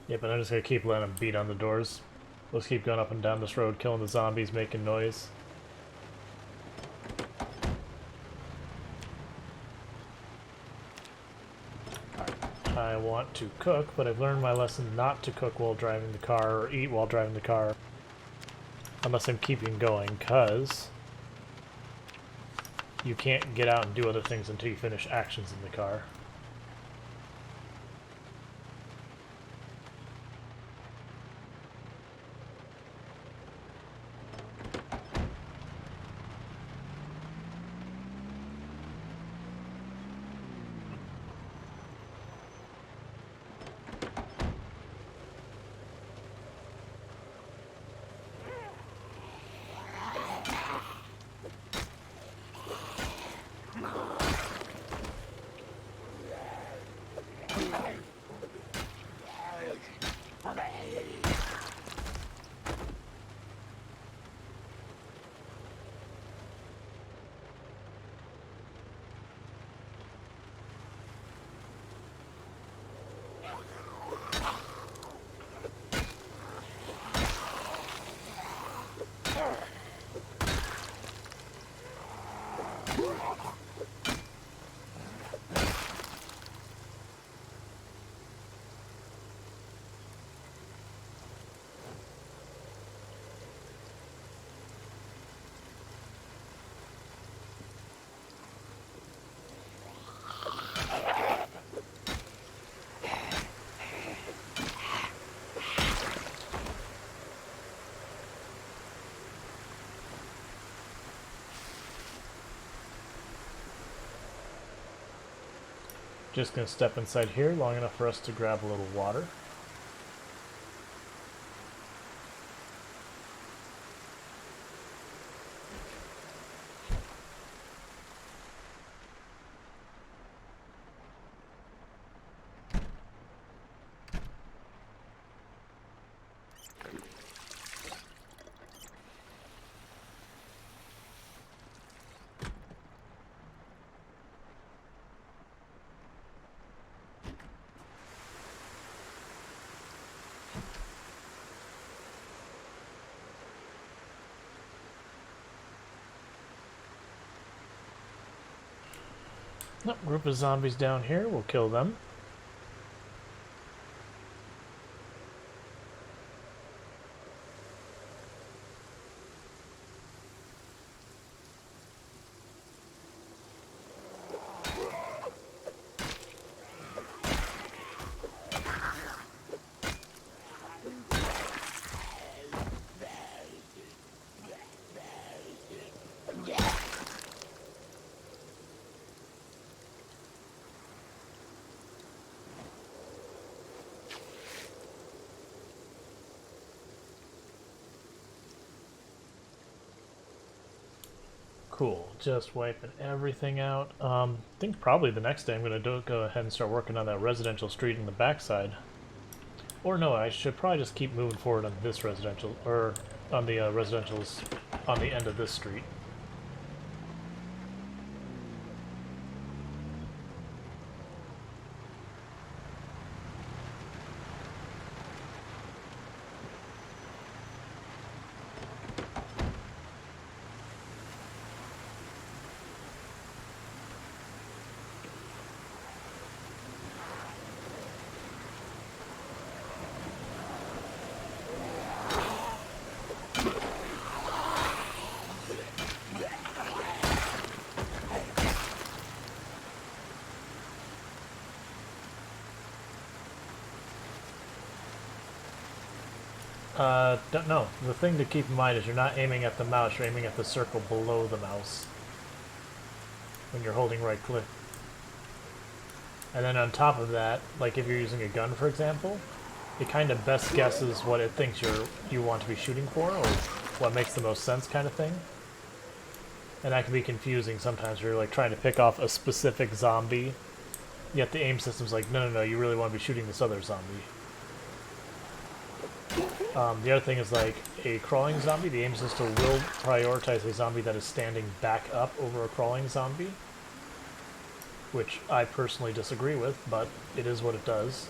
Yeah, but I'm just gonna keep letting them beat on the doors Let's keep going up and down this road, killing the zombies, making noise. I want to cook, but I've learned my lesson not to cook while driving the car or eat while driving the car. Unless I'm keeping going, because you can't get out and do other things until you finish actions in the car. Just gonna step inside here long enough for us to grab a little water. Nope, group of zombies down here. We'll kill them. Cool, just wiping everything out. I think probably the next day I'm going to go ahead and start working on that residential street in the backside. Or no, I should probably just keep moving forward on this residential, or on the residentials on the end of this street. Don't know. The thing to keep in mind is you're not aiming at the mouse, you're aiming at the circle below the mouse when you're holding right click. And then on top of that, like if you're using a gun, for example, it kind of best guesses what it thinks you want to be shooting for, or what makes the most sense kind of thing. And that can be confusing sometimes where you're like trying to pick off a specific zombie, yet the aim system's like, no, no, no, you really want to be shooting this other zombie. The other thing is, like, a crawling zombie, the aim system will prioritize a zombie that is standing back up over a crawling zombie, which I personally disagree with, but it is what it does.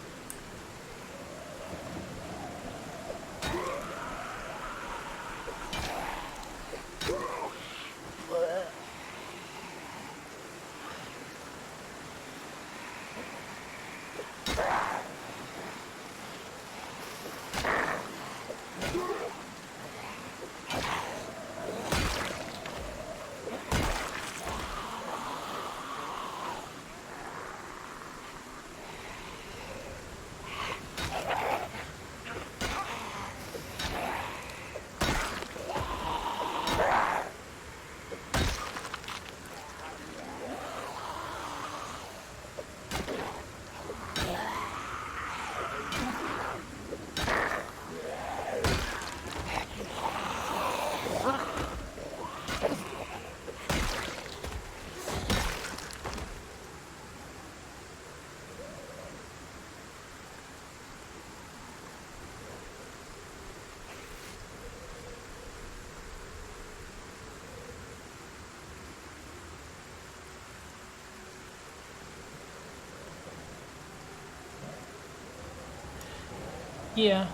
Yeah.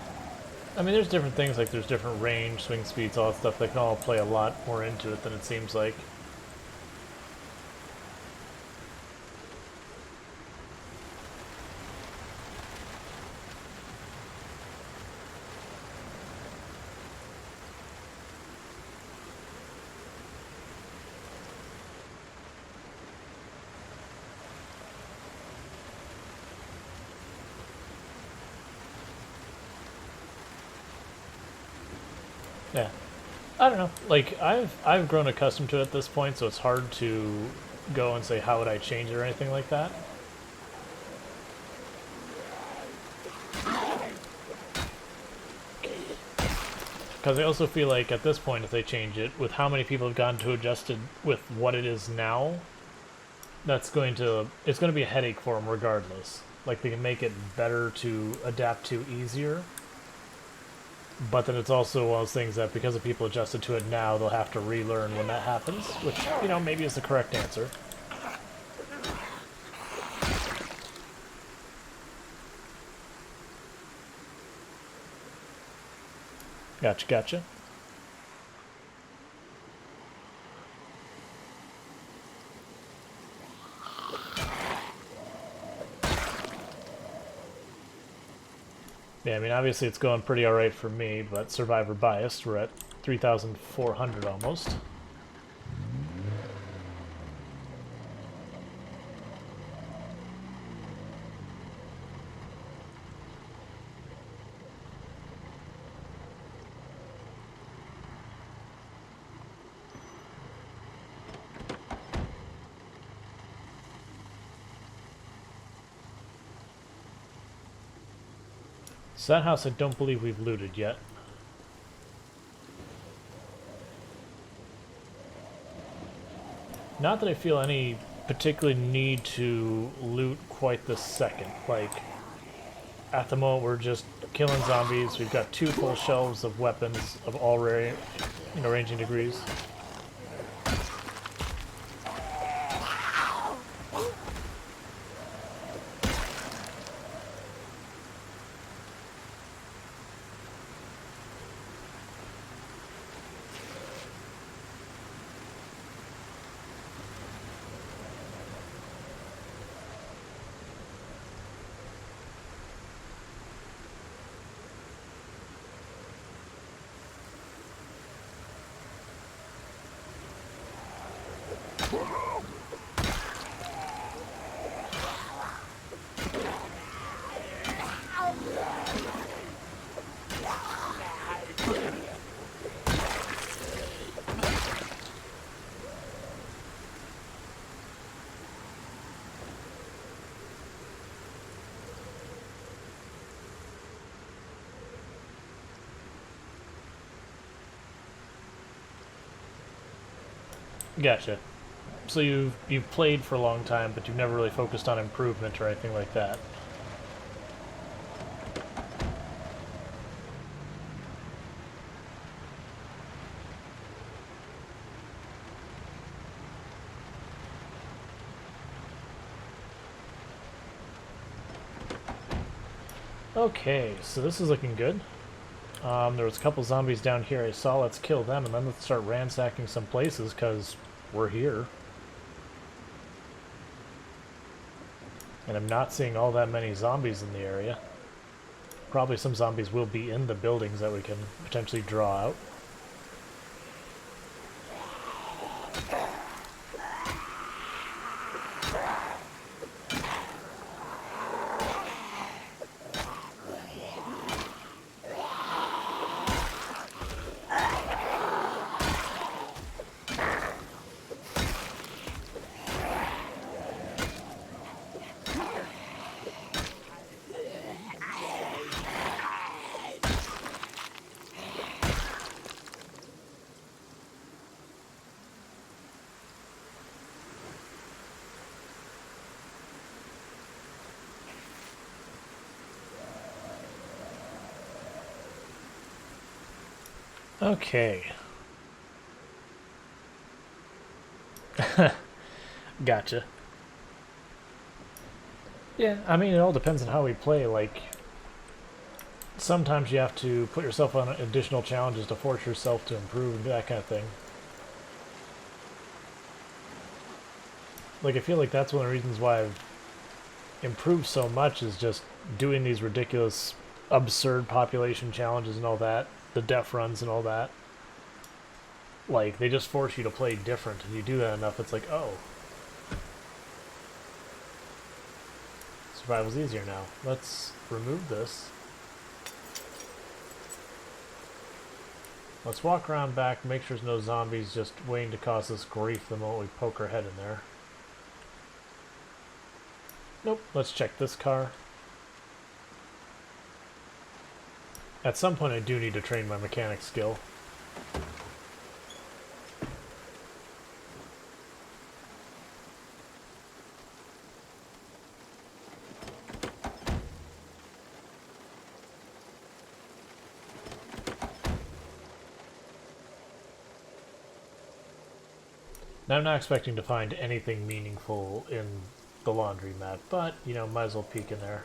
I mean, there's different things, like there's different range, swing speeds, all that stuff that can all play a lot more into it than it seems like. Yeah. I don't know. Like I've grown accustomed to it at this point, so it's hard to go and say how would I change it or anything like that. Because I also feel like at this point, if they change it, with how many people have gotten to adjusted with what it is now, it's going to be a headache for them regardless. Like they can make it better to adapt to easier, but then it's also one of those things that because of people adjusted to it now, they'll have to relearn when that happens, which, you know, maybe is the correct answer. Gotcha, gotcha. Yeah, I mean, obviously it's going pretty alright for me, but survivor biased, we're at 3,400 almost. So that house I don't believe we've looted yet. Not that I feel any particular need to loot quite this second. Like, at the moment we're just killing zombies. We've got 2 full shelves of weapons of all ranging degrees. Gotcha. So you've played for a long time, but you've never really focused on improvement or anything like that. Okay, so this is looking good. There was a couple zombies down here I saw. Let's kill them, and then let's start ransacking some places, because we're here. And I'm not seeing all that many zombies in the area. Probably some zombies will be in the buildings that we can potentially draw out. Okay. Gotcha. Yeah, I mean, it all depends on how we play. Like, sometimes you have to put yourself on additional challenges to force yourself to improve and that kind of thing. Like, I feel like that's one of the reasons why I've improved so much is just doing these ridiculous, absurd population challenges and all that, the def runs and all that. Like, they just force you to play different, and you do that enough, it's like, oh. Survival's easier now. Let's remove this. Let's walk around back, make sure there's no zombies just waiting to cause us grief the moment we poke our head in there. Nope, let's check this car. At some point I do need to train my mechanic skill. Now, I'm not expecting to find anything meaningful in the laundromat, but, you know, might as well peek in there.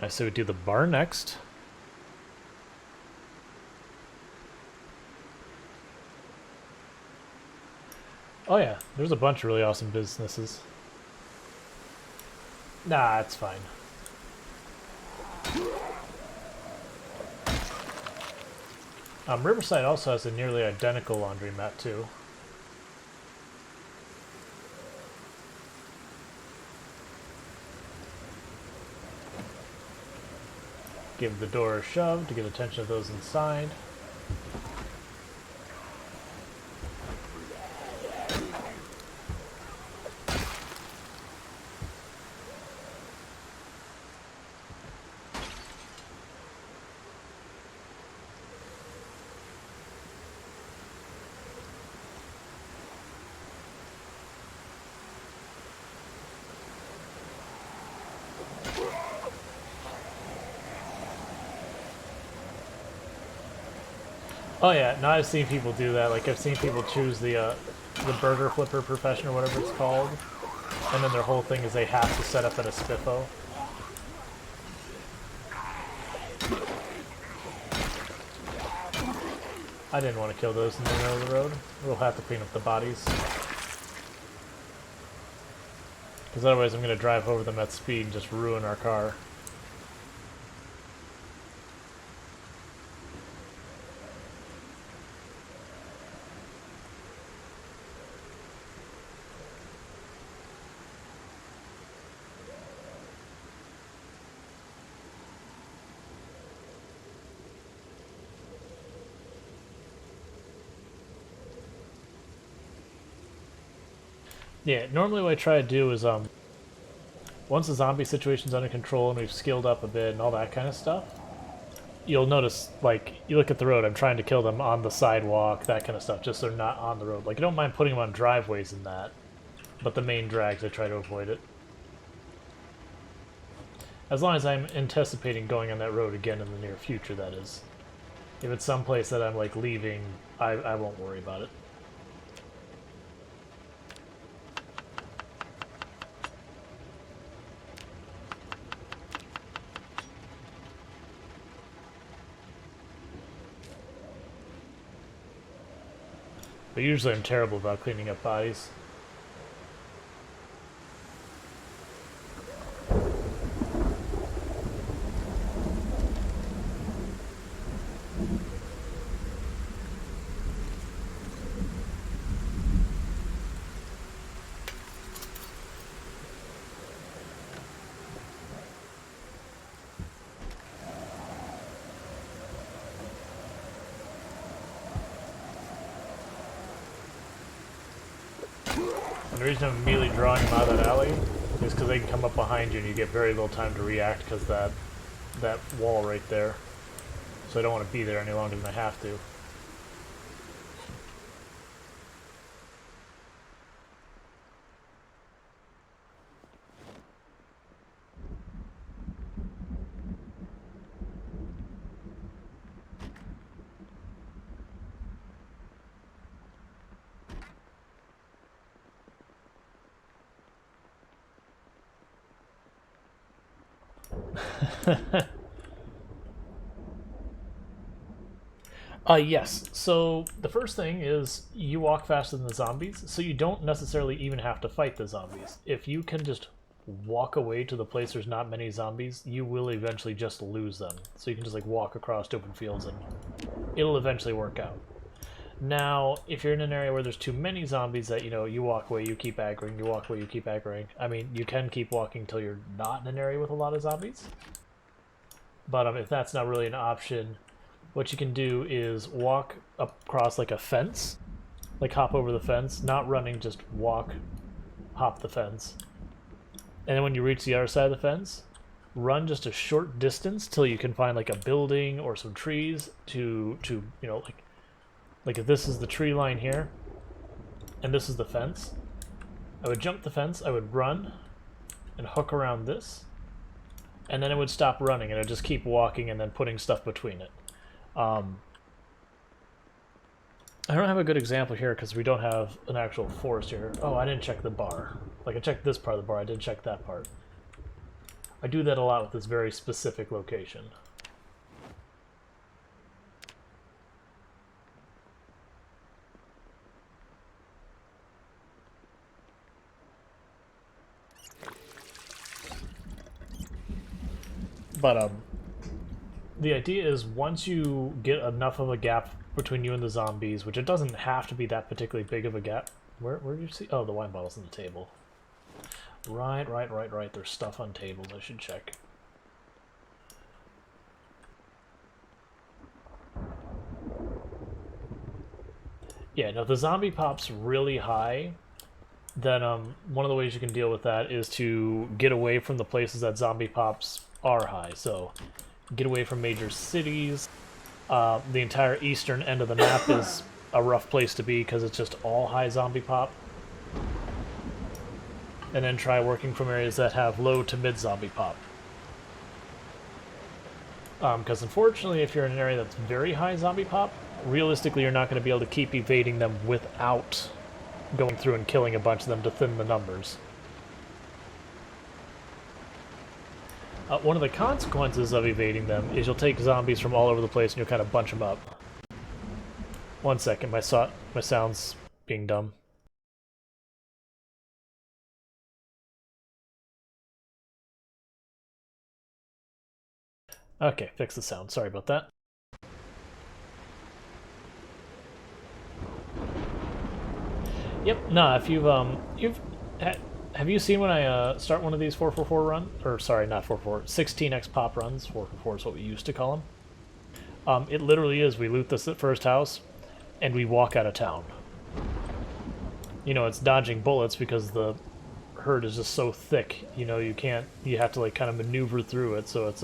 I say we do the bar next. Oh yeah, there's a bunch of really awesome businesses. Nah, it's fine. Riverside also has a nearly identical laundromat too. Give the door a shove to get attention of those inside. Oh yeah, no, I've seen people do that. Like, I've seen people choose the burger flipper profession or whatever it's called, and then their whole thing is they have to set up at a spiffo. I didn't want to kill those in the middle of the road. We'll have to clean up the bodies. Because otherwise I'm going to drive over them at speed and just ruin our car. Yeah, normally what I try to do is, once the zombie situation's under control and we've skilled up a bit and all that kind of stuff, you'll notice, like, you look at the road, I'm trying to kill them on the sidewalk, that kind of stuff, just so they're not on the road. Like, I don't mind putting them on driveways and that, but the main drags, I try to avoid it. As long as I'm anticipating going on that road again in the near future, that is. If it's someplace that I'm, like, leaving, I won't worry about it. But usually I'm terrible about cleaning up bodies. And the reason I'm immediately drawing them out of that alley is because they can come up behind you and you get very little time to react because that wall right there. so I don't want to be there any longer than I have to. Yes. So the first thing is you walk faster than the zombies, so you don't necessarily even have to fight the zombies. If you can just walk away to the place there's not many zombies, you will eventually just lose them. So you can just like walk across open fields and it'll eventually work out. Now, if you're in an area where there's too many zombies that, you know, you walk away, you keep aggroing, you walk away, you keep aggroing. I mean, you can keep walking until you're not in an area with a lot of zombies. But if that's not really an option, what you can do is walk across like a fence, like hop over the fence, not running, just walk, hop the fence. And then when you reach the other side of the fence, run just a short distance till you can find like a building or some trees to you know, like if this is the tree line here, and this is the fence, I would jump the fence, I would run, and hook around this, and then it would stop running, and it would just keep walking and then putting stuff between it. I don't have a good example here because we don't have an actual forest here. Oh, I didn't check the bar. Like, I checked this part of the bar, I didn't check that part. I do that a lot with this very specific location. But, the idea is once you get enough of a gap between you and the zombies, which it doesn't have to be that particularly big of a gap. Where did you see? Oh, the wine bottle's on the table. Right. There's stuff on tables I should check. Yeah, now if the zombie pop's really high, then one of the ways you can deal with that is to get away from the places that zombie pops are high. So get away from major cities. The entire eastern end of the map is a rough place to be because it's just all high zombie pop. And then try working from areas that have low to mid zombie pop. Because unfortunately, if you're in an area that's very high zombie pop, realistically you're not going to be able to keep evading them without going through and killing a bunch of them to thin the numbers. One of the consequences of evading them is you'll take zombies from all over the place and you'll kind of bunch them up. One second, my sound's being dumb. Okay, fix the sound. Sorry about that. Yep. Nah, if have you seen when I start one of these 444 run? Or sorry, not 444, 16x pop runs. 444 is what we used to call them. It literally is. We loot this first house, and we walk out of town. You know, it's dodging bullets because the herd is just so thick. You know, you have to like kind of maneuver through it. So it's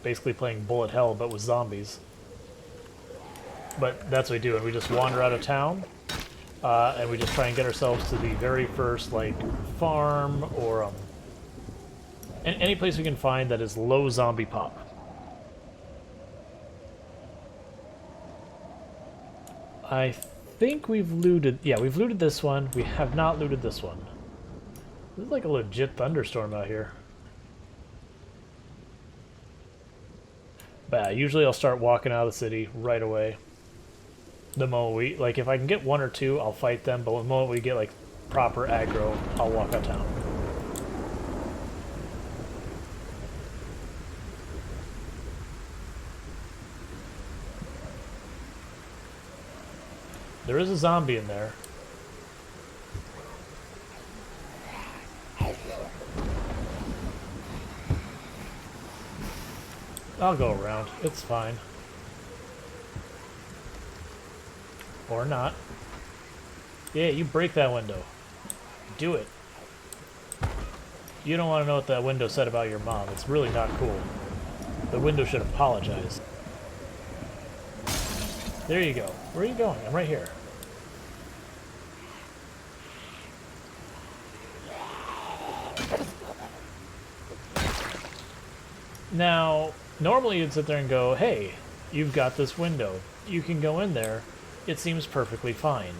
basically playing bullet hell, but with zombies. But that's what we do, and we just wander out of town. And we just try and get ourselves to the very first, like, farm or any place we can find that is low zombie pop. I think we've looted... Yeah, we've looted this one. We have not looted this one. This is like a legit thunderstorm out here. But yeah, usually I'll start walking out of the city right away. The moment we, like, if I can get one or two, I'll fight them, but the moment we get, like, proper aggro, I'll walk out of town. There is a zombie in there. I'll go around. It's fine. Or not. Yeah, you break that window. Do it. You don't want to know what that window said about your mom. It's really not cool. The window should apologize. There you go. Where are you going? I'm right here. Now, normally you'd sit there and go, hey, you've got this window. You can go in there. It seems perfectly fine.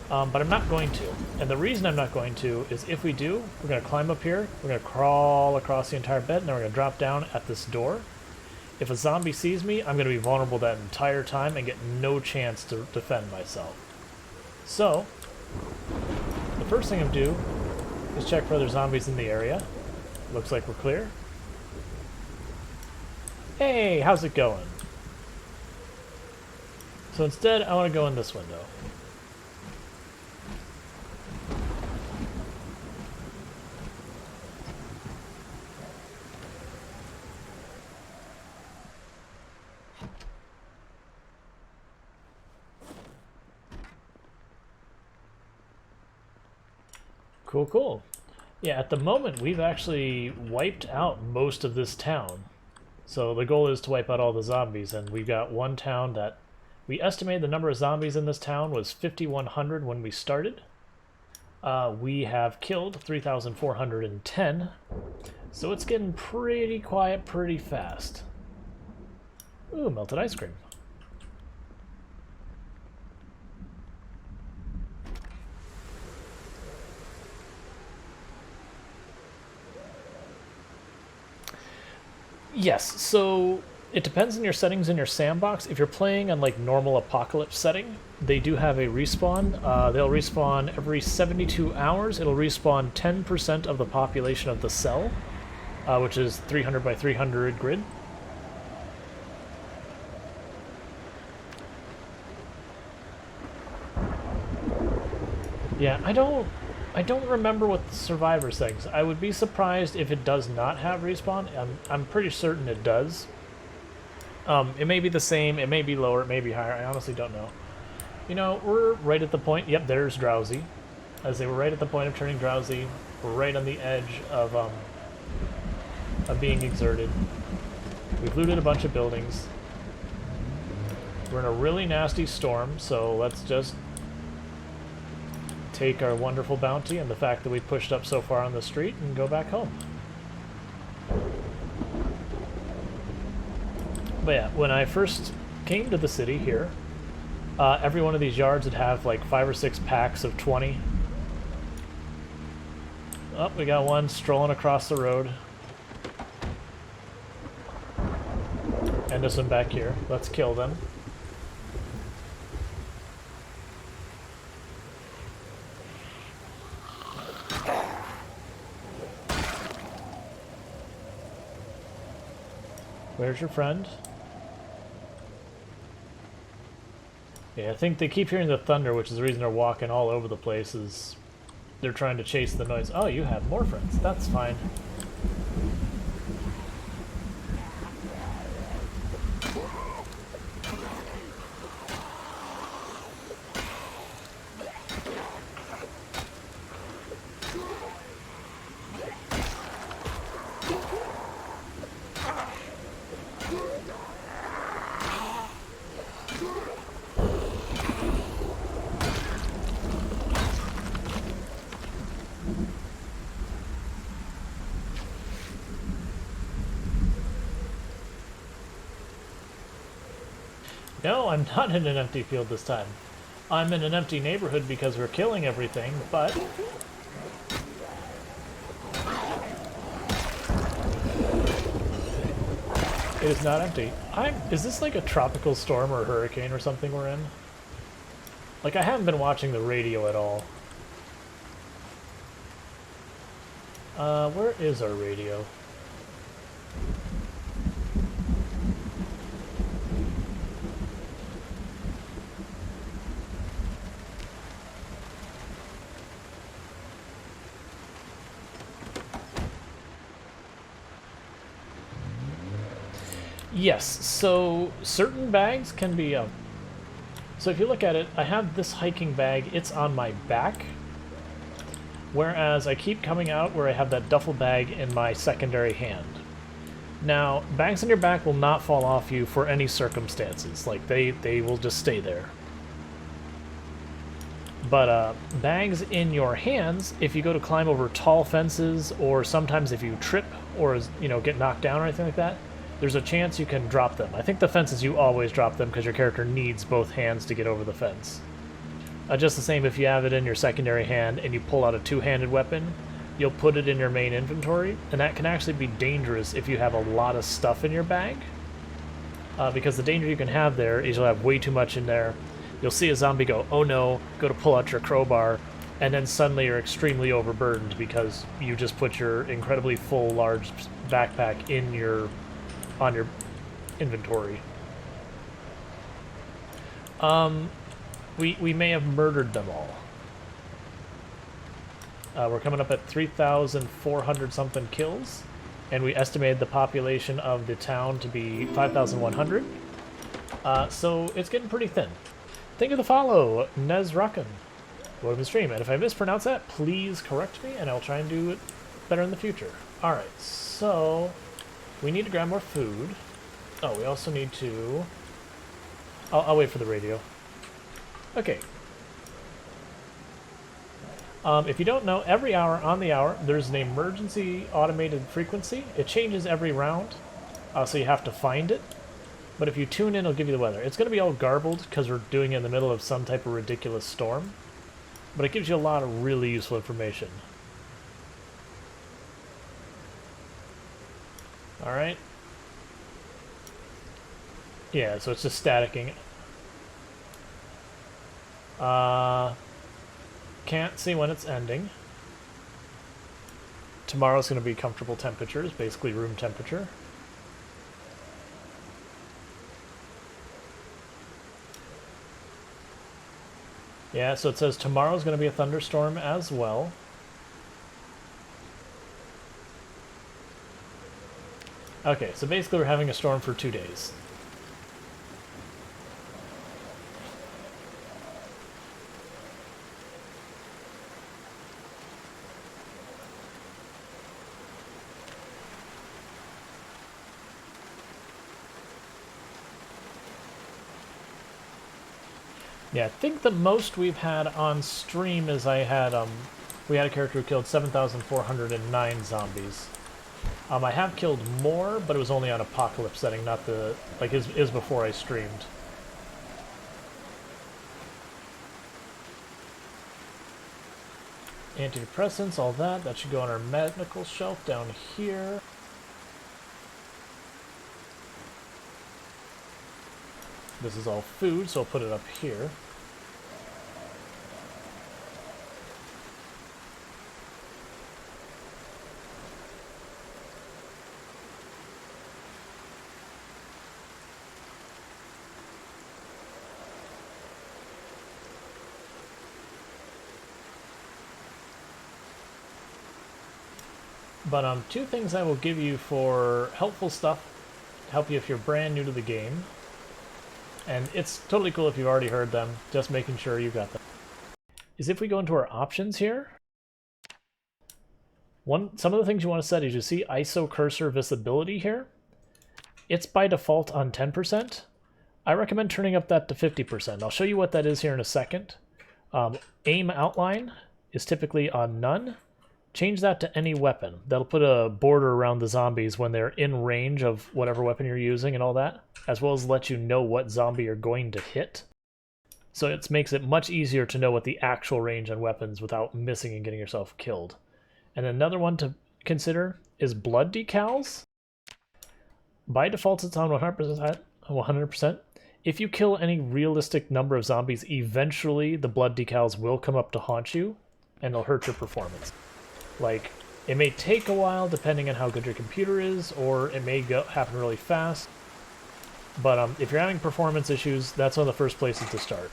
But I'm not going to. And the reason I'm not going to is if we do, we're going to climb up here, we're going to crawl across the entire bed, and then we're going to drop down at this door. If a zombie sees me, I'm going to be vulnerable that entire time and get no chance to defend myself. So, the first thing I'm going to do is check for other zombies in the area. Looks like we're clear. Hey, how's it going? So instead, I want to go in this window. Cool, cool. Yeah, at the moment, we've actually wiped out most of this town. So the goal is to wipe out all the zombies, and we've got one town that... We estimated the number of zombies in this town was 5,100 when we started. We have killed 3,410, so it's getting pretty quiet pretty fast. Ooh, melted ice cream. Yes, so it depends on your settings in your sandbox. If you're playing on like normal apocalypse setting, they do have a respawn. They'll respawn every 72 hours. It'll respawn 10% of the population of the cell, which is 300 by 300 grid. Yeah, I don't remember what the survivor settings. I would be surprised if it does not have respawn. I'm pretty certain it does. It may be the same, it may be lower, it may be higher. I honestly don't know. You know, we're right at the point. Yep, there's drowsy. As they were right at the point of turning drowsy. We're right on the edge of being exerted. We've looted a bunch of buildings. We're in a really nasty storm, so let's just take our wonderful bounty and the fact that we pushed up so far on the street and go back home. But yeah, when I first came to the city here, every one of these yards would have like 5 or 6 packs of 20. Oh, we got one strolling across the road. And this one back here. Let's kill them. Where's your friend? Yeah, I think they keep hearing the thunder, which is the reason they're walking all over the place, is they're trying to chase the noise. Oh, you have more friends. That's fine. No, I'm not in an empty field this time. I'm in an empty neighborhood because we're killing everything, but... it is not empty. Is this like a tropical storm or hurricane or something we're in? Like, I haven't been watching the radio at all. Where is our radio? Yes, so certain bags can be... so if you look at it, I have this hiking bag, it's on my back, whereas I keep coming out where I have that duffel bag in my secondary hand. Now, bags on your back will not fall off you for any circumstances. Like, they will just stay there. But bags in your hands, if you go to climb over tall fences, or sometimes if you trip or get knocked down or anything like that, there's a chance you can drop them. I think the fences you always drop them because your character needs both hands to get over the fence. Just the same if you have it in your secondary hand and you pull out a two-handed weapon, you'll put it in your main inventory, and that can actually be dangerous if you have a lot of stuff in your bag. Because the danger you can have there is you'll have way too much in there. You'll see a zombie go, oh no, go to pull out your crowbar, and then suddenly you're extremely overburdened because you just put your incredibly full, large backpack on your inventory. We may have murdered them all. We're coming up at 3,400 something kills, and we estimated the population of the town to be 5,100. So it's getting pretty thin. Thank you for the follow, Nezrakan. Welcome to the stream, and if I mispronounce that, please correct me, and I'll try and do it better in the future. Alright, so we need to grab more food. Oh, we also need to... I'll wait for the radio. Okay. If you don't know, every hour on the hour, there's an emergency automated frequency. It changes every round, so you have to find it. But if you tune in, it'll give you the weather. It's going to be all garbled because we're doing it in the middle of some type of ridiculous storm. But it gives you a lot of really useful information. Alright. Yeah, so it's just staticking. Can't see when it's ending. Tomorrow's going to be comfortable temperatures, basically room temperature. Yeah, so it says tomorrow's going to be a thunderstorm as well. Okay, so basically we're having a storm for 2 days. Yeah, I think the most we've had on stream is we had a character who killed 7,409 zombies. I have killed more, but it was only on Apocalypse setting, not the... like, is before I streamed. Antidepressants, all that. That should go on our medical shelf down here. This is all food, so I'll put it up here. But two things I will give you for helpful stuff to help you if you're brand new to the game. And it's totally cool if you've already heard them, just making sure you got them. Is if we go into our options here, some of the things you want to set is you see ISO cursor visibility here. It's by default on 10%. I recommend turning up that to 50%. I'll show you what that is here in a second. Aim outline is typically on none. Change that to any weapon. That'll put a border around the zombies when they're in range of whatever weapon you're using and all that, as well as let you know what zombie you're going to hit. So it makes it much easier to know what the actual range on weapons without missing and getting yourself killed. And another one to consider is blood decals. By default, it's on 100%. If you kill any realistic number of zombies, eventually the blood decals will come up to haunt you, and it'll hurt your performance. Like, it may take a while depending on how good your computer is, or it may happen really fast. But if you're having performance issues, that's one of the first places to start.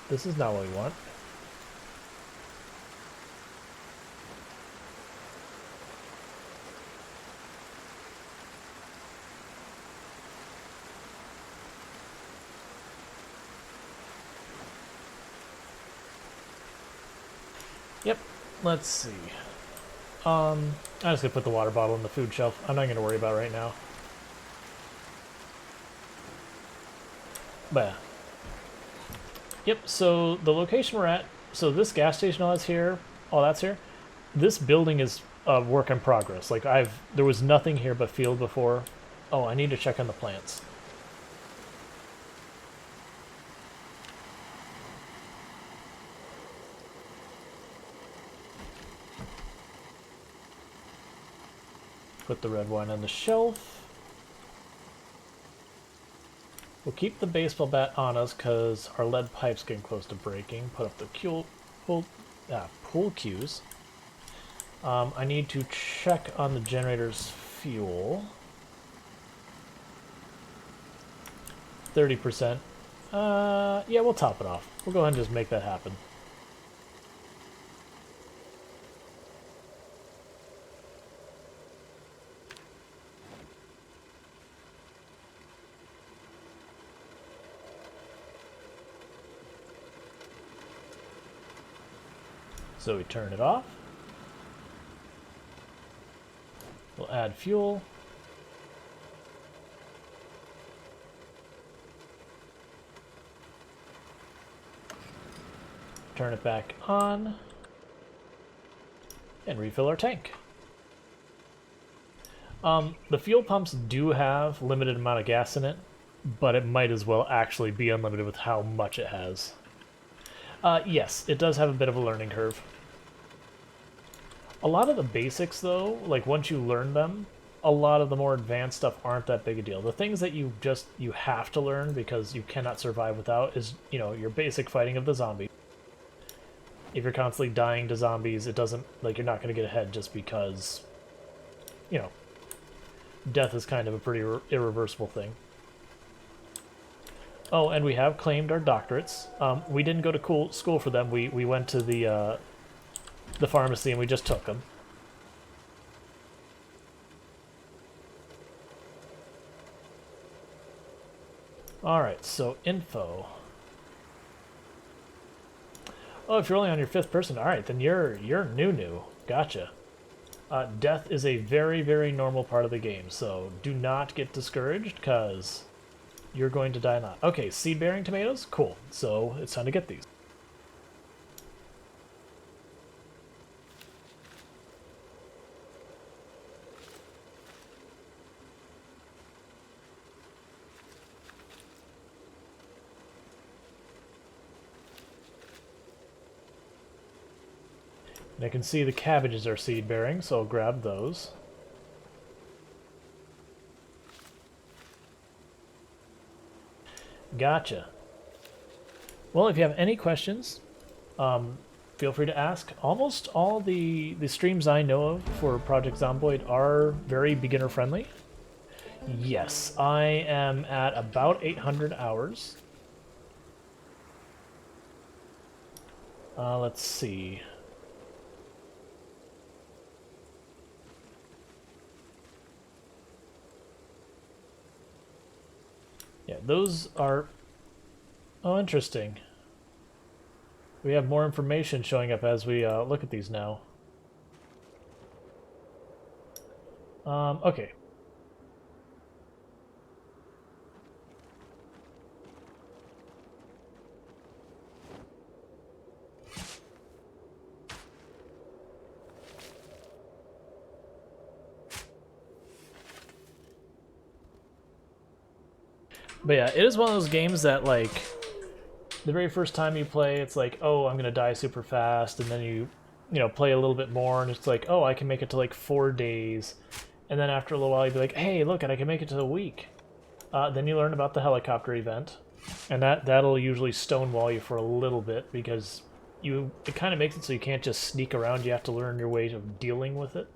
This is not what we want. Yep, let's see. I'm just gonna put the water bottle in the food shelf. I'm not gonna worry about it right now. But yeah. Yep, so the location we're at, so this gas station, all that's here. This building is a work in progress. Like there was nothing here but field before. Oh, I need to check on the plants. Put the red wine on the shelf. We'll keep the baseball bat on us because our lead pipe's getting close to breaking. Put up the pool cues. I need to check on the generator's fuel. 30%. Yeah, we'll top it off. We'll go ahead and just make that happen. So we turn it off. We'll add fuel. Turn it back on. And refill our tank. The fuel pumps do have limited amount of gas in it, but it might as well actually be unlimited with how much it has. Yes, it does have a bit of a learning curve. A lot of the basics, though, like once you learn them, a lot of the more advanced stuff aren't that big a deal. The things that you have to learn because you cannot survive without is, you know, your basic fighting of the zombie. If you're constantly dying to zombies, it doesn't, like, you're not going to get ahead just because, you know, death is kind of a pretty irreversible thing. Oh, and we have claimed our doctorates. We didn't go to school for them. We went to the pharmacy and we just took them. Alright, so info. Oh, if you're only on your 5th person, alright, then you're new. Gotcha. Death is a very, very normal part of the game, so do not get discouraged, because you're going to die not. Okay, seed-bearing tomatoes? Cool. So it's time to get these. And I can see the cabbages are seed-bearing, so I'll grab those. Gotcha. Well, if you have any questions, feel free to ask. Almost all the streams I know of for Project Zomboid are very beginner-friendly. Yes, I am at about 800 hours. Let's see. Yeah, those are... Oh, interesting. We have more information showing up as we look at these now. Okay. But yeah, it is one of those games that, like, the very first time you play, it's like, oh, I'm gonna die super fast, and then you know, play a little bit more, and it's like, oh, I can make it to, like, 4 days. And then after a little while, you'd be like, hey, look, I can make it to a week. Then you learn about the helicopter event, and that'll usually stonewall you for a little bit, because it kind of makes it so you can't just sneak around, you have to learn your way of dealing with it.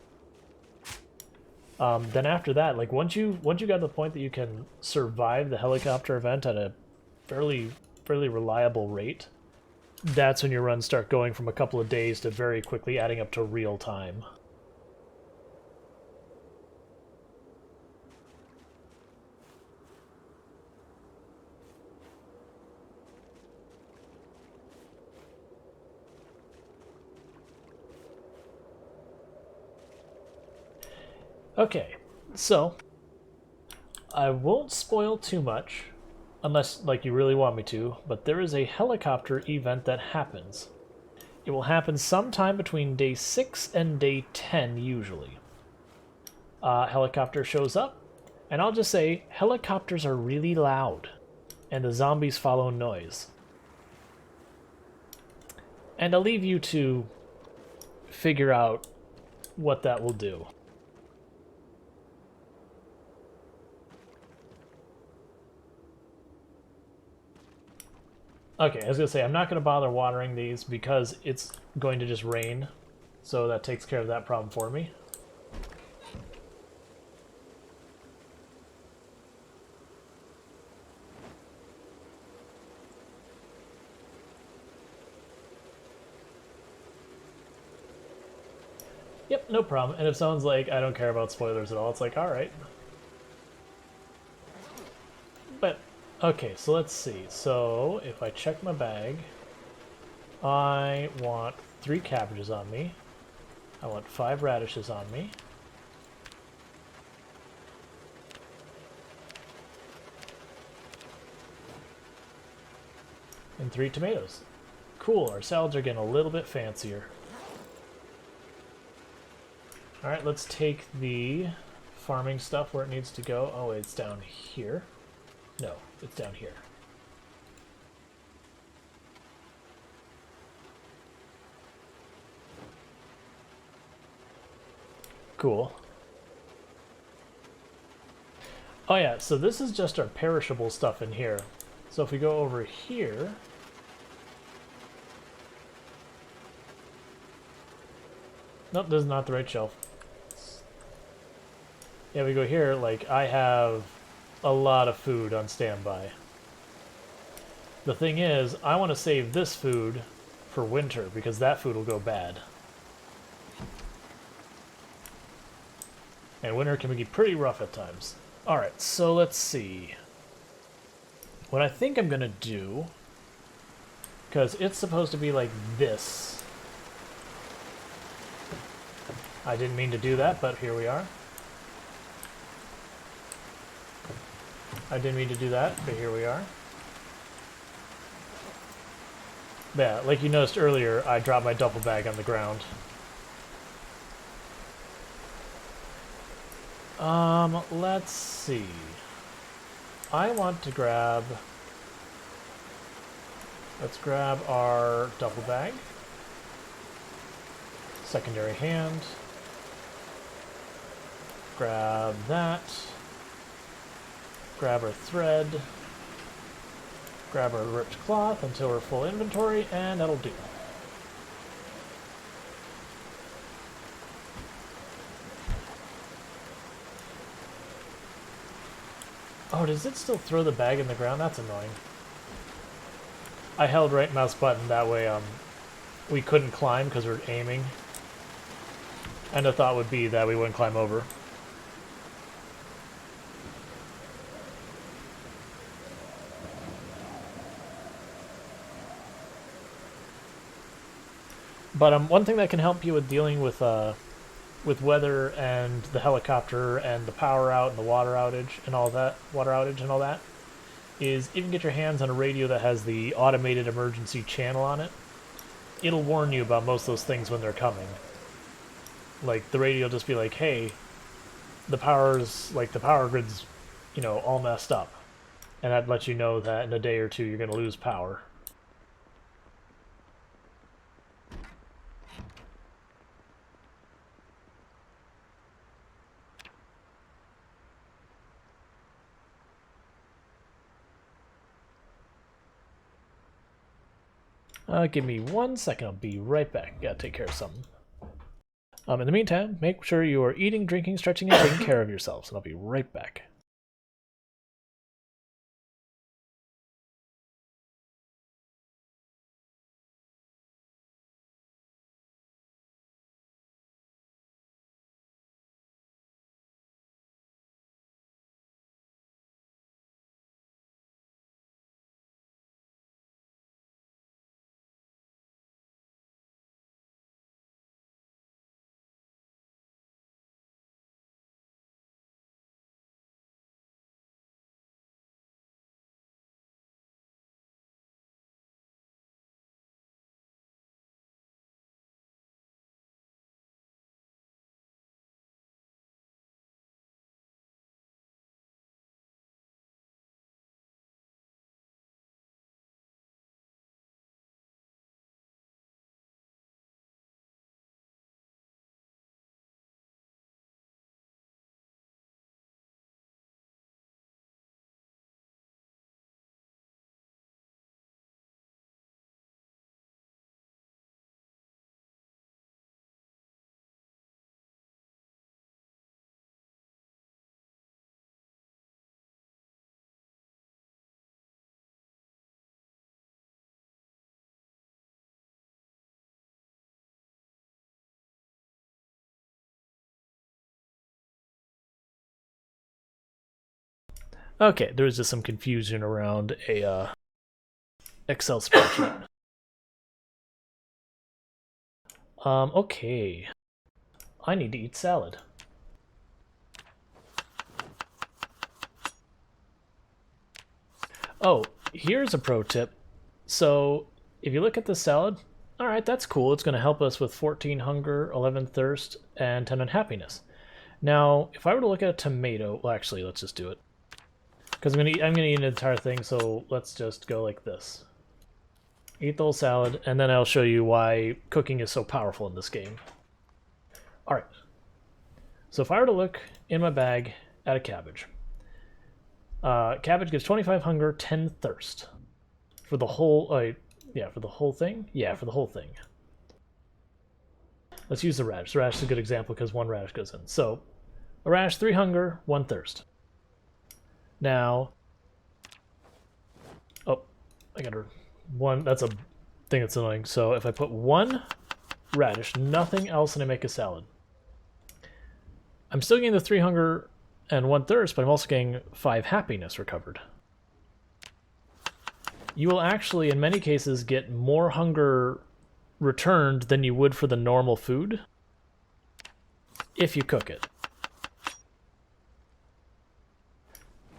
Then after that, like once you got to the point that you can survive the helicopter event at a fairly reliable rate, that's when your runs start going from a couple of days to very quickly adding up to real time. Okay, so I won't spoil too much, unless like you really want me to, but there is a helicopter event that happens. It will happen sometime between day 6 and day 10 usually. Helicopter shows up, and I'll just say helicopters are really loud, and the zombies follow noise. And I'll leave you to figure out what that will do. Okay, I was going to say, I'm not going to bother watering these because it's going to just rain, so that takes care of that problem for me. Yep, no problem. And if someone's like, I don't care about spoilers at all, it's like, alright. But, okay, so let's see. So, if I check my bag, I want 3 cabbages on me. I want 5 radishes on me. And 3 tomatoes. Cool, our salads are getting a little bit fancier. Alright, let's take the farming stuff where it needs to go. Oh, it's down here. No, it's down here. Cool. Oh yeah, so this is just our perishable stuff in here. So if we go over here... Nope, this is not the right shelf. Yeah, we go here, like, I have a lot of food on standby. The thing is, I want to save this food for winter, because that food will go bad. And winter can be pretty rough at times. Alright, so let's see. What I think I'm going to do, because it's supposed to be like this. I didn't mean to do that, but here we are. I didn't mean to do that, but here we are. Yeah, like you noticed earlier, I dropped my duffel bag on the ground. Let's see. I want to grab... Let's grab our duffel bag. Secondary hand. Grab that. Grab our thread. Grab our ripped cloth until we're full inventory, and that'll do. Oh, does it still throw the bag in the ground? That's annoying. I held right mouse button, that way we couldn't climb because we're aiming. And the thought would be that we wouldn't climb over. But one thing that can help you with dealing with weather and the helicopter and the power out and the water outage and all that, is if you can get your hands on a radio that has the automated emergency channel on it, it'll warn you about most of those things when they're coming. Like, the radio will just be like, hey, the power grid's, all messed up. And that lets you know that in a day or two you're going to lose power. Give me 1 second, I'll be right back. Gotta take care of something. In the meantime, make sure you are eating, drinking, stretching, and taking care of yourselves, and I'll be right back. Okay, there was just some confusion around a Excel spreadsheet. Okay. I need to eat salad. Oh, here's a pro tip. So, if you look at the salad, alright, that's cool. It's going to help us with 14 hunger, 11 thirst, and 10 unhappiness. Now, if I were to look at a tomato, well, actually, let's just do it. Because I'm gonna eat an entire thing, so let's just go like this. Eat the whole salad, and then I'll show you why cooking is so powerful in this game. Alright. So if I were to look in my bag at a cabbage, cabbage gives 25 hunger, 10 thirst. For the whole, yeah, for the whole thing? Yeah, for the whole thing. Let's use the radish. The radish is a good example because one radish goes in. So, a radish, 3 hunger, 1 thirst. Now, oh, I got one, that's a thing that's annoying. So if I put 1 radish, nothing else, and I make a salad, I'm still getting the 3 hunger and 1 thirst, but I'm also getting 5 happiness recovered. You will actually, in many cases, get more hunger returned than you would for the normal food if you cook it.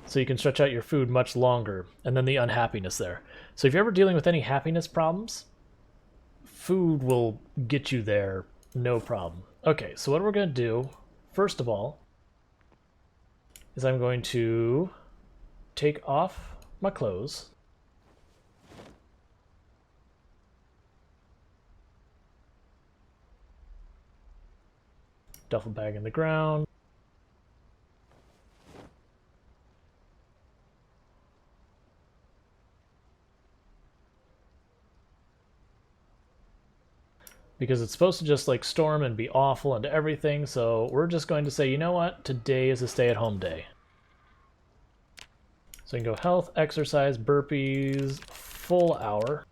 So you can stretch out your food much longer, and then the unhappiness there. So if you're ever dealing with any happiness problems, food will get you there, no problem. Okay, so what we're going to do, first of all, is I'm going to take off my clothes. Duffel bag in the ground. Because it's supposed to just like storm and be awful and everything, so we're just going to say, you know what, today is a stay-at-home day. So you can go health, exercise, burpees, full hour.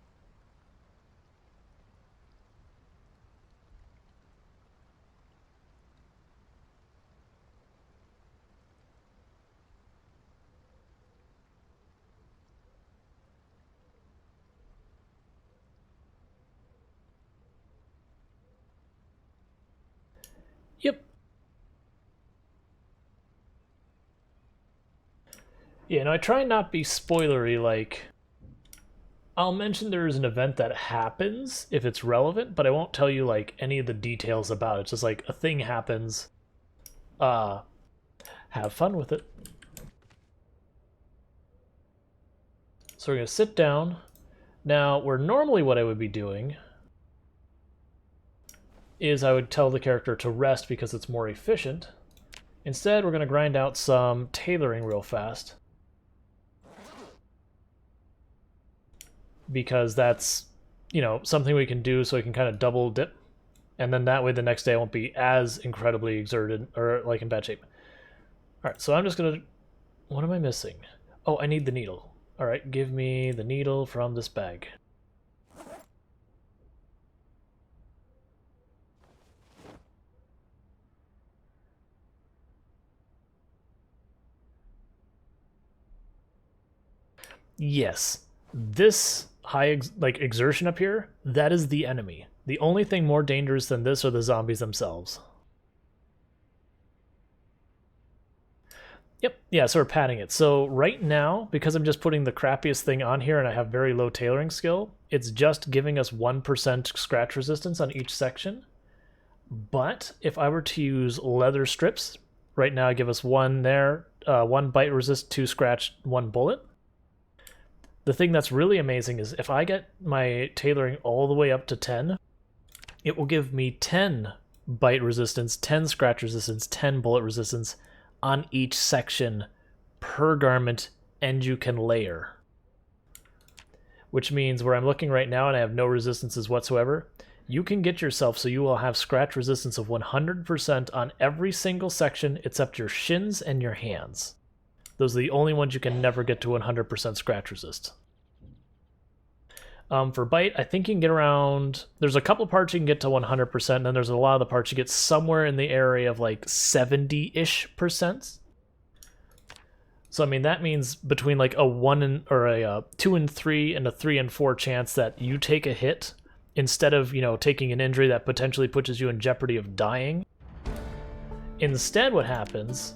Yep. Yeah, no, I try not be spoilery, like, I'll mention there is an event that happens if it's relevant, but I won't tell you, like, any of the details about it. It's just like, a thing happens, have fun with it. So we're going to sit down. Now, where normally what I would be doing is I would tell the character to rest because it's more efficient. Instead, we're going to grind out some tailoring real fast. Because that's, you know, something we can do so we can kind of double dip. And then that way the next day I won't be as incredibly exerted or like in bad shape. Alright, so I'm just going to... What am I missing? Oh, I need the needle. Alright, give me the needle from this bag. Yes, this high exertion up here, that is the enemy. The only thing more dangerous than this are the zombies themselves. Yep, yeah, so we're padding it. So right now, because I'm just putting the crappiest thing on here and I have very low tailoring skill, it's just giving us 1% scratch resistance on each section. But if I were to use leather strips, right now I give us 1 there, 1 bite resist, 2 scratch, 1 bullet. The thing that's really amazing is if I get my tailoring all the way up to 10, it will give me 10 bite resistance, 10 scratch resistance, 10 bullet resistance on each section per garment, and you can layer. Which means where I'm looking right now and I have no resistances whatsoever, you can get yourself so you will have scratch resistance of 100% on every single section except your shins and your hands. Those are the only ones you can never get to 100% scratch resist. For bite, I think you can get around... There's a couple parts you can get to 100%, and then there's a lot of the parts you get somewhere in the area of like 70-ish%. So I mean that means between like a 2 and 3 and a 3 and 4 chance that you take a hit instead of, taking an injury that potentially puts you in jeopardy of dying. Instead what happens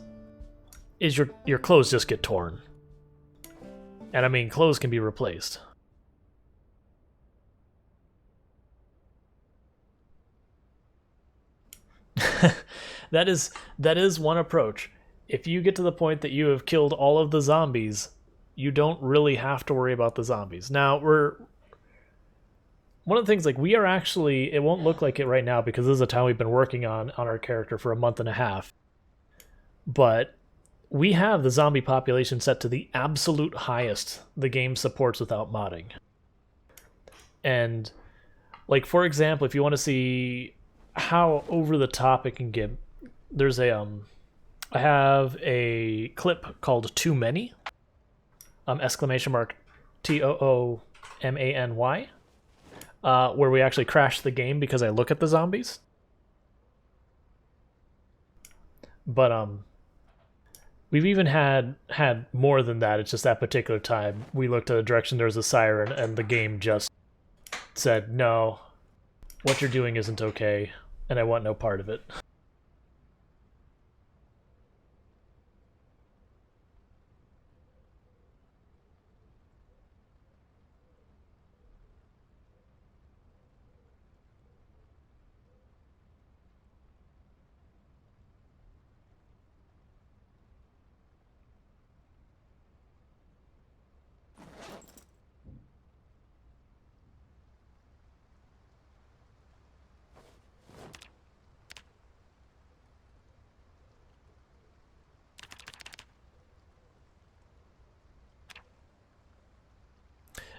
is your clothes just get torn. And I mean clothes can be replaced. that is one approach. If you get to the point that you have killed all of the zombies, you don't really have to worry about the zombies. Now, one of the things, like, we are actually, it won't look like it right now because this is a time we've been working on our character for a month and a half. But we have the zombie population set to the absolute highest the game supports without modding. And, like, for example, if you want to see how over the top it can get, there's I have a clip called Too Many, exclamation mark TOOMANY, where we actually crash the game because I look at the zombies. But we've even had more than that. It's just that particular time we looked at the direction there was a siren and the game just said, no, what you're doing isn't okay, and I want no part of it.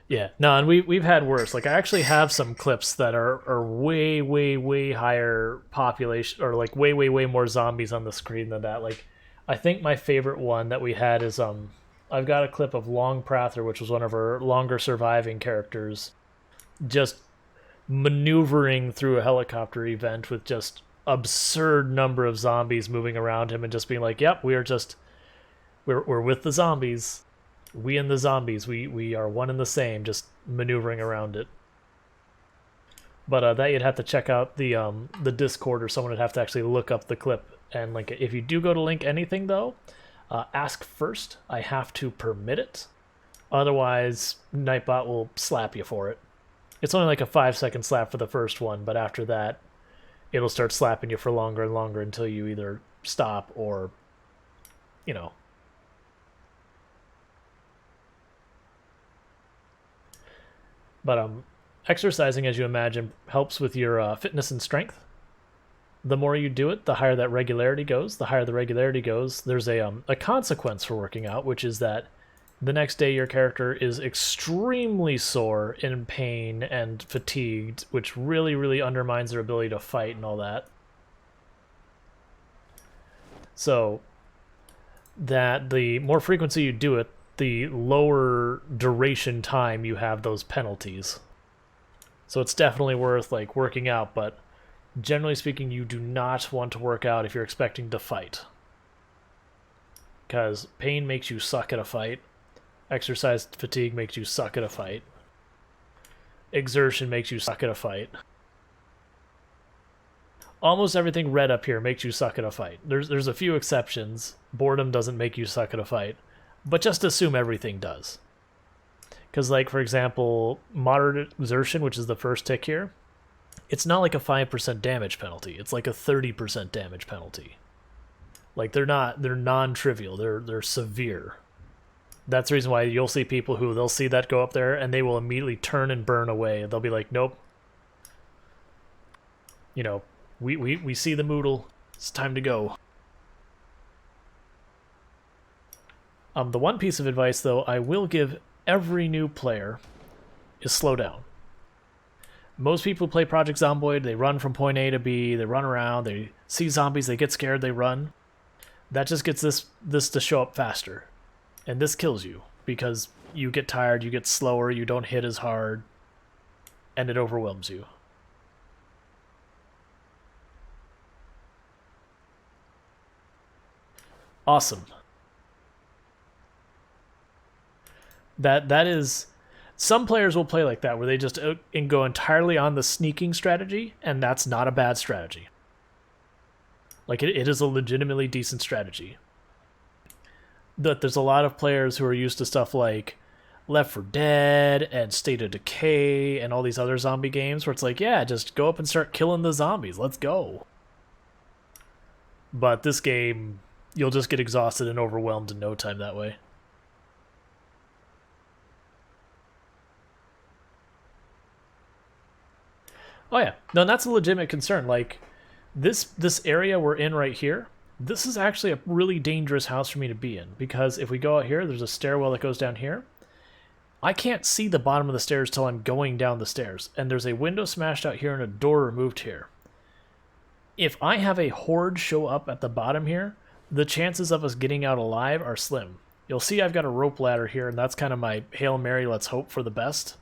Yeah, no, and we've had worse. Like, I actually have some clips that are way, way, way higher population, or like way, way, way more zombies on the screen than that. Like, I think my favorite one that we had is I've got a clip of Long Prather, which was one of our longer surviving characters, just maneuvering through a helicopter event with just absurd number of zombies moving around him, and just being like, "Yep, we're with the zombies." We and the zombies, we are one and the same, just maneuvering around it. But that you'd have to check out the Discord, or someone would have to actually look up the clip and link it. If you do go to link anything, though, ask first. I have to permit it. Otherwise, Nightbot will slap you for it. It's only like a 5-second slap for the first one, but after that, it'll start slapping you for longer and longer until you either stop or, you know, But exercising, as you imagine, helps with your fitness and strength. The more you do it, the higher that regularity goes. The higher the regularity goes, there's a consequence for working out, which is that the next day your character is extremely sore, in pain, and fatigued, which really, really undermines their ability to fight and all that. So that the more frequency you do it, the lower duration time you have those penalties. So it's definitely worth like working out, but generally speaking, you do not want to work out if you're expecting to fight. Because pain makes you suck at a fight. Exercise fatigue makes you suck at a fight. Exertion makes you suck at a fight. Almost everything red up here makes you suck at a fight. There's a few exceptions. Boredom doesn't make you suck at a fight. But just assume everything does. Because, like, for example, moderate exertion, which is the first tick here, it's not like a 5% damage penalty. It's like a 30% damage penalty. Like, they're non-trivial. They're severe. That's the reason why you'll see people who, they'll see that go up there and they will immediately turn and burn away. They'll be like, nope. You know, we see the Moodle. It's time to go. The one piece of advice, though, I will give every new player is slow down. Most people who play Project Zomboid, they run from point A to B, they run around, they see zombies, they get scared, they run. That just gets this to show up faster. And this kills you, because you get tired, you get slower, you don't hit as hard, and it overwhelms you. Awesome. That is, some players will play like that where they just go entirely on the sneaking strategy, and that's not a bad strategy. Like it is a legitimately decent strategy. That there's a lot of players who are used to stuff like Left 4 Dead and State of Decay and all these other zombie games where it's like, yeah, just go up and start killing the zombies. Let's go. But this game, you'll just get exhausted and overwhelmed in no time that way. Oh yeah, no, that's a legitimate concern. Like this area we're in right here, this is actually a really dangerous house for me to be in because if we go out here, there's a stairwell that goes down here. I can't see the bottom of the stairs till I'm going down the stairs, and there's a window smashed out here and a door removed here. If I have a horde show up at the bottom here, the chances of us getting out alive are slim. You'll see I've got a rope ladder here, and that's kind of my Hail Mary, let's hope for the best.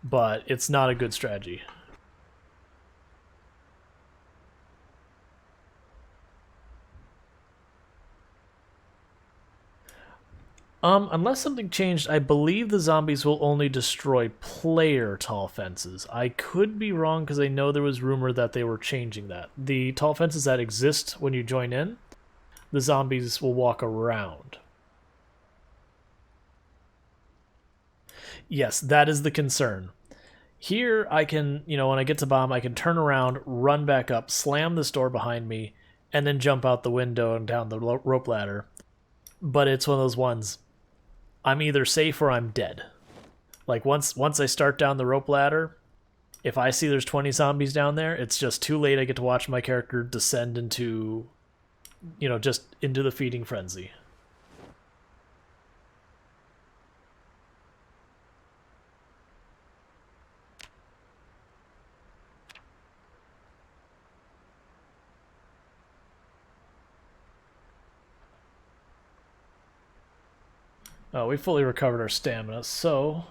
But it's not a good strategy. Unless something changed, I believe the zombies will only destroy player tall fences. I could be wrong because I know there was rumor that they were changing that. The tall fences that exist when you join in, the zombies will walk around. Yes, that is the concern. Here, I can, when I get to bomb, I can turn around, run back up, slam this door behind me, and then jump out the window and down the rope ladder. But it's one of those ones, I'm either safe or I'm dead. Like, once I start down the rope ladder, if I see there's 20 zombies down there, it's just too late. I get to watch my character descend into, just into the feeding frenzy. Oh, we fully recovered our stamina, so...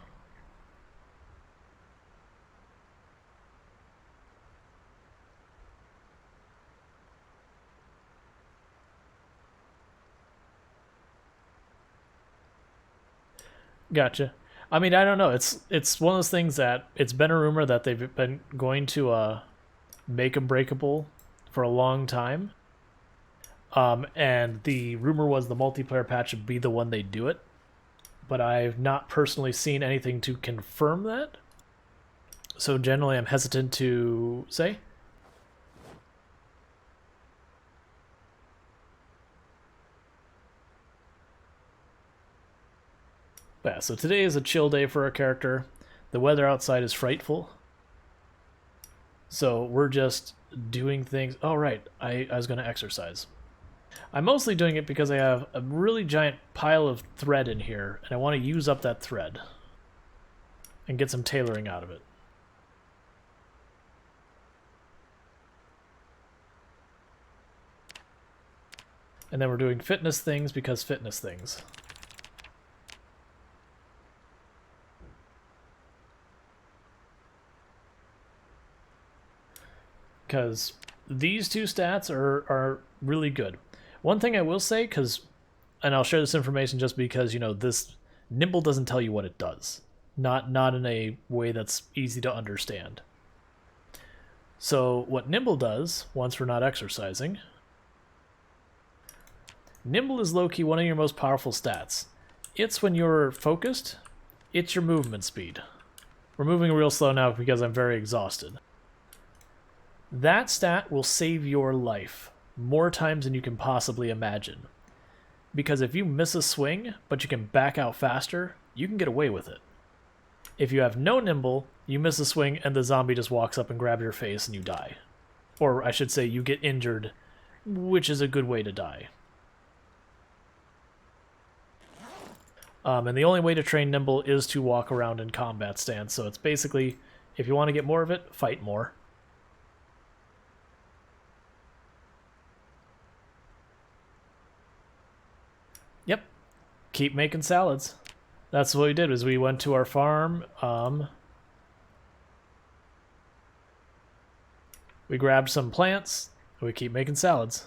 Gotcha. I mean, I don't know. It's one of those things that it's been a rumor that they've been going to make them breakable for a long time. And the rumor was the multiplayer patch would be the one they do it. But I've not personally seen anything to confirm that. So generally I'm hesitant to say. Yeah, so today is a chill day for our character. The weather outside is frightful. So we're just doing things... Oh, right, I was going to exercise. I'm mostly doing it because I have a really giant pile of thread in here, and I want to use up that thread and get some tailoring out of it. And then we're doing fitness things because fitness things. Because these two stats are really good. One thing I will say, and I'll share this information just because, this Nimble doesn't tell you what it does. Not in a way that's easy to understand. So what Nimble does, once we're not exercising, Nimble is low-key one of your most powerful stats. It's when you're focused, it's your movement speed. We're moving real slow now because I'm very exhausted. That stat will save your life more times than you can possibly imagine. Because if you miss a swing, but you can back out faster, you can get away with it. If you have no Nimble, you miss a swing and the zombie just walks up and grabs your face and you die. Or I should say you get injured, which is a good way to die. And the only way to train Nimble is to walk around in combat stance, so it's basically, if you want to get more of it, fight more. Yep. Keep making salads. That's what we did, was we went to our farm, we grabbed some plants, and we keep making salads.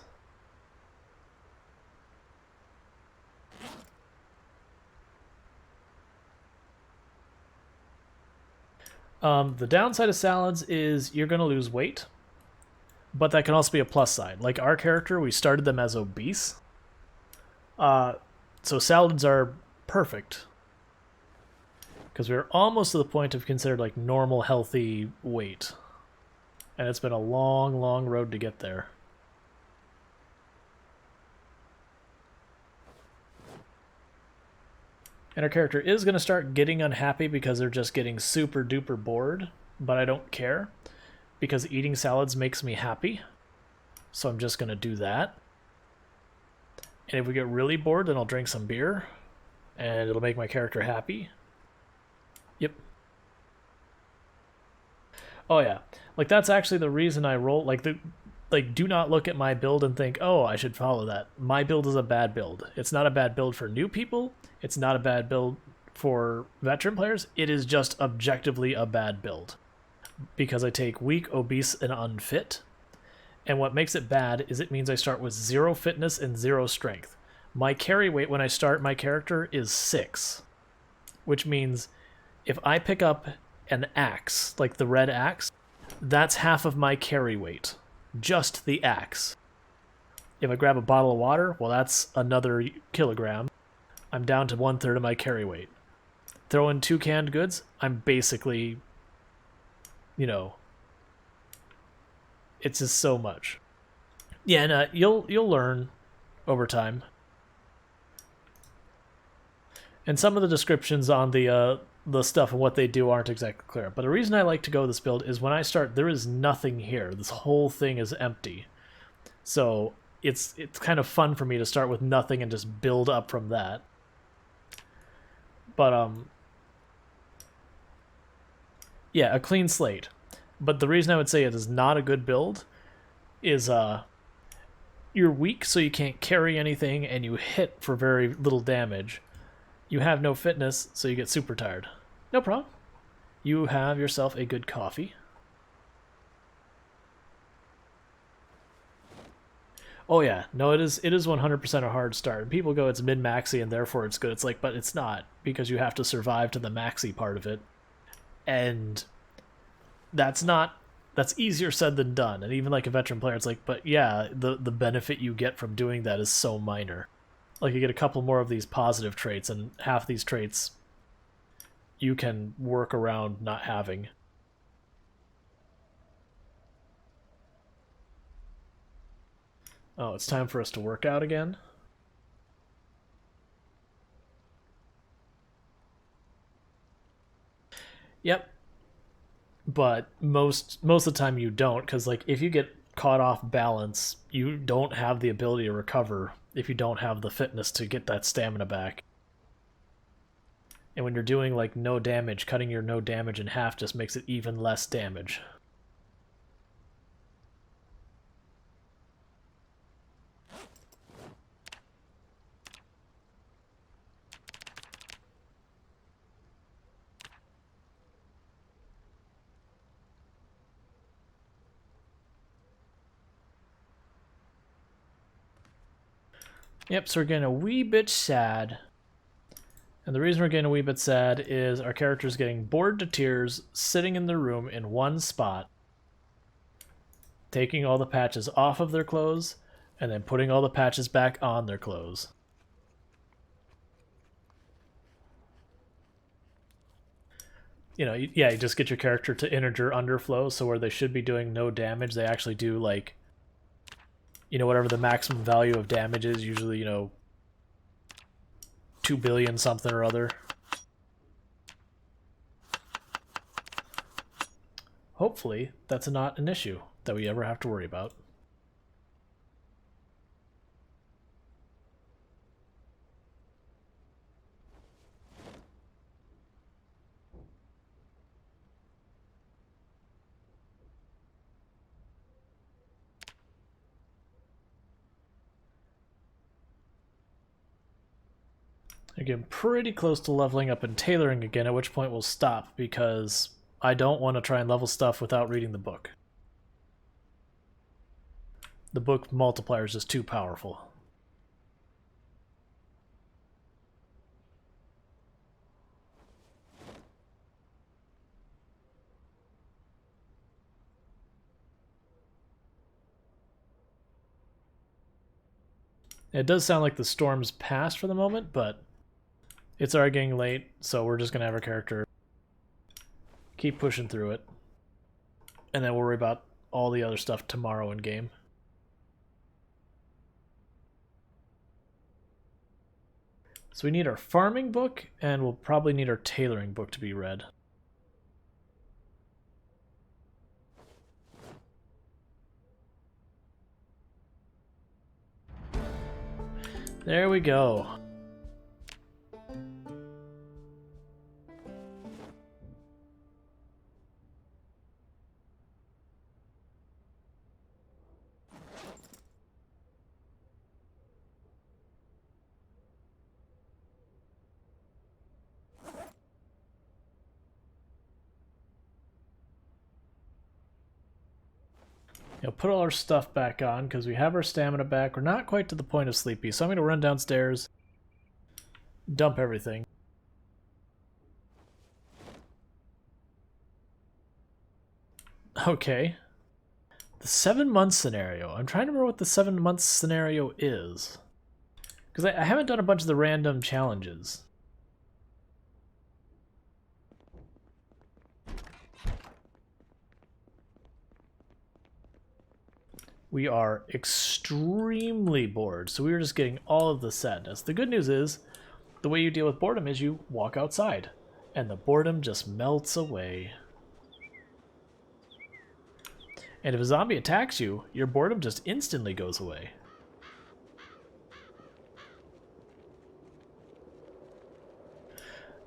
The downside of salads is you're going to lose weight, but that can also be a plus side. Like our character, we started them as obese. So salads are perfect because we're almost to the point of considered like normal, healthy weight. And it's been a long, long road to get there. And our character is going to start getting unhappy because they're just getting super duper bored, but I don't care because eating salads makes me happy. So I'm just going to do that. And if we get really bored, then I'll drink some beer and it'll make my character happy. Yep. Oh yeah. Like that's actually the reason I roll like do not look at my build and think, "Oh, I should follow that." My build is a bad build. It's not a bad build for new people. It's not a bad build for veteran players. It is just objectively a bad build because I take weak, obese, and unfit. And what makes it bad is it means I start with 0 fitness and 0 strength. My carry weight when I start my character is 6, which means if I pick up an axe, like the red axe, that's half of my carry weight. Just the axe. If I grab a bottle of water, well, that's another kilogram. I'm down to 1/3 of my carry weight. Throw in 2 canned goods, I'm basically, you know, it's just so much. Yeah, and you'll learn over time. And some of the descriptions on the stuff and what they do aren't exactly clear. But the reason I like to go this build is when I start, there is nothing here. This whole thing is empty. So it's kind of fun for me to start with nothing and just build up from that. But yeah, a clean slate. But the reason I would say it is not a good build is you're weak, so you can't carry anything, and you hit for very little damage. You have no fitness, so you get super tired. No problem. You have yourself a good coffee. Oh yeah, no, it is 100% a hard start. And people go, it's mid-maxi and therefore it's good. It's like, but it's not, because you have to survive to the maxi part of it. And that's easier said than done. And even like a veteran player, it's like, but yeah, the benefit you get from doing that is so minor. Like you get a couple more of these positive traits, and half these traits you can work around not having. Oh, it's time for us to work out again. Yep. But most of the time you don't, because like if you get caught off balance, you don't have the ability to recover if you don't have the fitness to get that stamina back. And when you're doing like no damage, cutting your no damage in half just makes it even less damage. Yep, so we're getting a wee bit sad. And the reason we're getting a wee bit sad is our character's getting bored to tears, sitting in the room in one spot, taking all the patches off of their clothes, and then putting all the patches back on their clothes. You know, yeah, you just get your character to integer underflow, so where they should be doing no damage, they actually do, like, you know, whatever the maximum value of damage is, usually, you know, 2 billion something or other. Hopefully, that's not an issue that we ever have to worry about. Again, pretty close to leveling up and tailoring again, at which point we'll stop, because I don't want to try and level stuff without reading the book. The book multiplier is just too powerful. It does sound like the storm's passed for the moment, but it's already getting late, so we're just going to have our character keep pushing through it. And then we'll worry about all the other stuff tomorrow in game. So we need our farming book, and we'll probably need our tailoring book to be read. There we go. Put all our stuff back on because we have our stamina back. We're not quite to the point of sleepy, so I'm going to run downstairs, dump everything. Okay. The 7-month scenario. I'm trying to remember what the 7-month scenario is. Because I haven't done a bunch of the random challenges. We are extremely bored, so we were just getting all of the sadness. The good news is, the way you deal with boredom is you walk outside, and the boredom just melts away. And if a zombie attacks you, your boredom just instantly goes away.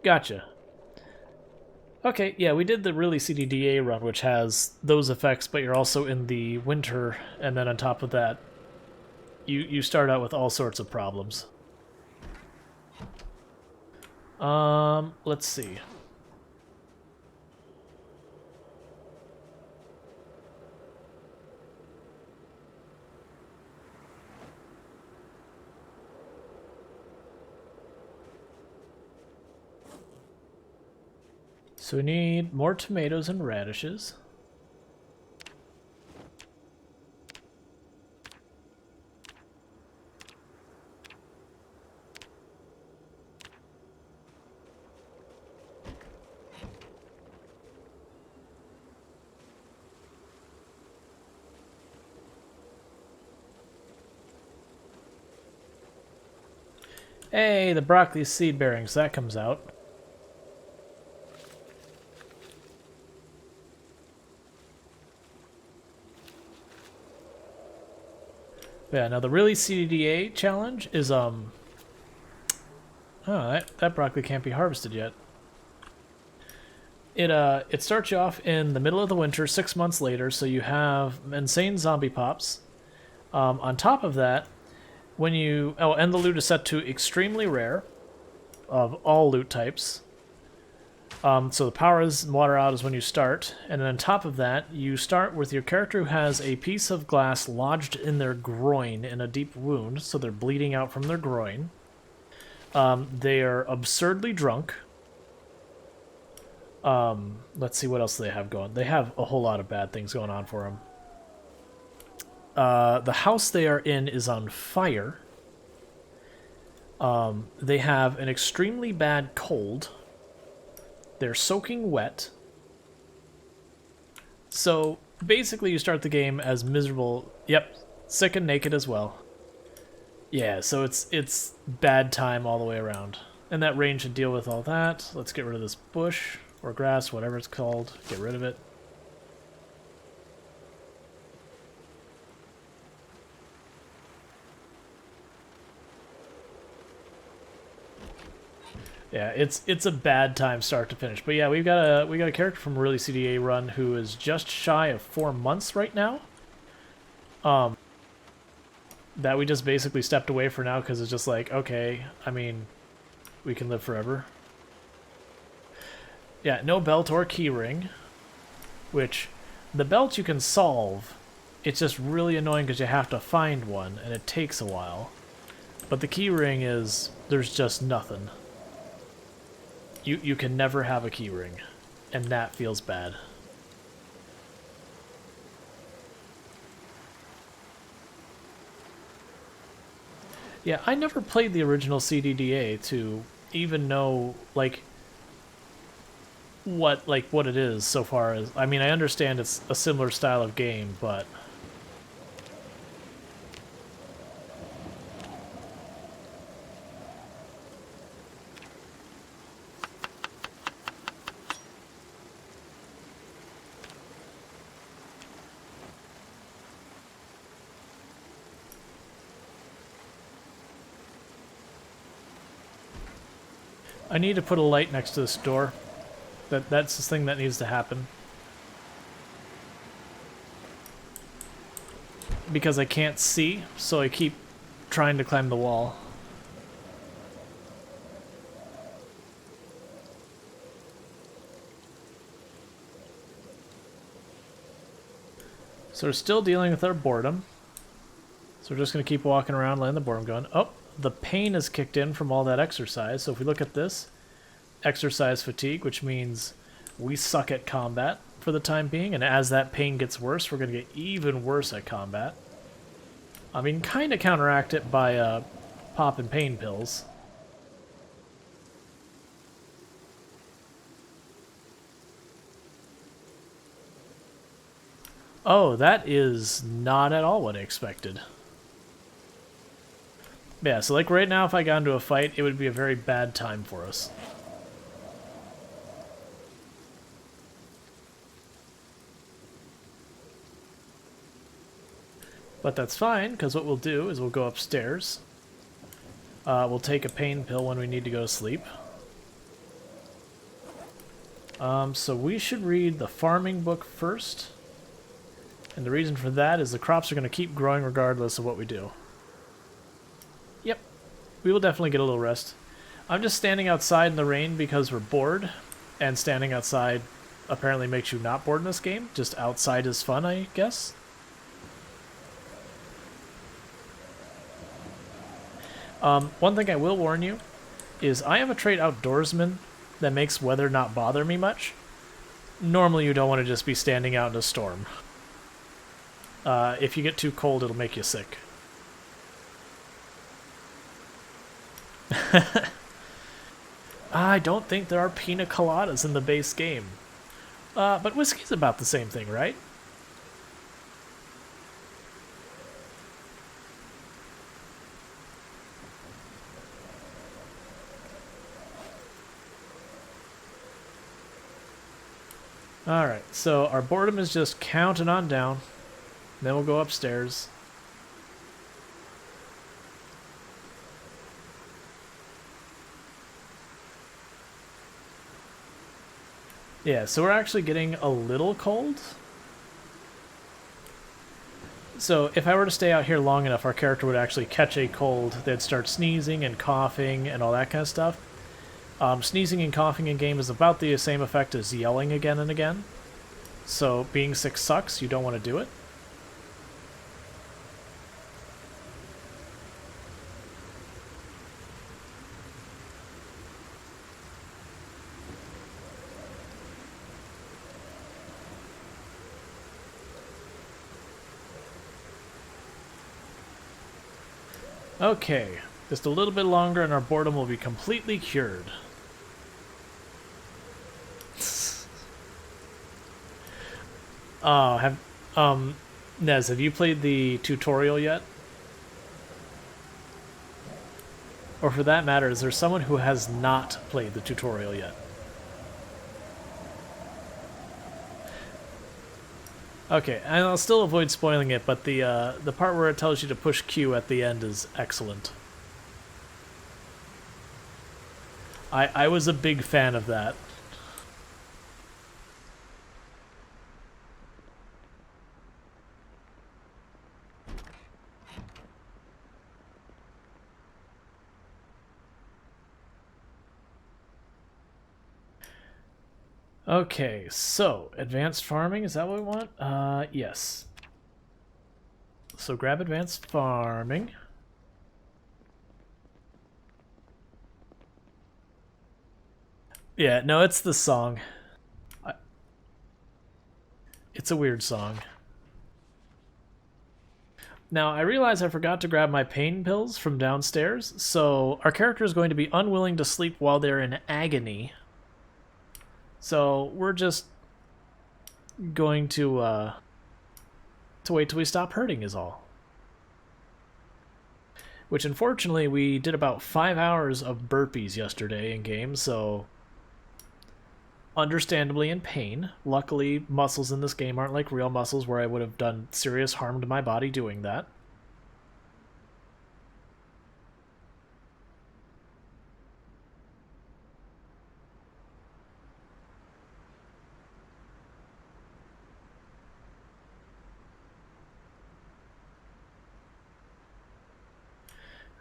Gotcha. Okay, yeah, we did the really CDDA run, which has those effects, but you're also in the winter, and then on top of that, you start out with all sorts of problems. Let's see. So we need more tomatoes and radishes. Hey, the broccoli seed bearings, that comes out. Yeah, now the really CDDA challenge is, oh, that broccoli can't be harvested yet. It starts you off in the middle of the winter, 6 months later, so you have insane zombie pops. On top of that, when you... Oh, and the loot is set to extremely rare, of all loot types. So the power is and water out is when you start, and then on top of that, you start with your character who has a piece of glass lodged in their groin in a deep wound, so they're bleeding out from their groin. They are absurdly drunk. Let's see what else they have going. They have a whole lot of bad things going on for them. The house they are in is on fire. They have an extremely bad cold. They're soaking wet. So basically you start the game as miserable. Yep, sick and naked as well. Yeah, so it's bad time all the way around. And that rain should deal with all that. Let's get rid of this bush or grass, whatever it's called. Get rid of it. Yeah, it's a bad time start to finish. But yeah, we got a character from Really CDA Run who is just shy of 4 months right now. That we just basically stepped away for now because it's just like, okay, I mean, we can live forever. Yeah, no belt or keyring, which the belt you can solve. It's just really annoying because you have to find one and it takes a while. But the keyring is, there's just nothing. You can never have a keyring, and that feels bad. Yeah, I never played the original CDDA to even know like what it is so far as I mean I understand it's a similar style of game, but I need to put a light next to this door. That's the thing that needs to happen. Because I can't see, so I keep trying to climb the wall. So we're still dealing with our boredom. So we're just going to keep walking around, letting the boredom go. Oh, the pain is kicked in from all that exercise. So if we look at this, exercise fatigue, which means we suck at combat for the time being, and as that pain gets worse, we're going to get even worse at combat. I mean, kind of counteract it by popping pain pills. Oh, that is not at all what I expected. Yeah, so like right now, if I got into a fight, it would be a very bad time for us. But that's fine, because what we'll do is we'll go upstairs. We'll take a pain pill when we need to go to sleep. So we should read the farming book first. And the reason for that is the crops are going to keep growing regardless of what we do. Yep, we will definitely get a little rest. I'm just standing outside in the rain because we're bored. And standing outside apparently makes you not bored in this game. Just outside is fun, I guess. One thing I will warn you is I am a trait outdoorsman that makes weather not bother me much. Normally you don't want to just be standing out in a storm. If you get too cold, it'll make you sick. I don't think there are pina coladas in the base game. But whiskey's about the same thing, right? Alright, so our boredom is just counting on down. Then we'll go upstairs. Yeah, so we're actually getting a little cold. So if I were to stay out here long enough, our character would actually catch a cold. They'd start sneezing and coughing and all that kind of stuff. Sneezing and coughing in game is about the same effect as yelling again and again. So being sick sucks, you don't want to do it. Okay, just a little bit longer and our boredom will be completely cured. Oh, Nez, have you played the tutorial yet? Or for that matter, is there someone who has not played the tutorial yet? Okay, and I'll still avoid spoiling it, but the part where it tells you to push Q at the end is excellent. I was a big fan of that. Okay, so advanced farming, is that what we want? Yes. So grab advanced farming. Yeah, no, it's the song. It's a weird song. Now, I realize I forgot to grab my pain pills from downstairs, so our character is going to be unwilling to sleep while they're in agony. So we're just going to wait till we stop hurting is all. Which, unfortunately, we did about 5 hours of burpees yesterday in game, so understandably in pain. Luckily, muscles in this game aren't like real muscles where I would have done serious harm to my body doing that.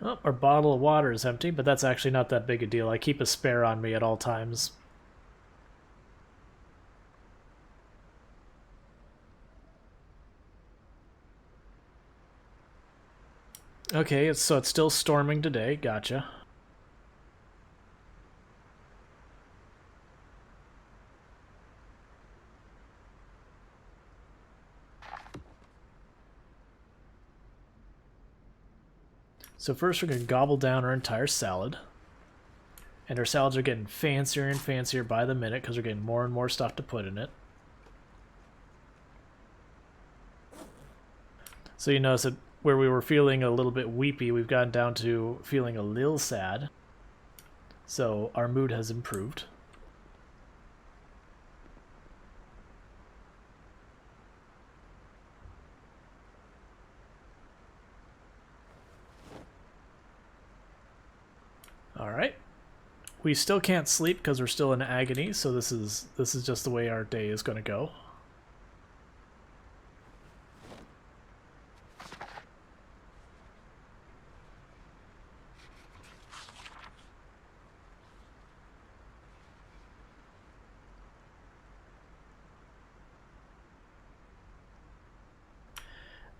Oh, our bottle of water is empty, but that's actually not that big a deal. I keep a spare on me at all times. Okay, so it's still storming today. Gotcha. So first we're going to gobble down our entire salad. And our salads are getting fancier and fancier by the minute because we're getting more and more stuff to put in it. So you notice that where we were feeling a little bit weepy, we've gotten down to feeling a little sad. So our mood has improved. All right. We still can't sleep because we're still in agony, so this is just the way our day is going to go.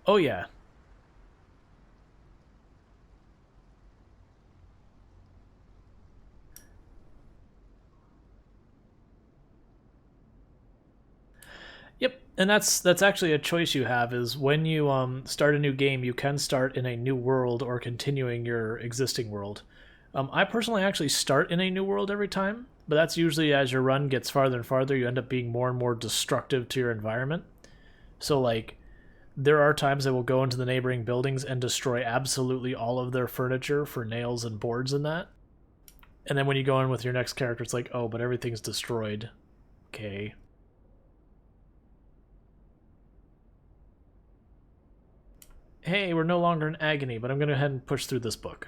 Oh yeah. Yep, and that's actually a choice you have. Is when you start a new game, you can start in a new world or continuing your existing world. I personally actually start in a new world every time, but that's usually as your run gets farther and farther, you end up being more and more destructive to your environment. So like, there are times I will go into the neighboring buildings and destroy absolutely all of their furniture for nails and boards and that. And then when you go in with your next character, it's like, oh, but everything's destroyed. Okay. Hey, we're no longer in agony, but I'm going to go ahead and push through this book.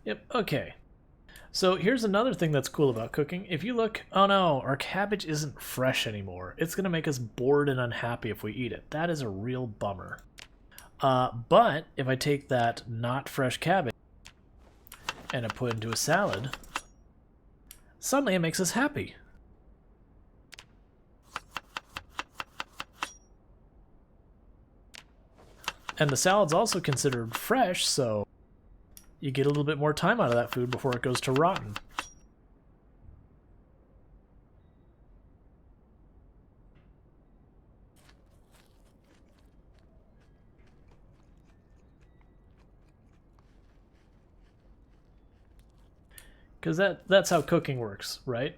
Yep, okay. So here's another thing that's cool about cooking. If you look, oh no, our cabbage isn't fresh anymore. It's going to make us bored and unhappy if we eat it. That is a real bummer. But if I take that not fresh cabbage and I put it into a salad, suddenly it makes us happy. And the salad's also considered fresh, so you get a little bit more time out of that food before it goes to rotten. Because that's how cooking works, right?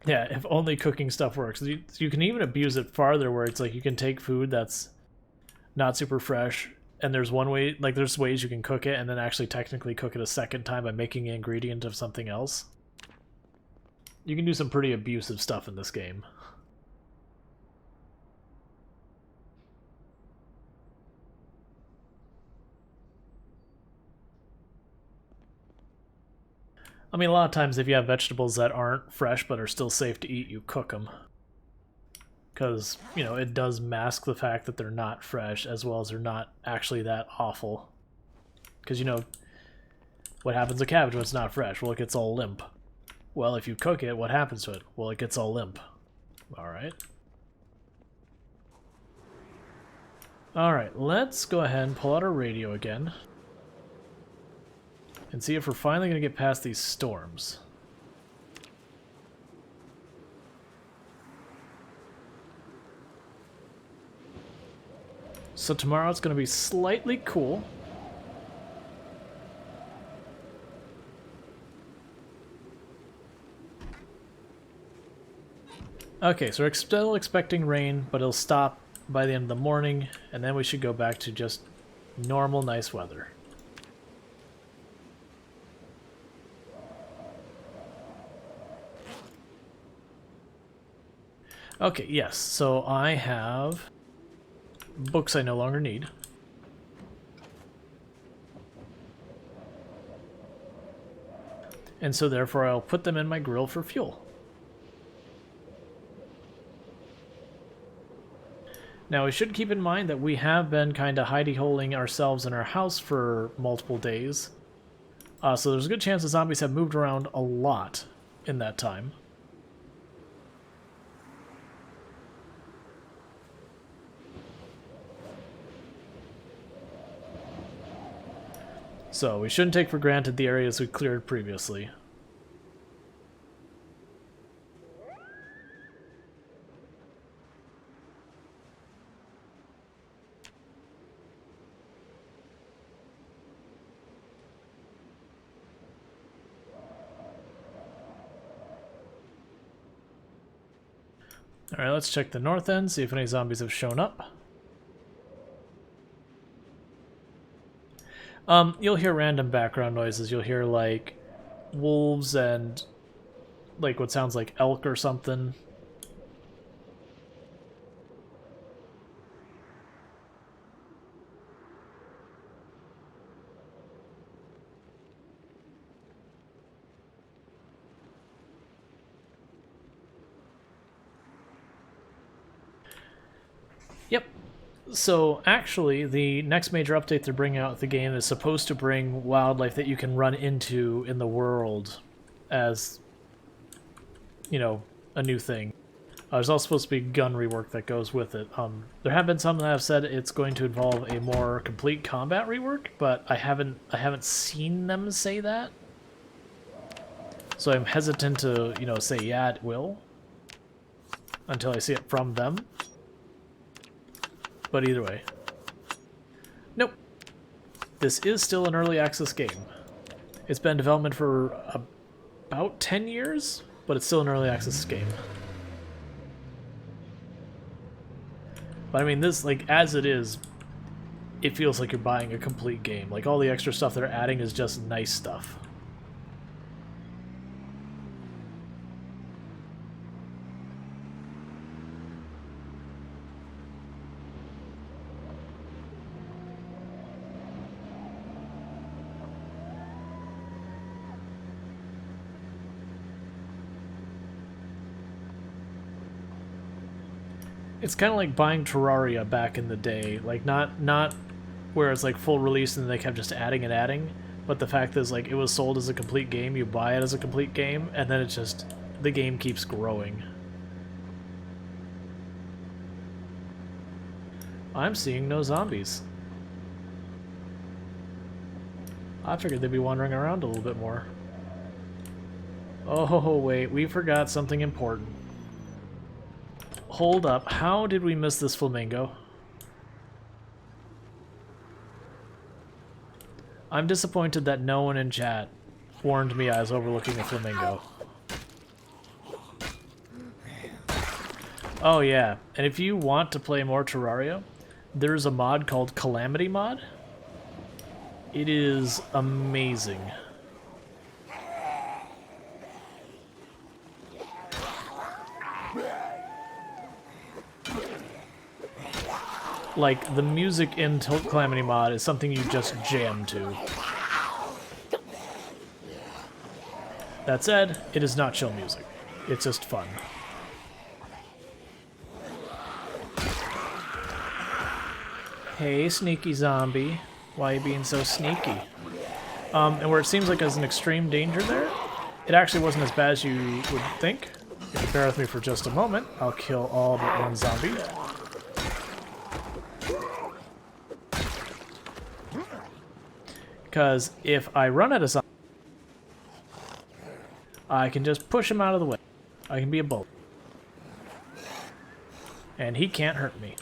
Yeah, if only cooking stuff works. You can even abuse it farther where it's like you can take food that's not super fresh, and there's one way, like there's ways you can cook it and then actually technically cook it a second time by making an ingredient of something else. You can do some pretty abusive stuff in this game. I mean, a lot of times if you have vegetables that aren't fresh but are still safe to eat, you cook them. Because, you know, it does mask the fact that they're not fresh as well as they're not actually that awful. Because, you know, What happens to cabbage when it's not fresh? Well, it gets all limp. Well, if you cook it, what happens to it? Well, it gets all limp. Alright. Alright, let's go ahead and pull out our radio again. And see if we're finally going to get past these storms. So tomorrow it's going to be slightly cool. Okay, so we're still expecting rain, but it'll stop by the end of the morning, and then we should go back to just normal, nice weather. Okay, yes, so I have books I no longer need. And so therefore I'll put them in my grill for fuel. Now we should keep in mind that we have been kind of hidey-holing ourselves in our house for multiple days. So there's a good chance the zombies have moved around a lot in that time. So we shouldn't take for granted the areas we cleared previously. Alright, let's check the north end, see if any zombies have shown up. You'll hear random background noises. You'll hear, like, wolves and, like, what sounds like elk or something. Yep. So, actually, the next major update they're bringing out with the game is supposed to bring wildlife that you can run into in the world as, you know, a new thing. There's also supposed to be gun rework that goes with it. There have been some that have said it's going to involve a more complete combat rework, but I haven't seen them say that. So I'm hesitant to, you know, say yeah, it will, until I see it from them. But either way. Nope. This is still an early access game. It's been in development for about 10 years, but it's still an early access game. But I mean, this, like, as it is, it feels like you're buying a complete game. Like, all the extra stuff they're adding is just nice stuff. It's kind of like buying Terraria back in the day. Like, not where it's like full release and they kept just adding and adding, but the fact is, like, it was sold as a complete game, you buy it as a complete game, and then it's just, the game keeps growing. I'm seeing no zombies. I figured they'd be wandering around a little bit more. Oh, wait, we forgot something important. Hold up, how did we miss this flamingo? I'm disappointed that no one in chat warned me I was overlooking a flamingo. Oh yeah, and if you want to play more Terraria, there's a mod called Calamity Mod. It is amazing. Like, the music in Calamity Mod is something you just jam to. That said, it is not chill music. It's just fun. Hey, sneaky zombie. Why are you being so sneaky? And where it seems like there's an extreme danger there, it actually wasn't as bad as you would think. If you bear with me for just a moment, I'll kill all but one zombie. Because if I run at a zombie, I can just push him out of the way. I can be a bullet. And he can't hurt me.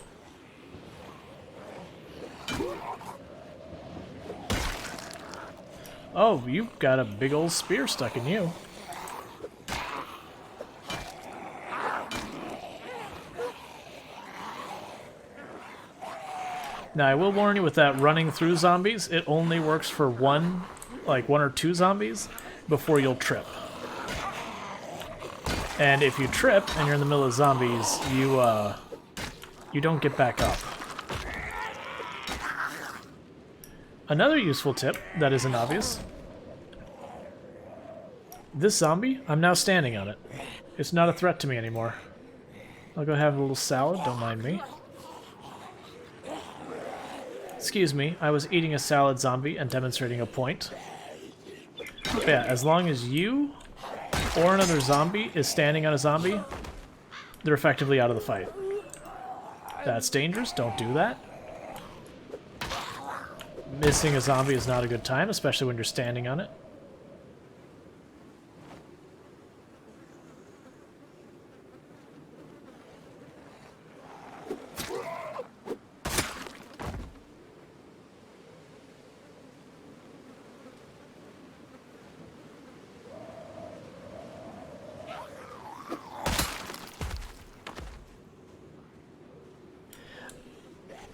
Oh, you've got a big old spear stuck in you. Now, I will warn you with that running through zombies, it only works for one or two zombies before you'll trip. And if you trip and you're in the middle of zombies, you don't get back up. Another useful tip that isn't obvious. This zombie, I'm now standing on it. It's not a threat to me anymore. I'll go have a little salad, don't mind me. Excuse me, I was eating a salad, zombie, and demonstrating a point. But yeah, as long as you or another zombie is standing on a zombie, they're effectively out of the fight. That's dangerous, don't do that. Missing a zombie is not a good time, especially when you're standing on it.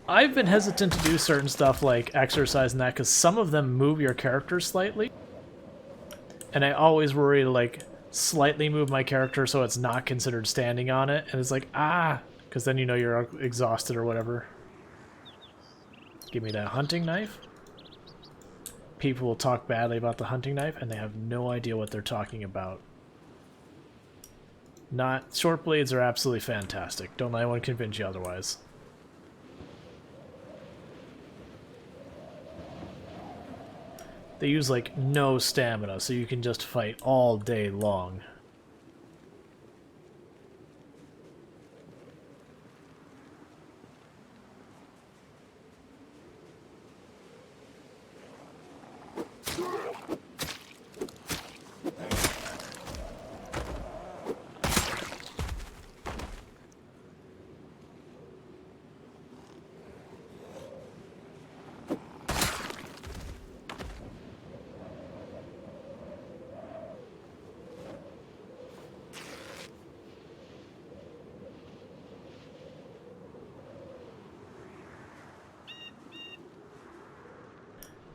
I've been hesitant to do certain stuff like exercise and that because some of them move your character slightly. And I always worry to like slightly move my character so it's not considered standing on it. And it's like, because then you know you're exhausted or whatever. Give me that hunting knife. People will talk badly about the hunting knife and they have no idea what they're talking about. Short blades are absolutely fantastic. Don't let anyone convince you otherwise. They use, like, no stamina, so you can just fight all day long.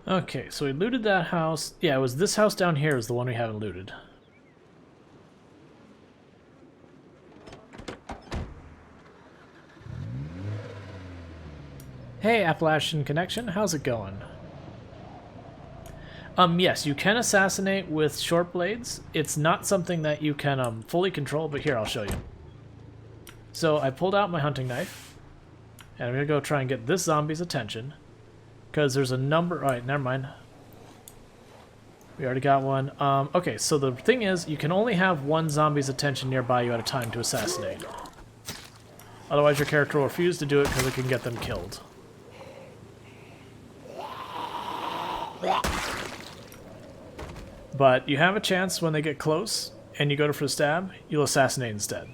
Okay, so we looted that house. Yeah, it was this house down here is the one we haven't looted. Hey, Appalachian Connection, how's it going? Yes, you can assassinate with short blades. It's not something that you can fully control, but here, I'll show you. So I pulled out my hunting knife, and I'm gonna go try and get this zombie's attention. Because there's a number... Alright, never mind. We already got one. Okay, so the thing is, you can only have one zombie's attention nearby you at a time to assassinate. Otherwise your character will refuse to do it because it can get them killed. But you have a chance when they get close, and you go for a stab, you'll assassinate instead.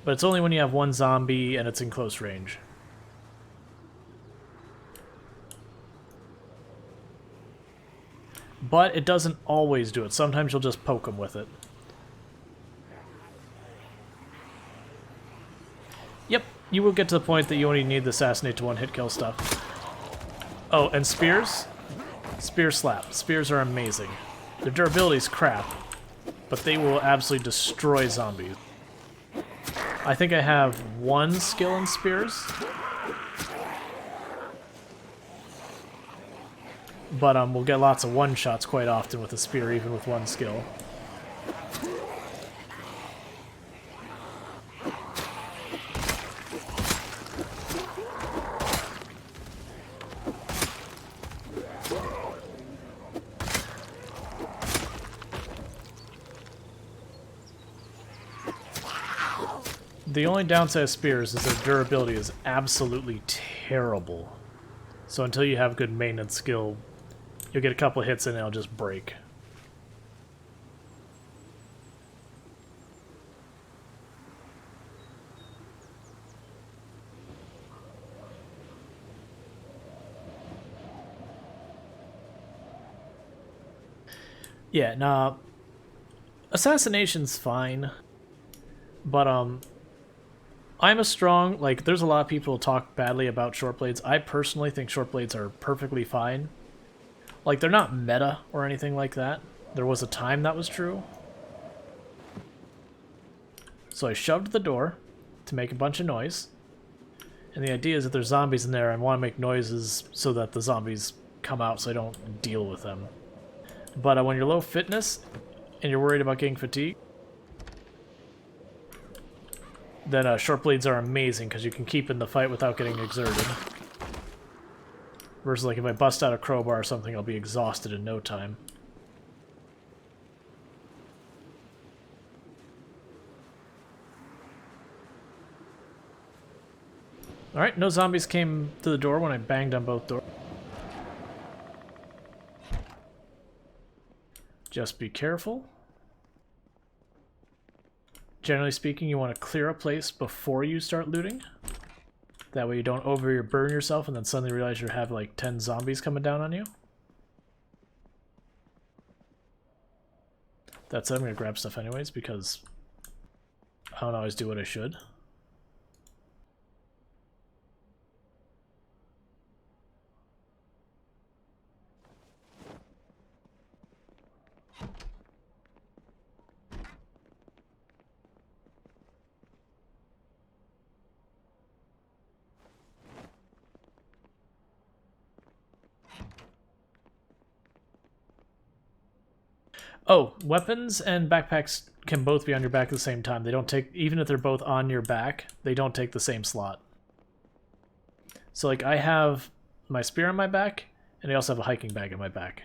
But it's only when you have one zombie and it's in close range. But it doesn't always do it. Sometimes you'll just poke them with it. Yep, you will get to the point that you only need the assassinate to one-hit kill stuff. Oh, and spears? Spear slap. Spears are amazing. Their durability's crap, but they will absolutely destroy zombies. I think I have one skill in spears. But we'll get lots of one-shots quite often with a spear, even with one skill. The only downside of spears is their durability is absolutely terrible. So until you have good maintenance skill, you'll get a couple of hits and it'll just break. Yeah, nah. Assassination's fine. But, I'm a strong... Like, there's a lot of people who talk badly about short blades. I personally think short blades are perfectly fine. Like, they're not meta or anything like that. There was a time that was true. So I shoved the door to make a bunch of noise. And the idea is that there's zombies in there, I want to make noises so that the zombies come out so I don't deal with them. But when you're low fitness and you're worried about getting fatigued, then short blades are amazing because you can keep in the fight without getting exerted. Versus like if I bust out a crowbar or something, I'll be exhausted in no time. Alright, no zombies came to the door when I banged on both doors. Just be careful. Generally speaking, you want to clear a place before you start looting. That way you don't overburn yourself and then suddenly realize you have like 10 zombies coming down on you. That said, I'm going to grab stuff anyways because I don't always do what I should. Oh, weapons and backpacks can both be on your back at the same time. They don't take, even if they're both on your back, they don't take the same slot. So like I have my spear on my back, and I also have a hiking bag on my back.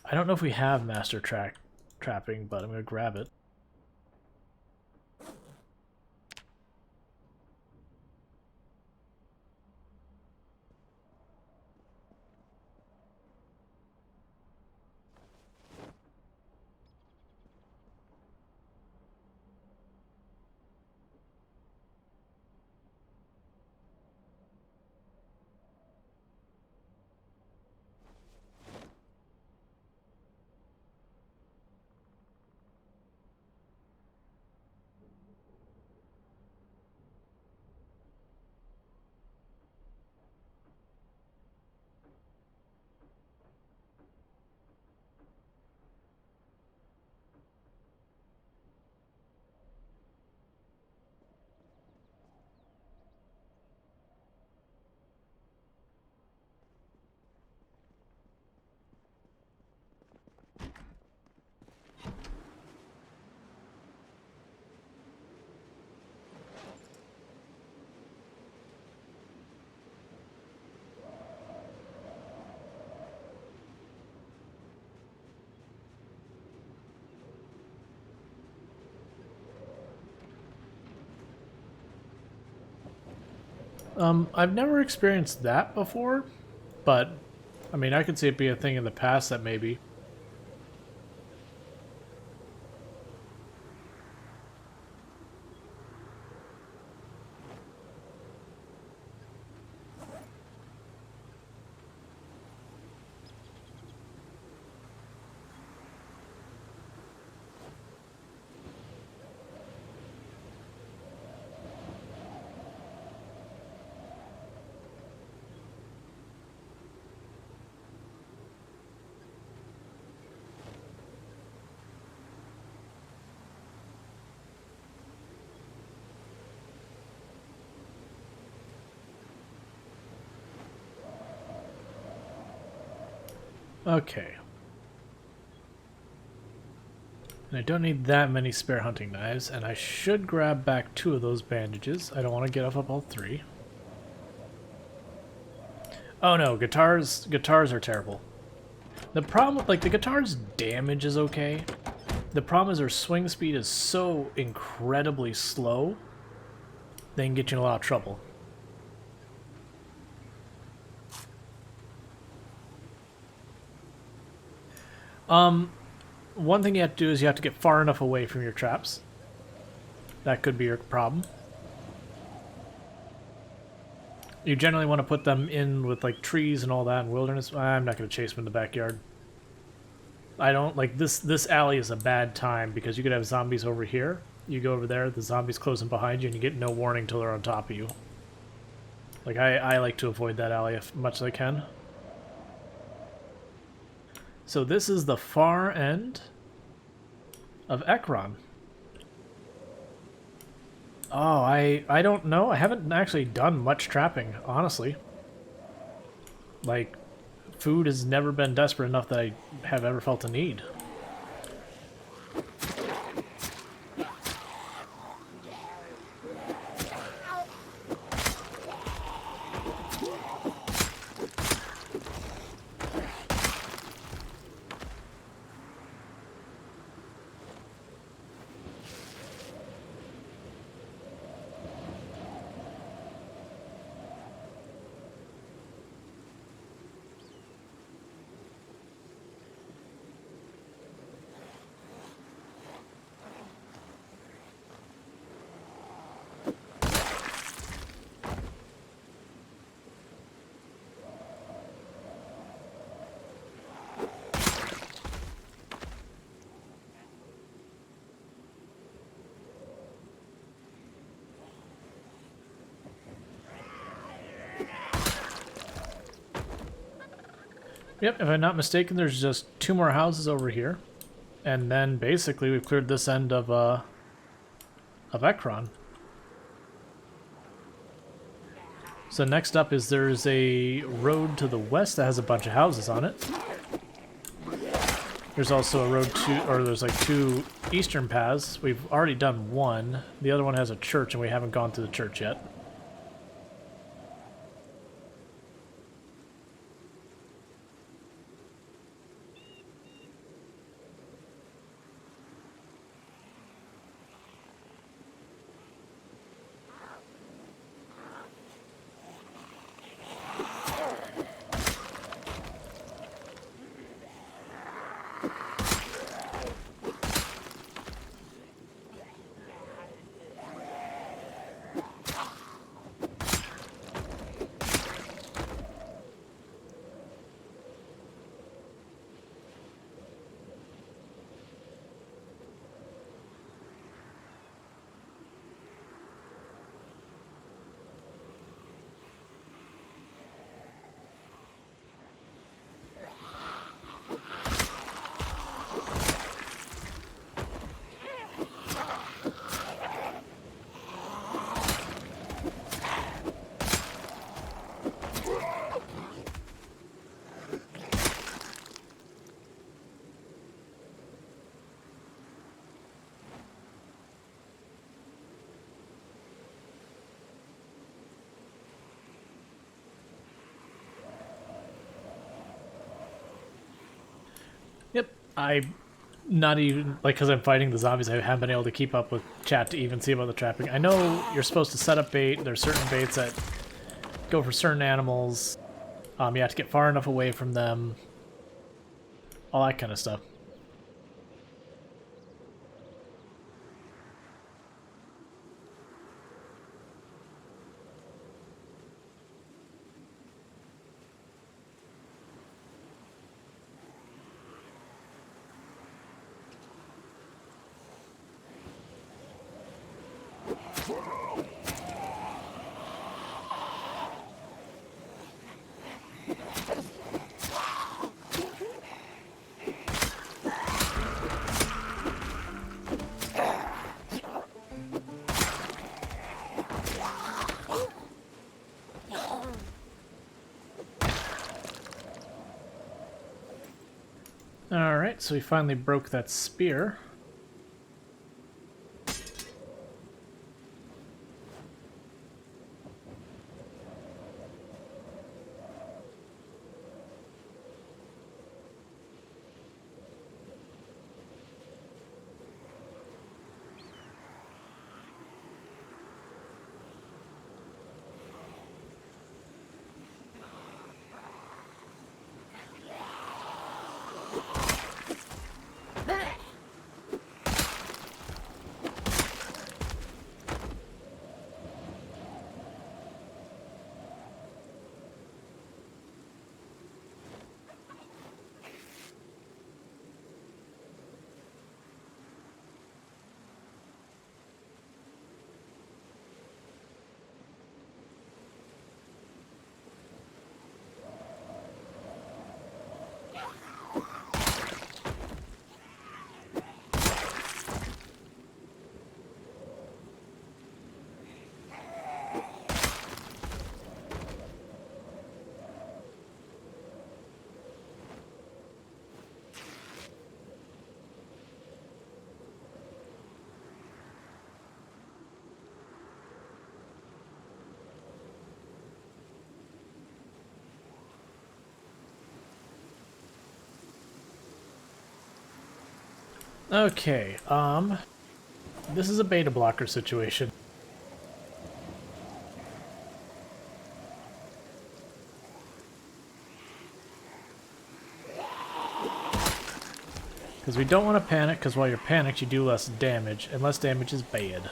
I don't know if we have master trapping, but I'm going to grab it. I've never experienced that before, but I mean, I could see it be a thing in the past that maybe. Okay. And I don't need that many spare hunting knives, and I should grab back 2 of those bandages. I don't want to get off of all 3. Oh no, guitars are terrible. The problem, like, the guitar's damage is okay. The problem is her swing speed is so incredibly slow, they can get you in a lot of trouble. One thing you have to do is you have to get far enough away from your traps. That could be your problem. You generally want to put them in with, like, trees and all that in wilderness. I'm not going to chase them in the backyard. I don't, like, this alley is a bad time because you could have zombies over here. You go over there, the zombies closing behind you, and you get no warning until they're on top of you. Like, I like to avoid that alley as much as I can. So this is the far end of Ekron. Oh, I don't know. I haven't actually done much trapping, honestly. Like, food has never been desperate enough that I have ever felt a need. Yep, if I'm not mistaken, there's just 2 more houses over here. And then basically we've cleared this end of Ekron. So next up is there's a road to the west that has a bunch of houses on it. There's also a road to, or there's like 2 eastern paths. We've already done one. The other one has a church and we haven't gone to the church yet. Yep, I'm not even, like, because I'm fighting the zombies, I haven't been able to keep up with chat to even see about the trapping. I know you're supposed to set up bait. There's certain baits that go for certain animals. You have to get far enough away from them. All that kind of stuff. Alright, so we finally broke that spear. Okay, this is a beta blocker situation. Because we don't want to panic, because while you're panicked you do less damage, and less damage is bad.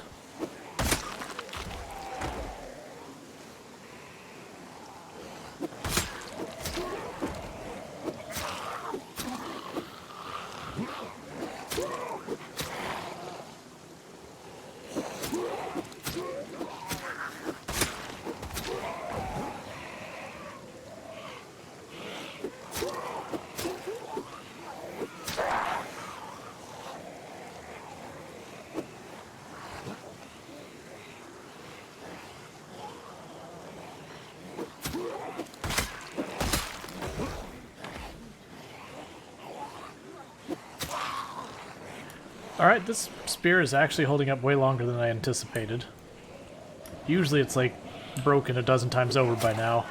Alright, this spear is actually holding up way longer than I anticipated. Usually it's like broken a dozen times over by now.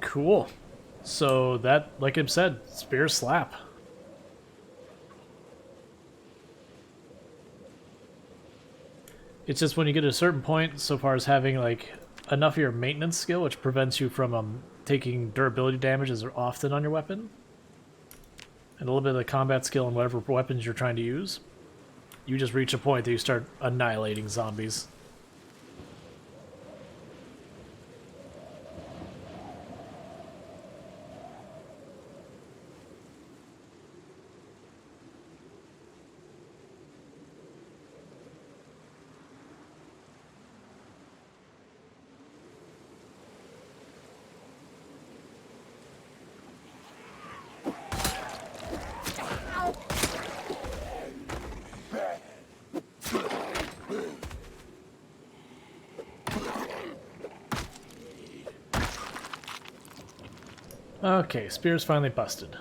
Cool. So that, like I said, spears slap. It's just when you get to a certain point, so far as having like enough of your maintenance skill, which prevents you from taking durability damage as often on your weapon, and a little bit of the combat skill and whatever weapons you're trying to use, you just reach a point that you start annihilating zombies. Okay, spear's finally busted.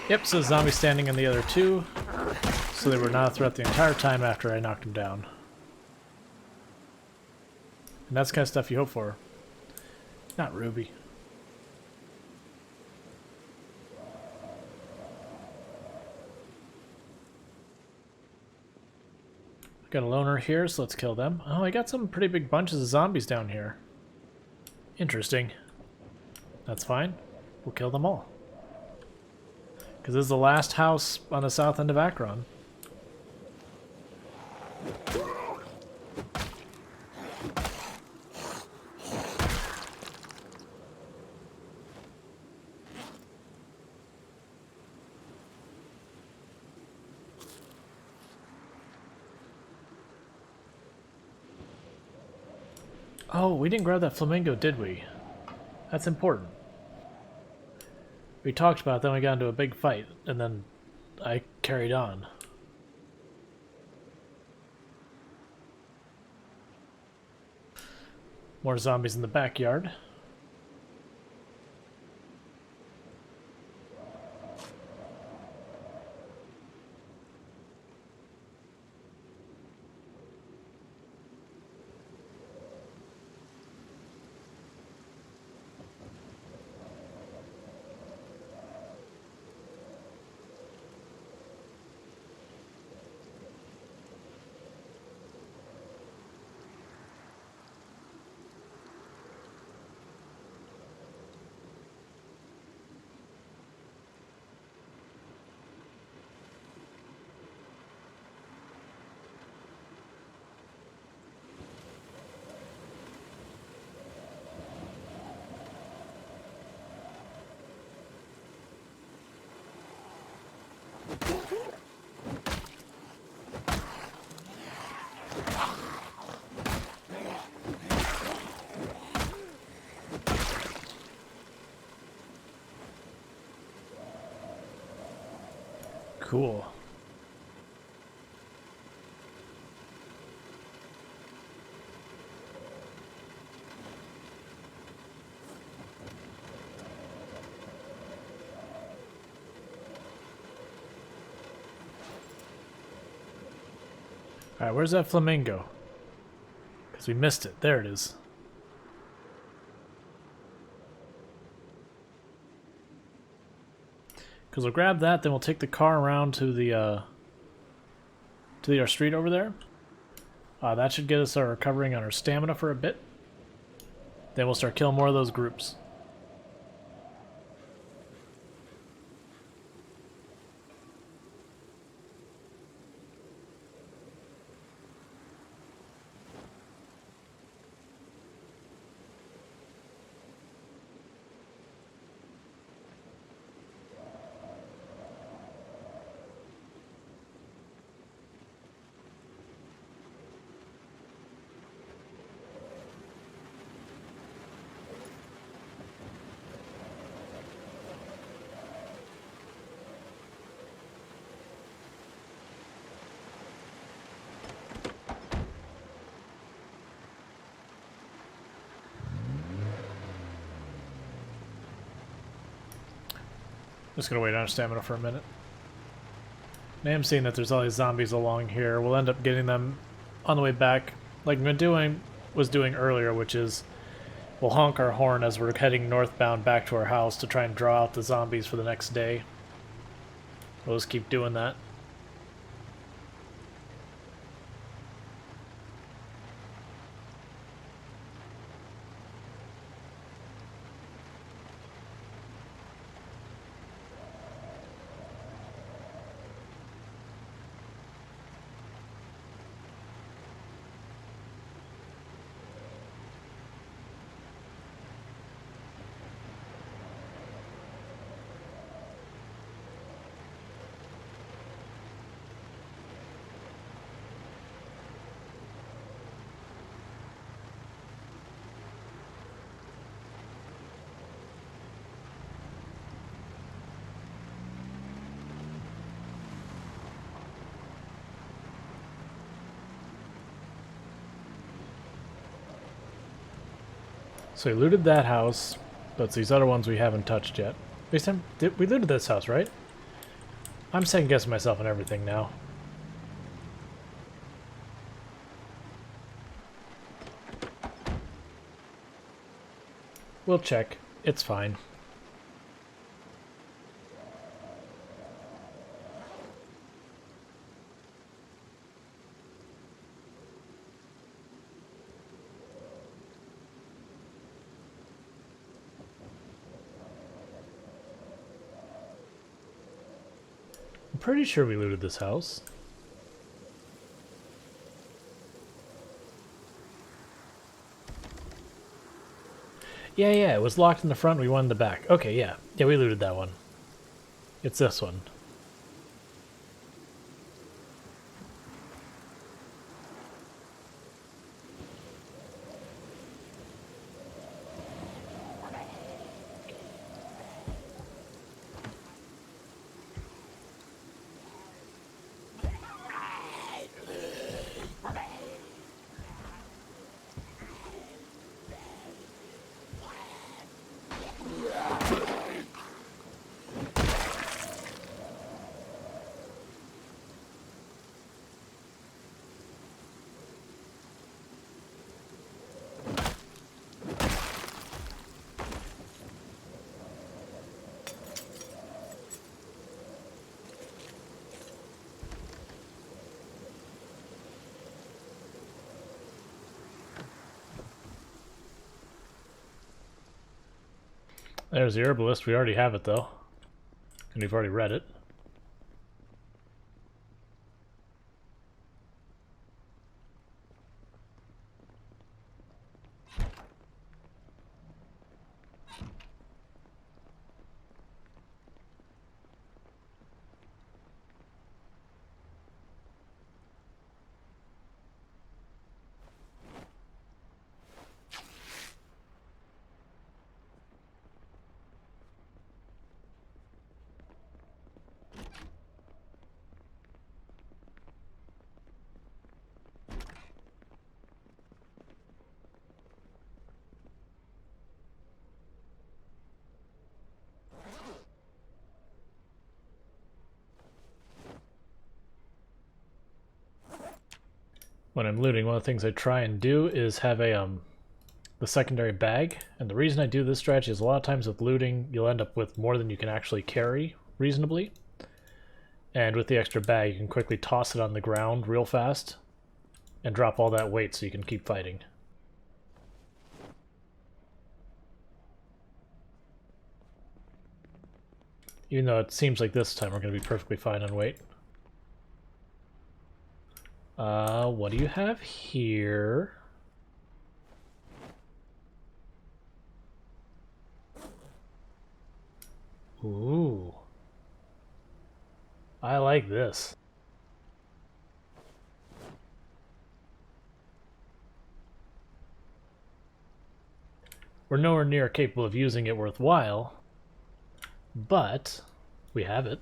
Yep, so the zombie standing on the other two, so they were not a threat the entire time after I knocked him down. And that's the kind of stuff you hope for. Not Ruby. Got a loner here, so let's kill them. Oh, I got some pretty big bunches of zombies down here. Interesting. That's fine. We'll kill them all. Because this is the last house on the south end of Akron. Oh, we didn't grab that flamingo, did we? That's important. We talked about it, then we got into a big fight, and then I carried on. More zombies in the backyard. Cool. Alright, where's that flamingo? Because we missed it. There it is. Because we'll grab that, then we'll take the car around to the our street over there. That should get us our recovering on our stamina for a bit. Then we'll start killing more of those groups. Just gonna wait on stamina for a minute. Now I'm seeing that there's all these zombies along here. We'll end up getting them on the way back, like I was doing earlier, which is we'll honk our horn as we're heading northbound back to our house to try and draw out the zombies for the next day. We'll just keep doing that. So we looted that house, but it's these other ones we haven't touched yet. We looted this house, right? I'm second guessing myself on everything now. We'll check. It's fine. Pretty sure we looted this house. Yeah, it was locked in the front, we won in the back. Okay, yeah. Yeah, we looted that one. It's this one. There's the herbalist. We already have it, though. And we've already read it. when I'm looting, one of the things I try and do is have the secondary bag. And the reason I do this strategy is a lot of times with looting, you'll end up with more than you can actually carry reasonably. And with the extra bag, you can quickly toss it on the ground real fast and drop all that weight so you can keep fighting. Even though it seems like this time we're going to be perfectly fine on weight. What do you have here? Ooh. I like this. We're nowhere near capable of using it worthwhile, but we have it.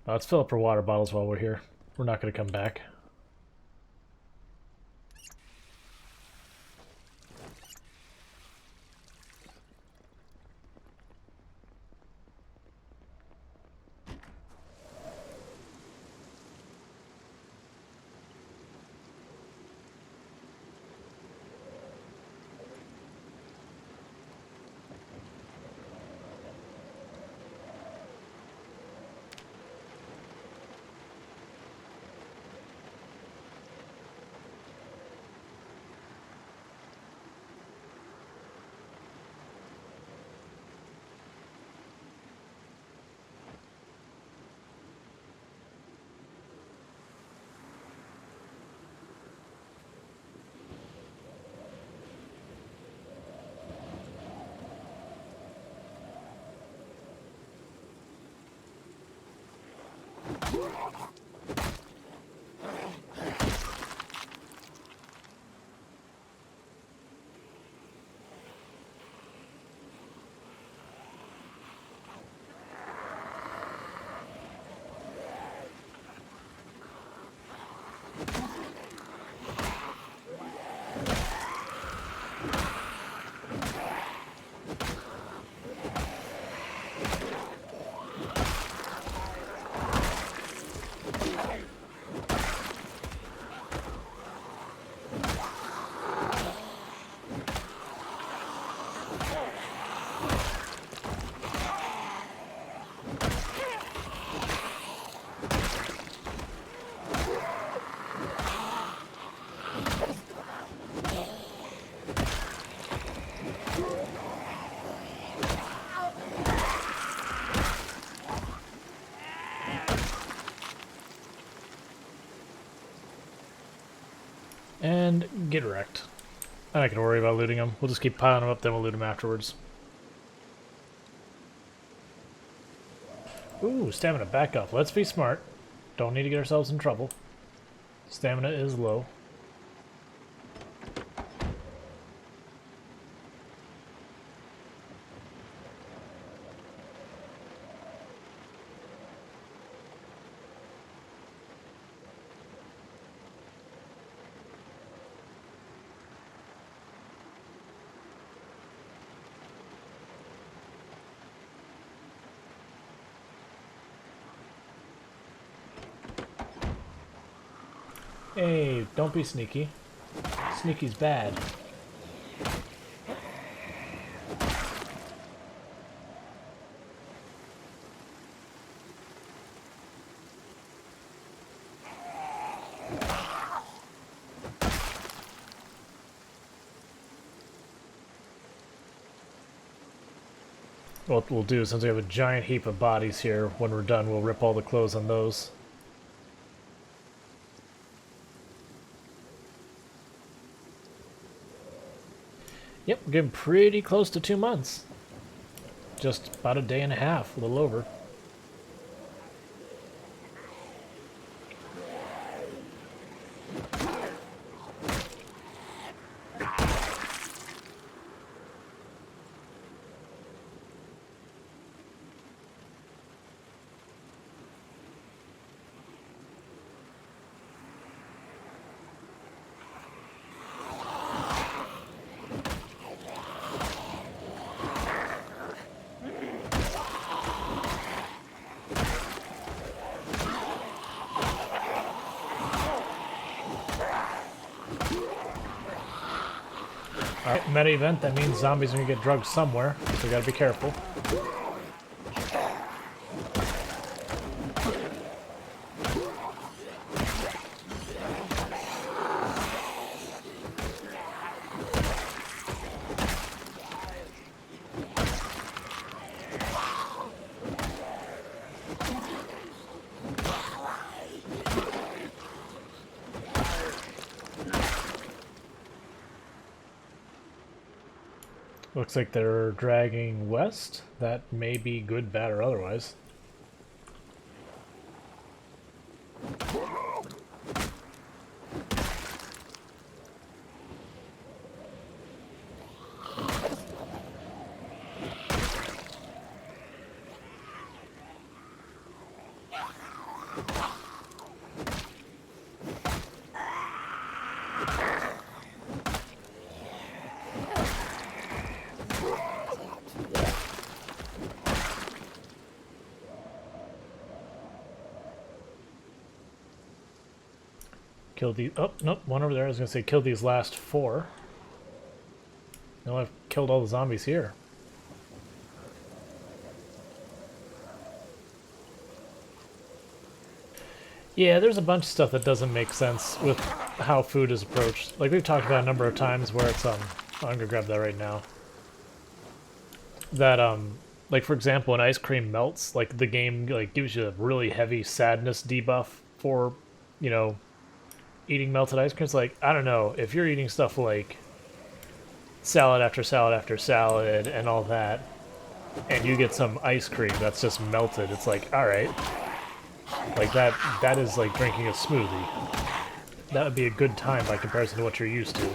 Let's fill up our water bottles while we're here. We're not going to come back. And get wrecked. I'm not going to worry about looting them. We'll just keep piling them up, then we'll loot them afterwards. Ooh, stamina back up. Let's be smart. Don't need to get ourselves in trouble. Stamina is low. Hey, don't be sneaky. Sneaky's bad. What we'll do, since we have a giant heap of bodies here, when we're done, we'll rip all the clothes on those. Yep, we're getting pretty close to 2 months. Just about a day and a half, a little over. Alright, meta event, that means zombies are gonna get drugged somewhere, so we gotta be careful. Looks like they're dragging west. That may be good, bad, or otherwise. Kill the... Oh, nope, one over there. I was going to say kill these last 4. No, I've killed all the zombies here. Yeah, there's a bunch of stuff that doesn't make sense with how food is approached. Like we've talked about a number of times where it's, I'm gonna grab that right now. That, like for example, when ice cream melts, like the game like gives you a really heavy sadness debuff for, you know, eating melted ice cream. It's like, I don't know, if you're eating stuff like salad after salad after salad and all that, and you get some ice cream that's just melted, it's like, alright. Like that is like drinking a smoothie. That would be a good time by comparison to what you're used to.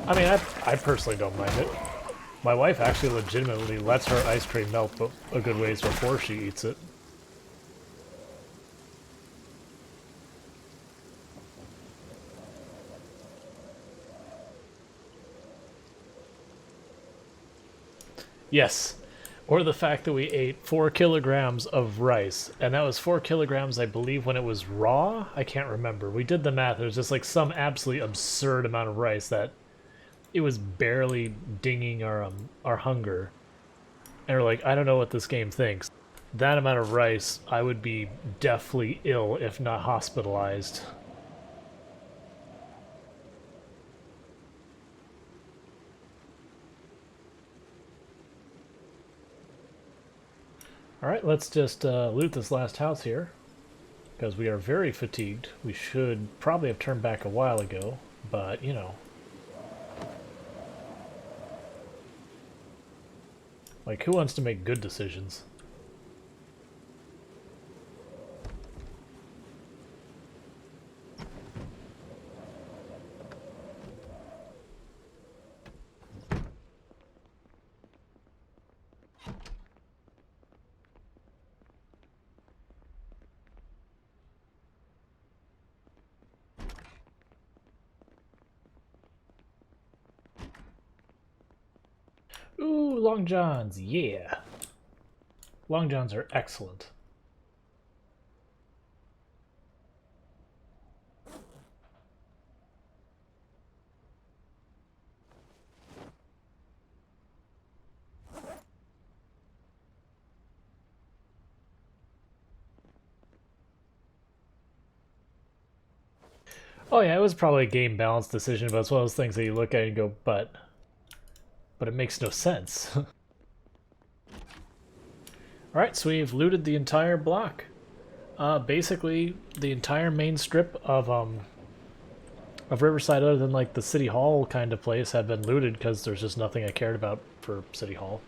I mean, I personally don't mind it. My wife actually legitimately lets her ice cream melt a good ways before she eats it. Yes. Or the fact that we ate 4 kilograms of rice. And that was 4 kilograms, I believe, when it was raw? I can't remember. We did the math. It was just like some absolutely absurd amount of rice that it was barely dinging our hunger. And we're like, I don't know what this game thinks. That amount of rice, I would be deathly ill, if not hospitalized. Alright, let's just loot this last house here, because we are very fatigued. We should probably have turned back a while ago, but, you know. Like, who wants to make good decisions? Ooh, Long Johns, yeah. Long Johns are excellent. Oh yeah, it was probably a game balance decision, but it's one of those things that you look at and go, but it makes no sense. Alright, so we've looted the entire block. Basically, the entire main strip of Riverside, other than like the City Hall kind of place, had been looted because there's just nothing I cared about for City Hall.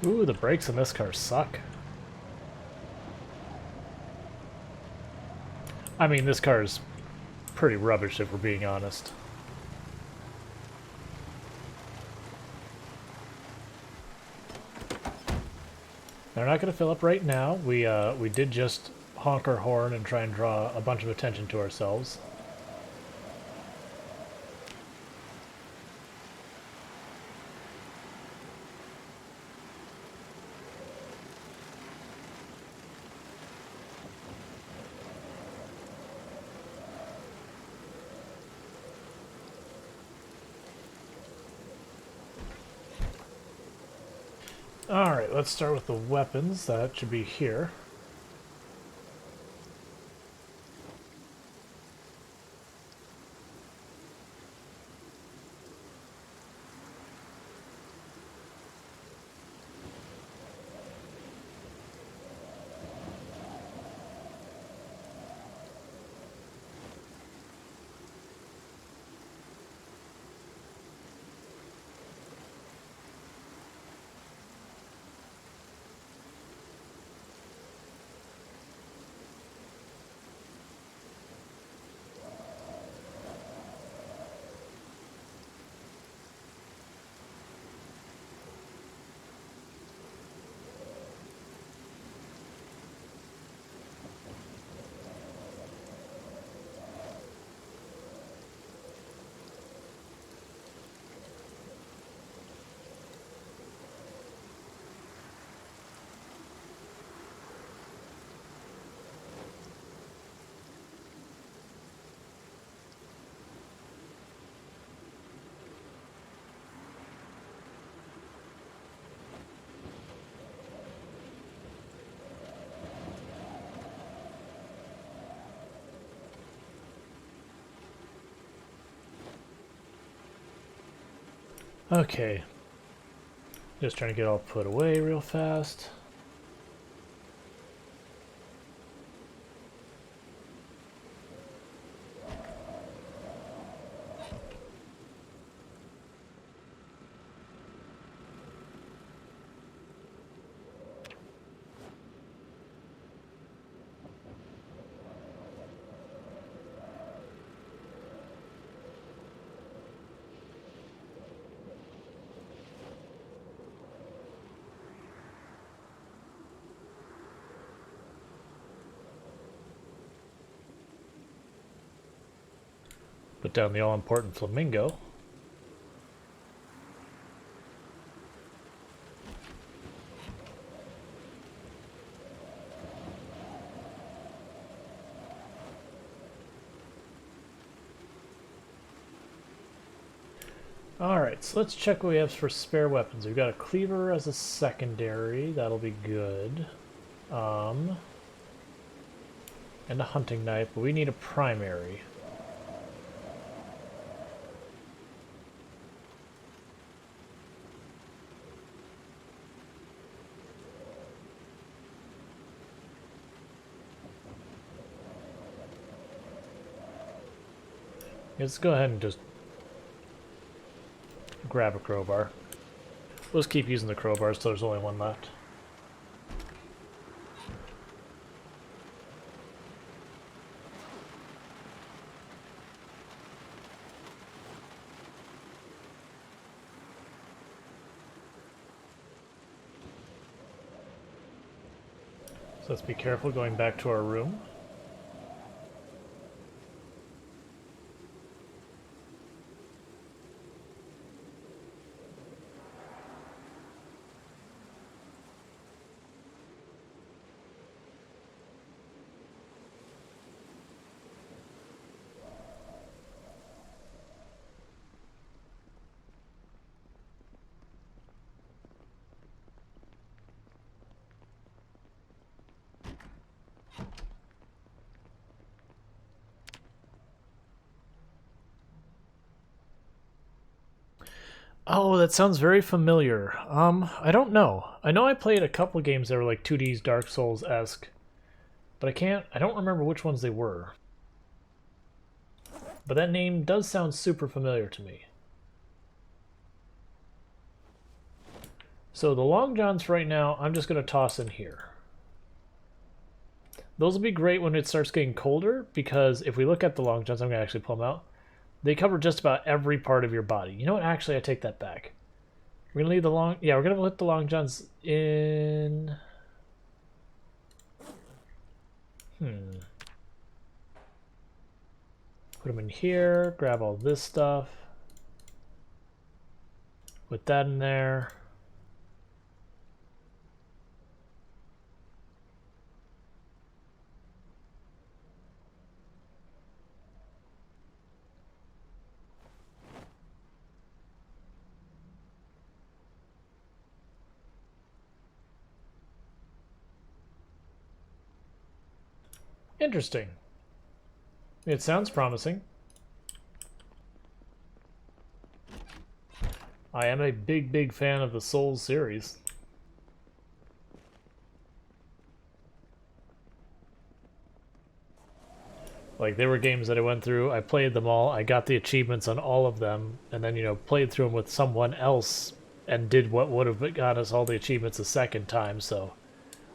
Ooh, the brakes in this car suck. I mean, this car is pretty rubbish if we're being honest. They're not going to fill up right now. We did just honk our horn and try and draw a bunch of attention to ourselves. Alright, let's start with the weapons. That should be here. Okay. Just trying to get all put away real fast. Put down the all-important flamingo. Alright, so let's check what we have for spare weapons. We've got a cleaver as a secondary. That'll be good. And a hunting knife, but we need a primary. Let's go ahead and just grab a crowbar. We'll just keep using the crowbars till there's only one left. So let's be careful going back to our room. Oh, that sounds very familiar. I don't know. I know I played a couple games that were like 2D's Dark Souls-esque, but I don't remember which ones they were. But that name does sound super familiar to me. So the Long Johns right now, I'm just going to toss in here. Those will be great when it starts getting colder, because if we look at the Long Johns, I'm going to actually pull them out. They cover just about every part of your body. You know what? Actually, I take that back. We're going to leave the long... Yeah, we're going to put the Long Johns in... Put them in here. Grab all this stuff. Put that in there. Interesting. It sounds promising. I am a big, big fan of the Souls series. Like, there were games that I went through, I played them all, I got the achievements on all of them, and then, you know, played through them with someone else and did what would have got us all the achievements a second time, so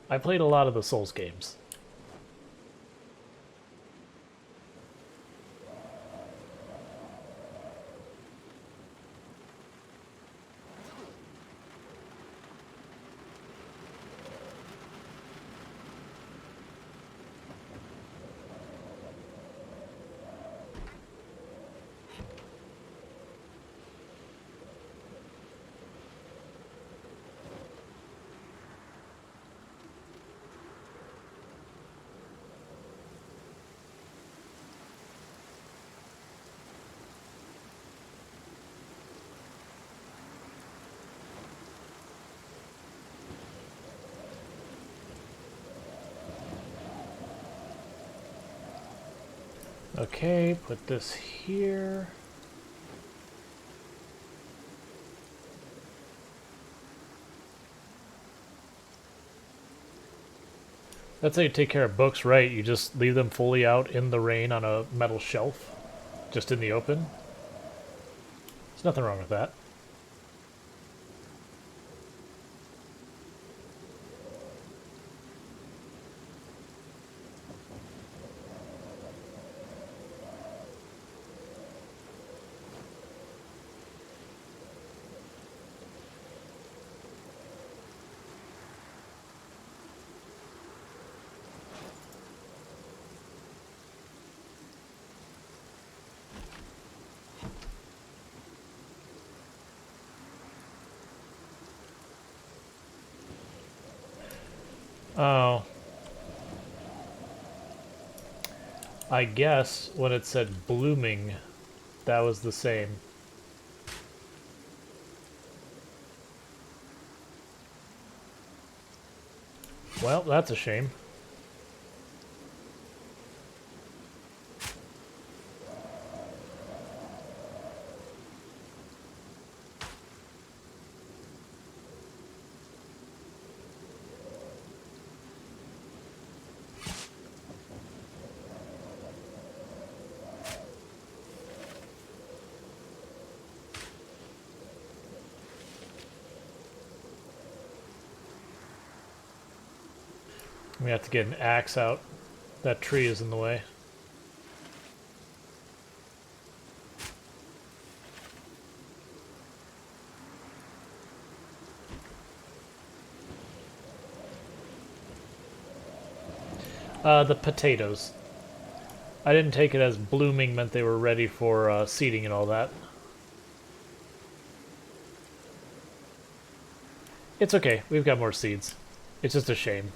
I played a lot of the Souls games. Okay, put this here. That's how you take care of books, right? You just leave them fully out in the rain on a metal shelf, just in the open. There's nothing wrong with that. Oh. I guess when it said blooming, that was the same. Well, that's a shame. We have to get an axe out. That tree is in the way. The potatoes. I didn't take it as blooming meant they were ready for seeding and all that. It's okay, we've got more seeds. It's just a shame.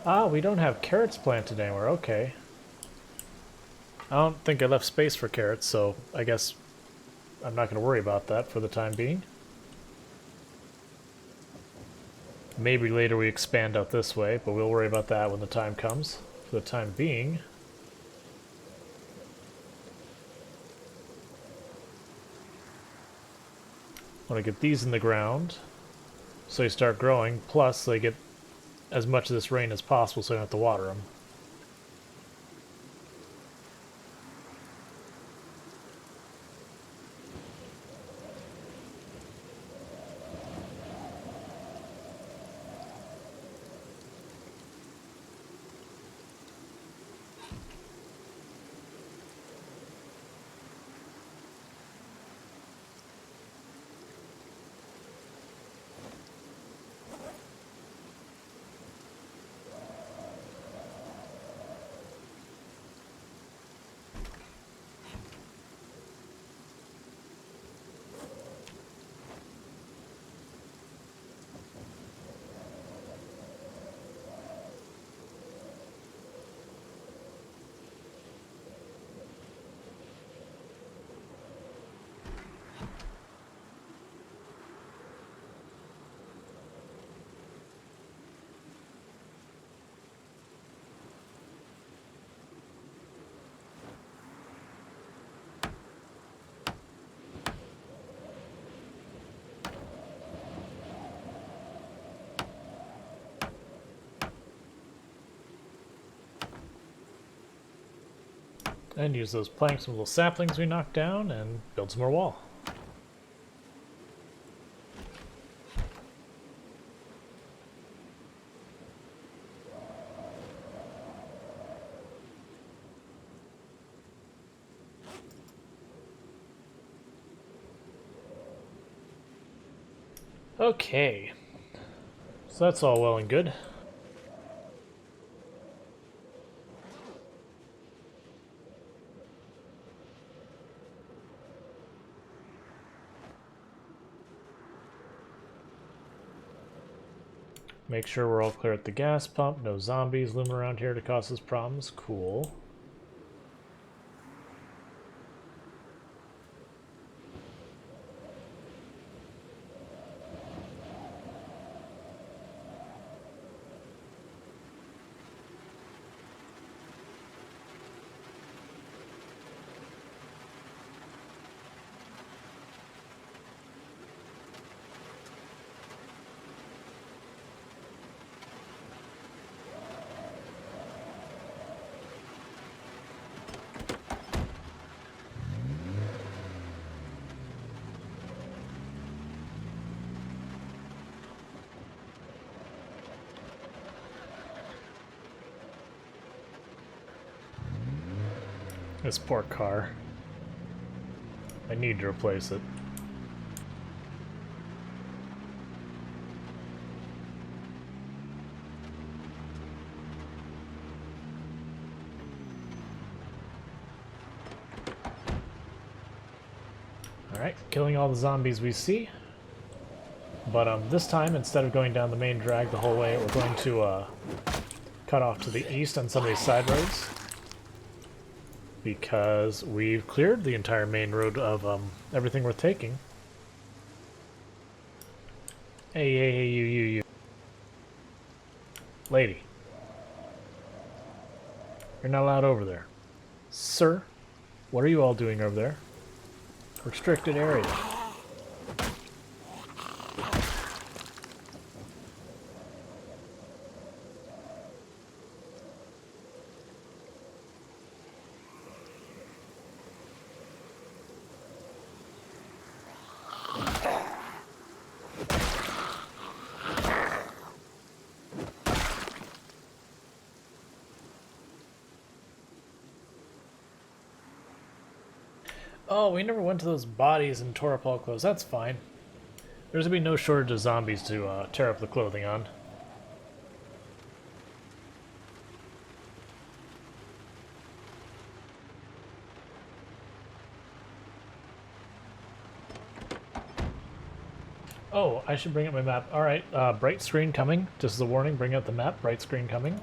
Ah, we don't have carrots planted anywhere. Okay. I don't think I left space for carrots, so I guess I'm not going to worry about that for the time being. Maybe later we expand out this way, but we'll worry about that when the time comes. For the time being... I want to get these in the ground so they start growing, plus they get as much of this rain as possible so I don't have to water them. And use those planks and little saplings we knocked down and build some more wall. Okay. So that's all well and good. Make sure we're all clear at the gas pump. No zombies looming around here to cause us problems. Cool. This poor car. I need to replace it. Alright, killing all the zombies we see. But this time, instead of going down the main drag the whole way, we're going to cut off to the east on some of these side roads. Because we've cleared the entire main road of everything we're taking. Hey, you. Lady. You're not allowed over there. Sir, what are you all doing over there? Restricted area. Oh, we never went to those bodies and tore up all clothes. That's fine. There's gonna be no shortage of zombies to tear up the clothing on. Oh, I should bring up my map. Alright, bright screen coming. Just as a warning, bring up the map. Bright screen coming.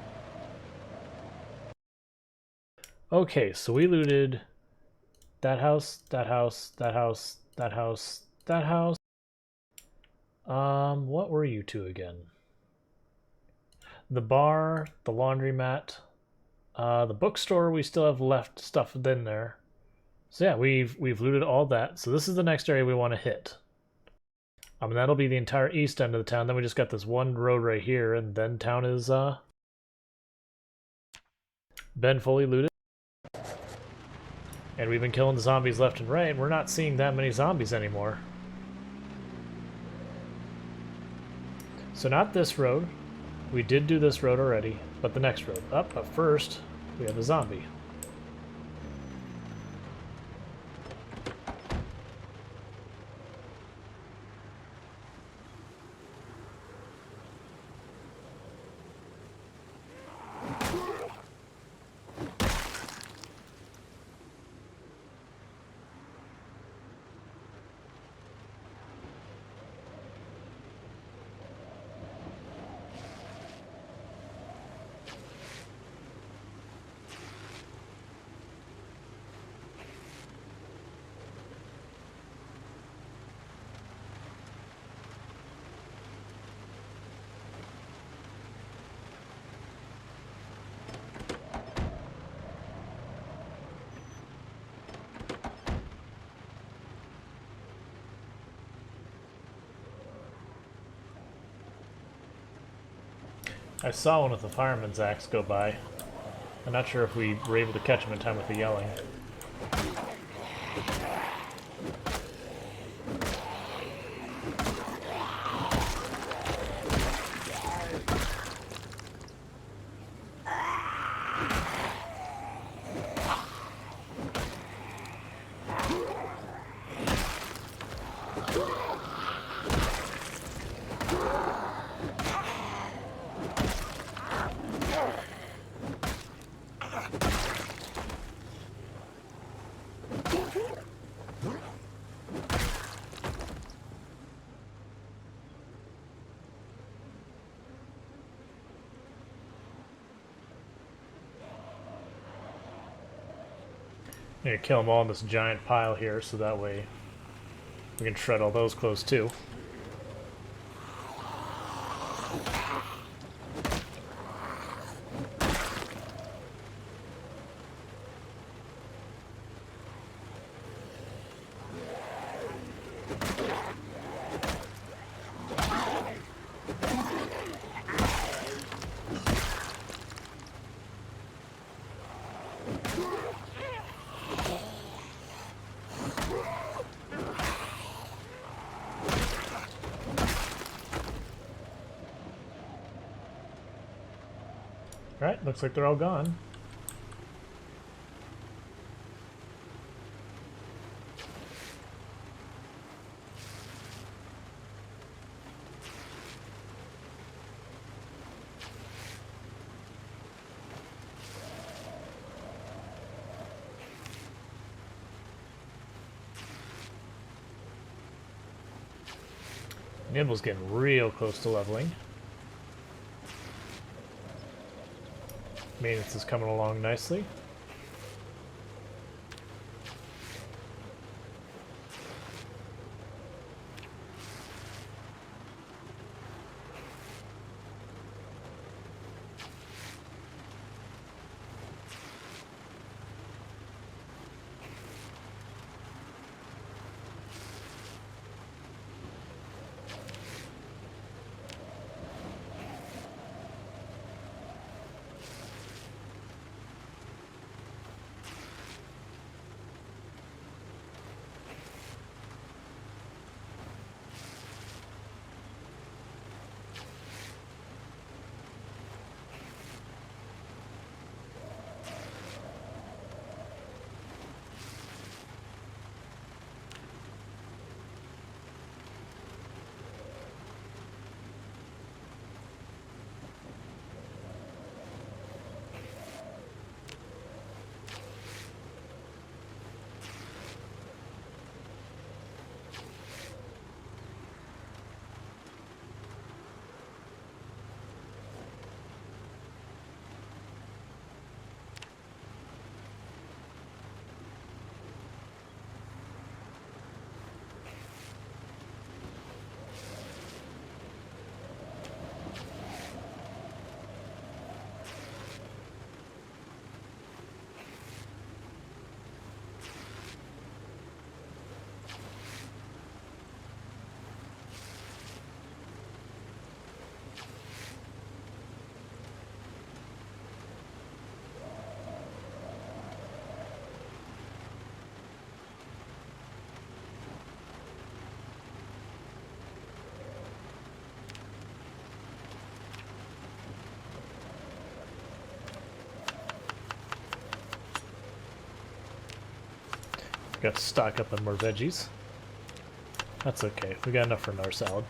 Okay, so we looted that house, that house, that house, that house, that house. What were you two again? The bar, the laundromat, the bookstore. We still have left stuff in there. So yeah, we've looted all that. So this is the next area we want to hit. And that'll be the entire east end of the town. Then we just got this one road right here, and then town is been fully looted. And we've been killing the zombies left and right. We're not seeing that many zombies anymore. So not this road. We did do this road already, but the next road. But first, we have a zombie. I saw one with the fireman's axe go by. I'm not sure if we were able to catch him in time with the yelling. I'm gonna kill them all in this giant pile here, so that way we can shred all those close too. Alright, looks like they're all gone. Nibble's getting real close to leveling. Maintenance is coming along nicely. Got to stock up on more veggies. That's okay. We got enough for another salad.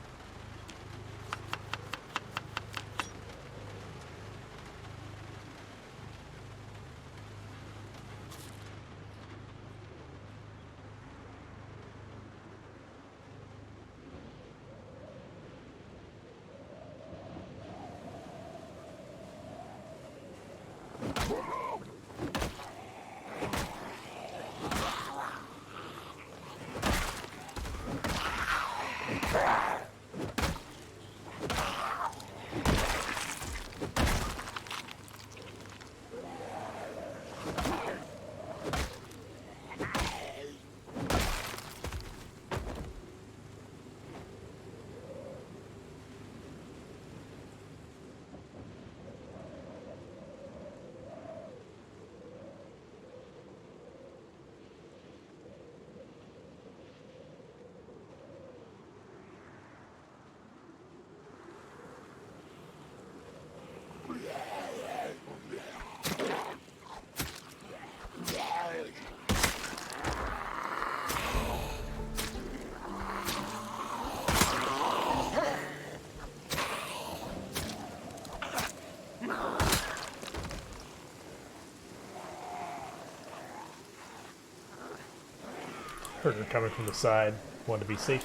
Herder coming from the side. Want to be safe.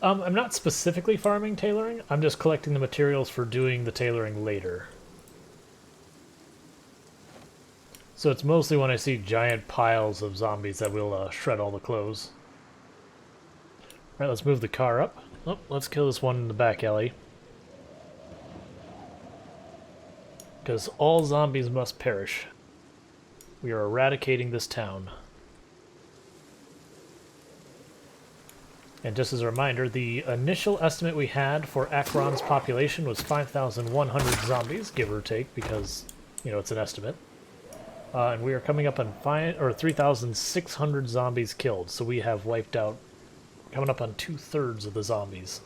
I'm not specifically farming tailoring, I'm just collecting the materials for doing the tailoring later. So it's mostly when I see giant piles of zombies that will shred all the clothes. Alright, let's move the car up. Oh, let's kill this one in the back alley. Because all zombies must perish. We are eradicating this town. And just as a reminder, the initial estimate we had for Akron's population was 5,100 zombies, give or take, because, you know, it's an estimate. And we are coming up on 3,600 zombies killed, so we have wiped out, coming up on 2/3 of the zombies.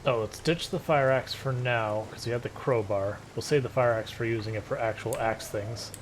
Oh, let's ditch the fire axe for now, because we have the crowbar. We'll save the fire axe for using it for actual axe things.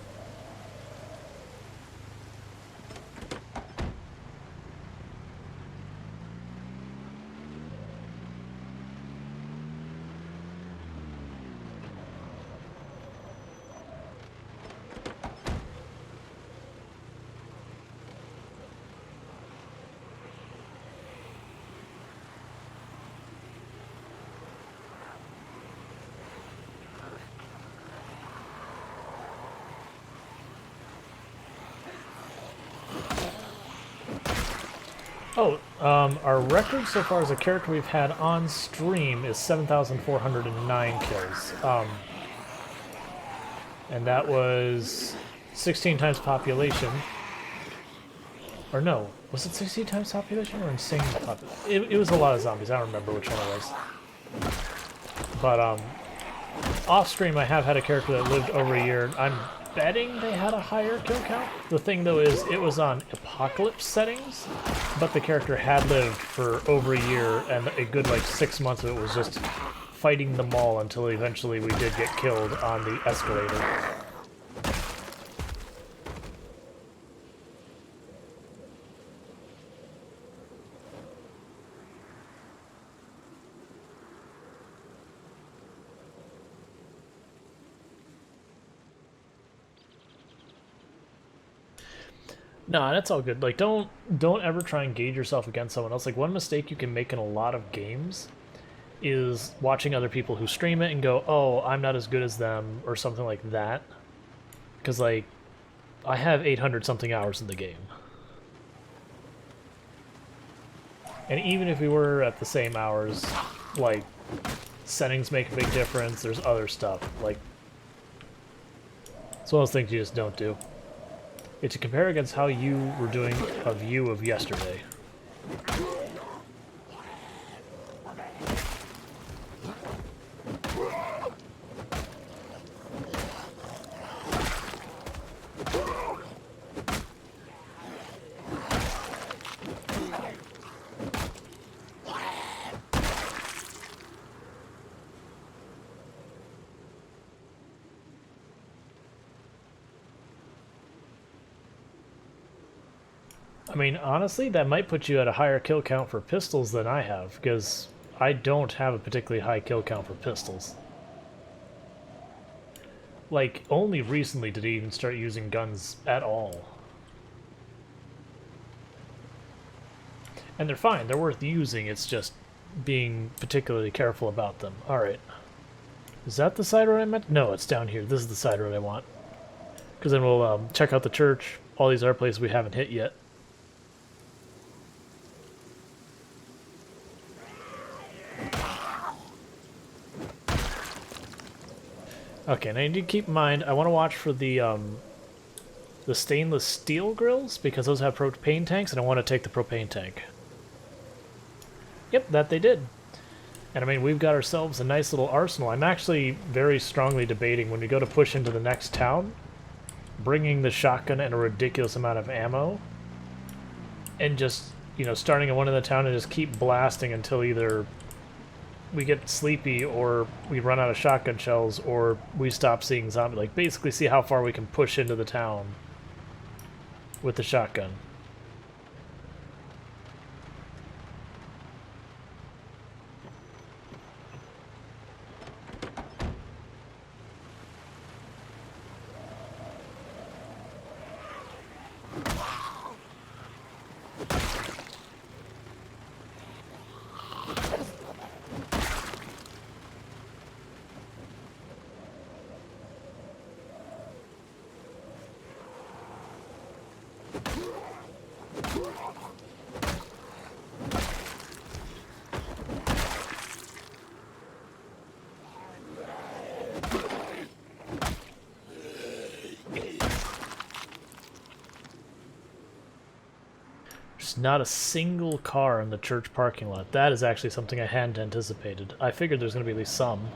Oh, our record so far as a character we've had on stream is 7,409 kills. And that was 16 times population. Or no, was it 16 times population or insane population? It was a lot of zombies, I don't remember which one it was. But, off stream I have had a character that lived over a year. I'm betting they had a higher kill count. The thing though is it was on apocalypse settings, but the character had lived for over a year and a good like 6 months of it was just fighting them all until eventually we did get killed on the escalator. No, that's all good. Like, don't ever try and gauge yourself against someone else. Like, one mistake you can make in a lot of games is watching other people who stream it and go, "Oh, I'm not as good as them," or something like that. Because like, I have 800 something hours in the game, and even if we were at the same hours, like, settings make a big difference. There's other stuff. Like, it's one of those things you just don't do. It's to compare against how you were doing of you of yesterday. I mean, honestly, that might put you at a higher kill count for pistols than I have, because I don't have a particularly high kill count for pistols. Like, only recently did I even start using guns at all. And they're fine, they're worth using, it's just being particularly careful about them. Alright. Is that the side road I meant? No, it's down here. This is the side road I want. Because then we'll check out the church, all these other places we haven't hit yet. Okay, now you need to keep in mind, I want to watch for the stainless steel grills, because those have propane tanks, and I want to take the propane tank. Yep, that they did. And I mean, we've got ourselves a nice little arsenal. I'm actually very strongly debating when we go to push into the next town, bringing the shotgun and a ridiculous amount of ammo, and just, you know, starting at one in the town and just keep blasting until either we get sleepy or we run out of shotgun shells or we stop seeing zombies. Like, basically see how far we can push into the town with the shotgun. There's not a single car in the church parking lot. That is actually something I hadn't anticipated. I figured there's going to be at least some.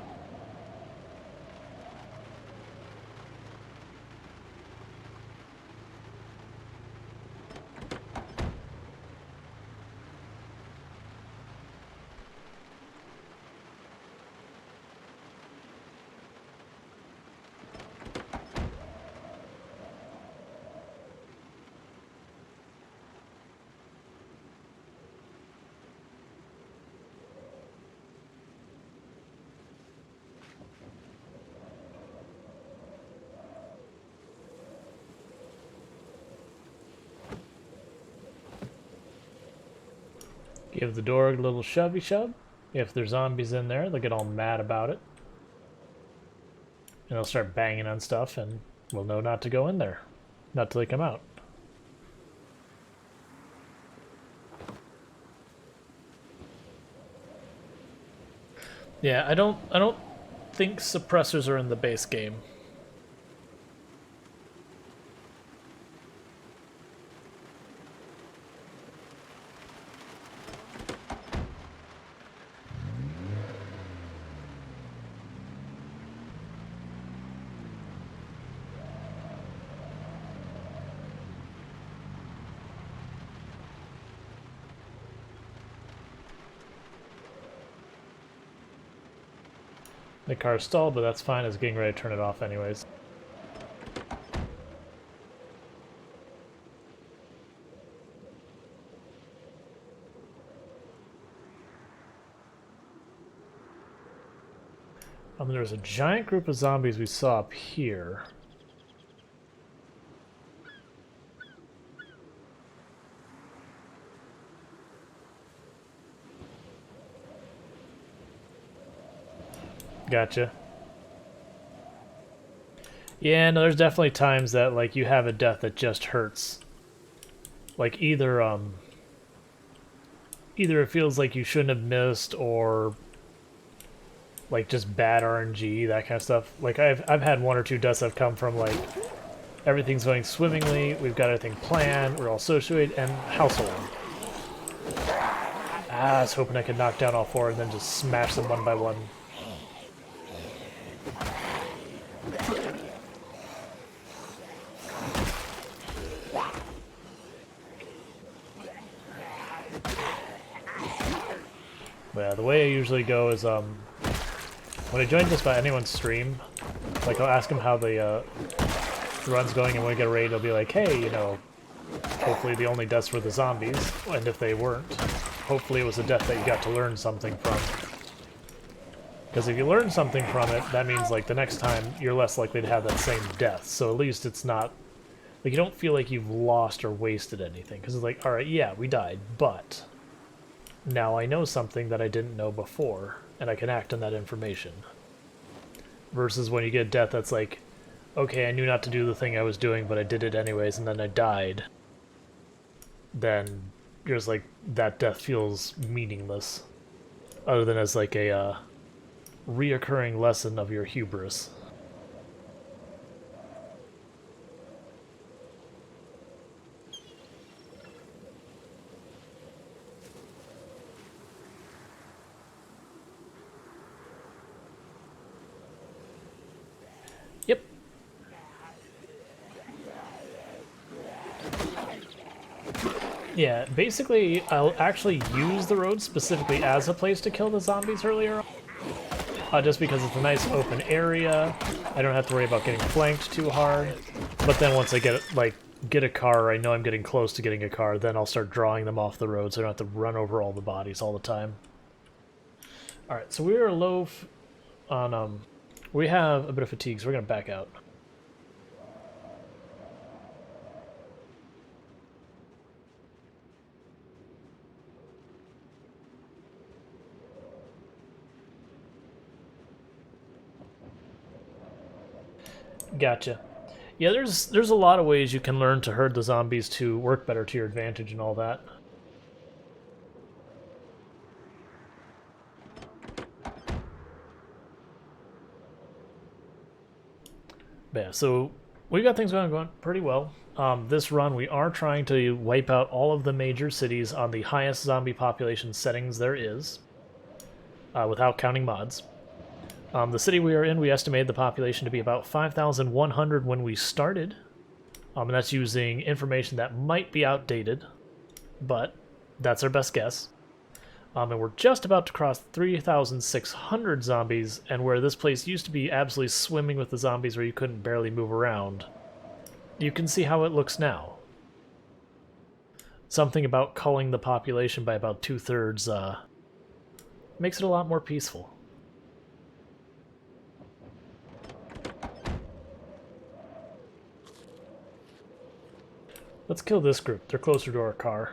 Give the door a little shovey shove. If there's zombies in there, they'll get all mad about it. And they'll start banging on stuff, and we'll know not to go in there. Not till they come out. Yeah, I don't think suppressors are in the base game. The car's stalled, but that's fine. It's getting ready to turn it off anyways. There was a giant group of zombies we saw up here. Gotcha. Yeah, no, there's definitely times that like you have a death that just hurts. Like either it feels like you shouldn't have missed, or like just bad RNG, that kind of stuff. Like I've had one or two deaths that have come from like everything's going swimmingly, we've got everything planned, we're all situated, and household. I was hoping I could knock down all four and then just smash them one by one. But yeah, the way I usually go is when I join just by anyone's stream, like I'll ask them how the run's going, and when we get a raid, I'll be like, hey, you know, hopefully the only deaths were the zombies, and if they weren't, hopefully it was a death that you got to learn something from. Because if you learn something from it, that means like the next time you're less likely to have that same death. So at least it's not like you don't feel like you've lost or wasted anything. Because it's like, all right, yeah, we died, but now I know something that I didn't know before, and I can act on that information. Versus when you get a death that's like, okay, I knew not to do the thing I was doing, but I did it anyways, and then I died. Then you're just like, that death feels meaningless. Other than as like a reoccurring lesson of your hubris. Yep. Yeah, basically, I'll actually use the road specifically as a place to kill the zombies earlier on. Just because it's a nice open area. I don't have to worry about getting flanked too hard. But then once I get a car, I know I'm getting close to getting a car, then I'll start drawing them off the road so I don't have to run over all the bodies all the time. Alright, so we are low on, we have a bit of fatigue, so we're going to back out. Gotcha. Yeah, there's a lot of ways you can learn to herd the zombies to work better to your advantage and all that. But yeah, so we got things going pretty well. This run, we are trying to wipe out all of the major cities on the highest zombie population settings there is, without counting mods. The city we are in, we estimated the population to be about 5,100 when we started, and that's using information that might be outdated, but that's our best guess. And we're just about to cross 3,600 zombies, and where this place used to be absolutely swimming with the zombies where you couldn't barely move around, you can see how it looks now. Something about culling the population by about 2/3 makes it a lot more peaceful. Let's kill this group. They're closer to our car.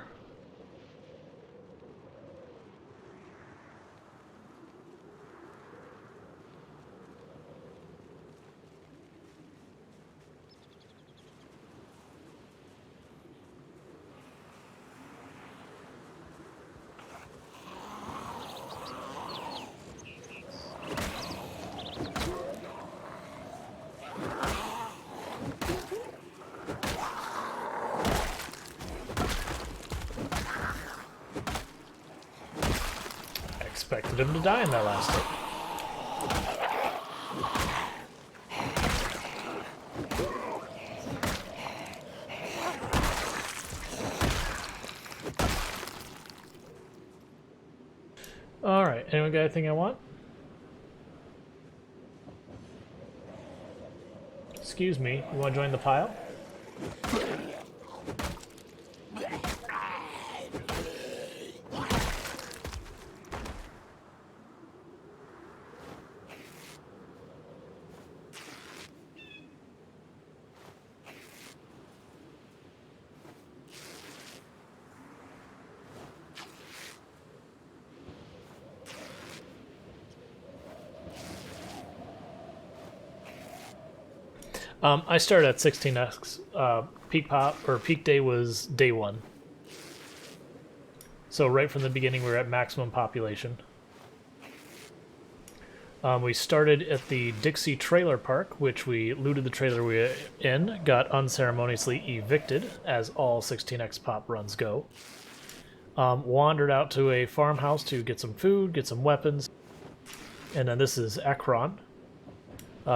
Expected him to die in that last hit. Alright, anyone got anything I want? Excuse me, you want to join the pile? I started at 16x. Peak pop or peak day was day 1. So right from the beginning, we were at maximum population. We started at the Dixie Trailer Park, which we looted the trailer we were in, got unceremoniously evicted, as all 16x pop runs go. Wandered out to a farmhouse to get some food, get some weapons, and then this is Ekron.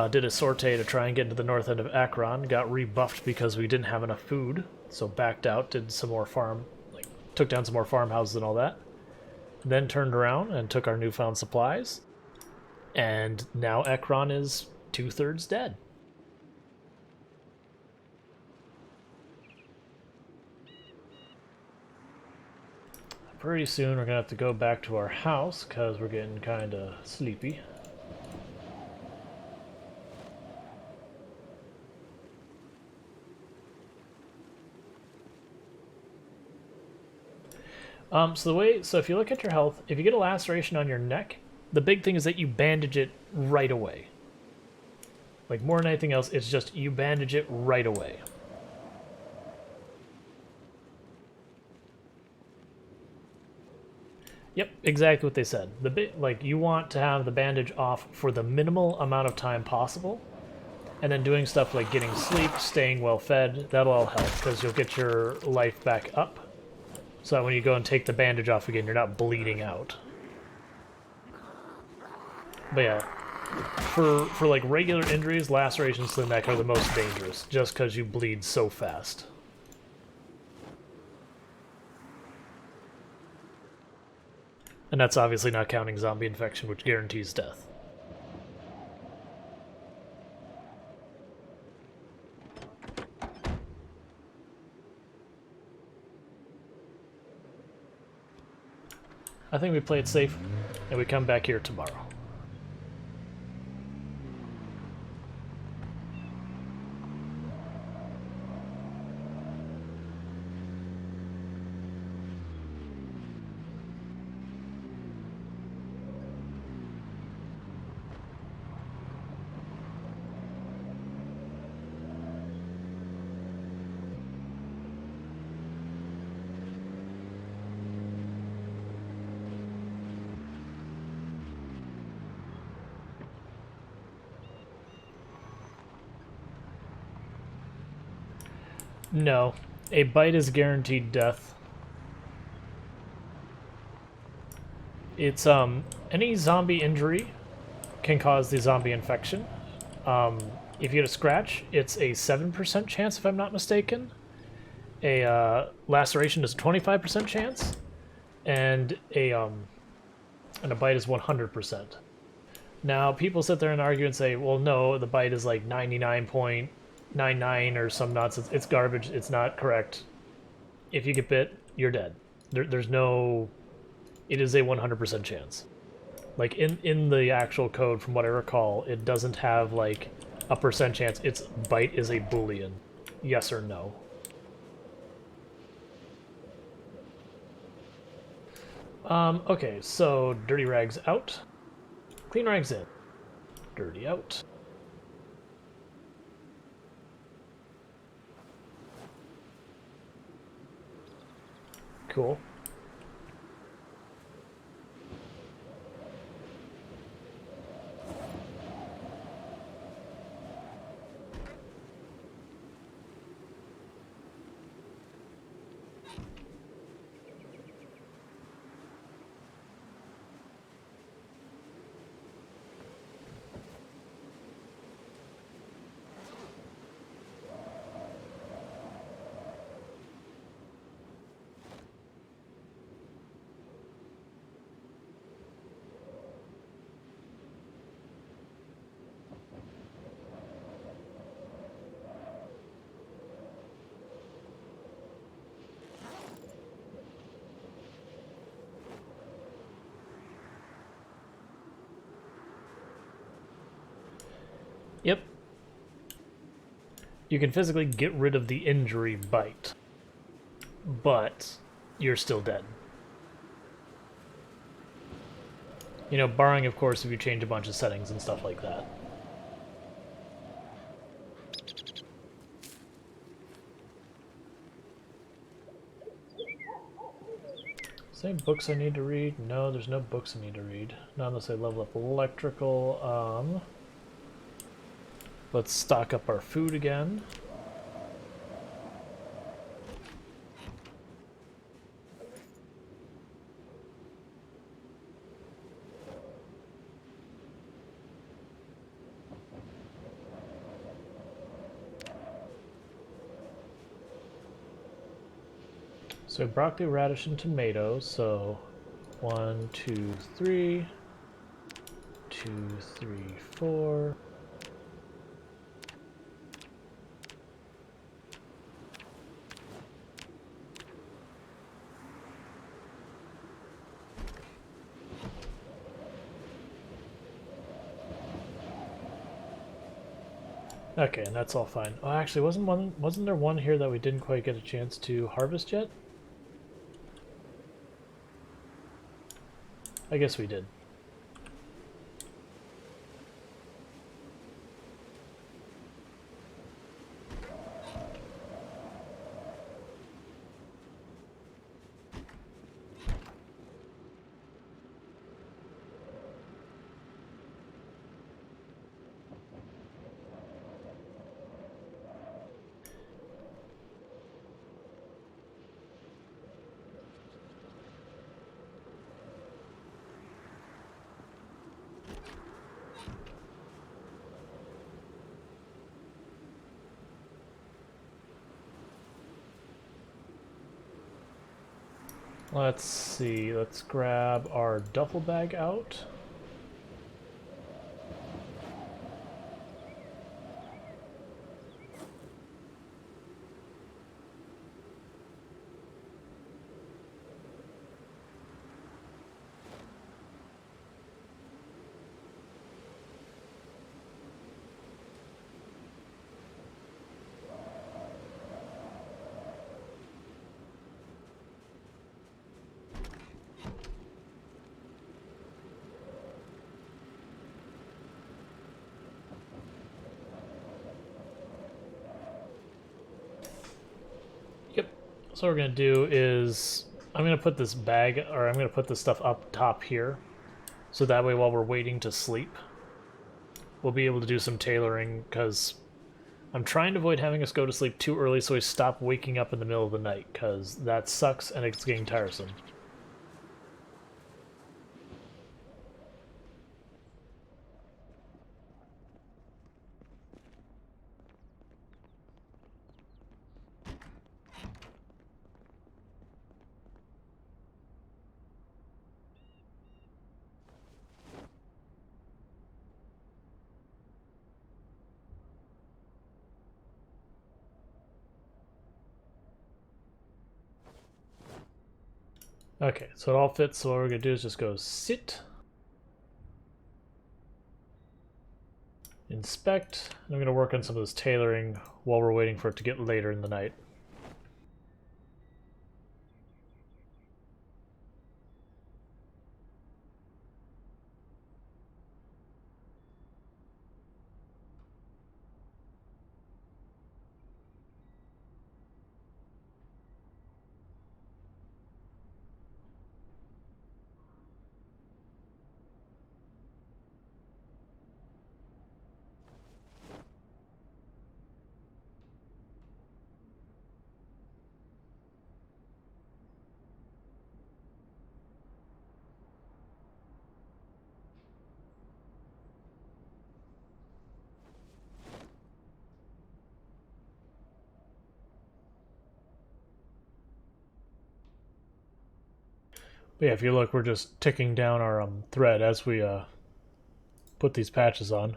Did a sortie to try and get into the north end of Ekron, got rebuffed because we didn't have enough food, so backed out, did some more took down some more farmhouses and all that. Then turned around and took our newfound supplies. And now Ekron is 2/3 dead. Pretty soon we're going to have to go back to our house because we're getting kind of sleepy. So if you look at your health, if you get a laceration on your neck, the big thing is that you bandage it right away. Like, more than anything else, it's just you bandage it right away. Yep, exactly what they said. You want to have the bandage off for the minimal amount of time possible, and then doing stuff like getting sleep, staying well fed, that'll all help, because you'll get your life back up, so that when you go and take the bandage off again, you're not bleeding out. But yeah, for like regular injuries, lacerations to the neck are the most dangerous, just because you bleed so fast. And that's obviously not counting zombie infection, which guarantees death. I think we play it safe, and we come back here tomorrow. No. A bite is guaranteed death. It's, any zombie injury can cause the zombie infection. If you get a scratch, it's a 7% chance, if I'm not mistaken. A, laceration is a 25% chance. And a bite is 100%. Now, people sit there and argue and say, well, no, the bite is like 99.99 or some nonsense. It's garbage. It's not correct. If you get bit, you're dead. There's no... It is a 100% chance. Like, in the actual code, from what I recall, it doesn't have, like, a percent chance. Its bite is a Boolean. Yes or no. Okay, so dirty rags out. Clean rags in. Dirty out. Cool. Yep. You can physically get rid of the injury bite, but you're still dead. You know, barring, of course, if you change a bunch of settings and stuff like that. Same books I need to read? No, there's no books I need to read. Not unless I level up electrical. Let's stock up our food again. So broccoli, radish, and tomatoes. So 1, 2, 3, 2, 3, 4. Okay, and that's all fine. Oh, actually, wasn't there one here that we didn't quite get a chance to harvest yet? I guess we did. Let's see, let's grab our duffel bag out. So what we're going to do is I'm going to put this bag, or I'm going to put this stuff up top here. So that way while we're waiting to sleep, we'll be able to do some tailoring, because I'm trying to avoid having us go to sleep too early so we stop waking up in the middle of the night, because that sucks and it's getting tiresome. Okay, so it all fits, so what we're going to do is just go sit, inspect, and I'm going to work on some of this tailoring while we're waiting for it to get later in the night. But yeah, if you look, we're just ticking down our thread as we put these patches on.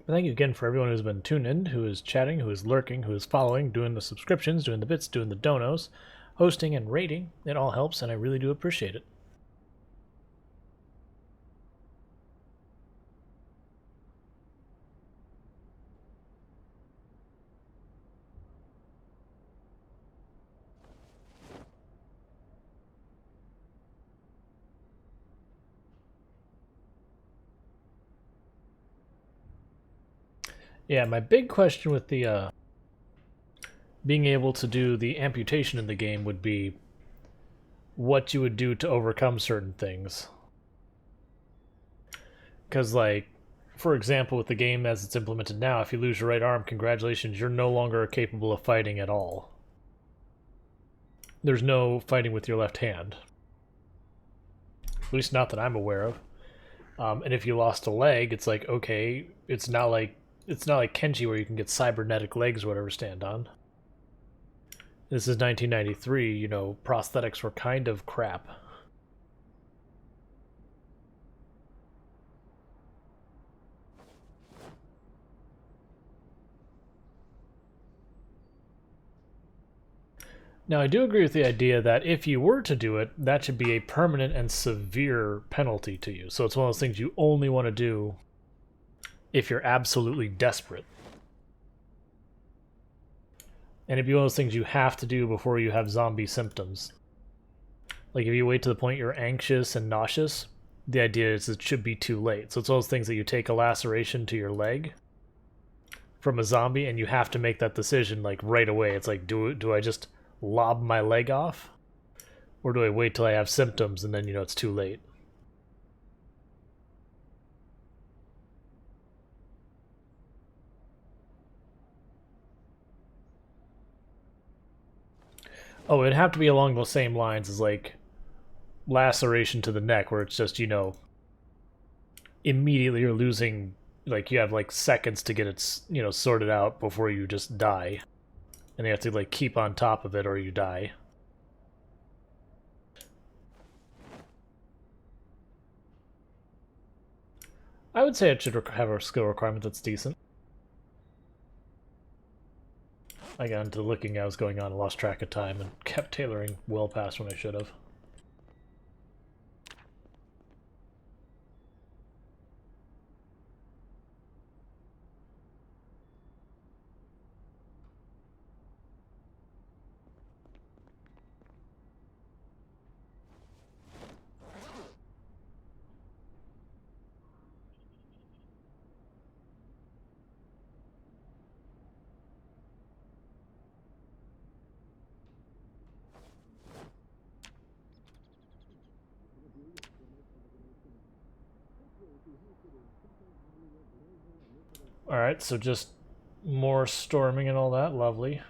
Thank you again for everyone who's been tuned in, who is chatting, who is lurking, who is following, doing the subscriptions, doing the bits, doing the donos, hosting and rating. It all helps, and I really do appreciate it. Yeah, my big question with the being able to do the amputation in the game would be what you would do to overcome certain things. Because, like, for example, with the game as it's implemented now, if you lose your right arm, congratulations, you're no longer capable of fighting at all. There's no fighting with your left hand. At least not that I'm aware of. And if you lost a leg, it's like, okay, it's not like Kenji where you can get cybernetic legs or whatever stand on. This is 1993, prosthetics were kind of crap. Now, I do agree with the idea that if you were to do it, that should be a permanent and severe penalty to you. So it's one of those things you only want to do if you're absolutely desperate. And it'd be one of those things you have to do before you have zombie symptoms. Like if you wait to the point you're anxious and nauseous, the idea is it should be too late. So it's one of those things that you take a laceration to your leg from a zombie and you have to make that decision like right away. It's like, do I just lob my leg off? Or do I wait till I have symptoms and then it's too late? Oh, it'd have to be along those same lines as like laceration to the neck, where it's just, immediately you're losing, like you have like seconds to get it, sorted out before you just die. And you have to like keep on top of it or you die. I would say it should have a skill requirement that's decent. I got into looking at what was going on and lost track of time and kept tailoring well past when I should have. Alright, so just more storming and all that. Lovely.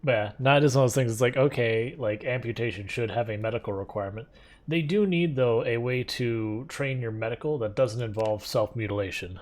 But yeah, not just one of those things. It's like, okay, like amputation should have a medical requirement. They do need, though, a way to train your medical that doesn't involve self mutilation.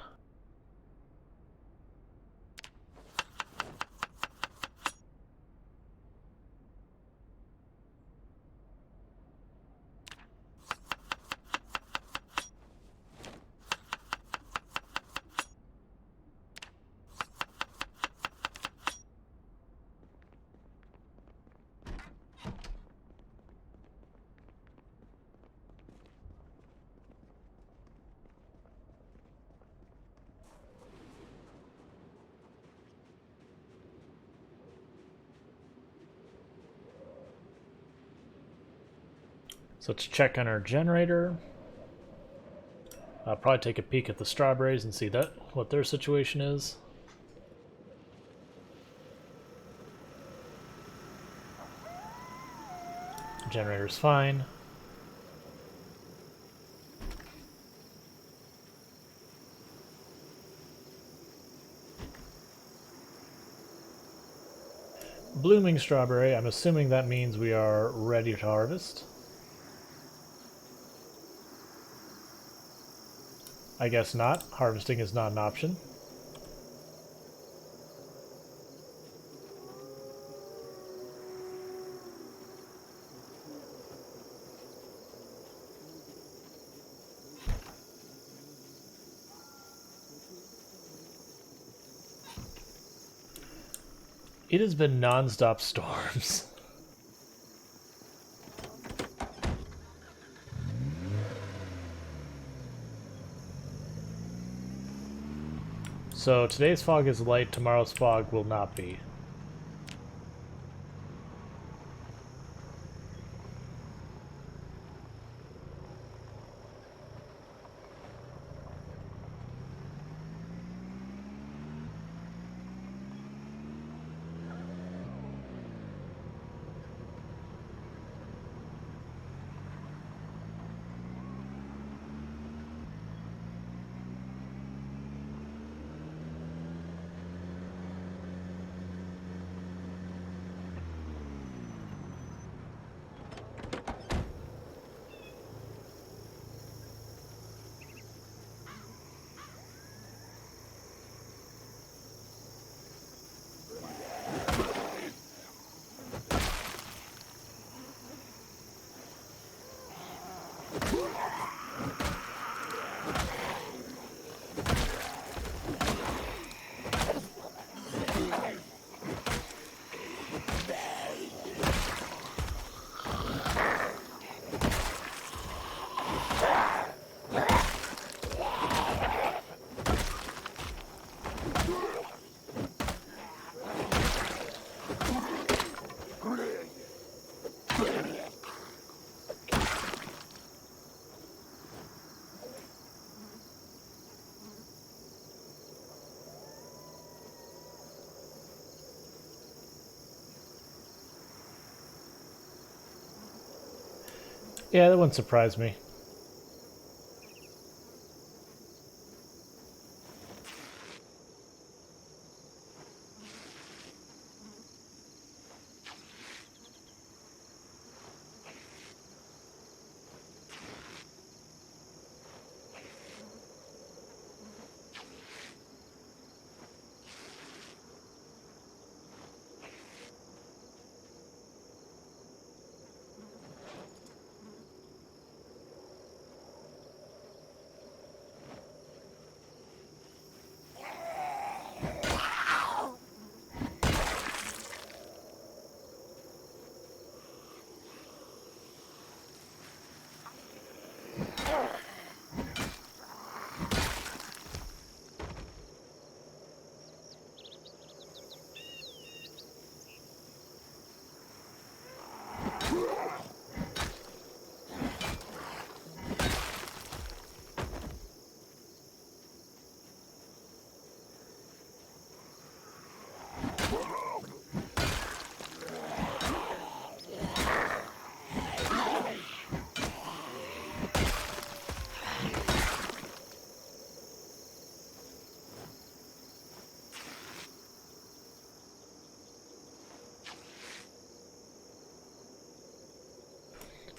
So let's check on our generator. I'll probably take a peek at the strawberries and see what their situation is. Generator's fine. Blooming strawberry, I'm assuming that means we are ready to harvest. I guess not. Harvesting is not an option. It has been non-stop storms. So today's fog is light, tomorrow's fog will not be. Yeah, that wouldn't surprise me.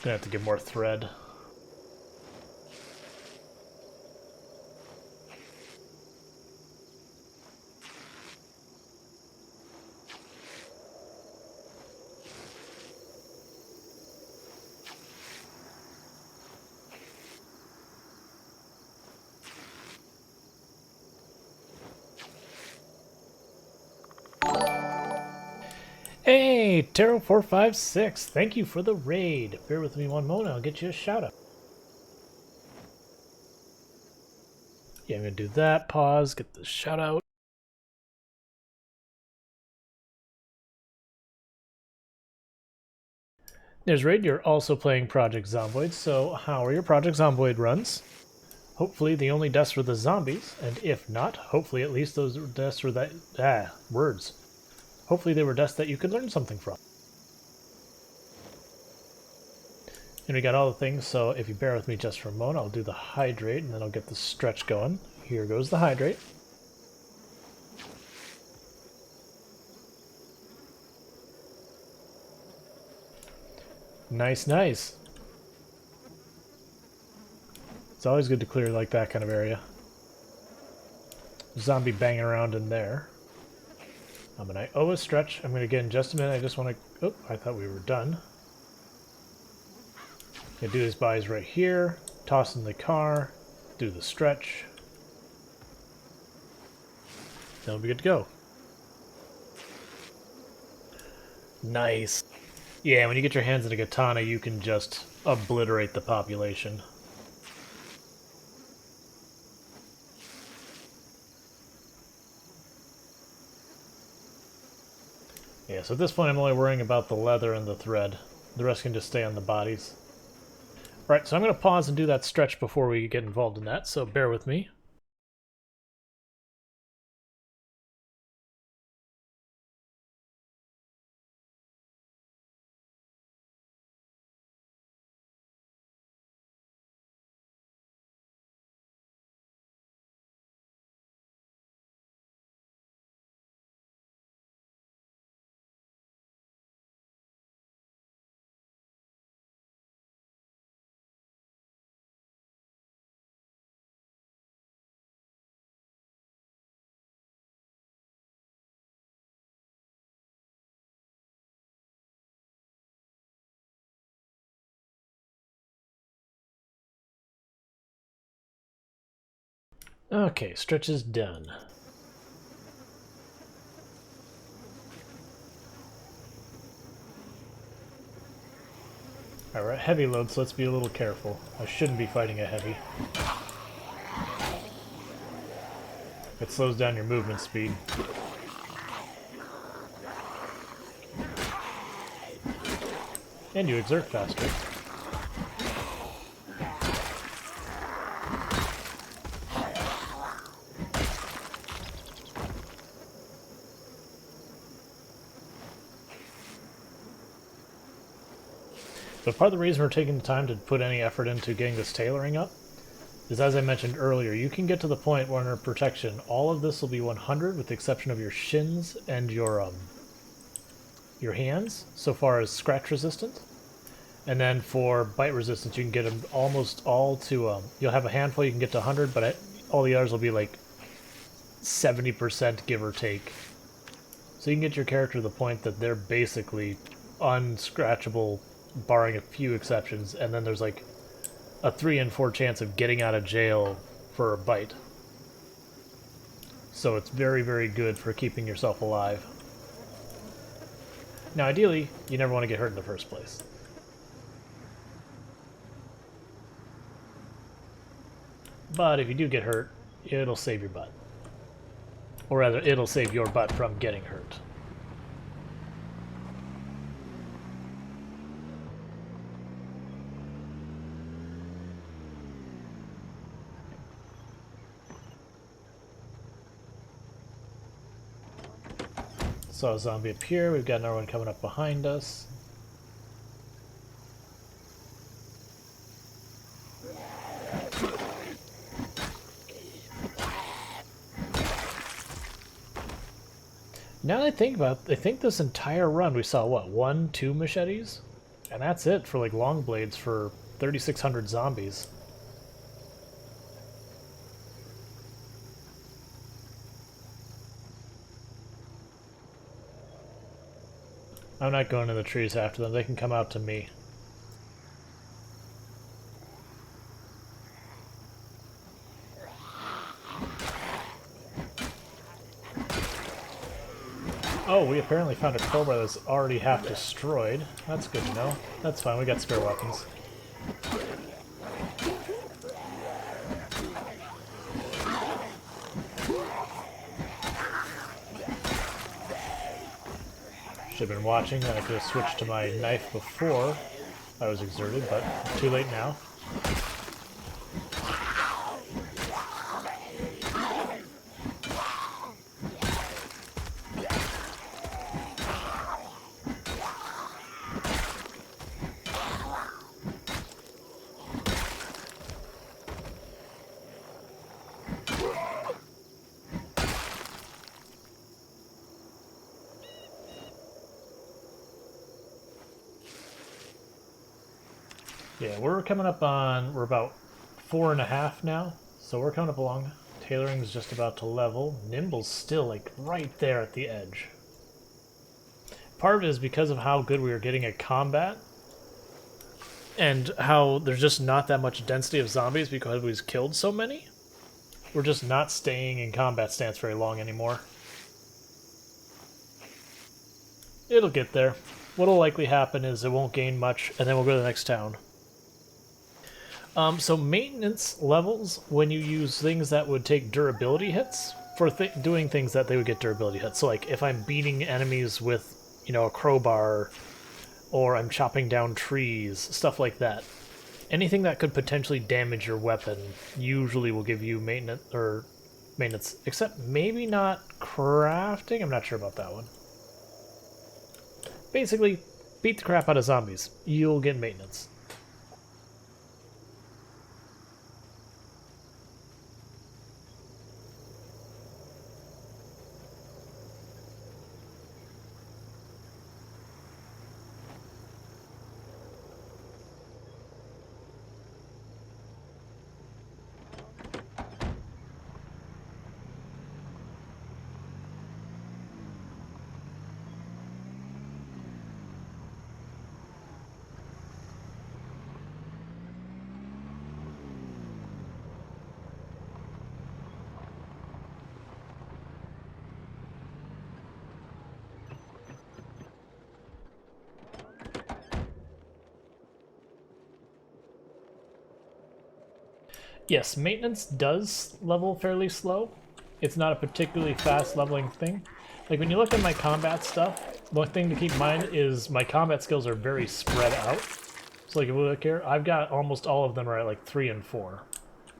Gonna have to get more thread. Hey, Taro456, thank you for the raid. Bear with me one moment, I'll get you a shout out. Yeah, I'm gonna do that. Pause, get the shout out. There's raid, you're also playing Project Zomboid, so how are your Project Zomboid runs? Hopefully the only deaths were the zombies, and if not, hopefully at least those deaths were words. Hopefully they were deaths that you could learn something from. And we got all the things, so if you bear with me just for a moment, I'll do the hydrate, and then I'll get the stretch going. Here goes the hydrate. Nice, nice. It's always good to clear like that kind of area. Zombie banging around in there. And I owe a stretch. I'm going to get in just a minute. I just want to... Oh, I thought we were done. Gonna do these buys right here. Toss in the car. Do the stretch. Then we'll be good to go. Nice. Yeah, when you get your hands on a katana, you can just obliterate the population. so at this point I'm only worrying about the leather and the thread. The rest can just stay on the bodies. Alright, so I'm going to pause and do that stretch before we get involved in that, so bear with me. Okay, stretch is done. Alright, we're at heavy load, so let's be a little careful. I shouldn't be fighting a heavy. It slows down your movement speed. And you exert faster. So part of the reason we're taking the time to put any effort into getting this tailoring up is, as I mentioned earlier, you can get to the point where under protection, all of this will be 100 with the exception of your shins and your hands, so far as scratch resistant. And then for bite resistance, you can get them almost all to, you'll have a handful you can get to 100, but all the others will be like 70% give or take. So you can get your character to the point that they're basically unscratchable, barring a few exceptions, and then there's like a 3 in 4 chance of getting out of jail for a bite. So it's very, very good for keeping yourself alive. Now ideally, you never want to get hurt in the first place. But if you do get hurt, it'll save your butt. Or rather, it'll save your butt from getting hurt. Saw a zombie up here. We've got another one coming up behind us. Now that I think about it, I think this entire run we saw, what, 1, 2 machetes? And that's it for like long blades for 3,600 zombies. I'm not going in the trees after them. They can come out to me. Oh, we apparently found a crowbar that's already half destroyed. That's good to know. That's fine, we got spare weapons. Should have been watching, and I could have switched to my knife before I was exerted, but too late now. Yeah, we're coming up on, we're about 4.5 now, so we're coming up along. Tailoring's just about to level. Nimble's still, like, right there at the edge. Part of it is because of how good we were getting at combat, and how there's just not that much density of zombies because we've killed so many. We're just not staying in combat stance very long anymore. It'll get there. What'll likely happen is it won't gain much, and then we'll go to the next town. So maintenance levels, when you use things that would take durability hits, for doing things that they would get durability hits. So like if I'm beating enemies with you know, a crowbar, or I'm chopping down trees, stuff like that. Anything that could potentially damage your weapon usually will give you maintenance, except maybe not crafting. I'm not sure about that one. Basically, beat the crap out of zombies. You'll get maintenance. Yes, maintenance does level fairly slow. It's not a particularly fast leveling thing. Like when you look at my combat stuff, one thing to keep in mind is my combat skills are very spread out. So like if we look here, I've got almost all of them are at like 3 and 4.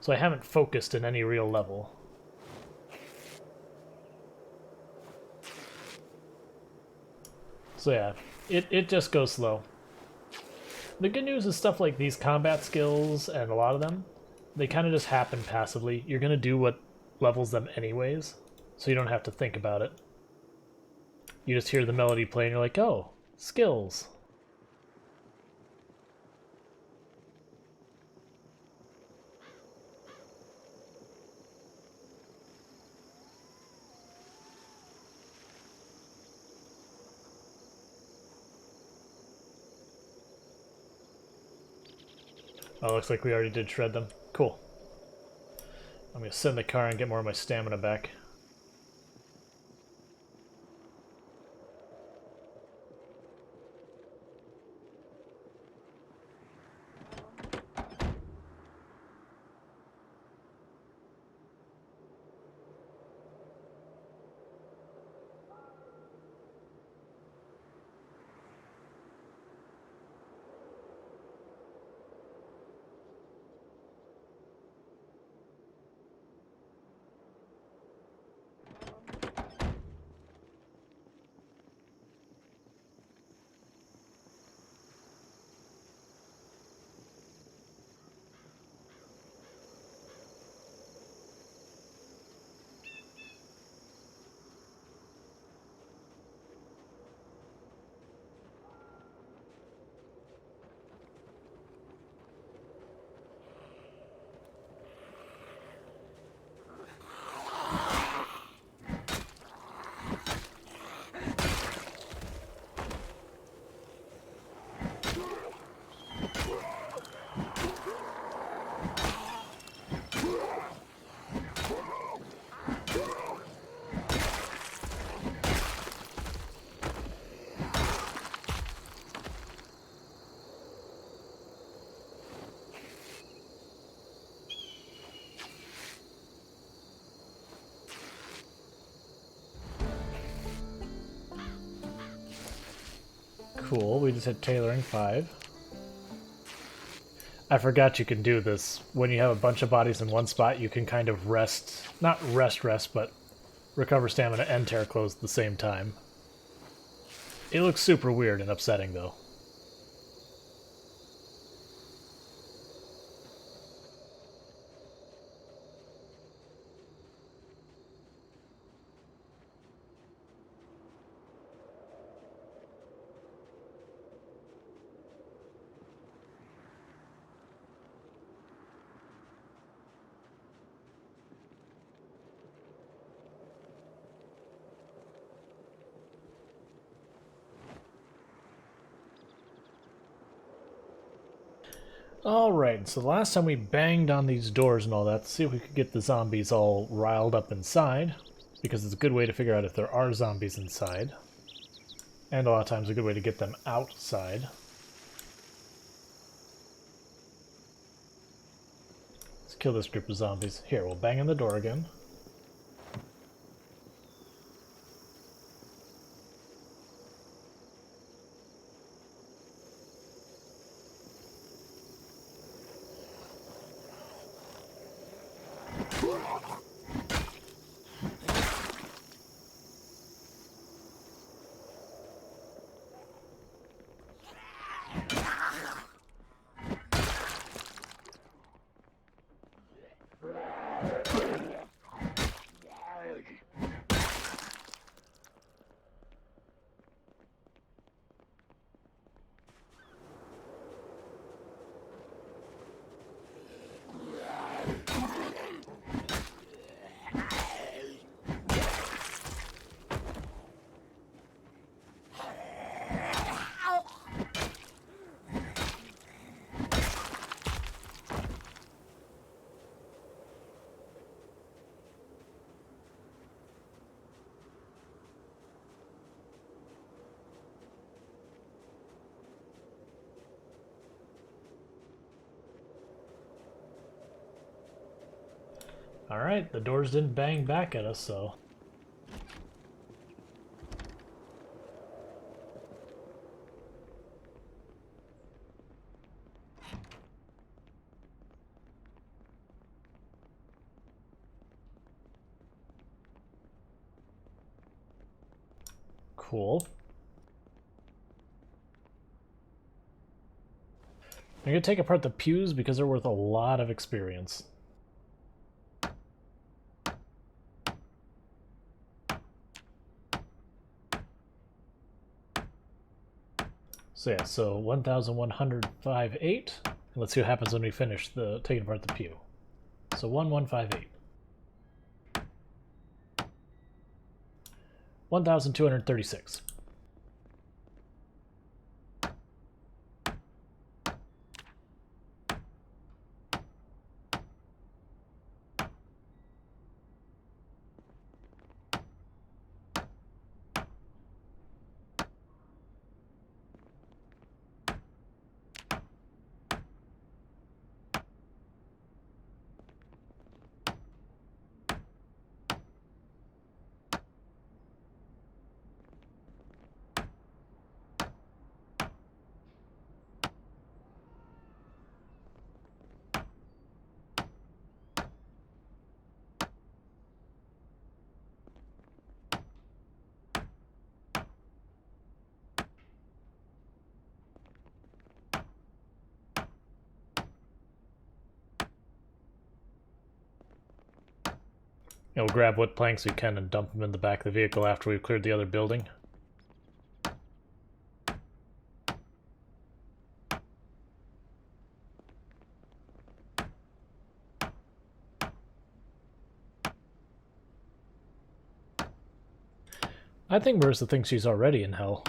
So I haven't focused in any real level. So yeah, it just goes slow. The good news is stuff like these combat skills and a lot of them, they kind of just happen passively. You're going to do what levels them anyways, so you don't have to think about it. You just hear the melody play and you're like, oh, skills. Oh, looks like we already did shred them. Cool. I'm going to send the car and get more of my stamina back. Cool, we just hit tailoring 5. I forgot you can do this. When you have a bunch of bodies in one spot, you can kind of rest, not rest, but recover stamina and tear clothes at the same time. It looks super weird and upsetting, though. Alright, so the last time we banged on these doors and all that to see if we could get the zombies all riled up inside, because it's a good way to figure out if there are zombies inside, and a lot of times a good way to get them outside. Let's kill this group of zombies. Here, we'll bang on the door again. Alright, the doors didn't bang back at us, so... Cool. I'm going to take apart the pews because they're worth a lot of experience. So yeah, so 1,105.8. Let's see what happens when we finish the taking apart the pew. So 1,158. 1,236. We'll grab what planks we can and dump them in the back of the vehicle after we've cleared the other building. I think Marisa thinks she's already in hell.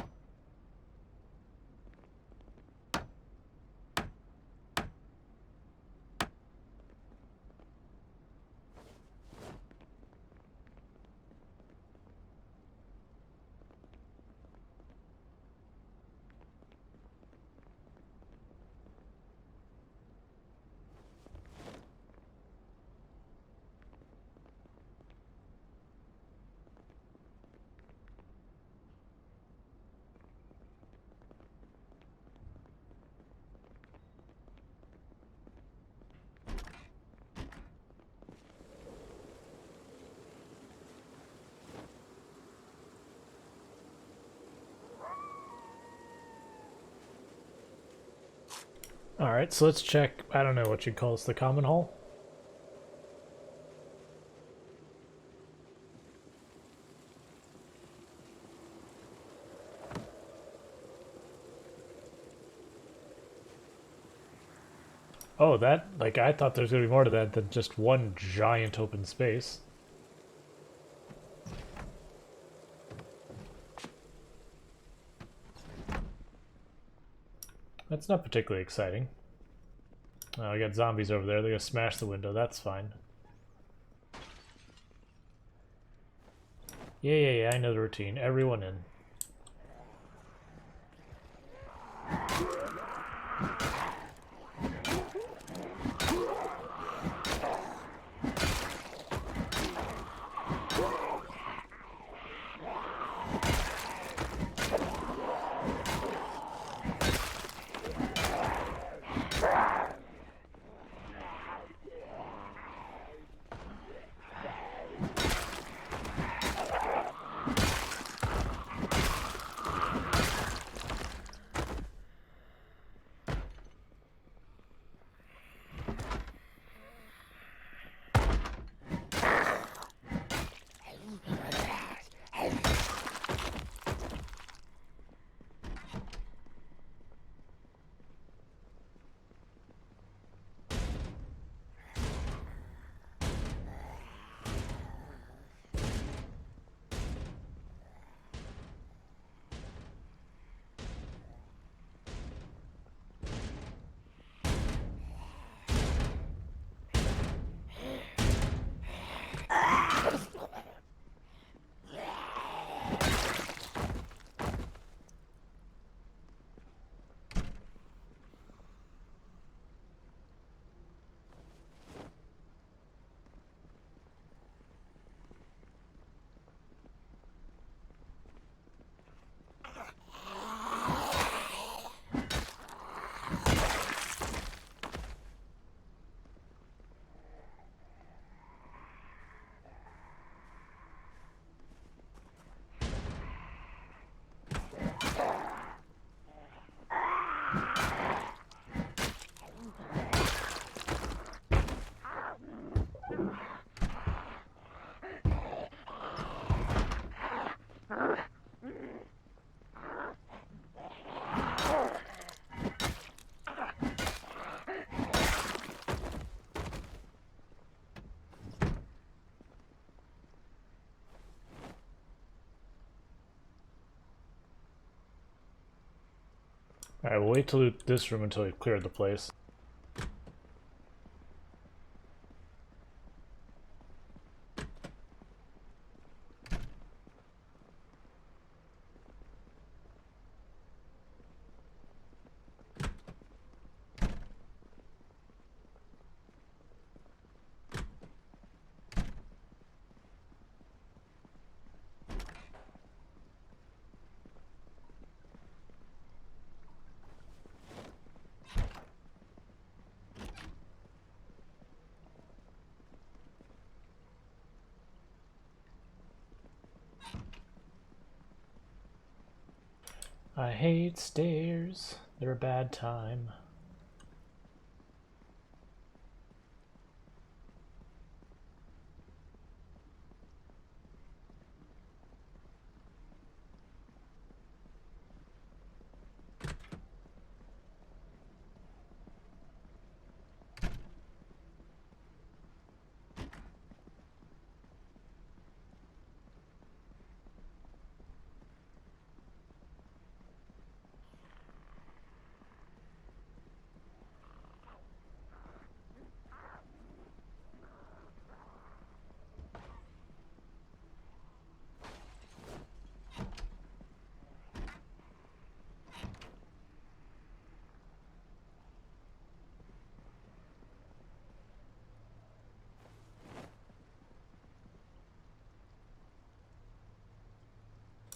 Alright, so let's check, I don't know what you'd call this, the common hall? Oh, that, like, I thought there was going to be more to that than just one giant open space. That's not particularly exciting. Oh, we got zombies over there. They're gonna smash the window. That's fine. Yeah, I know the routine. Everyone in. Alright, we'll wait to loot this room until we've cleared the place. I hate stairs. They're a bad time.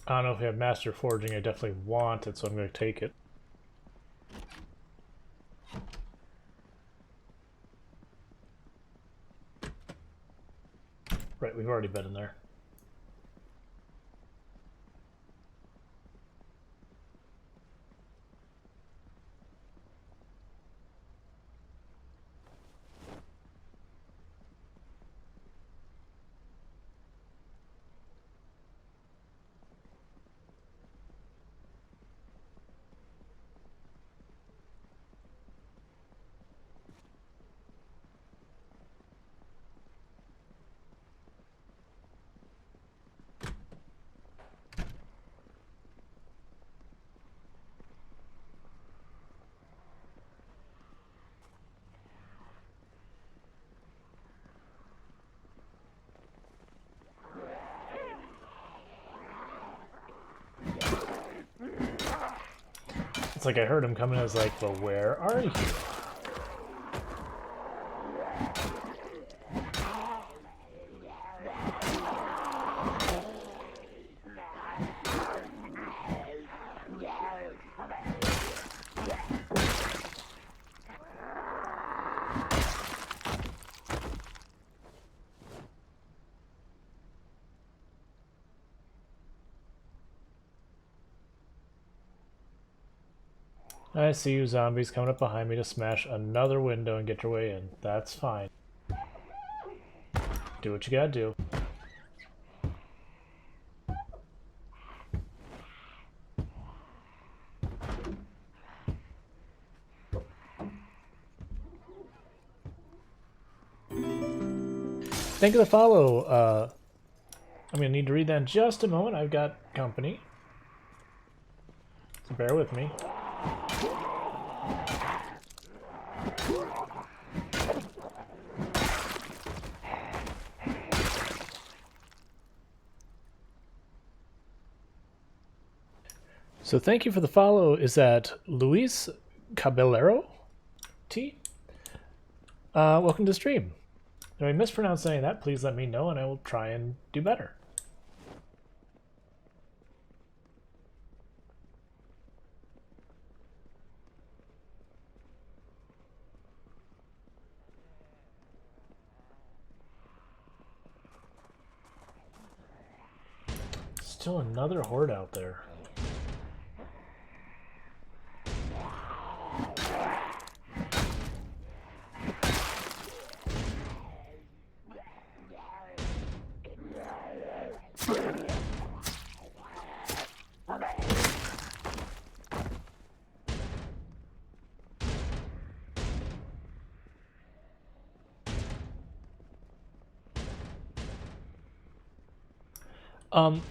I don't know if we have Master Forging. I definitely want it, so I'm going to take it. Right, we've already been in there. It's like I heard him coming. I was like, well, where are you? I see you zombies coming up behind me to smash another window and get your way in. That's fine. Do what you gotta do. Thank you for the follow. I'm gonna need to read that in just a moment. I've got company. So bear with me. So thank you for the follow. Is that Luis Caballero? T? Welcome to the stream. If I mispronounce any of that, please let me know and I will try and do better. Still another horde out there.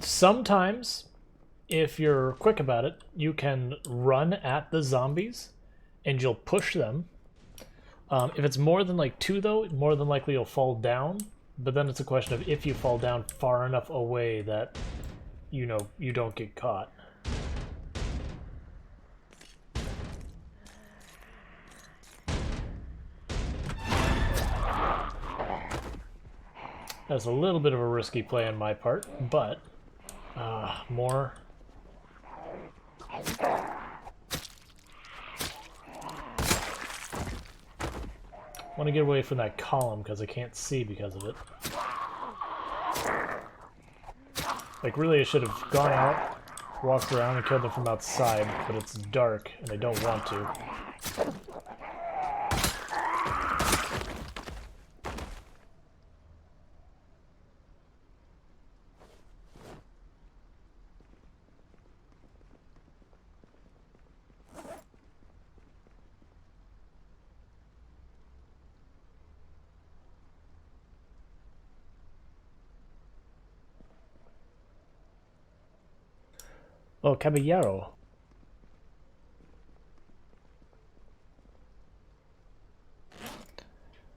Sometimes, if you're quick about it, you can run at the zombies, and you'll push them. If it's more than like 2, though, more than likely you'll fall down. But then it's a question of if you fall down far enough away that, you know, you don't get caught. That's a little bit of a risky play on my part, but more. I want to get away from that column because I can't see because of it. Like, really, I should have gone out, walked around, and killed them from outside, but it's dark, and I don't want to. Oh, Caballero.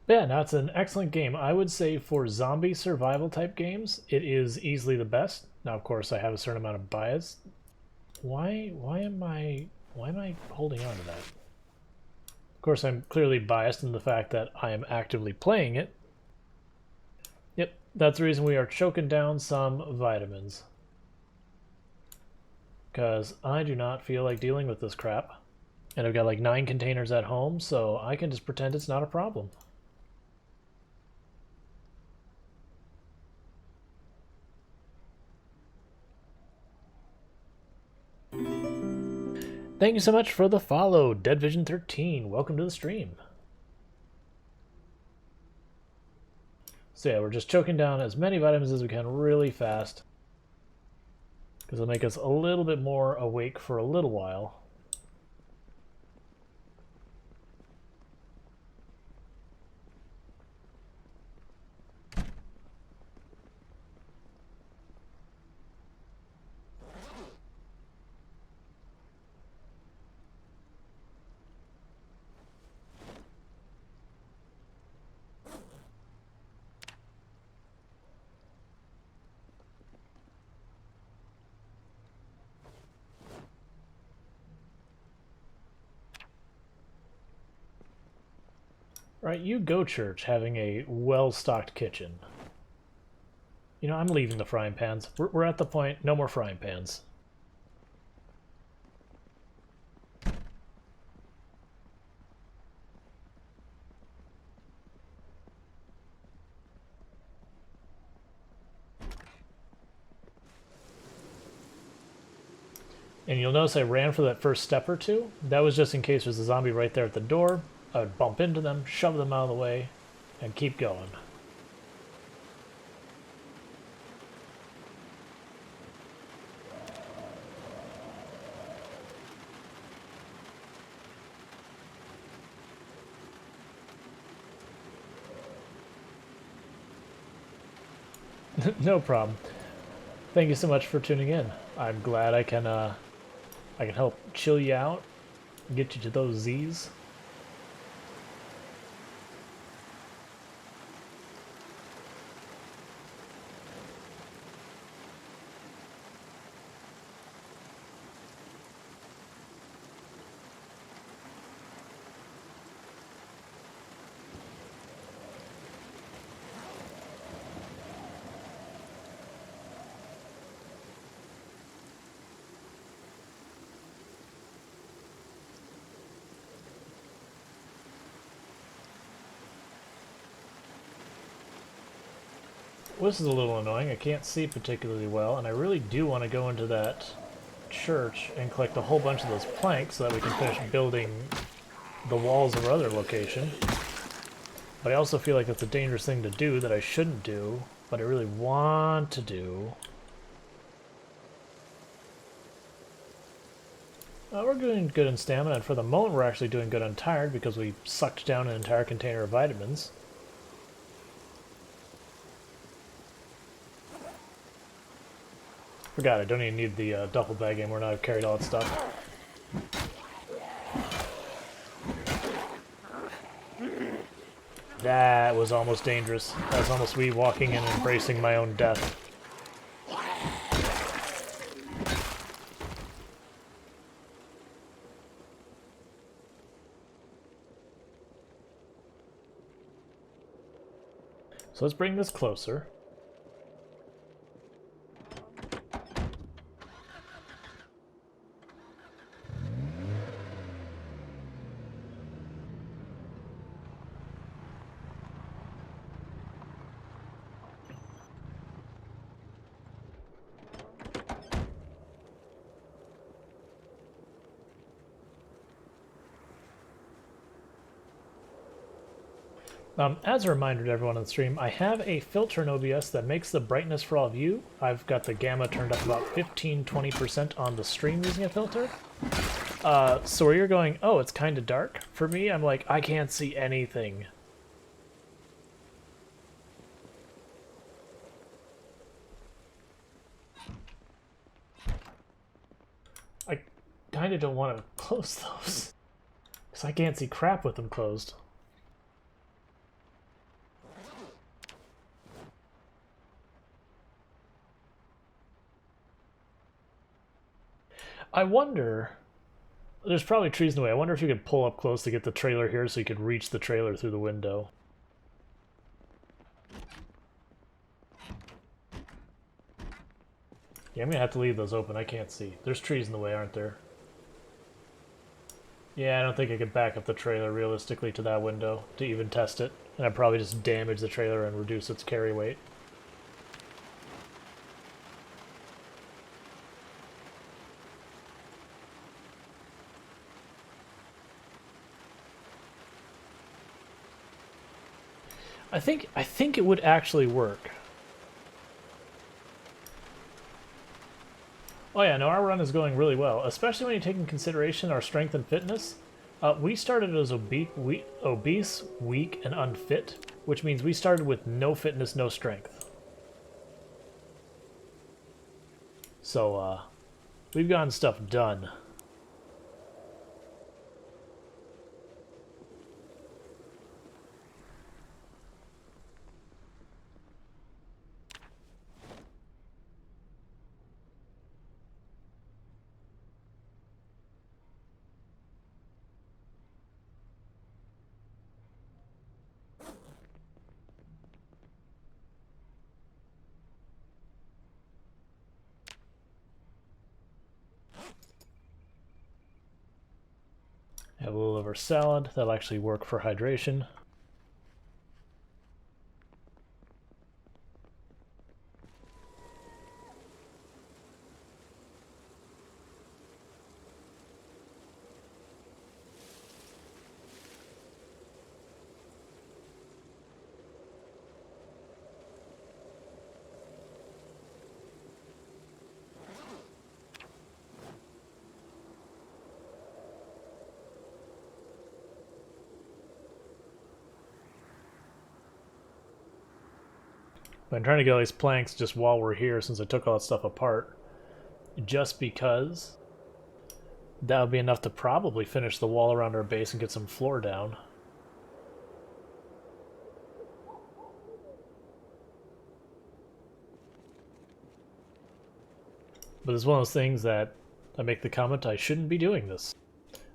Yeah, no, it's an excellent game. I would say for zombie survival type games, it is easily the best. Now, of course, I have a certain amount of bias. Why am I holding on to that? Of course, I'm clearly biased in the fact that I am actively playing it. Yep, that's the reason we are choking down some vitamins. Because I do not feel like dealing with this crap. And I've got like 9 containers at home, so I can just pretend it's not a problem. Thank you so much for the follow, DeadVision13. Welcome to the stream. So yeah, we're just choking down as many vitamins as we can really fast. Because it'll make us a little bit more awake for a little while. Right, you go, church, having a well-stocked kitchen. You know, I'm leaving the frying pans. We're at the point, no more frying pans. And you'll notice I ran for that first step or two. That was just in case there's a zombie right there at the door. I would bump into them, shove them out of the way, and keep going. No problem. Thank you so much for tuning in. I'm glad I can help chill you out, get you to those Z's. This is a little annoying. I can't see particularly well, and I really do want to go into that church and collect a whole bunch of those planks so that we can finish building the walls of our other location. But I also feel like it's a dangerous thing to do that I shouldn't do, but I really want to do. We're doing good in stamina, and for the moment we're actually doing good on tired because we sucked down an entire container of vitamins. Forgot I don't even need the duffel bag anymore now I've carried all that stuff. That was almost dangerous. That was almost me walking in and embracing my own death. So let's bring this closer. As a reminder to everyone on the stream, I have a filter in OBS that makes the brightness for all of you. I've got the gamma turned up about 15-20% on the stream using a filter. So where you're going, oh, it's kind of dark. For me, I'm like, I can't see anything. I kind of don't want to close those. Because I can't see crap with them closed. I wonder... There's probably trees in the way. I wonder if you could pull up close to get the trailer here so you could reach the trailer through the window. Yeah, I'm gonna have to leave those open. I can't see. There's trees in the way, aren't there? Yeah, I don't think I could back up the trailer realistically to that window to even test it. And I'd probably just damage the trailer and reduce its carry weight. I think it would actually work. Oh yeah, no, our run is going really well, especially when you take in consideration our strength and fitness. We started as obese, weak, and unfit, which means we started with no fitness, no strength. So, we've gotten stuff done. Have a little of our salad. That'll actually work for hydration. I'm trying to get all these planks just while we're here since I took all that stuff apart. Just because that would be enough to probably finish the wall around our base and get some floor down. But it's one of those things that I make the comment I shouldn't be doing this.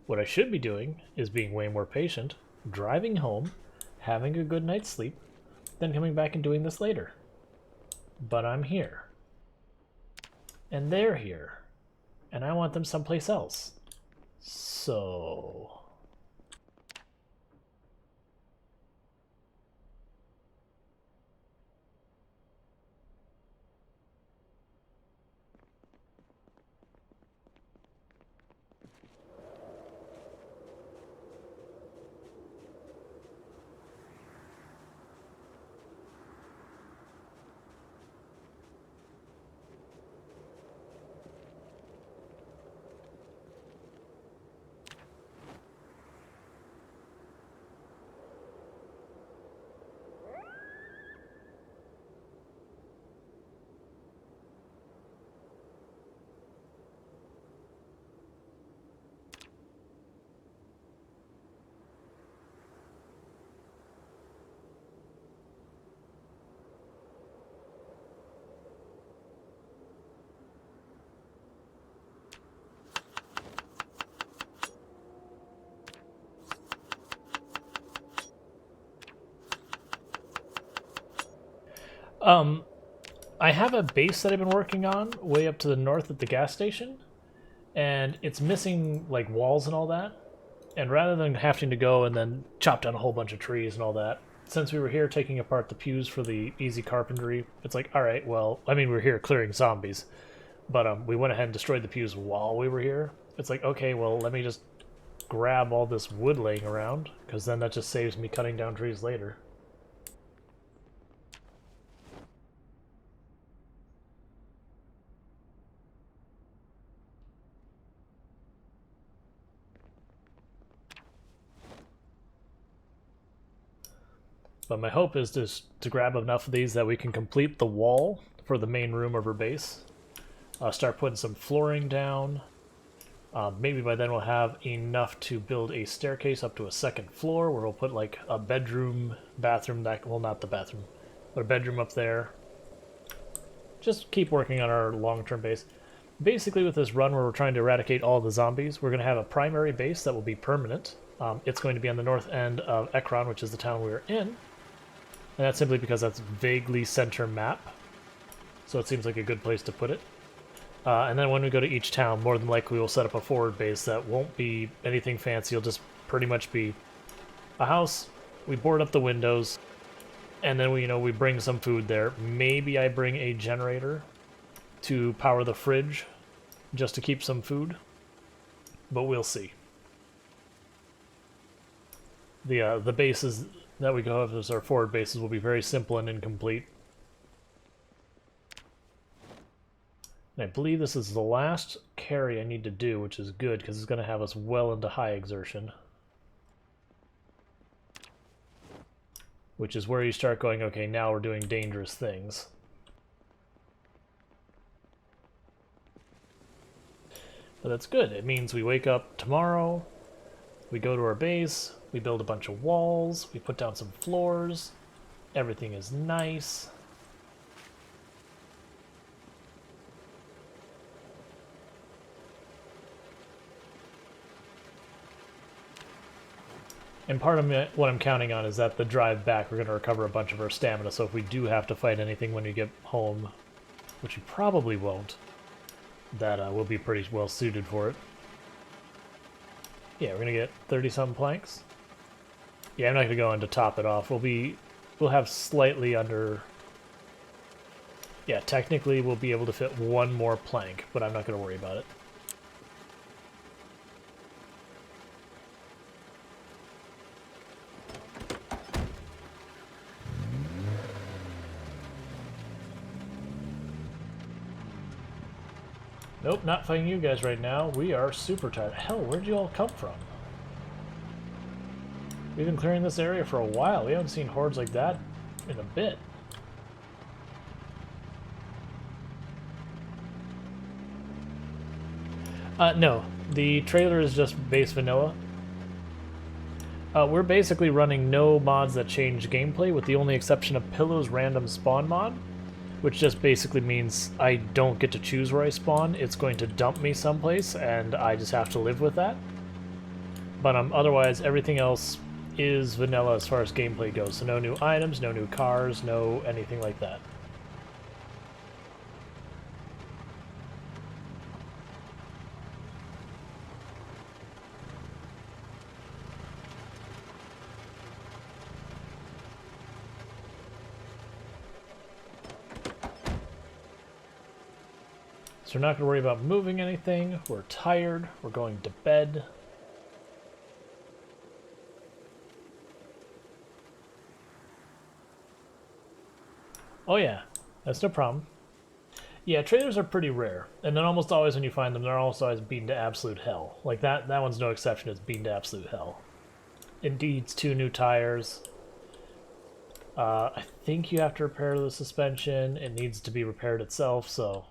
What I should be doing is being way more patient, driving home, having a good night's sleep, then coming back and doing this later. But I'm here. And they're here. And I want them someplace else. So... I have a base that I've been working on way up to the north at the gas station, and it's missing like walls and all that. And rather than having to go and then chop down a whole bunch of trees and all that, since we were here taking apart the pews for the easy carpentry, it's like, all right, well, I mean, we're here clearing zombies, but we went ahead and destroyed the pews while we were here. It's like, okay, well, let me just grab all this wood laying around, because then that just saves me cutting down trees later. But my hope is just to grab enough of these that we can complete the wall for the main room of our base. Start putting some flooring down. Maybe by then we'll have enough to build a staircase up to a second floor where we'll put like a bedroom, bathroom, well, not the bathroom, but a bedroom up there. Just keep working on our long-term base. Basically with this run where we're trying to eradicate all the zombies, we're going to have a primary base that will be permanent. It's going to be on the north end of Ekron, which is the town we're in. And that's simply because that's vaguely center map. So it seems like a good place to put it. And then when we go to each town, more than likely we'll set up a forward base that won't be anything fancy. It'll just pretty much be a house. We board up the windows, and then we bring some food there. Maybe I bring a generator to power the fridge just to keep some food, but we'll see. The bases that we go have as our forward bases will be very simple and incomplete. And I believe this is the last carry I need to do, which is good because it's going to have us well into high exertion. Which is where you start going, okay, now we're doing dangerous things. But that's good. It means we wake up tomorrow, we go to our base, we build a bunch of walls, we put down some floors, everything is nice. And part of what I'm counting on is that the drive back, we're going to recover a bunch of our stamina, so if we do have to fight anything when we get home, which we probably won't, that we'll be pretty well suited for it. Yeah, we're going to get 30-something planks. Yeah, I'm not going to go in to top it off. We'll have slightly under... Yeah, technically we'll be able to fit one more plank, but I'm not going to worry about it. Nope, not fighting you guys right now. We are super tired. Hell, where'd you all come from? We've been clearing this area for a while. We haven't seen hordes like that in a bit. No. The trailer is just base vanilla. We're basically running no mods that change gameplay, with the only exception of Pillow's random spawn mod, which just basically means I don't get to choose where I spawn. It's going to dump me someplace, and I just have to live with that. But otherwise, everything else is vanilla as far as gameplay goes. So no new items, no new cars, no anything like that. So we're not going to worry about moving anything. We're tired. We're going to bed. Oh yeah, that's no problem. Yeah, trailers are pretty rare, and then almost always when you find them, they're almost always beaten to absolute hell. Like that one's no exception, it's beaten to absolute hell. It needs 2 new tires. I think you have to repair the suspension. It needs to be repaired itself, so...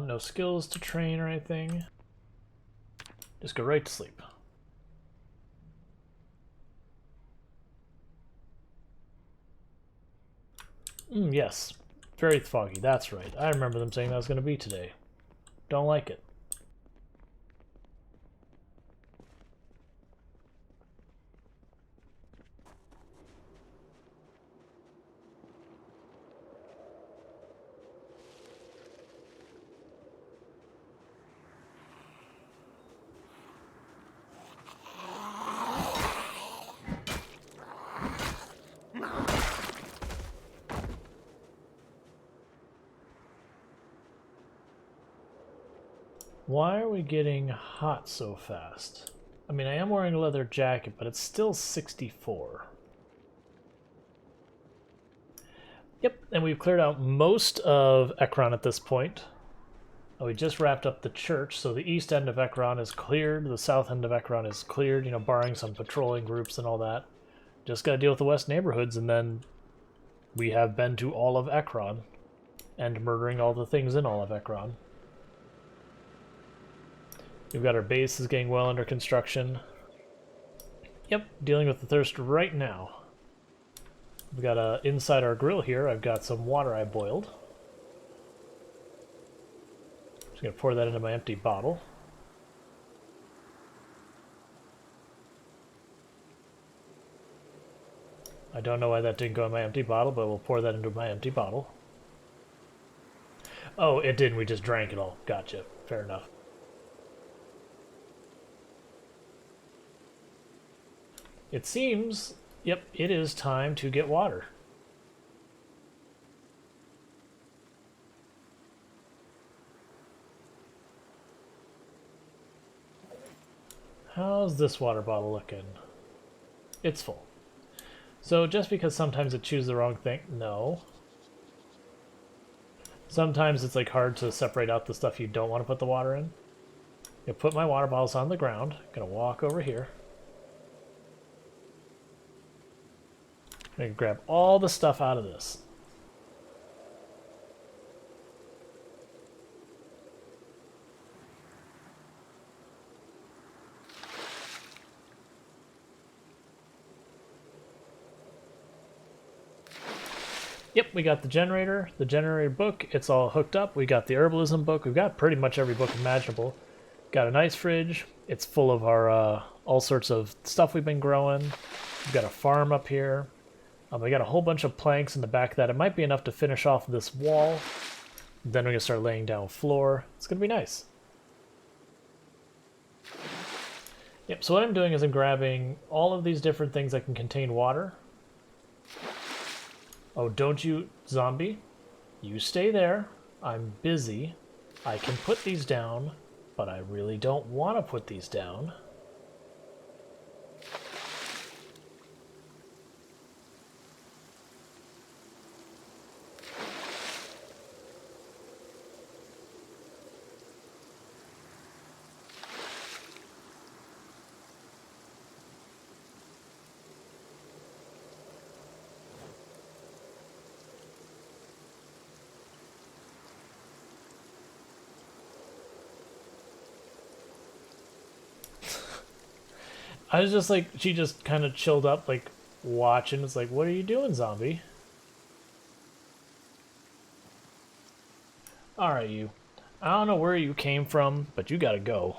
no skills to train or anything. Just go right to sleep. Yes. Very foggy, that's right. I remember them saying that was going to be today. Don't like it. Why are we getting hot so fast? I mean, I am wearing a leather jacket, but it's still 64. Yep, and we've cleared out most of Ekron at this point. We just wrapped up the church, so the east end of Ekron is cleared, the south end of Ekron is cleared, you know, barring some patrolling groups and all that. Just gotta deal with the west neighborhoods, and then we have been to all of Ekron, and murdering all the things in all of Ekron. We've got our base is getting well under construction. Yep, dealing with the thirst right now. We've got inside our grill here, I've got some water I boiled. Just gonna pour that into my empty bottle. I don't know why that didn't go in my empty bottle, but we'll pour that into my empty bottle. Oh, it didn't, we just drank it all. Gotcha, fair enough. It seems, yep, it is time to get water. How's this water bottle looking? It's full. So just because sometimes it chooses the wrong thing, no. Sometimes it's like hard to separate out the stuff you don't want to put the water in. I put my water bottles on the ground. Gonna walk over here. I'm gonna grab all the stuff out of this. Yep, we got the generator book, it's all hooked up. We got the herbalism book, we've got pretty much every book imaginable. Got an ice fridge, it's full of our all sorts of stuff we've been growing. We've got a farm up here. We got a whole bunch of planks in the back of that. It might be enough to finish off this wall. Then we're gonna start laying down floor. It's gonna be nice. Yep, so what I'm doing is I'm grabbing all of these different things that can contain water. Oh, don't you, zombie? You stay there. I'm busy. I can put these down, but I really don't want to put these down. I was just like, she just kind of chilled up, like, watching. It's like, what are you doing, zombie? Alright, you. I don't know where you came from, but you gotta go.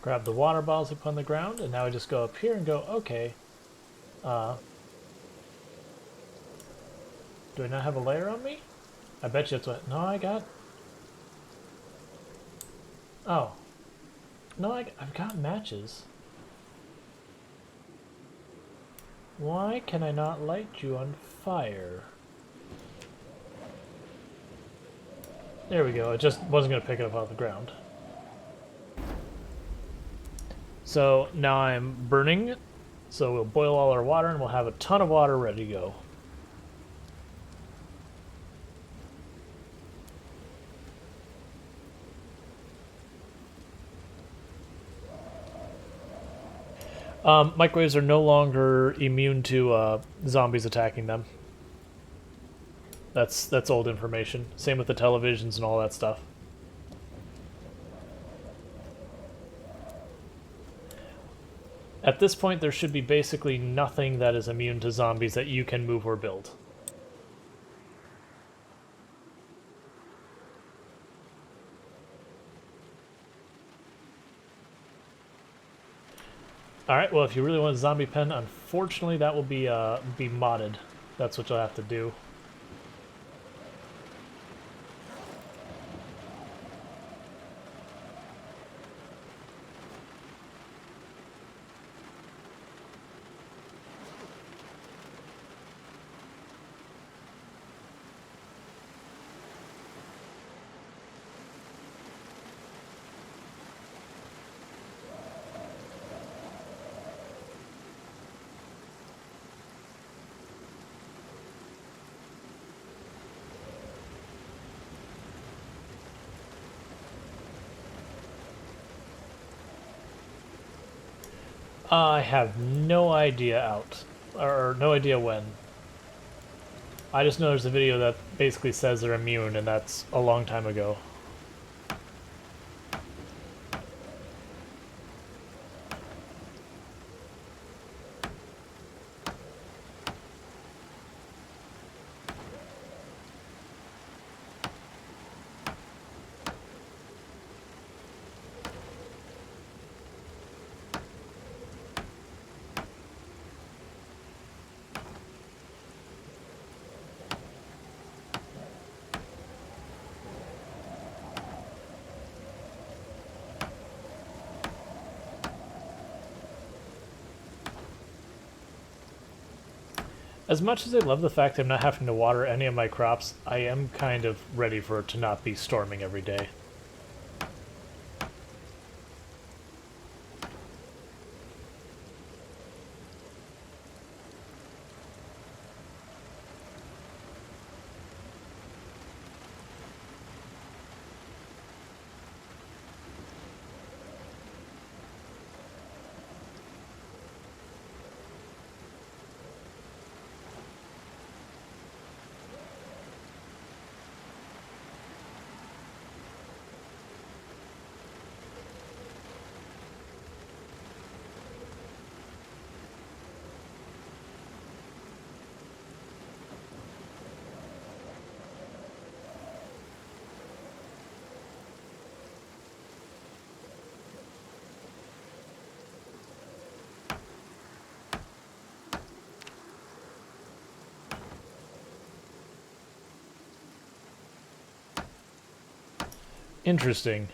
Grab the water bottles we put on the ground, and now I just go up here and go, okay. Do I not have a layer on me? I bet you that's what... No, I got... Oh. No, I've got matches. Why can I not light you on fire? There we go. It just wasn't going to pick it up off the ground. So now I'm burning, so we'll boil all our water and we'll have a ton of water ready to go. Microwaves are no longer immune to zombies attacking them. That's old information. Same with the televisions and all that stuff. At this point, there should be basically nothing that is immune to zombies that you can move or build. Alright, well, if you really want a zombie pen, unfortunately that will be modded. That's what you'll have to do. I have no idea or no idea when. I just know there's a video that basically says they're immune, and that's a long time ago. As much as I love the fact I'm not having to water any of my crops, I am kind of ready for it to not be storming every day. Interesting.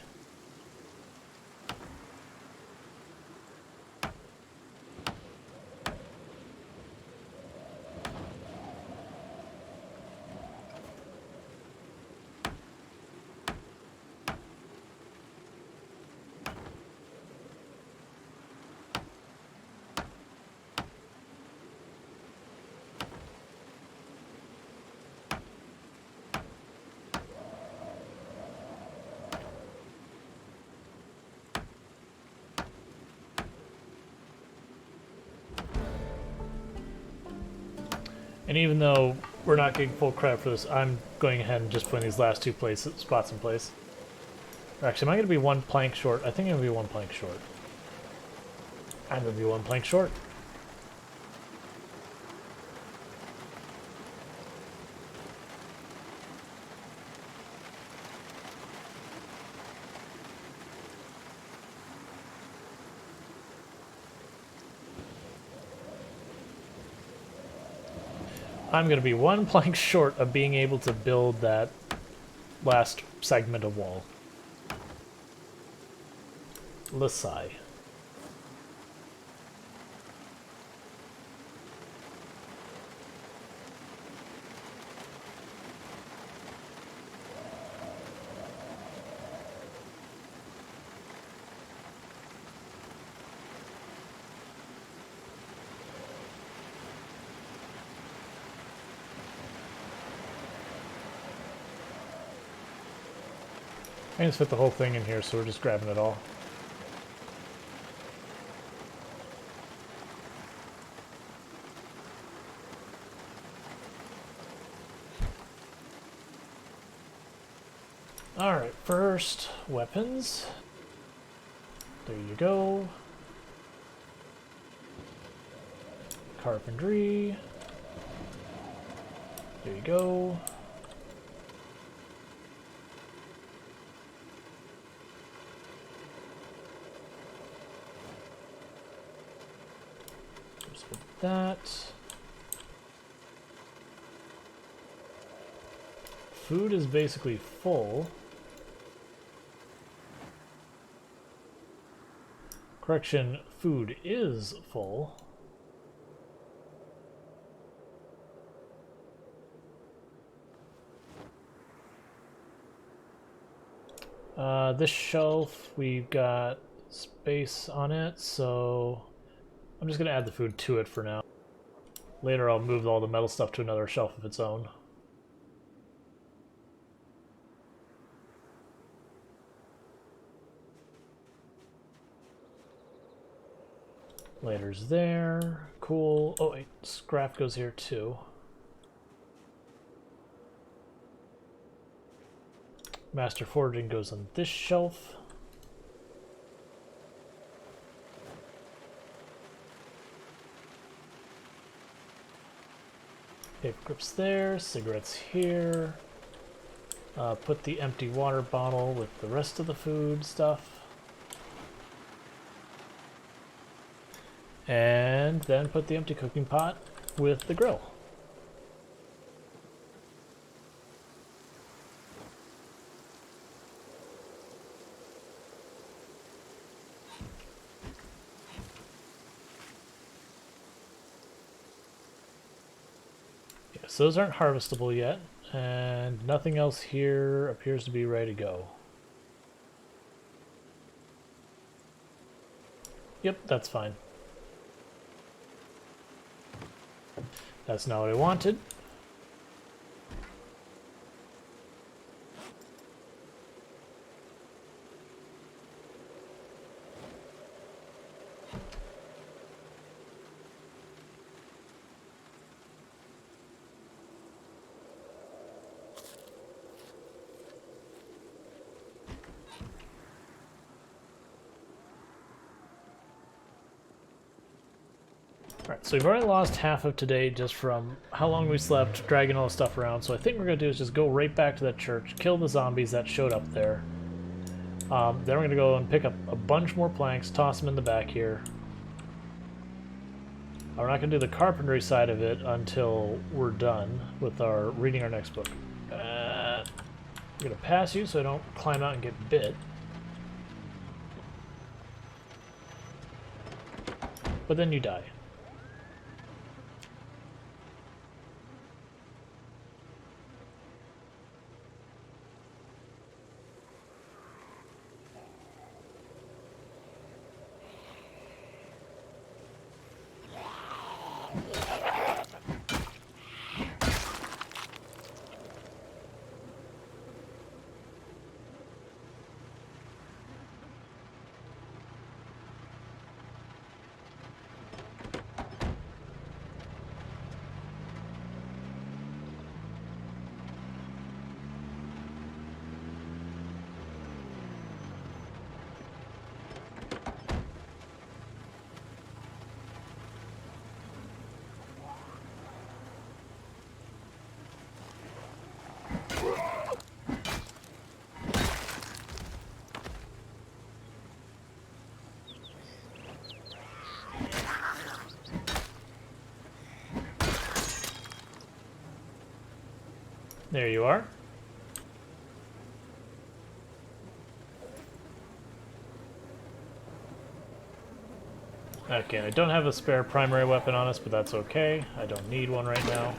And even though we're not getting full credit for this, I'm going ahead and just putting these last two spots in place. Or actually, am I going to be one plank short? I think I'm going to be one plank short. I'm going to be one plank short. I'm going to be one plank short of being able to build that last segment of wall. Let's sigh. I can just fit the whole thing in here, so we're just grabbing it all. Alright, first, weapons. There you go. Carpentry. There you go. with that. Food is basically full. Correction, food is full. This shelf, we've got space on it, so I'm just going to add the food to it for now. Later I'll move all the metal stuff to another shelf of its own. Later's there. Cool. Oh wait, scrap goes here too. Master forging goes on this shelf. Paper grips there, cigarettes here. Put the empty water bottle with the rest of the food stuff. And then put the empty cooking pot with the grill. Yes, those aren't harvestable yet, and nothing else here appears to be ready to go. Yep, that's fine. That's not what I wanted. Alright, so we've already lost half of today just from how long we slept, dragging all the stuff around, so I think what we're going to do is just go right back to that church, kill the zombies that showed up there. Then we're going to go and pick up a bunch more planks, toss them in the back here. We're not going to do the carpentry side of it until we're done with our reading our next book. I'm going to pass you so I don't climb out and get bit. But then you die. There you are. Okay, I don't have a spare primary weapon on us, but that's okay. I don't need one right now.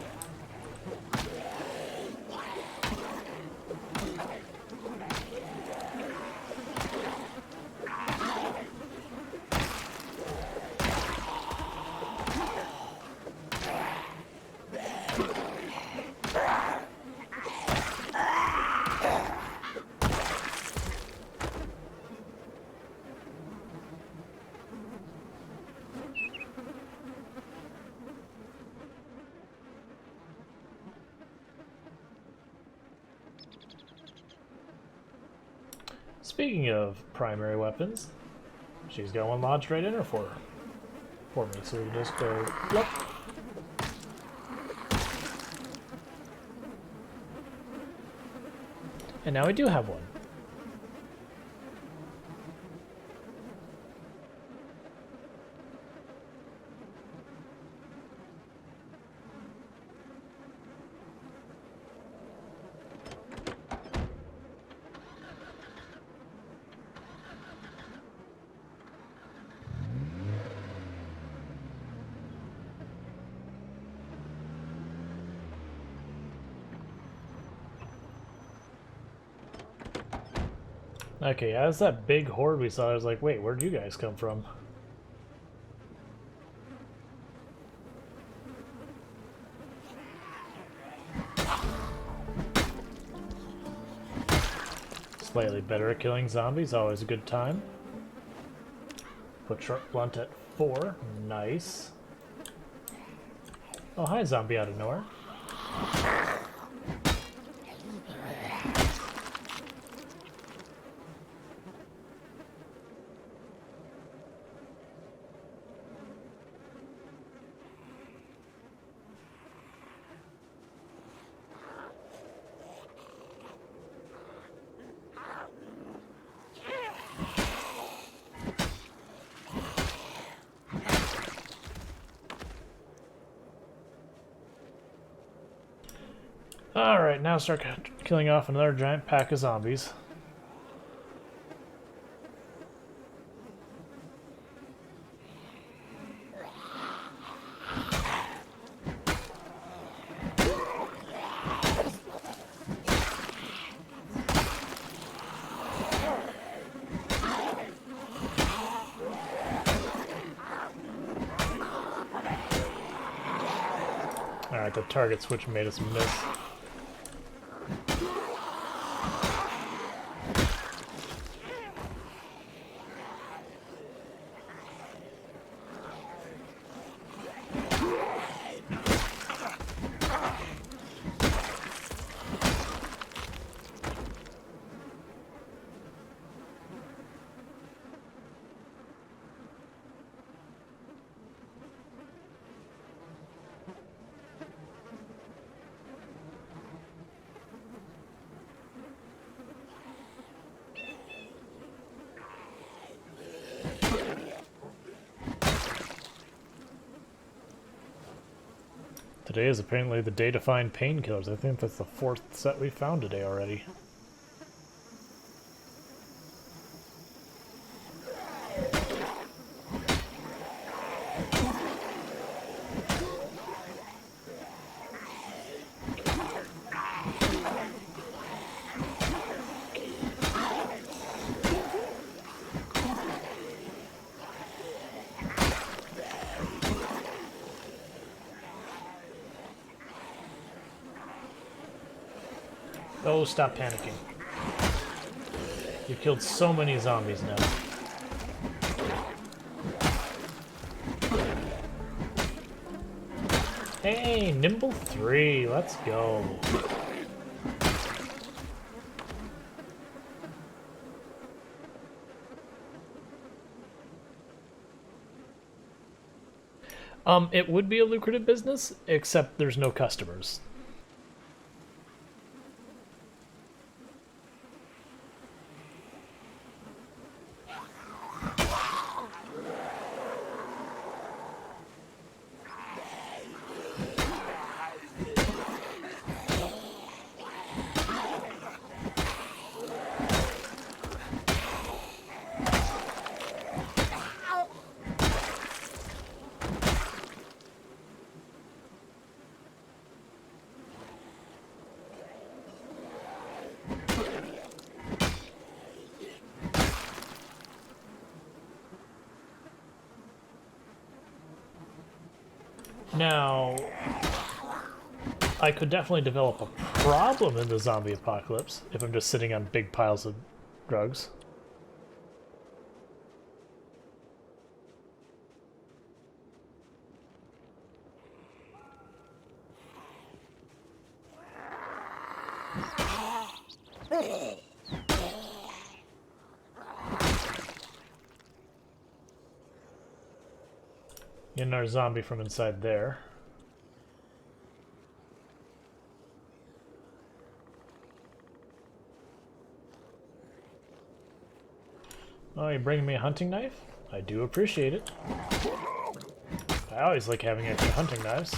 Speaking of primary weapons, she's got one lodged right in her for me, so we just go flip. And now we do have one. Okay, as that big horde we saw, I was like, wait, where'd you guys come from? Slightly better at killing zombies, always a good time. Put short blunt at 4, nice. Oh, hi, zombie out of nowhere. Alright, now start killing off another giant pack of zombies. Alright, the target switch made us miss. Today is apparently the day to find painkillers. I think that's the 4th set we found today already. Oh, stop panicking. You've killed so many zombies now. Hey, Nimble 3, let's go. It would be a lucrative business, except there's no customers. Now, I could definitely develop a problem in the zombie apocalypse if I'm just sitting on big piles of drugs. Get another zombie from inside there. Oh, you're bringing me a hunting knife? I do appreciate it. I always like having extra hunting knives.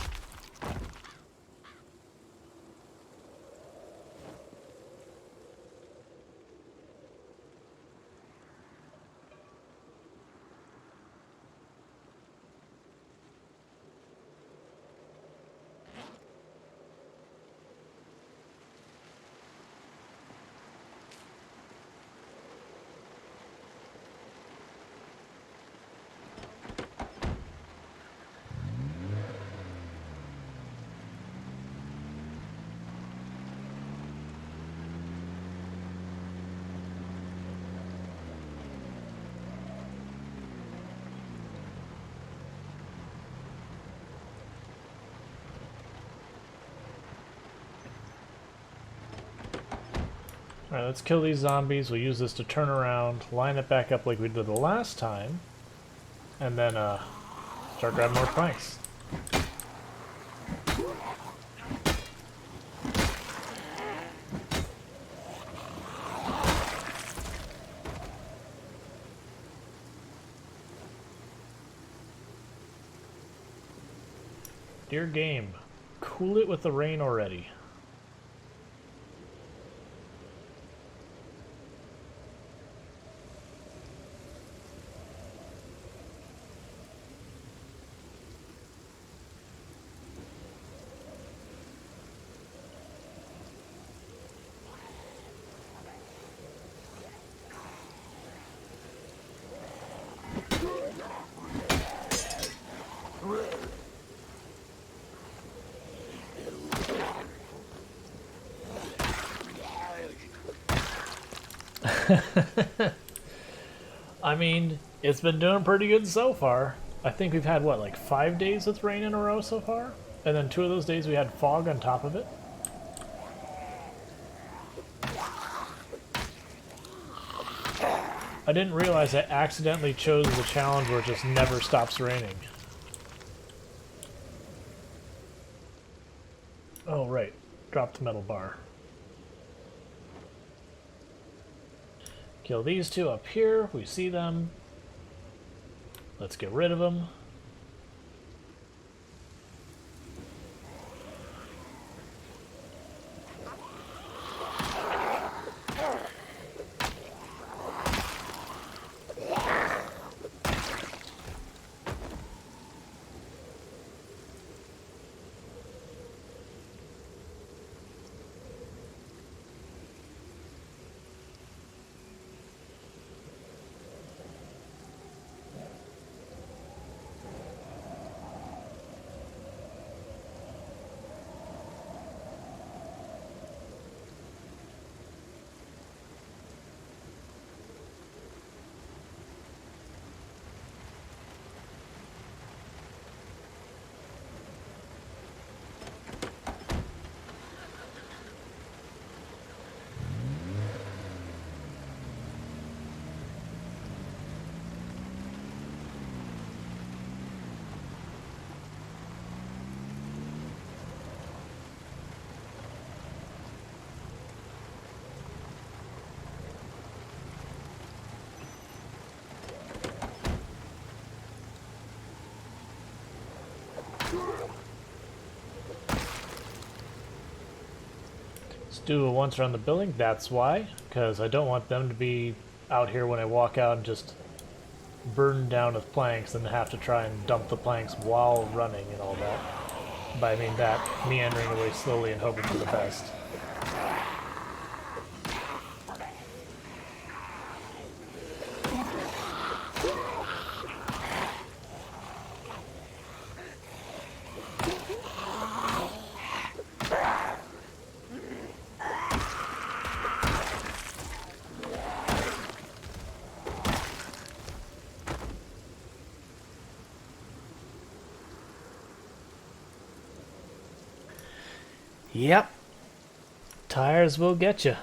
Alright, let's kill these zombies. We'll use this to turn around, line it back up like we did the last time, and then start grabbing more planks. Dear game, cool it with the rain already. I mean, it's been doing pretty good so far. I think we've had, what, like 5 days with rain in a row so far? And then 2 of those days we had fog on top of it. I didn't realize I accidentally chose the challenge where it just never stops raining. Oh, right. Dropped the metal bar. Kill these 2 up here. We see them. Let's get rid of them. Let's do a once around the building. That's why, because I don't want them to be out here when I walk out and just burn down with planks and have to try and dump the planks while running and all that. But I mean that, meandering away slowly and hoping for the best. Yep. Tires will get you.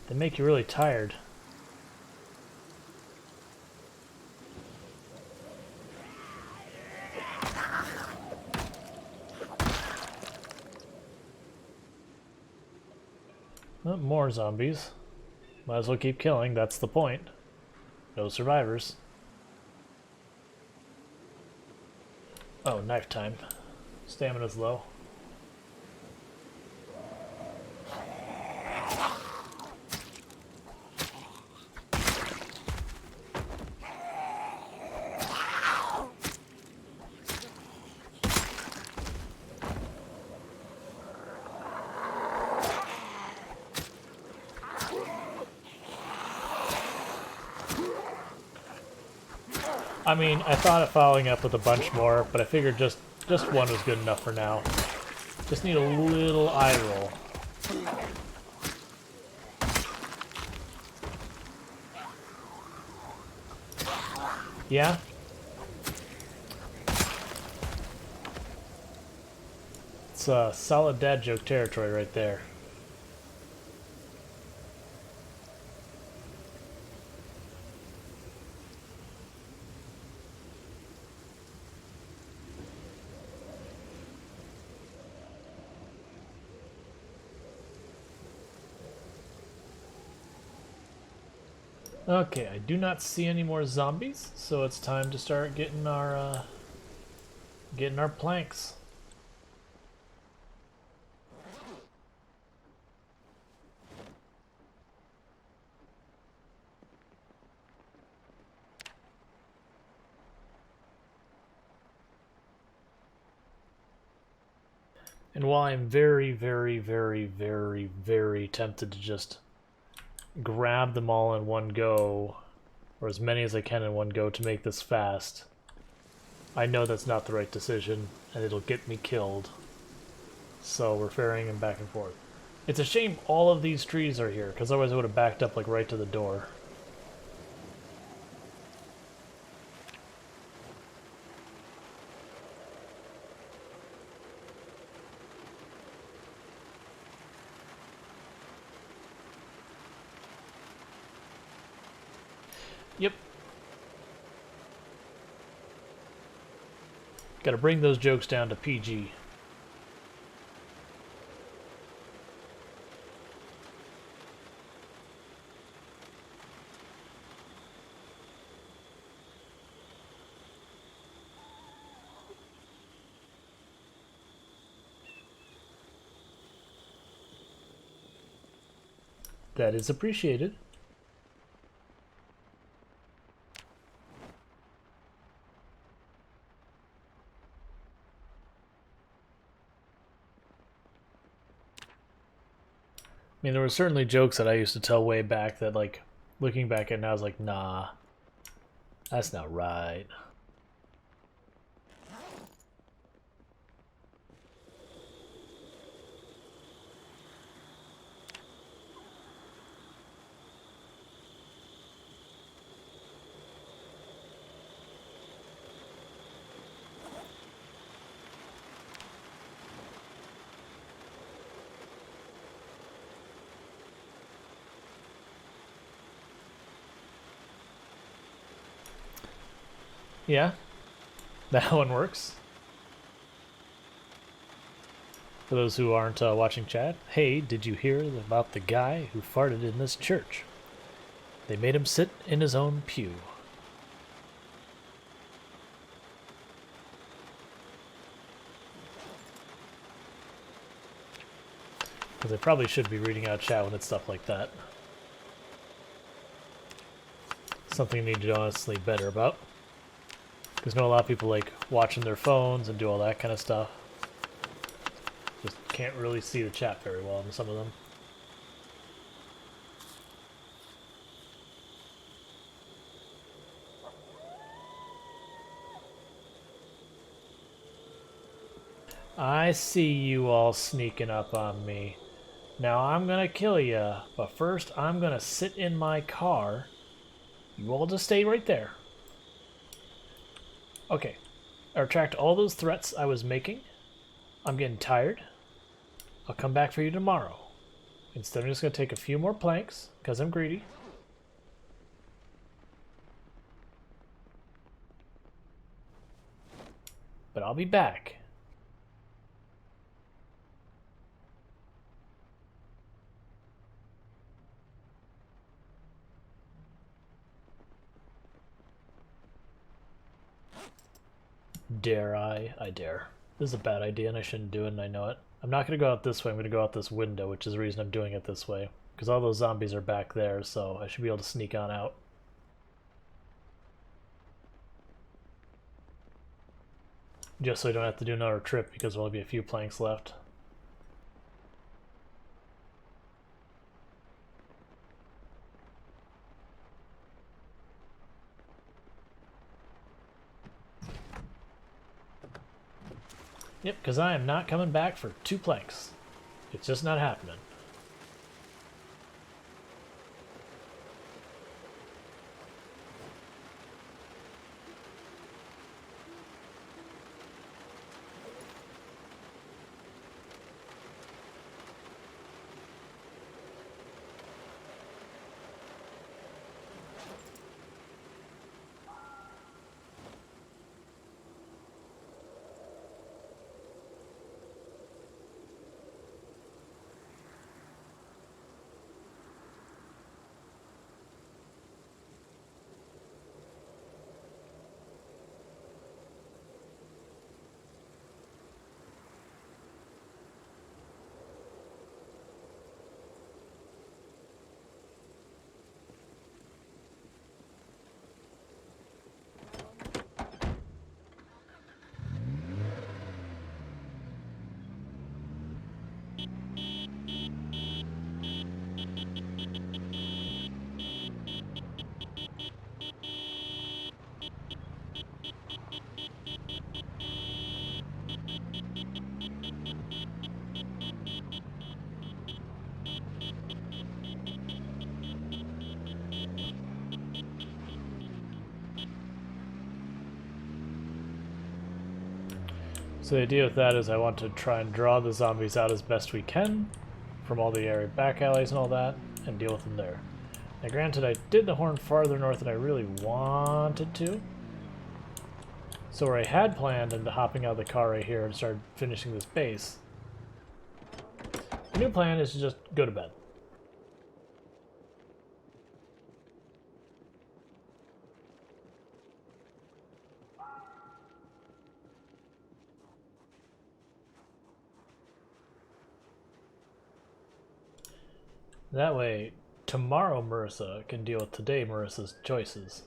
They make you really tired. Oh, more zombies. Might as well keep killing, that's the point. No survivors. Oh, knife time. Stamina's low. I mean, I thought of following up with a bunch more, but I figured just one was good enough for now. Just need a little eye roll. Yeah? It's solid dad joke territory right there. Okay, I do not see any more zombies, so it's time to start getting our planks. And while I'm very, very, very, very, very tempted to just grab them all in one go, or as many as I can in one go to make this fast, I know that's not the right decision, and it'll get me killed. So we're ferrying them back and forth. It's a shame all of these trees are here, because otherwise I would have backed up like right to the door. Yep. Gotta bring those jokes down to PG. That is appreciated. I mean, there were certainly jokes that I used to tell way back that, like, looking back at now, I was like, nah, that's not right. Yeah, that one works. For those who aren't watching chat, hey, did you hear about the guy who farted in this church? They made him sit in his own pew. Because I probably should be reading out chat when it's stuff like that. Something I need to do honestly better about. Because I know a lot of people like watching their phones and do all that kind of stuff. Just can't really see the chat very well in some of them. I see you all sneaking up on me. Now I'm gonna kill ya, but first I'm gonna sit in my car. You all just stay right there. Okay, I retract all those threats I was making. I'm getting tired. I'll come back for you tomorrow. Instead, I'm just gonna take a few more planks, because I'm greedy. But I'll be back. Dare I? I dare. This is a bad idea and I shouldn't do it and I know it. I'm not going to go out this way, I'm going to go out this window, which is the reason I'm doing it this way. Because all those zombies are back there, so I should be able to sneak on out. Just so I don't have to do another trip because there'll only be a few planks left. Yep, because I am not coming back for 2 planks. It's just not happening. So the idea with that is I want to try and draw the zombies out as best we can from all the area back alleys and all that, and deal with them there. Now granted, I did the horn farther north than I really wanted to. So where I had planned into hopping out of the car right here and start finishing this base, the new plan is to just go to bed. That way, tomorrow Marisa can deal with today Marisa's choices.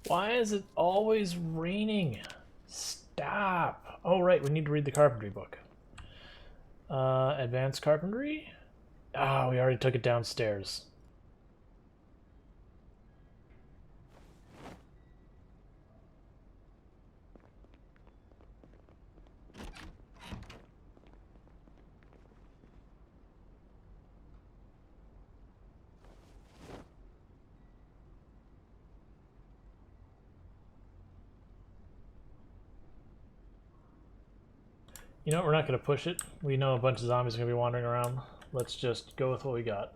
Why is it always raining? Stop! Oh right, we need to read the carpentry book. Advanced carpentry? Ah, we already took it downstairs. You know what, we're not going to push it. We know a bunch of zombies are going to be wandering around. Let's just go with what we got.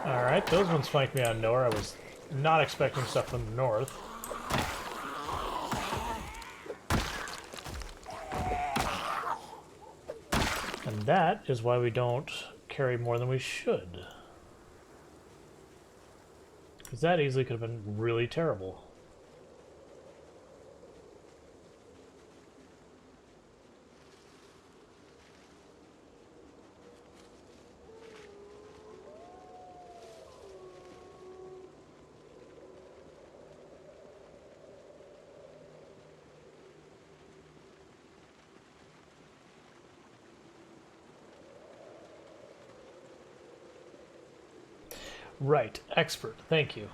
Alright, those ones flanked me out of nowhere. I was not expecting stuff from the north. And that is why we don't carry more than we should. Because that easily could have been really terrible. Right, expert, thank you.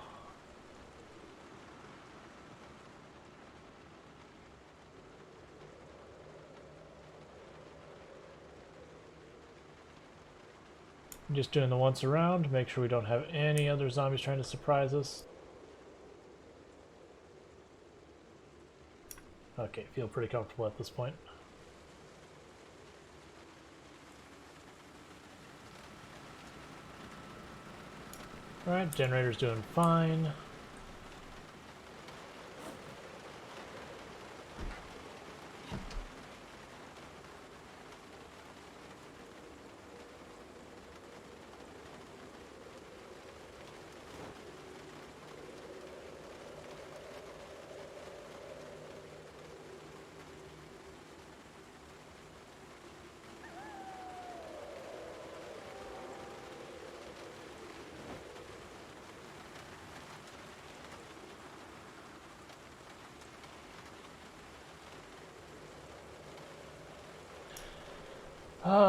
Just doing the once around, make sure we don't have any other zombies trying to surprise us. Okay, feel pretty comfortable at this point. Alright, generator's doing fine.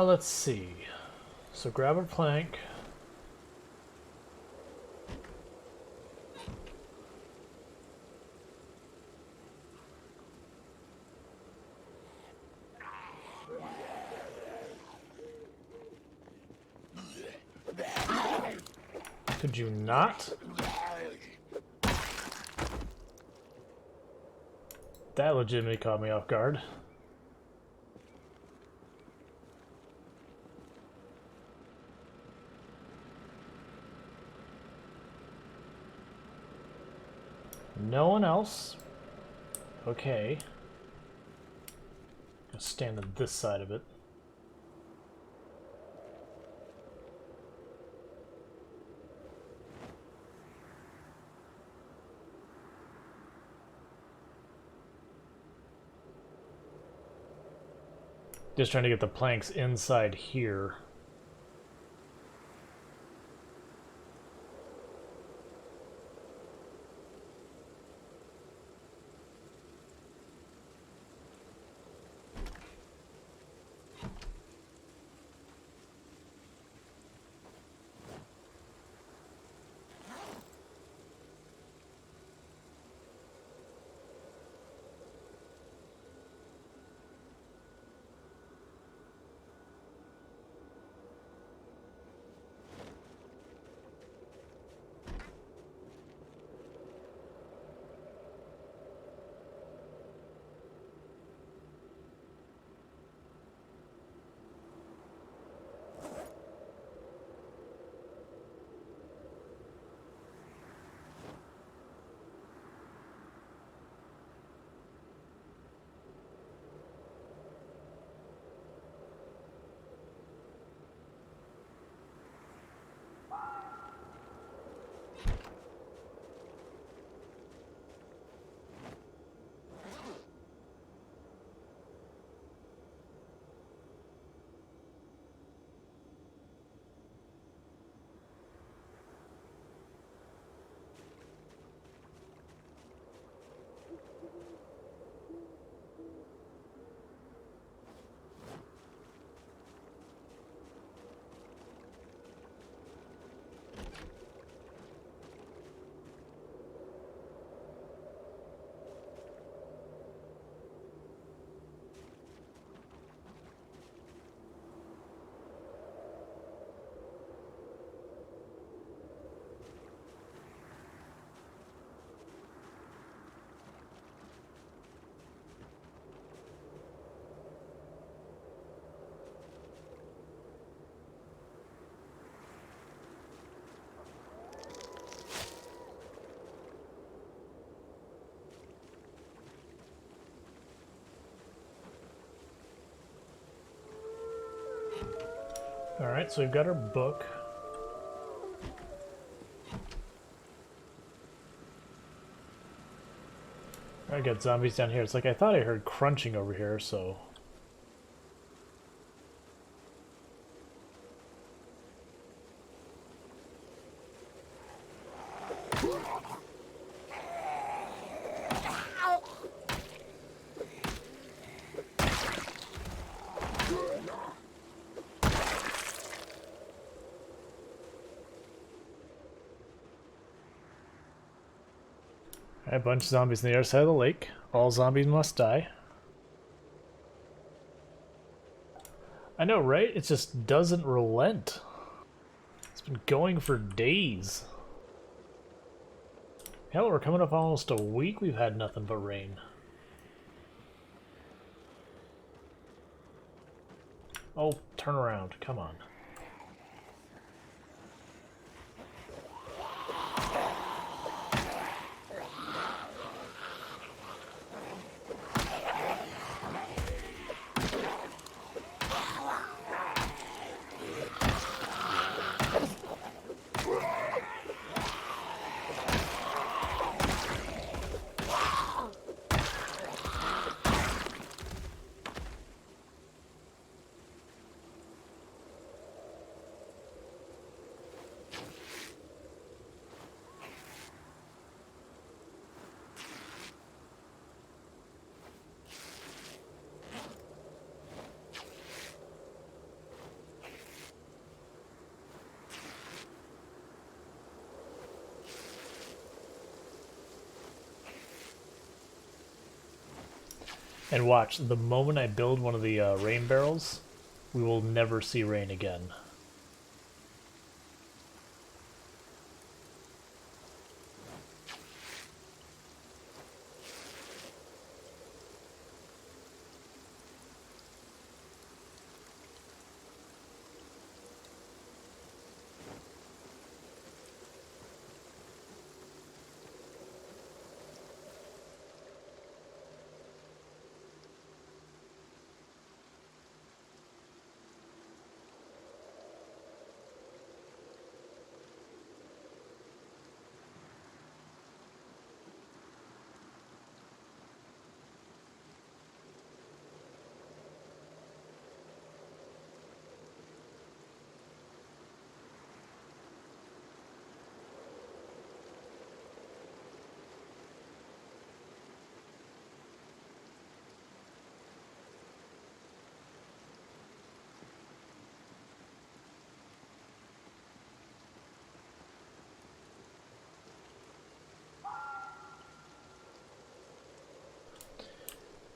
Let's see. So grab a plank. Could you not? That legitimately caught me off guard. No one else. Okay. Gonna stand on this side of it. Just trying to get the planks inside here. Alright, so we've got our book. I got zombies down here. It's like I thought I heard crunching over here, so... A bunch of zombies on the other side of the lake. All zombies must die. I know, right? It just doesn't relent. It's been going for days. Hell, we're coming up almost a week. We've had nothing but rain. Oh, turn around. Come on. And watch, the moment I build one of the rain barrels, we will never see rain again.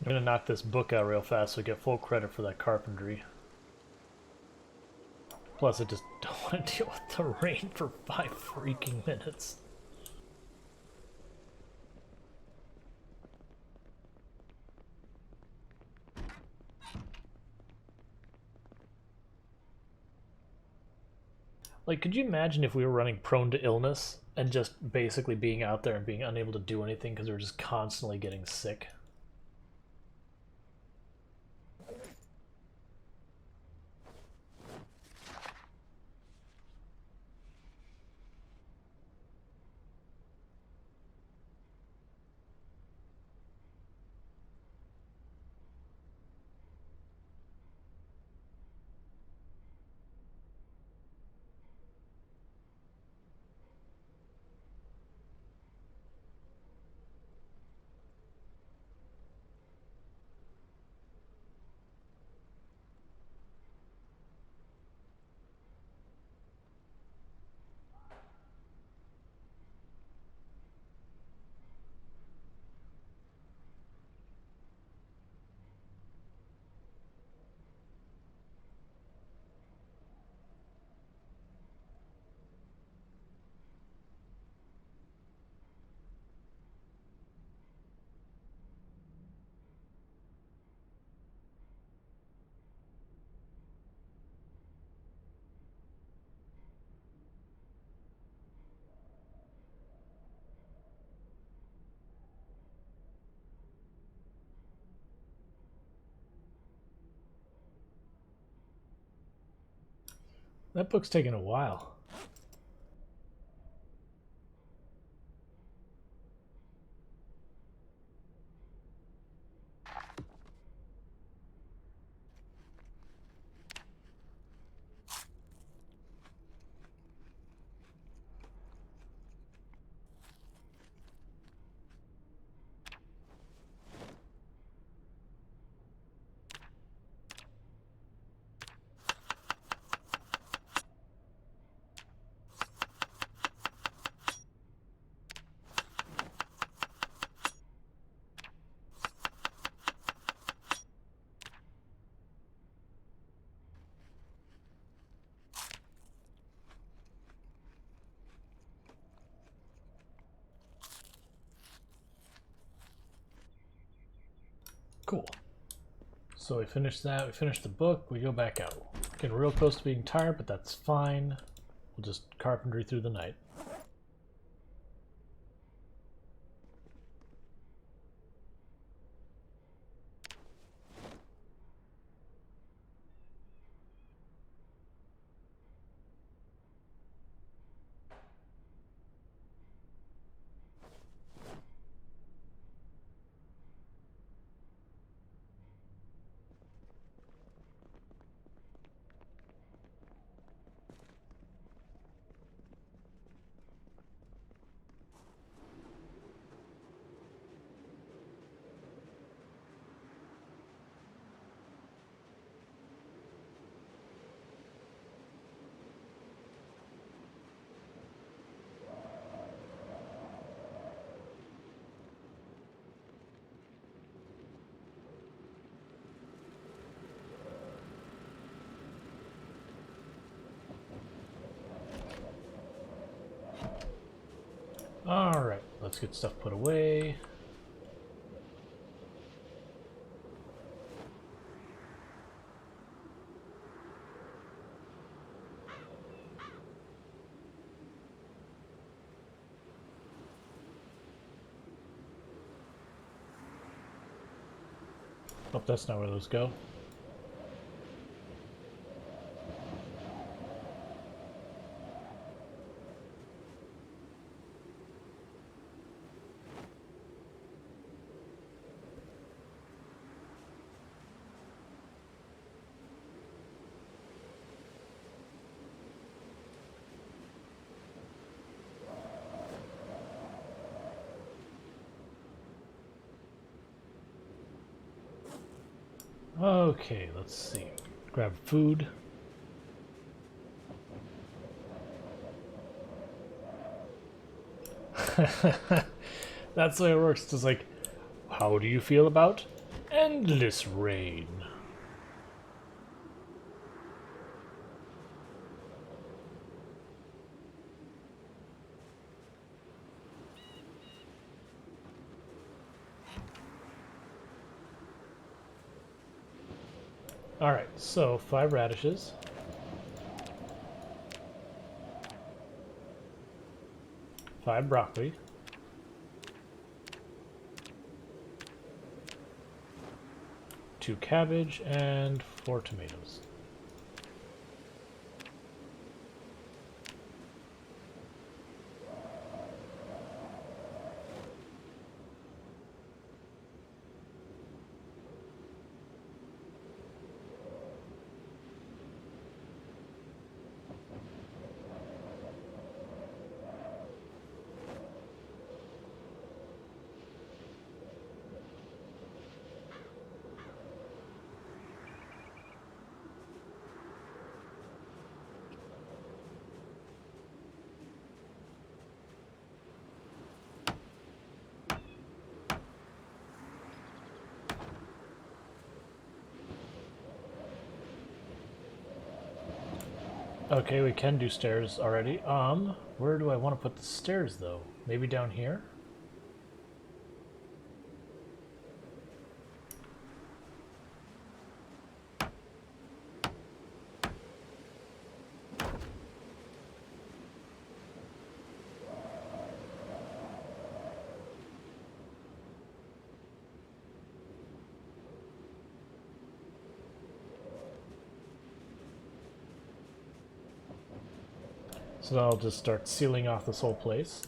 I'm gonna knock this book out real fast so I get full credit for that carpentry. Plus, I just don't want to deal with the rain for 5 freaking minutes. Like, could you imagine if we were running prone to illness and just basically being out there and being unable to do anything because we were just constantly getting sick? That book's taking a while. Cool. So we finished that, we finished the book, we go back out. Getting real close to being tired, but that's fine. We'll just carpentry through the night. Alright, let's get stuff put away. Oh, that's not where those go. Okay, let's see. Grab food. That's the way it works. It's just like, how do you feel about Endless rain. Alright, so 5 radishes. Five broccoli. 2 cabbage and 4 tomatoes. Okay, we can do stairs already. Where do I want to put the stairs though? Maybe down here? So then I'll just start sealing off this whole place.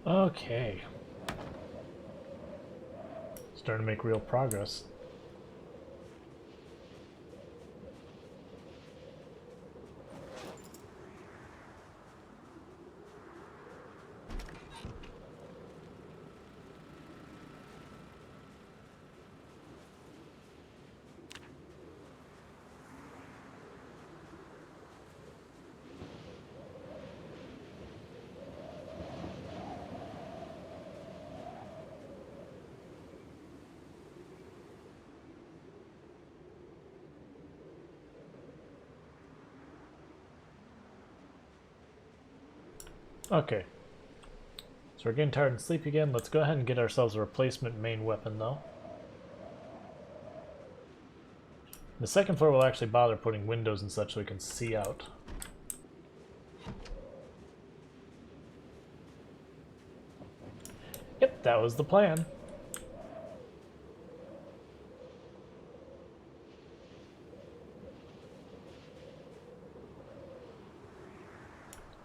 Okay. Starting to make real progress. Okay. So we're getting tired and sleepy again. Let's go ahead and get ourselves a replacement main weapon, though. The second floor will actually bother putting windows and such so we can see out. Yep, that was the plan.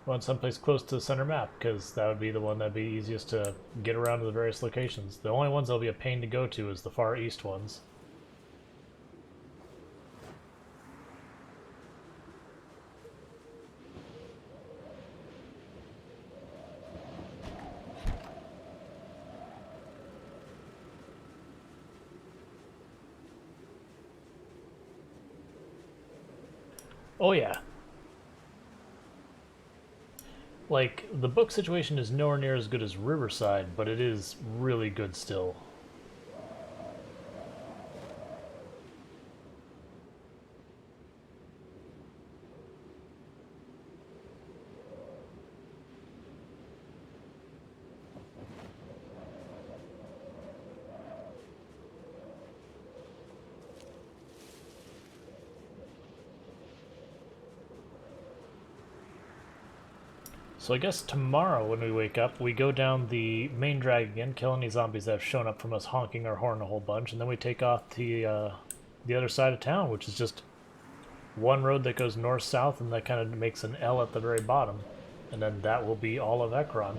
want someplace close to the center map, because that would be the one that'd be easiest to get around to the various locations. The only ones that'll be a pain to go to is the far east ones. Oh yeah. Like, the book situation is nowhere near as good as Riverside, but it is really good still. So I guess tomorrow when we wake up, we go down the main drag again, kill any zombies that have shown up from us honking our horn a whole bunch, and then we take off the other side of town, which is just one road that goes north-south, and that kind of makes an L at the very bottom. And then that will be all of Ekron.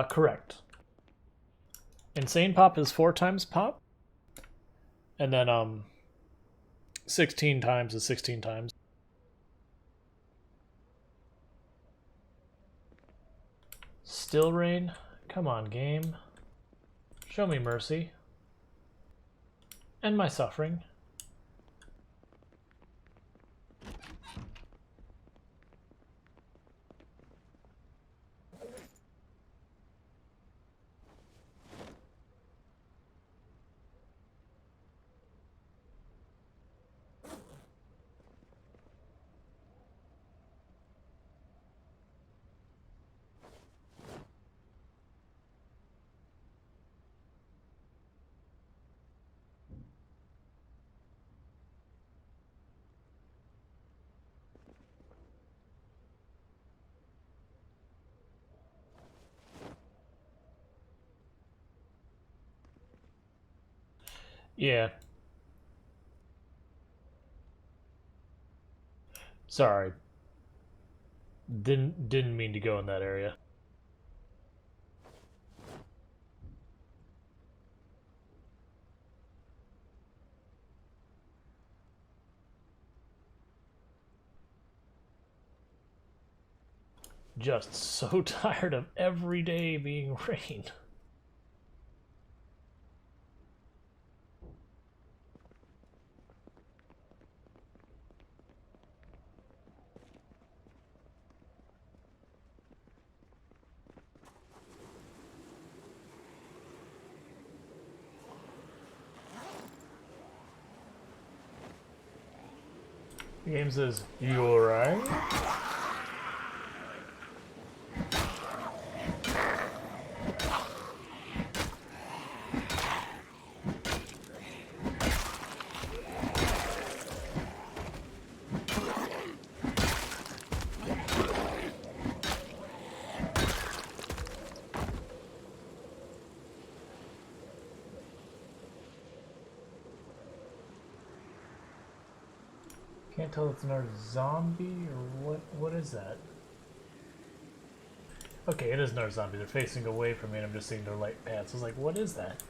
Correct. Insane pop is 4 times pop, and then 16 times is 16 times. Still rain? Come on, game. Show me mercy. End my suffering. Yeah. Sorry. Didn't mean to go in that area. Just so tired of every day being rain. The game says, "You alright?" Can't tell if it's another zombie or what is that? Okay, it is another zombie. They're facing away from me and I'm just seeing their light pads. I was like, what is that?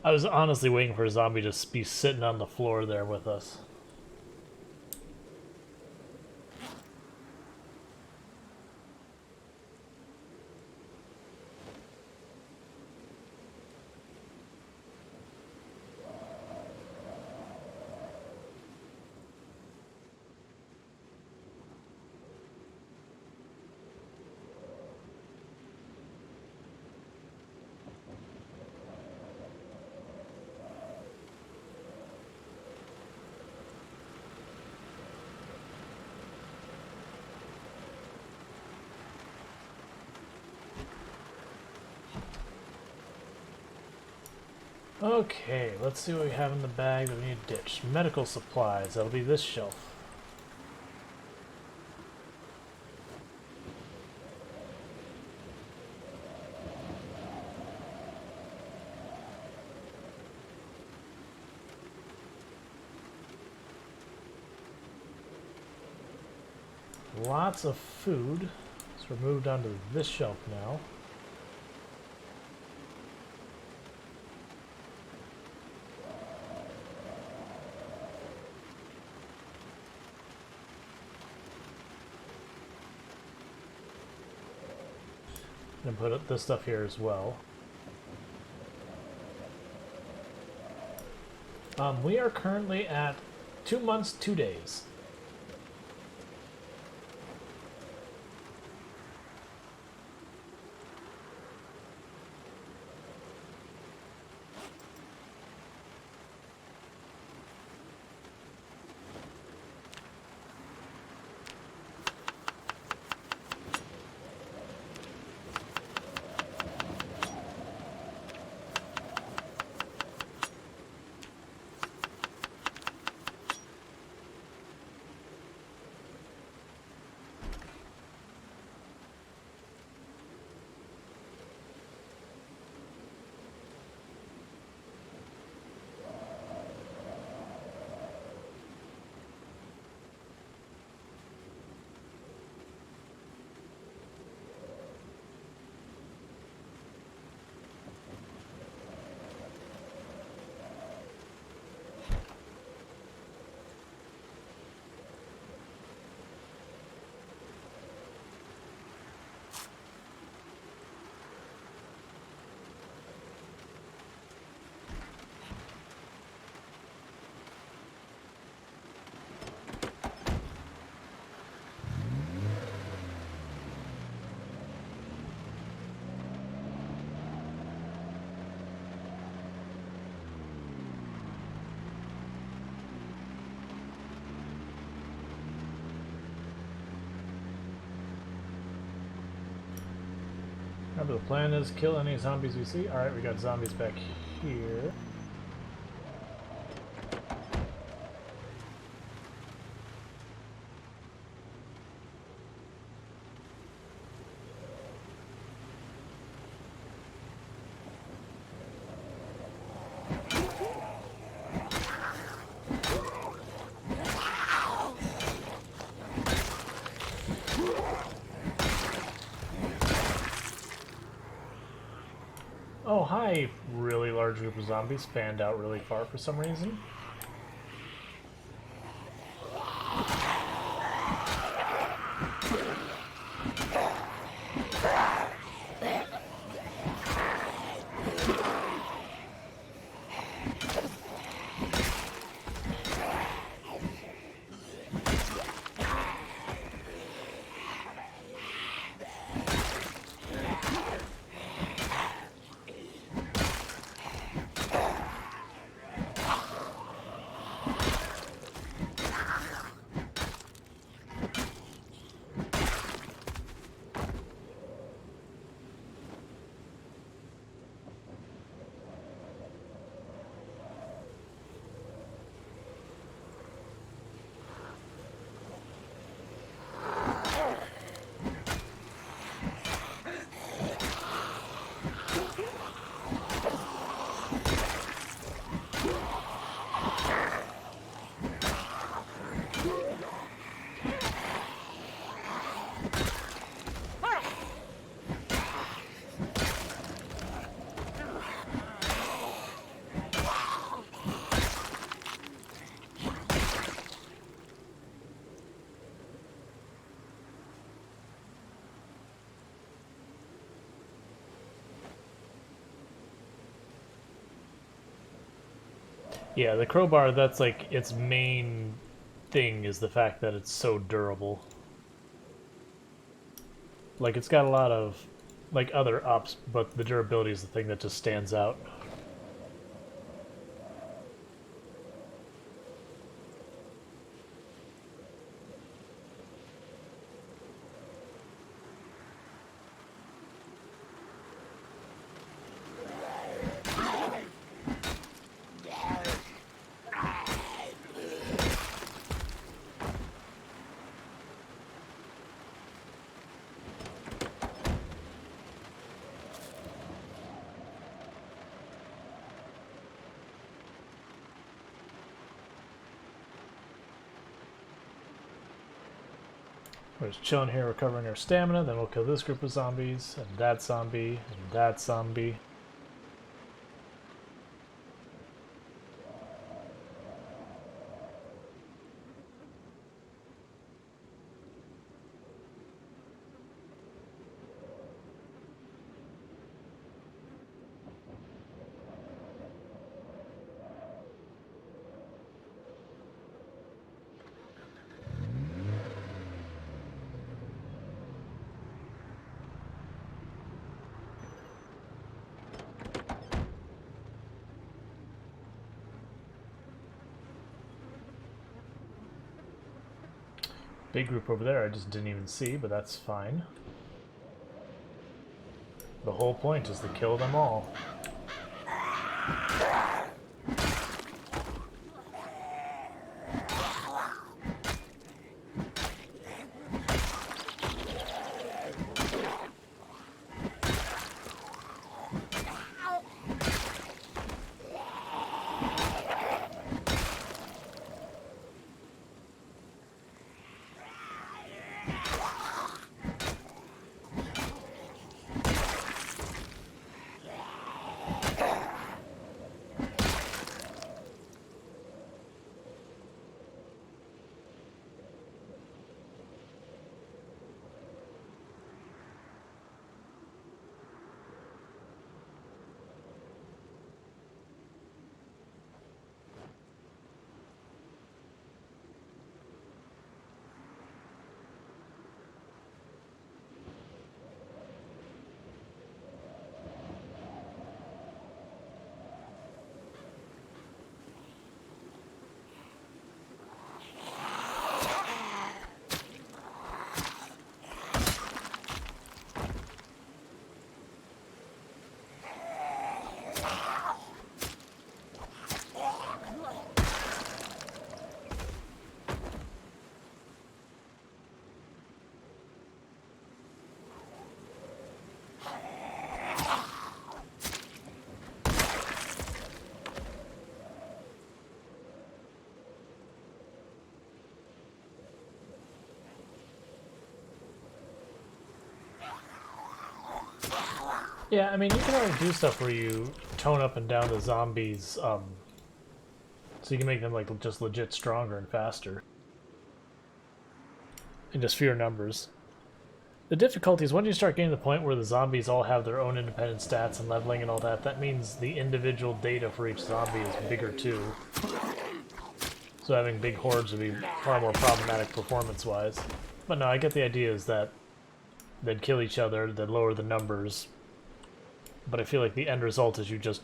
I was honestly waiting for a zombie to be sitting on the floor there with us. Okay, let's see what we have in the bag that we need to ditch. Medical supplies. That'll be this shelf. Lots of food. So we're moved on to this shelf now. And put this stuff here as well. We are currently at 2 months, 2 days. Remember, the plan is kill any zombies we see. Alright, we got zombies back here. Oh, hi, really large group of zombies fanned out really far for some reason. Yeah, the crowbar, that's like its main thing is the fact that it's so durable. Like, it's got a lot of, like, other ups, but the durability is the thing that just stands out. We're just chilling here, recovering our stamina, then we'll kill this group of zombies, and that zombie, and that zombie. Big group over there I just didn't even see, but that's fine. The whole point is to kill them all. Yeah, I mean, you can already do stuff where you tone up and down the zombies, so you can make them, like, just legit stronger and faster. In just fewer numbers. The difficulty is when you start getting to the point where the zombies all have their own independent stats and leveling and all that, that means the individual data for each zombie is bigger too. So having big hordes would be far more problematic performance-wise. But no, I get the idea is that they'd kill each other, they'd lower the numbers, but I feel like the end result is you just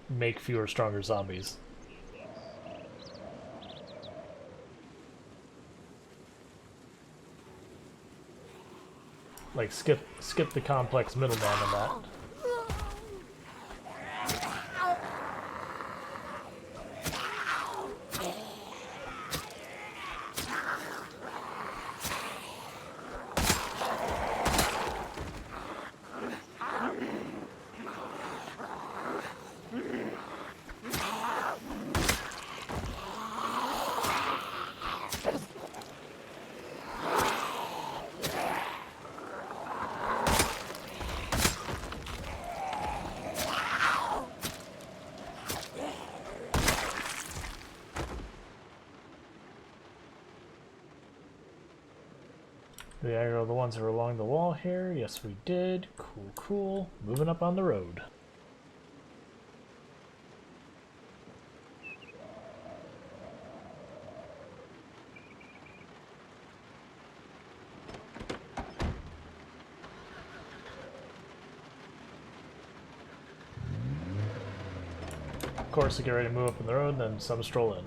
make fewer, stronger zombies. Like, skip the complex middleman in that. We aggro the ones that are along the wall here. Yes, we did. Cool, cool. Moving up on the road. Of course, to get ready to move up on the road, then some stroll in.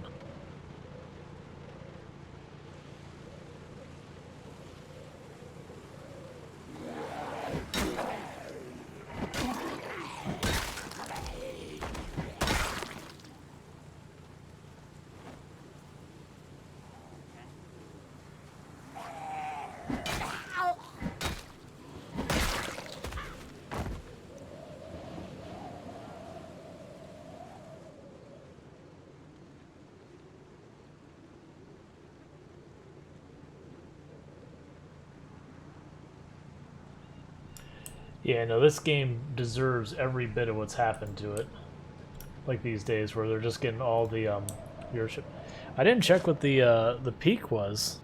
Yeah, no, this game deserves every bit of what's happened to it. Like these days, where they're just getting all the viewership. I didn't check what the peak was.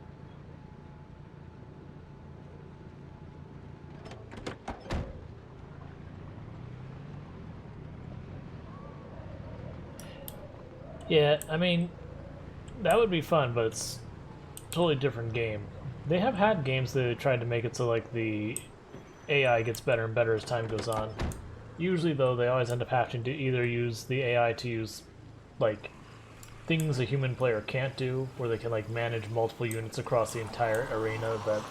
Yeah, I mean, that would be fun, but it's a totally different game. They have had games that tried to make it so like the AI gets better and better as time goes on. Usually, though, they always end up having to either use the AI to use like things a human player can't do, where they can like manage multiple units across the entire arena that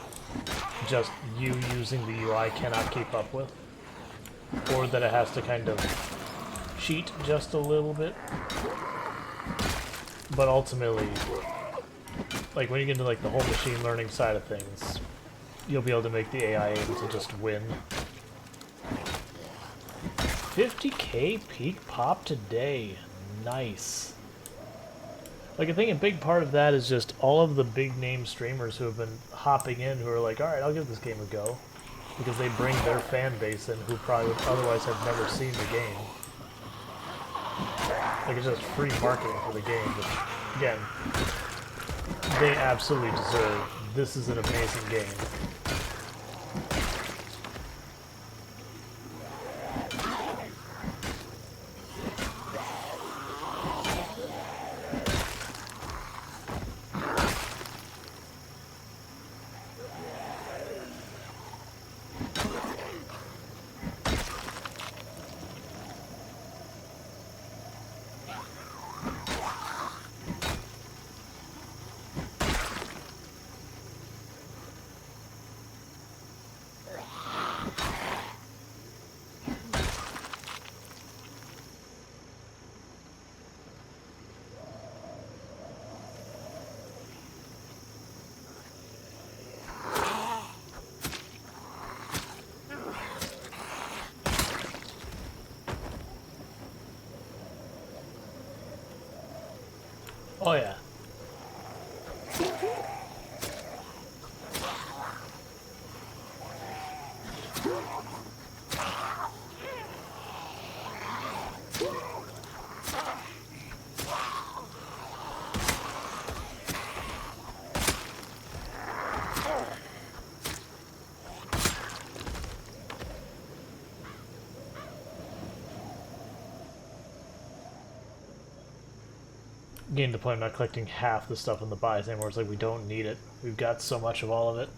just you using the UI cannot keep up with, or that it has to kind of cheat just a little bit. But ultimately, like when you get into like the whole machine learning side of things, you'll be able to make the AI able to just win. 50k peak pop today. Nice. Like I think a big part of that is just all of the big name streamers who have been hopping in who are like, alright, I'll give this game a go. Because they bring their fan base in who probably would otherwise have never seen the game. Like, it's just free marketing for the game, but again, they absolutely deserve. This is an amazing game. Oh yeah. Getting to the point I'm not collecting half the stuff in the buys anymore. It's like we don't need it. We've got so much of all of it.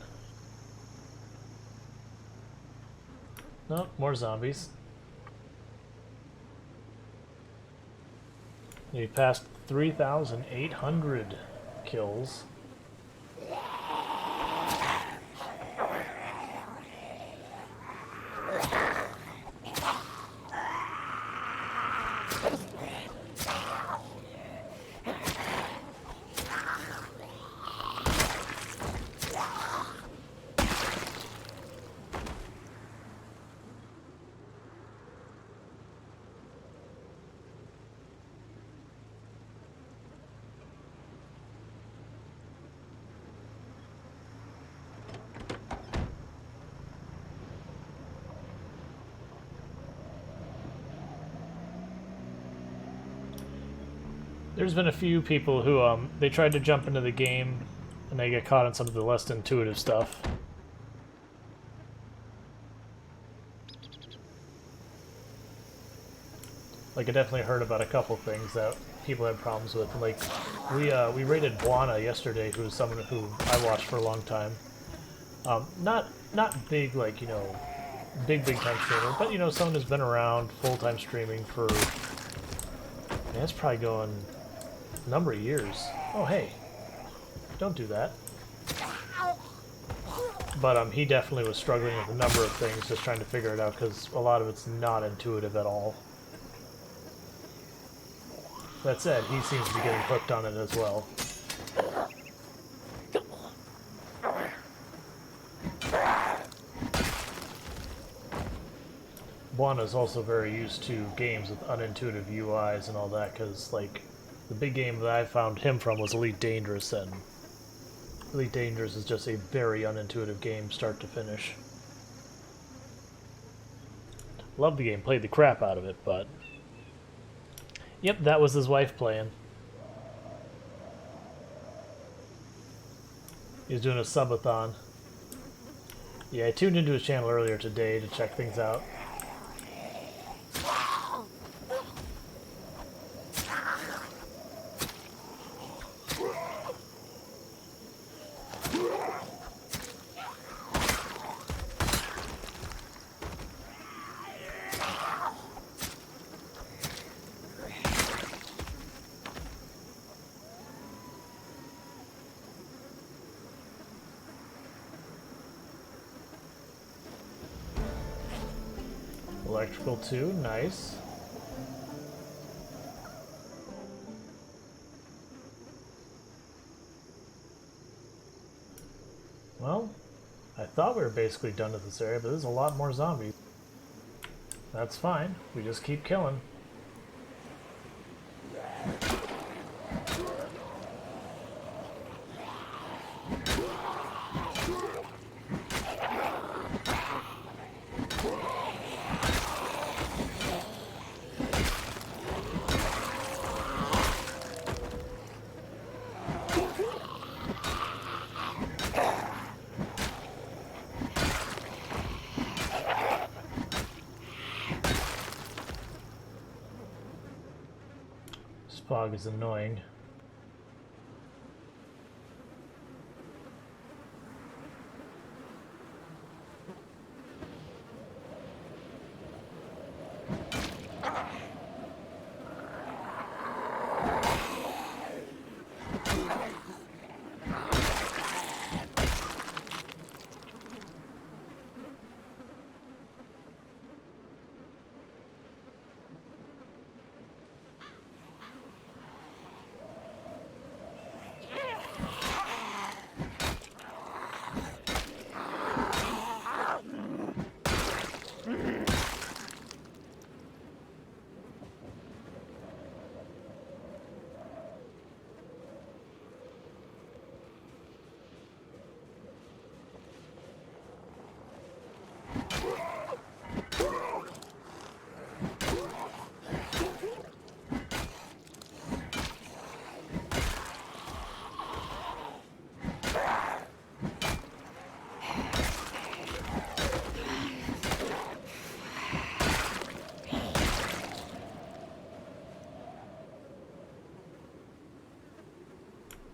No, more zombies. We passed 3,800 kills. There's been a few people who they tried to jump into the game and they get caught on some of the less intuitive stuff. Like I definitely heard about a couple things that people had problems with. And like we rated Buana yesterday, who was someone who I watched for a long time. Not big like big time streamer, but someone who's been around full time streaming for it's probably going a number of years. Oh hey, don't do that. But he definitely was struggling with a number of things, just trying to figure it out because a lot of it's not intuitive at all. That said, he seems to be getting hooked on it as well. Buana's also very used to games with unintuitive UIs and all that, because like the big game that I found him from was Elite Dangerous, and Elite Dangerous is just a very unintuitive game start to finish. Love the game, played the crap out of it, but... Yep, that was his wife playing. He was doing a subathon. Yeah, I tuned into his channel earlier today to check things out. Electrical too, nice. Well, I thought we were basically done with this area, but there's a lot more zombies. That's fine, we just keep killing. Fog is annoying.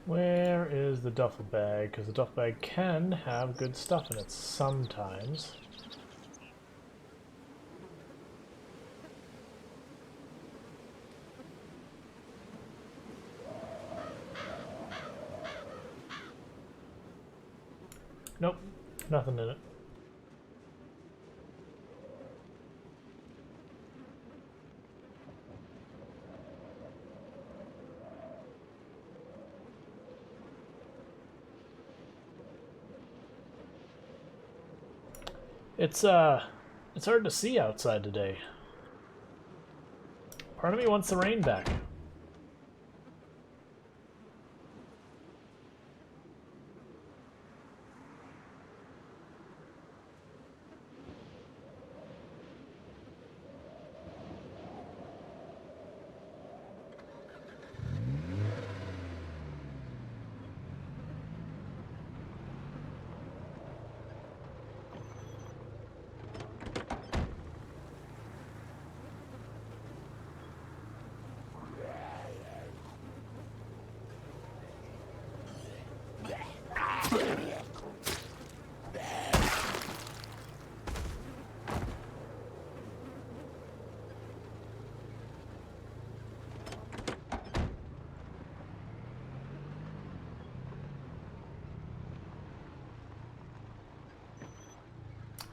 Where is the duffel bag? Because the duffel bag can have good stuff in it sometimes. Nope, nothing in it. It's hard to see outside today. Part of me wants the rain back.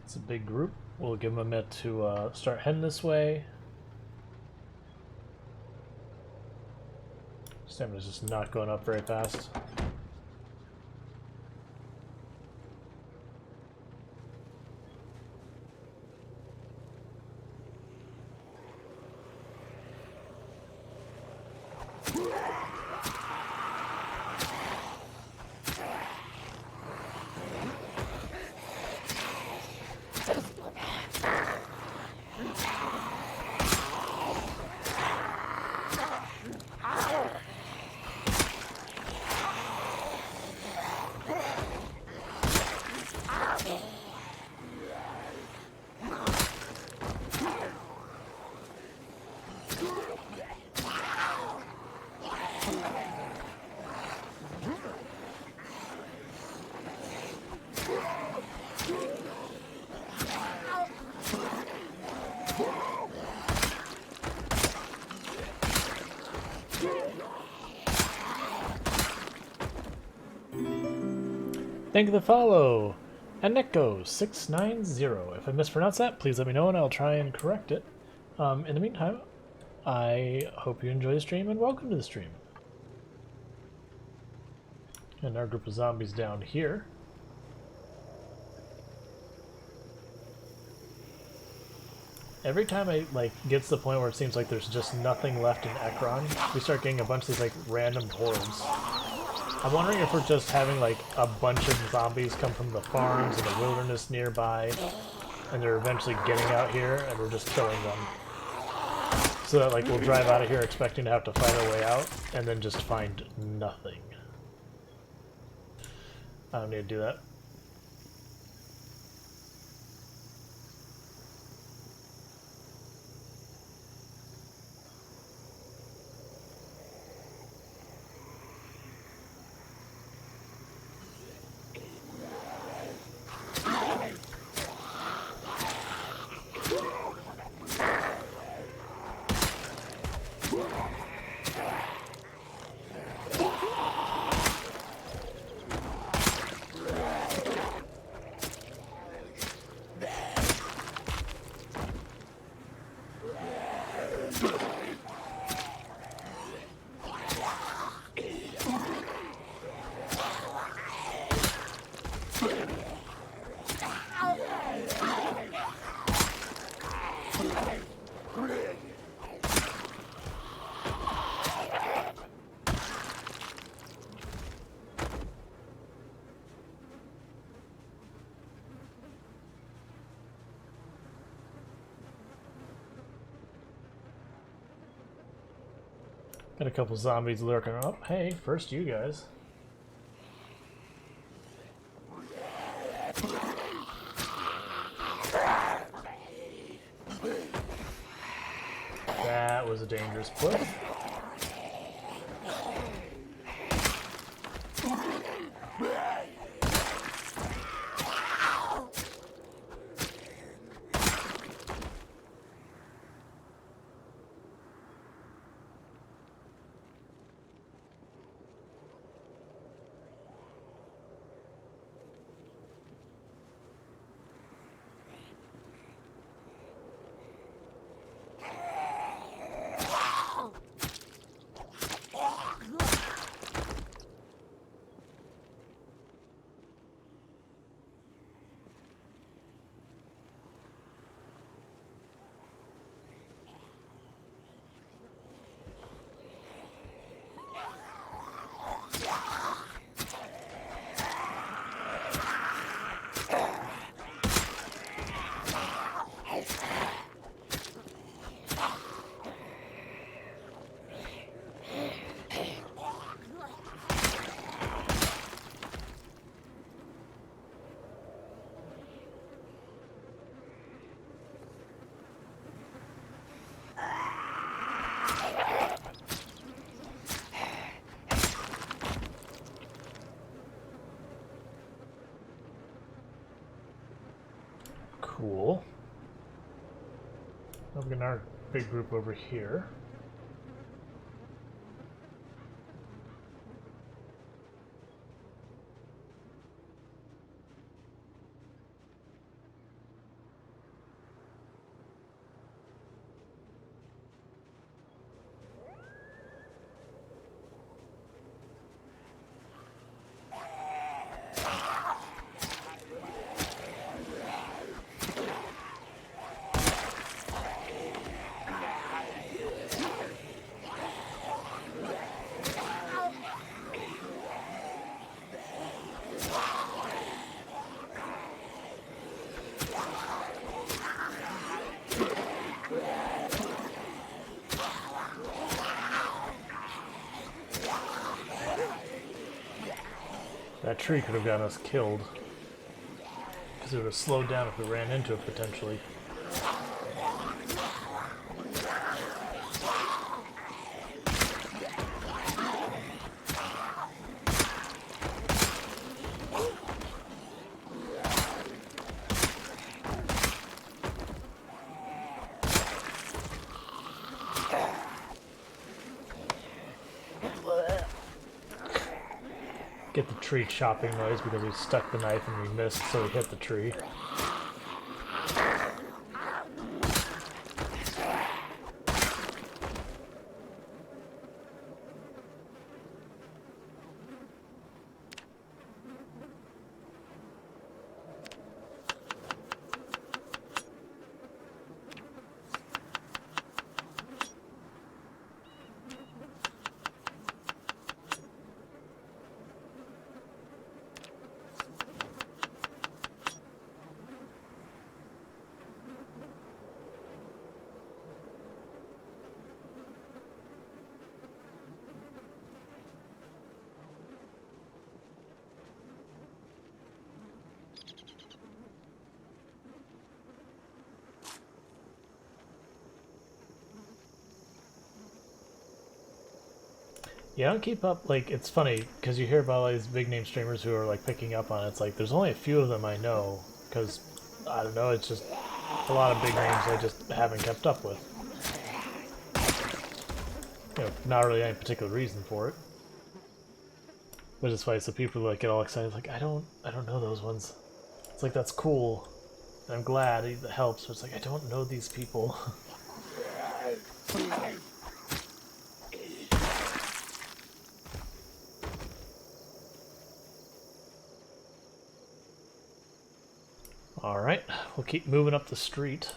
It's a big group. We'll give them a minute to start heading this way. Stamina's just not going up very fast. Thank you for the follow. Aneko690. If I mispronounce that, please let me know and I'll try and correct it. In the meantime, I hope you enjoy the stream and welcome to the stream. And our group of zombies down here. Every time I get to the point where it seems like there's just nothing left in Ekron, we start getting a bunch of these random hordes. I'm wondering if we're just having a bunch of zombies come from the farms and the wilderness nearby, and they're eventually getting out here, and we're just killing them. So that we'll drive out of here expecting to have to fight our way out, and then just find nothing. I don't need to do that. Got a couple zombies lurking up. Hey, first you guys. That was a dangerous push. Cool. Now we're getting our big group over here. That tree could have gotten us killed. Because it would have slowed down if we ran into it, potentially. get the tree chopping noise because we stuck the knife and we missed, so we hit the tree. Yeah, I don't keep up, like, it's funny, because you hear about all these big name streamers who are, like, picking up on it. It's like, there's only a few of them I know, because, I don't know, it's just a lot of big names I just haven't kept up with. You know, not really any particular reason for it. But it's funny, so people, like, get all excited, like, I don't know those ones. It's like, that's cool, and I'm glad it helps, but it's like, I don't know these people. Alright, we'll keep moving up the street.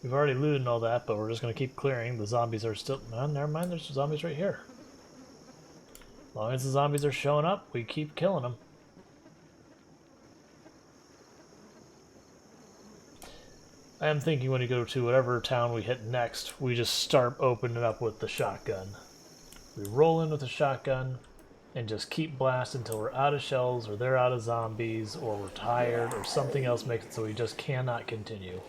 We've already looted and all that, but we're just going to keep clearing. The zombies are still... Oh, never mind, there's zombies right here. As long as the zombies are showing up, we keep killing them. I am thinking when you go to whatever town we hit next, we just start opening up with the shotgun. We roll in with the shotgun, and just keep blasting until we're out of shells, or they're out of zombies, or we're tired, or something else makes it so we just cannot continue.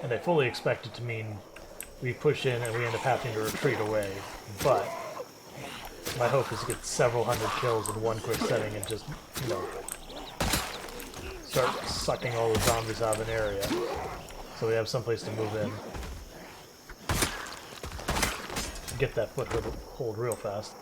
And I fully expect it to mean we push in and we end up having to retreat away, but my hope is to get several hundred kills in one quick setting and just, you know, start sucking all the zombies out of an area. So we have someplace to move in. Get that foothold real fast.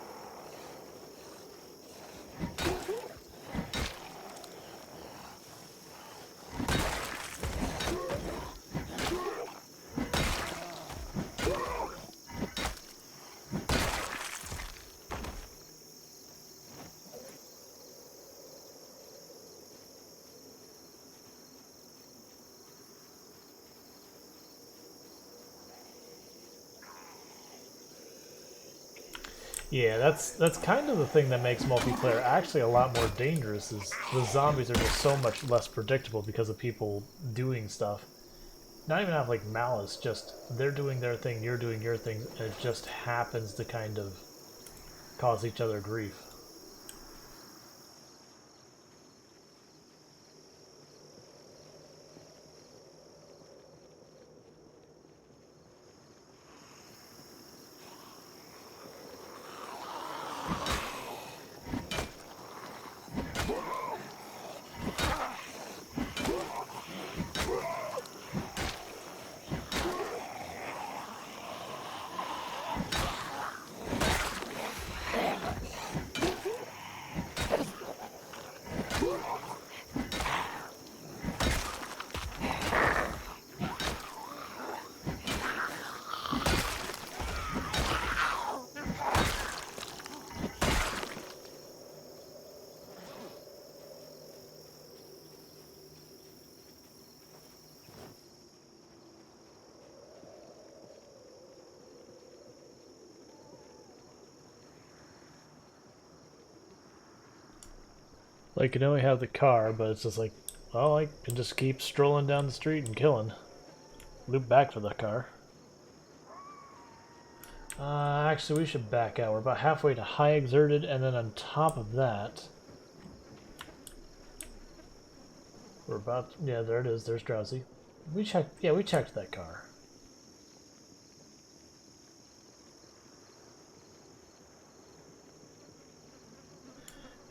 Yeah, that's kind of the thing that makes multiplayer actually a lot more dangerous, is the zombies are just so much less predictable because of people doing stuff. Not even have like malice, just they're doing their thing, you're doing your thing, and it just happens to kind of cause each other grief. Like, you know, we have the car, but it's just like, well, I can just keep strolling down the street and killing. Loop back for the car. Actually, we should back out. We're about halfway to High Exerted, and then on top of that, we're about... Yeah, there it is. There's Drowsy. We checked... Yeah, we checked that car.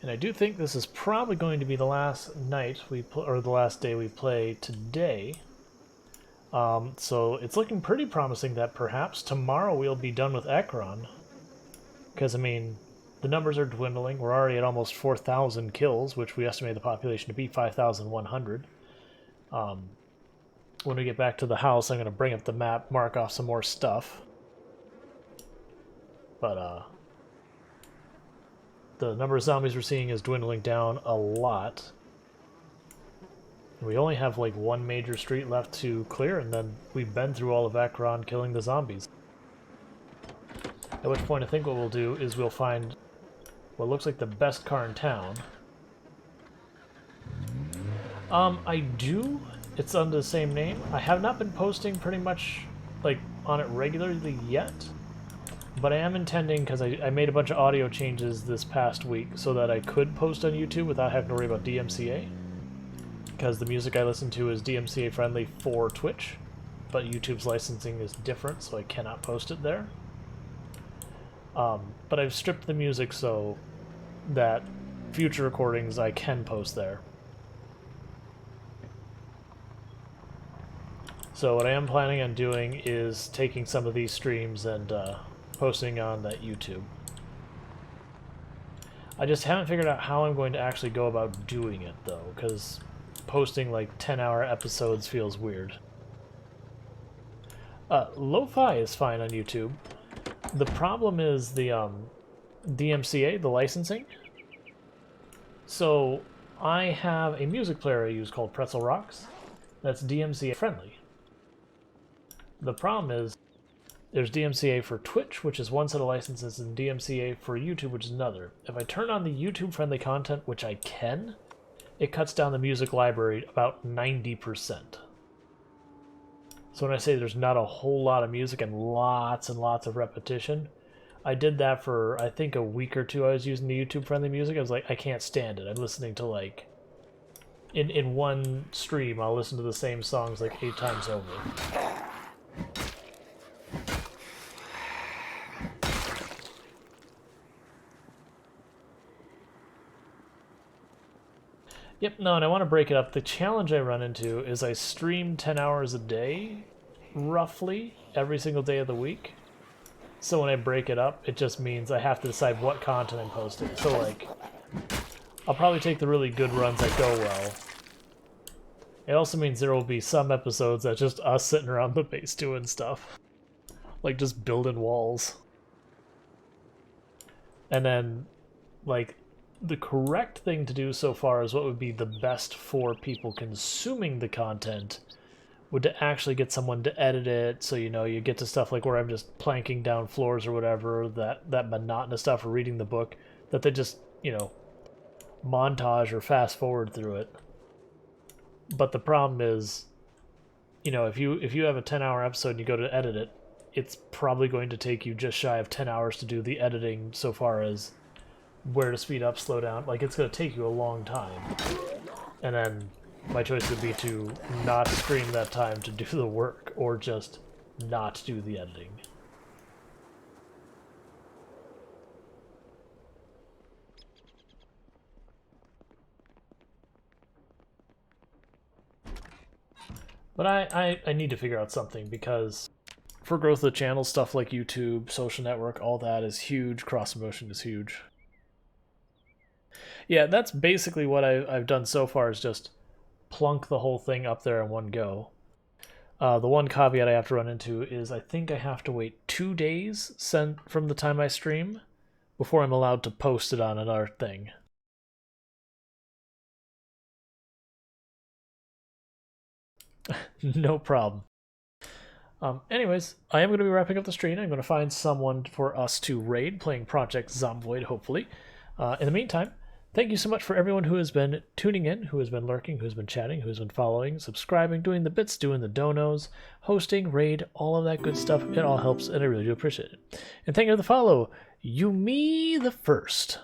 And I do think this is probably going to be the last night or the last day we play today. So it's looking pretty promising that perhaps tomorrow we'll be done with Ekron. Because, I mean, the numbers are dwindling. We're already at almost 4,000 kills, which we estimate the population to be 5,100. When we get back to the house, I'm going to bring up the map, mark off some more stuff. But, the number of zombies we're seeing is dwindling down a lot. We only have like one major street left to clear, and then we've been through all of Ekron killing the zombies. At which point I think what we'll do is we'll find what looks like the best car in town. It's under the same name. I have not been posting pretty much like on it regularly yet. But I am intending, because I made a bunch of audio changes this past week so that I could post on YouTube without having to worry about DMCA. Because the music I listen to is DMCA friendly for Twitch, but YouTube's licensing is different, so I cannot post it there. But I've stripped the music so that future recordings I can post there. So what I am planning on doing is taking some of these streams and posting on that YouTube. I just haven't figured out how I'm going to actually go about doing it, though, because posting like 10-hour episodes feels weird. Lo-fi is fine on YouTube. The problem is the DMCA, the licensing. So I have a music player I use called Pretzel Rocks that's DMCA friendly. The problem is there's DMCA for Twitch, which is one set of licenses, and DMCA for YouTube, which is another. If I turn on the YouTube-friendly content, which I can, it cuts down the music library about 90%. So when I say there's not a whole lot of music and lots of repetition, I did that for, I think, a week or two I was using the YouTube-friendly music. I was like, I can't stand it. I'm listening to, like, in one stream, I'll listen to the same songs like 8 times over. Yep, no, and I want to break it up. The challenge I run into is I stream 10 hours a day, roughly, every single day of the week. So when I break it up, it just means I have to decide what content I'm posting. So, like, I'll probably take the really good runs that go well. It also means there will be some episodes that's just us sitting around the base doing stuff. Like, just building walls. And then, like, the correct thing to do so far is what would be the best for people consuming the content would to actually get someone to edit it, so you know you get to stuff like where I'm just planking down floors or whatever, that monotonous stuff, or reading the book, that they just, you know, montage or fast forward through it. But the problem is, you know, if you have a 10-hour episode and you go to edit it, it's probably going to take you just shy of 10 hours to do the editing, so far as where to speed up, slow down. Like, it's going to take you a long time. And then my choice would be to not stream that time to do the work, or just not do the editing. But I need to figure out something, because for growth of the channel, stuff like YouTube, social network, all that is huge. Cross-promotion is huge. Yeah, that's basically what I've done so far, is just plunk the whole thing up there in one go. The one caveat I have to run into is I think I have to wait 2 days from the time I stream before I'm allowed to post it on another thing. No problem. Anyways, I am going to be wrapping up the stream. I'm going to find someone for us to raid, playing Project Zomboid, hopefully. In the meantime, thank you so much for everyone who has been tuning in, who has been lurking, who has been chatting, who has been following, subscribing, doing the bits, doing the donos, hosting, raid, all of that good stuff. It all helps, and I really do appreciate it. And thank you for the follow, Yumi the First.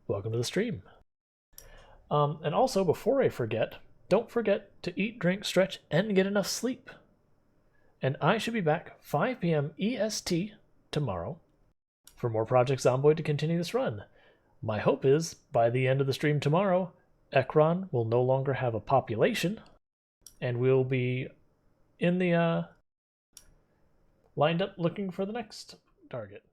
Welcome to the stream. And also, before I forget, don't forget to eat, drink, stretch, and get enough sleep. And I should be back 5 p.m. EST tomorrow for more Project Zomboid to continue this run. My hope is by the end of the stream tomorrow, Ekron will no longer have a population, and we'll be in the lined up looking for the next target.